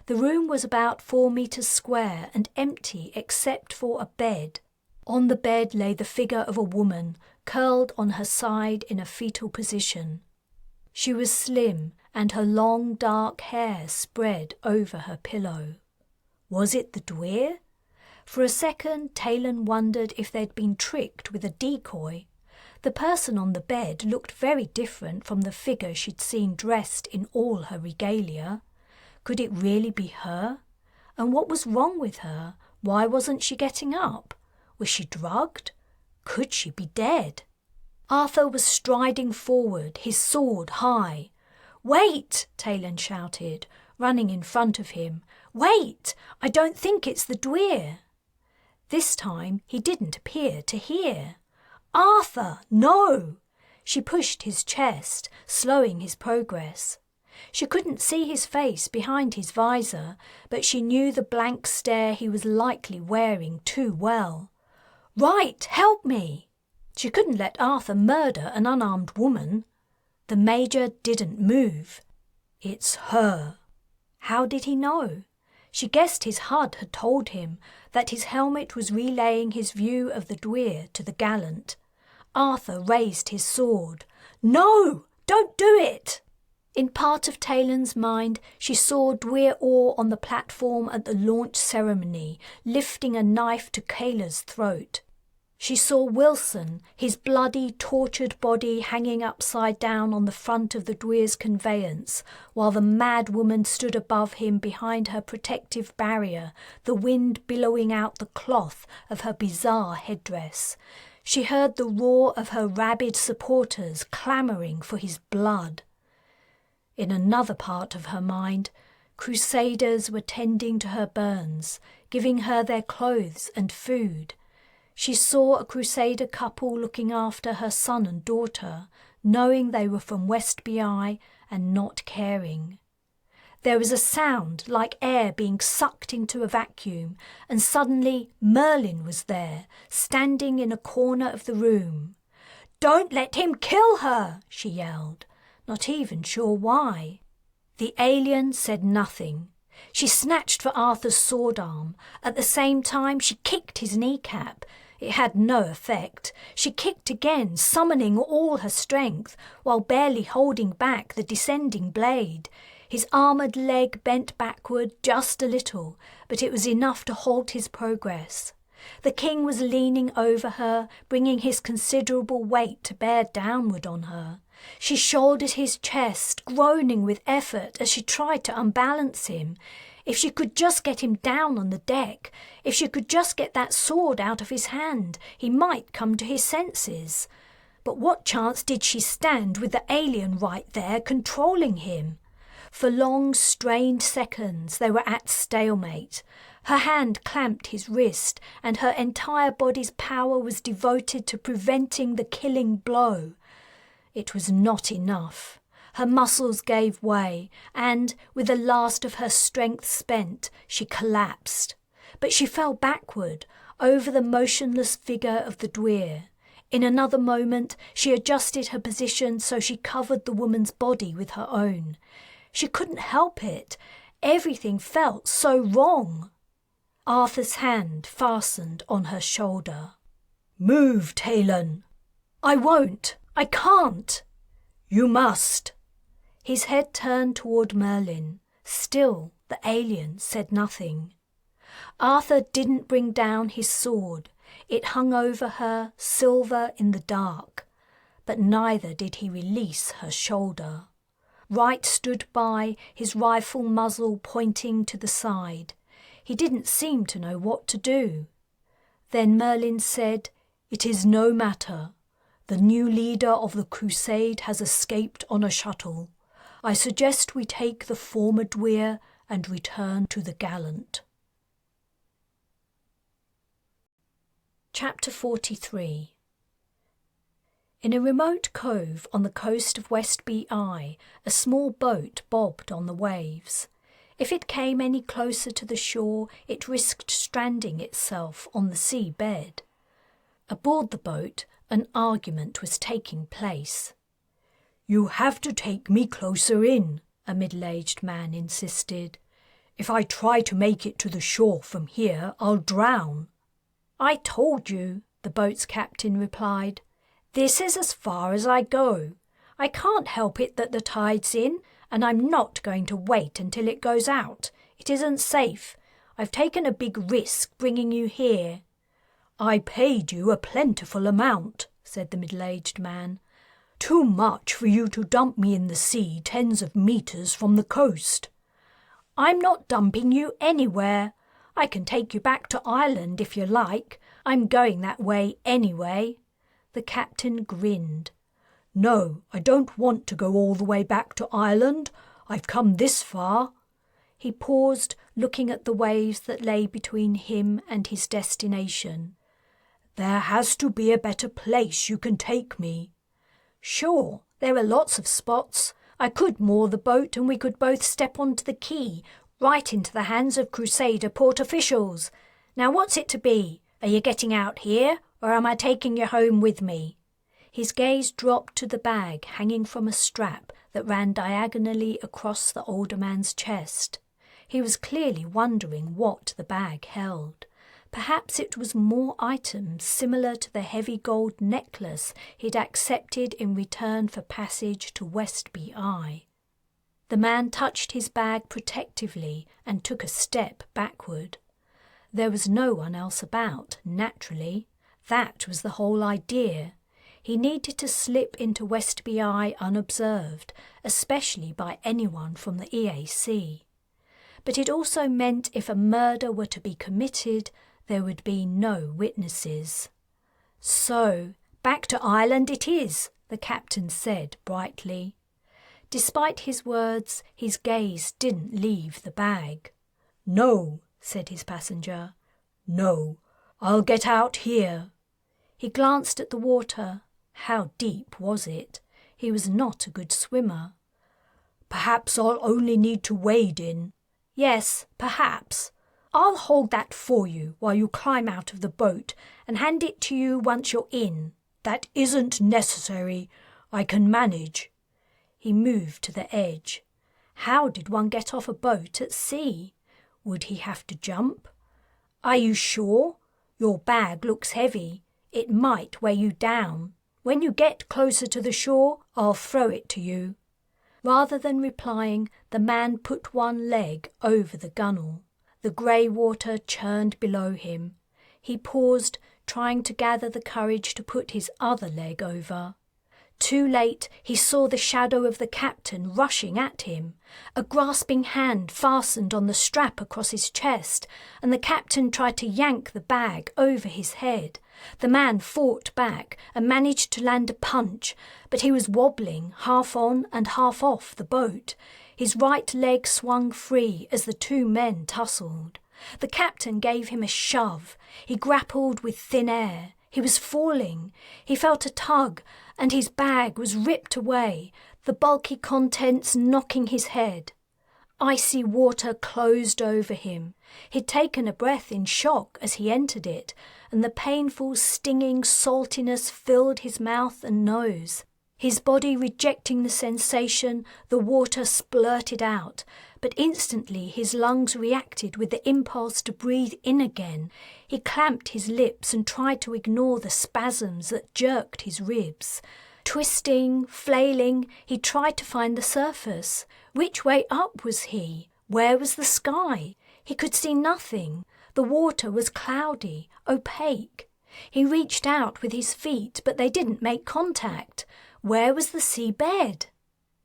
The room was about 4 meters square and empty except for a bed. On the bed lay the figure of a woman, curled on her side in a fetal position. She was slim, and her long dark hair spread over her pillow. Was it the Dwyr? For a second, Taylan wondered if they'd been tricked with a decoy. The person on the bed looked very different from the figure she'd seen dressed in all her regalia. Could it really be her? And what was wrong with her? Why wasn't she getting up? Was she drugged? Could she be dead? Arthur was striding forward, his sword high. "Wait!" Taylan shouted, running in front of him. "Wait! I don't think it's the Dwyr." This time he didn't appear to hear. "Arthur, no!" She pushed his chest, slowing his progress. She couldn't see his face behind his visor, but she knew the blank stare he was likely wearing too well. "Right, help me!" She couldn't let Arthur murder an unarmed woman. The Major didn't move. "It's her." How did he know? She guessed his HUD had told him that his helmet was relaying his view of the Dwyr to the Gallant. Arthur raised his sword. "No! Don't do it!" In part of Taylan's mind, she saw Dwyr Orr on the platform at the launch ceremony, lifting a knife to Kala's throat. She saw Wilson, his bloody, tortured body hanging upside down on the front of the Dwyr's conveyance, while the mad woman stood above him behind her protective barrier, the wind billowing out the cloth of her bizarre headdress. She heard the roar of her rabid supporters clamouring for his blood. In another part of her mind, crusaders were tending to her burns, giving her their clothes and food. She saw a crusader couple looking after her son and daughter, knowing they were from West Bi and not caring. There was a sound like air being sucked into a vacuum, and suddenly Merlin was there, standing in a corner of the room. "Don't let him kill her!" she yelled, not even sure why. The alien said nothing. She snatched for Arthur's sword arm. At the same time, she kicked his kneecap. It had no effect. She kicked again, summoning all her strength, while barely holding back the descending blade. His armoured leg bent backward just a little, but it was enough to halt his progress. The king was leaning over her, bringing his considerable weight to bear downward on her. She shouldered his chest, groaning with effort as she tried to unbalance him. If she could just get him down on the deck, if she could just get that sword out of his hand, he might come to his senses. But what chance did she stand with the alien right there controlling him? For long, strained seconds they were at stalemate. Her hand clamped his wrist, and her entire body's power was devoted to preventing the killing blow. It was not enough. Her muscles gave way, and, with the last of her strength spent, she collapsed. But she fell backward, over the motionless figure of the Dwyr. In another moment, she adjusted her position so she covered the woman's body with her own. She couldn't help it. Everything felt so wrong. Arthur's hand fastened on her shoulder. "Move, Taylan." "I won't. I can't." "You must." His head turned toward Merlin. Still, the alien said nothing. Arthur didn't bring down his sword. It hung over her, silver in the dark. But neither did he release her shoulder. Wright stood by, his rifle muzzle pointing to the side. He didn't seem to know what to do. Then Merlin said, "It is no matter. The new leader of the crusade has escaped on a shuttle. I suggest we take the former Dwyr and return to the Gallant." Chapter 43. In a remote cove on the coast of West Bi, a small boat bobbed on the waves. If it came any closer to the shore, it risked stranding itself on the sea bed. Aboard the boat, an argument was taking place. "You have to take me closer in," a middle-aged man insisted. "If I try to make it to the shore from here, I'll drown." "I told you," the boat's captain replied. "This is as far as I go. I can't help it that the tide's in, and I'm not going to wait until it goes out. It isn't safe. I've taken a big risk bringing you here." "I paid you a plentiful amount," said the middle-aged man. "Too much for you to dump me in the sea tens of meters from the coast." "I'm not dumping you anywhere. I can take you back to Ireland if you like. I'm going that way anyway." The captain grinned. "No, I don't want to go all the way back to Ireland. I've come this far." He paused, looking at the waves that lay between him and his destination. "There has to be a better place you can take me." "Sure, there are lots of spots. I could moor the boat and we could both step onto the quay, right into the hands of Crusader port officials. Now what's it to be? Are you getting out here, or am I taking you home with me?" His gaze dropped to the bag hanging from a strap that ran diagonally across the older man's chest. He was clearly wondering what the bag held. Perhaps it was more items similar to the heavy gold necklace he'd accepted in return for passage to Westby Eye. The man touched his bag protectively and took a step backward. There was no one else about, naturally. That was the whole idea. He needed to slip into Westby Eye unobserved, especially by anyone from the EAC. But it also meant if a murder were to be committed, there would be no witnesses. "So, back to Ireland it is," the captain said brightly. Despite his words, his gaze didn't leave the bag. "No," said his passenger. "No, I'll get out here." He glanced at the water. How deep was it? He was not a good swimmer. "Perhaps I'll only need to wade in." "Yes, perhaps. I'll hold that for you while you climb out of the boat and hand it to you once you're in." "That isn't necessary. I can manage." He moved to the edge. How did one get off a boat at sea? Would he have to jump? "Are you sure? Your bag looks heavy. It might weigh you down. When you get closer to the shore, I'll throw it to you." Rather than replying, the man put one leg over the gunwale. The grey water churned below him. He paused, trying to gather the courage to put his other leg over. Too late, he saw the shadow of the captain rushing at him. A grasping hand fastened on the strap across his chest, and the captain tried to yank the bag over his head. The man fought back and managed to land a punch, but he was wobbling half on and half off the boat. His right leg swung free as the two men tussled. The captain gave him a shove. He grappled with thin air. He was falling. He felt a tug, and his bag was ripped away, the bulky contents knocking his head. Icy water closed over him. He'd taken a breath in shock as he entered it, and the painful, stinging saltiness filled his mouth and nose. His body rejecting the sensation, the water splurted out, but instantly his lungs reacted with the impulse to breathe in again. He clamped his lips and tried to ignore the spasms that jerked his ribs. Twisting, flailing, he tried to find the surface. Which way up was he? Where was the sky? He could see nothing. The water was cloudy, opaque. He reached out with his feet, but they didn't make contact. Where was the seabed?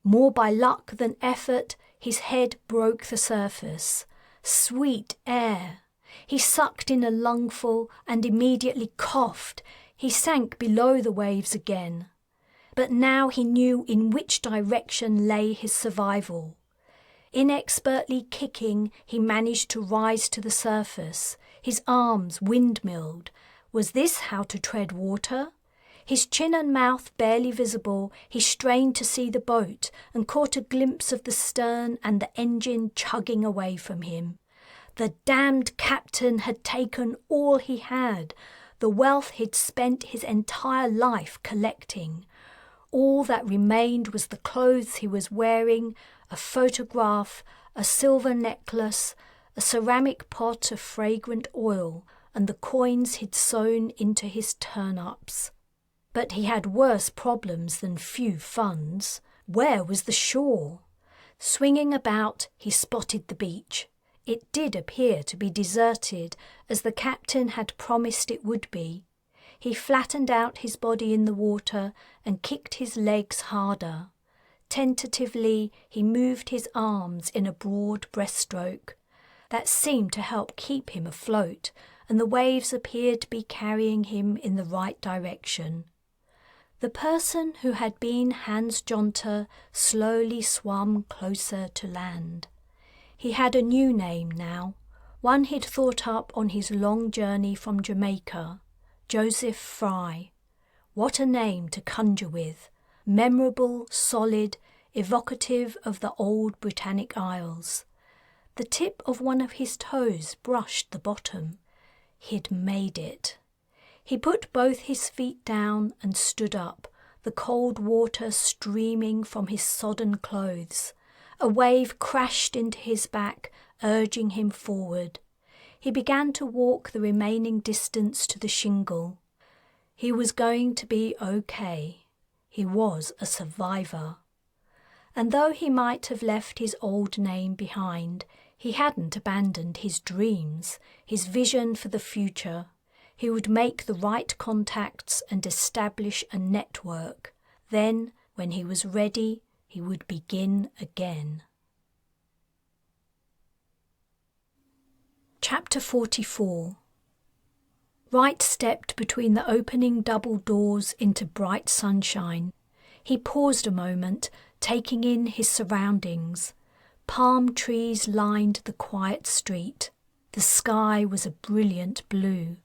More by luck than effort, his head broke the surface. Sweet air. He sucked in a lungful and immediately coughed. He sank below the waves again. But now he knew in which direction lay his survival. Inexpertly kicking, he managed to rise to the surface. His arms windmilled. Was this how to tread water? His chin and mouth barely visible, he strained to see the boat and caught a glimpse of the stern and the engine chugging away from him. The damned captain had taken all he had, the wealth he'd spent his entire life collecting. All that remained was the clothes he was wearing, a photograph, a silver necklace, a ceramic pot of fragrant oil, and the coins he'd sewn into his turnips. But he had worse problems than few funds. Where was the shore? Swinging about, he spotted the beach. It did appear to be deserted, as the captain had promised it would be. He flattened out his body in the water and kicked his legs harder. Tentatively, he moved his arms in a broad breaststroke. That seemed to help keep him afloat, and the waves appeared to be carrying him in the right direction. The person who had been Hans Jonter slowly swam closer to land. He had a new name now, one he'd thought up on his long journey from Jamaica, Joseph Fry. What a name to conjure with, memorable, solid, evocative of the old Britannic Isles. The tip of one of his toes brushed the bottom. He'd made it. He put both his feet down and stood up, the cold water streaming from his sodden clothes. A wave crashed into his back, urging him forward. He began to walk the remaining distance to the shingle. He was going to be okay. He was a survivor. And though he might have left his old name behind, he hadn't abandoned his dreams, his vision for the future. He would make the right contacts and establish a network. Then, when he was ready, he would begin again. Chapter 44. Wright stepped between the opening double doors into bright sunshine. He paused a moment, taking in his surroundings. Palm trees lined the quiet street. The sky was a brilliant blue.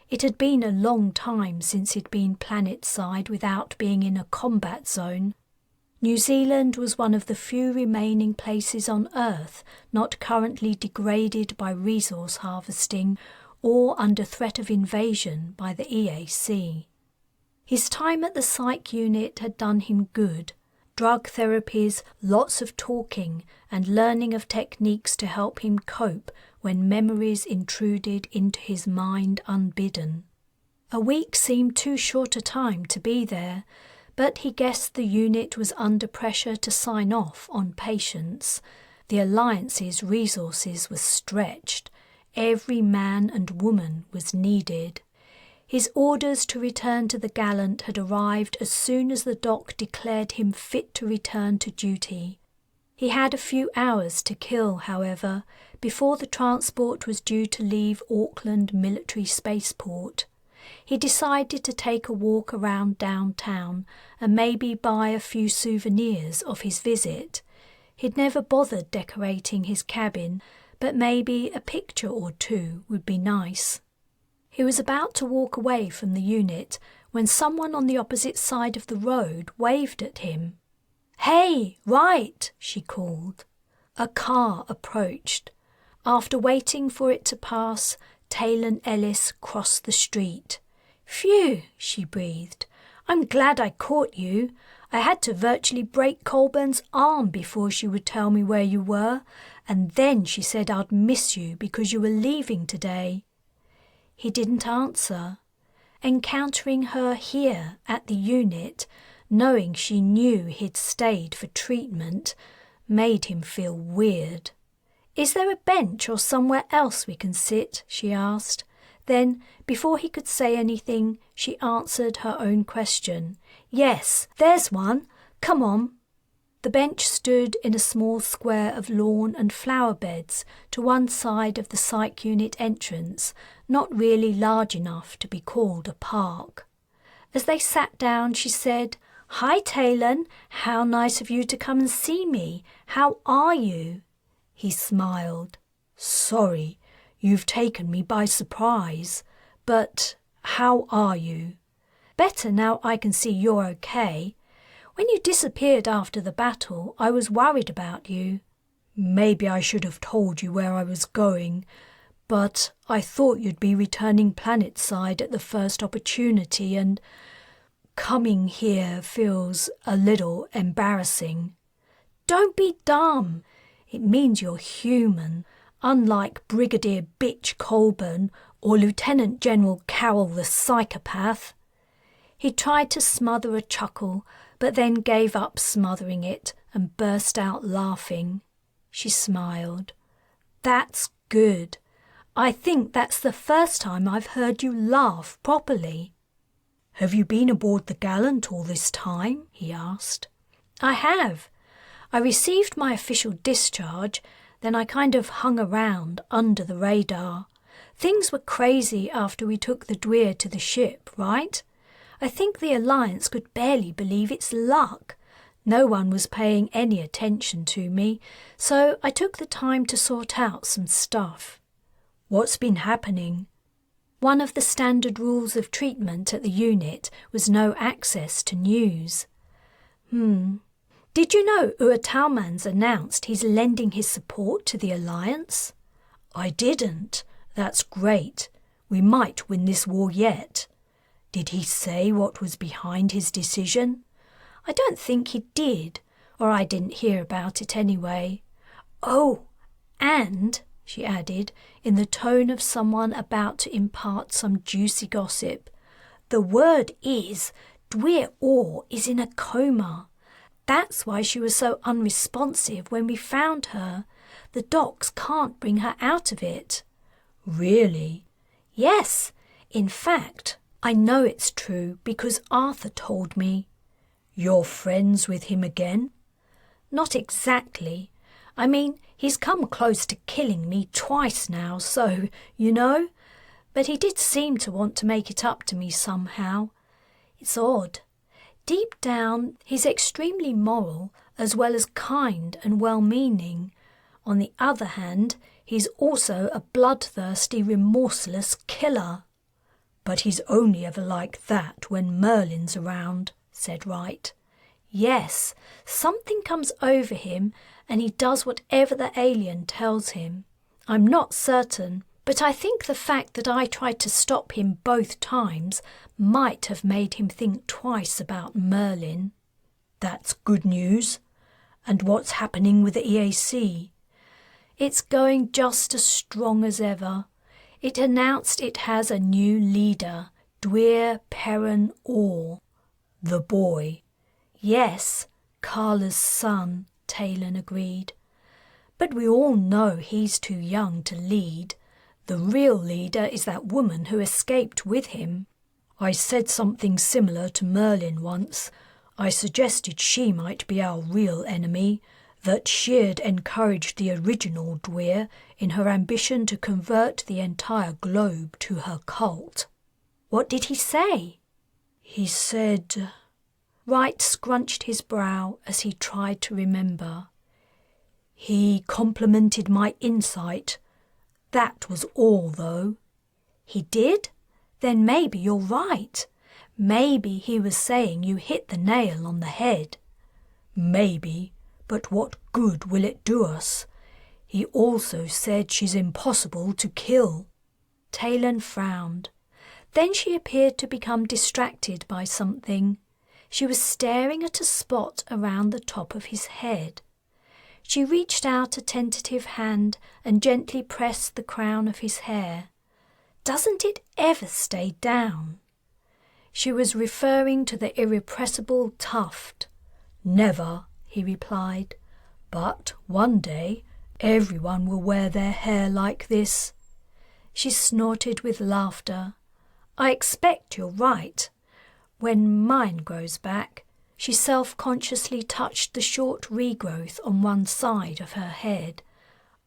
It had been a long time since he'd been planet-side without being in a combat zone. New Zealand was one of the few remaining places on Earth not currently degraded by resource harvesting or under threat of invasion by the EAC. His time at the psych unit had done him good. Drug therapies, lots of talking, and learning of techniques to help him cope when memories intruded into his mind unbidden. A week seemed too short a time to be there, but he guessed the unit was under pressure to sign off on patients. The Alliance's resources were stretched. Every man and woman was needed. His orders to return to the Gallant had arrived as soon as the doc declared him fit to return to duty. He had a few hours to kill, however, before the transport was due to leave Auckland Military Spaceport. He decided to take a walk around downtown and maybe buy a few souvenirs of his visit. He'd never bothered decorating his cabin, but maybe a picture or two would be nice. He was about to walk away from the unit when someone on the opposite side of the road waved at him. "Hey, Wright!" she called. A car approached. After waiting for it to pass, Taylan Ellis crossed the street. "Phew," she breathed. "I'm glad I caught you. I had to virtually break Colburn's arm before she would tell me where you were, and then she said I'd miss you because you were leaving today." He didn't answer. Encountering her here at the unit, knowing she knew he'd stayed for treatment, made him feel weird. "Is there a bench or somewhere else we can sit?" she asked. Then, before he could say anything, she answered her own question. "Yes, there's one. Come on." The bench stood in a small square of lawn and flower beds to one side of the psych unit entrance, not really large enough to be called a park. As they sat down, she said, "Hi, Taylan. How nice of you to come and see me. How are you?" He smiled. "Sorry, you've taken me by surprise. But how are you?" "Better now I can see you're okay. When you disappeared after the battle, I was worried about you." "Maybe I should have told you where I was going, but I thought you'd be returning planet-side at the first opportunity, and coming here feels a little embarrassing." "Don't be dumb. It means you're human, unlike Brigadier Bitch Colburn or Lieutenant General Carroll the psychopath." He tried to smother a chuckle, but then gave up smothering it and burst out laughing. She smiled. "That's good. I think that's the first time I've heard you laugh properly." "Have you been aboard the Gallant all this time?" he asked. "I have. I received my official discharge, then I kind of hung around under the radar. Things were crazy after we took the Dwyr to the ship, right? I think the Alliance could barely believe its luck. No one was paying any attention to me, so I took the time to sort out some stuff." "What's been happening?" One of the standard rules of treatment at the unit was no access to news. "Did you know Talman's announced he's lending his support to the Alliance?" "I didn't. That's great. We might win this war yet." "Did he say what was behind his decision?" "I don't think he did, or I didn't hear about it anyway." "Oh, And, she added, in the tone of someone about to impart some juicy gossip, the word is Dwyr Orr is in a coma. That's why she was so unresponsive when we found her. The docs can't bring her out of it. Really? Yes. In fact, I know it's true because Arthur told me. You're friends with him again? Not exactly. I mean, he's come close to killing me twice now, so, you know. But he did seem to want to make it up to me somehow. It's odd. Deep down, he's extremely moral as well as kind and well-meaning. On the other hand, he's also a bloodthirsty, remorseless killer. But he's only ever like that when Merlin's around, said Wright. Yes, something comes over him and he does whatever the alien tells him. I'm not certain, but I think the fact that I tried to stop him both times might have made him think twice about Merlin. That's good news. And what's happening with the EAC? It's going just as strong as ever. It announced it has a new leader, Dwyr Kala Orr. The boy. Yes, Kala's son, Taylan agreed. But we all know he's too young to lead. The real leader is that woman who escaped with him. I said something similar to Merlin once. I suggested she might be our real enemy, that she'd encouraged the original Dwyr in her ambition to convert the entire globe to her cult. What did he say? He said... Wright scrunched his brow as he tried to remember. He complimented my insight. That was all, though. He did? Then maybe you're right. Maybe he was saying you hit the nail on the head. Maybe, but what good will it do us? He also said she's impossible to kill. Taylan frowned. Then she appeared to become distracted by something. She was staring at a spot around the top of his head. She reached out a tentative hand and gently pressed the crown of his hair. Doesn't it ever stay down? She was referring to the irrepressible tuft. Never, he replied. But one day everyone will wear their hair like this. She snorted with laughter. I expect you're right. When mine grows back, she self-consciously touched the short regrowth on one side of her head.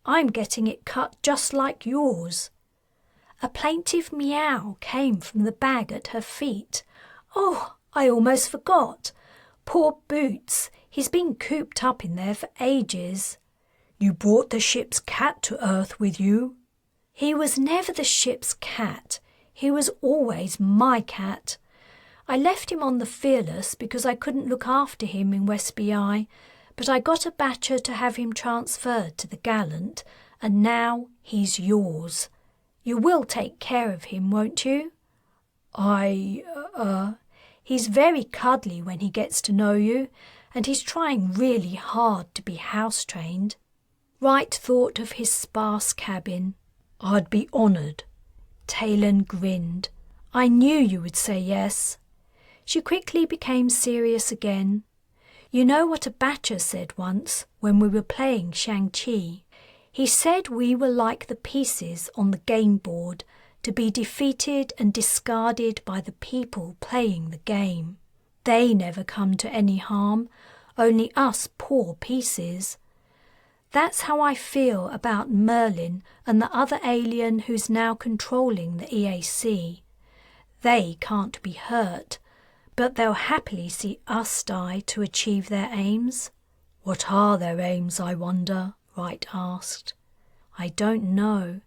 I'm getting it cut just like yours. A plaintive meow came from the bag at her feet. Oh, I almost forgot. Poor Boots, he's been cooped up in there for ages. You brought the ship's cat to Earth with you? He was never the ship's cat. He was always my cat. I left him on the Fearless because I couldn't look after him in West BI, but I got a batcher to have him transferred to the Gallant, and now he's yours. You will take care of him, won't you? He's very cuddly when he gets to know you, and he's trying really hard to be house-trained. Wright thought of his sparse cabin. I'd be honoured. Taylan grinned. I knew you would say yes. She quickly became serious again. You know what a batcher said once when we were playing Shang-Chi? He said we were like the pieces on the game board, to be defeated and discarded by the people playing the game. They never come to any harm, only us poor pieces. That's how I feel about Merlin and the other alien who's now controlling the EAC. They can't be hurt, but they'll happily see us die to achieve their aims. What are their aims, I wonder? Wright asked. I don't know,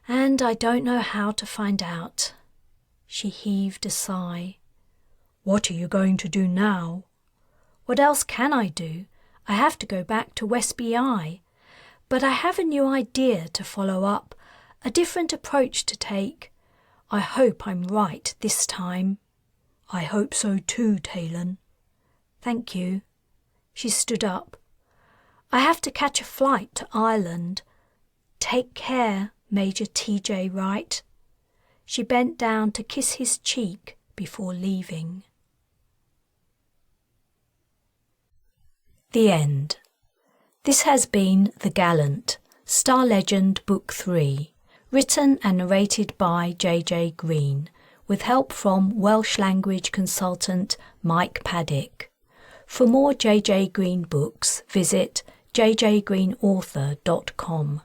and I don't know how to find out. She heaved a sigh. What are you going to do now? What else can I do? I have to go back to West BI. But I have a new idea to follow up, a different approach to take. I hope I'm right this time. I hope so too, Taylan. Thank you. She stood up. I have to catch a flight to Ireland. Take care, Major T.J. Wright. She bent down to kiss his cheek before leaving. The end. This has been The Gallant, Star Legend Book 3, written and narrated by J.J. Green, with help from Welsh language consultant Mike Paddock. For more J.J. Green books, visit jjgreenauthor.com.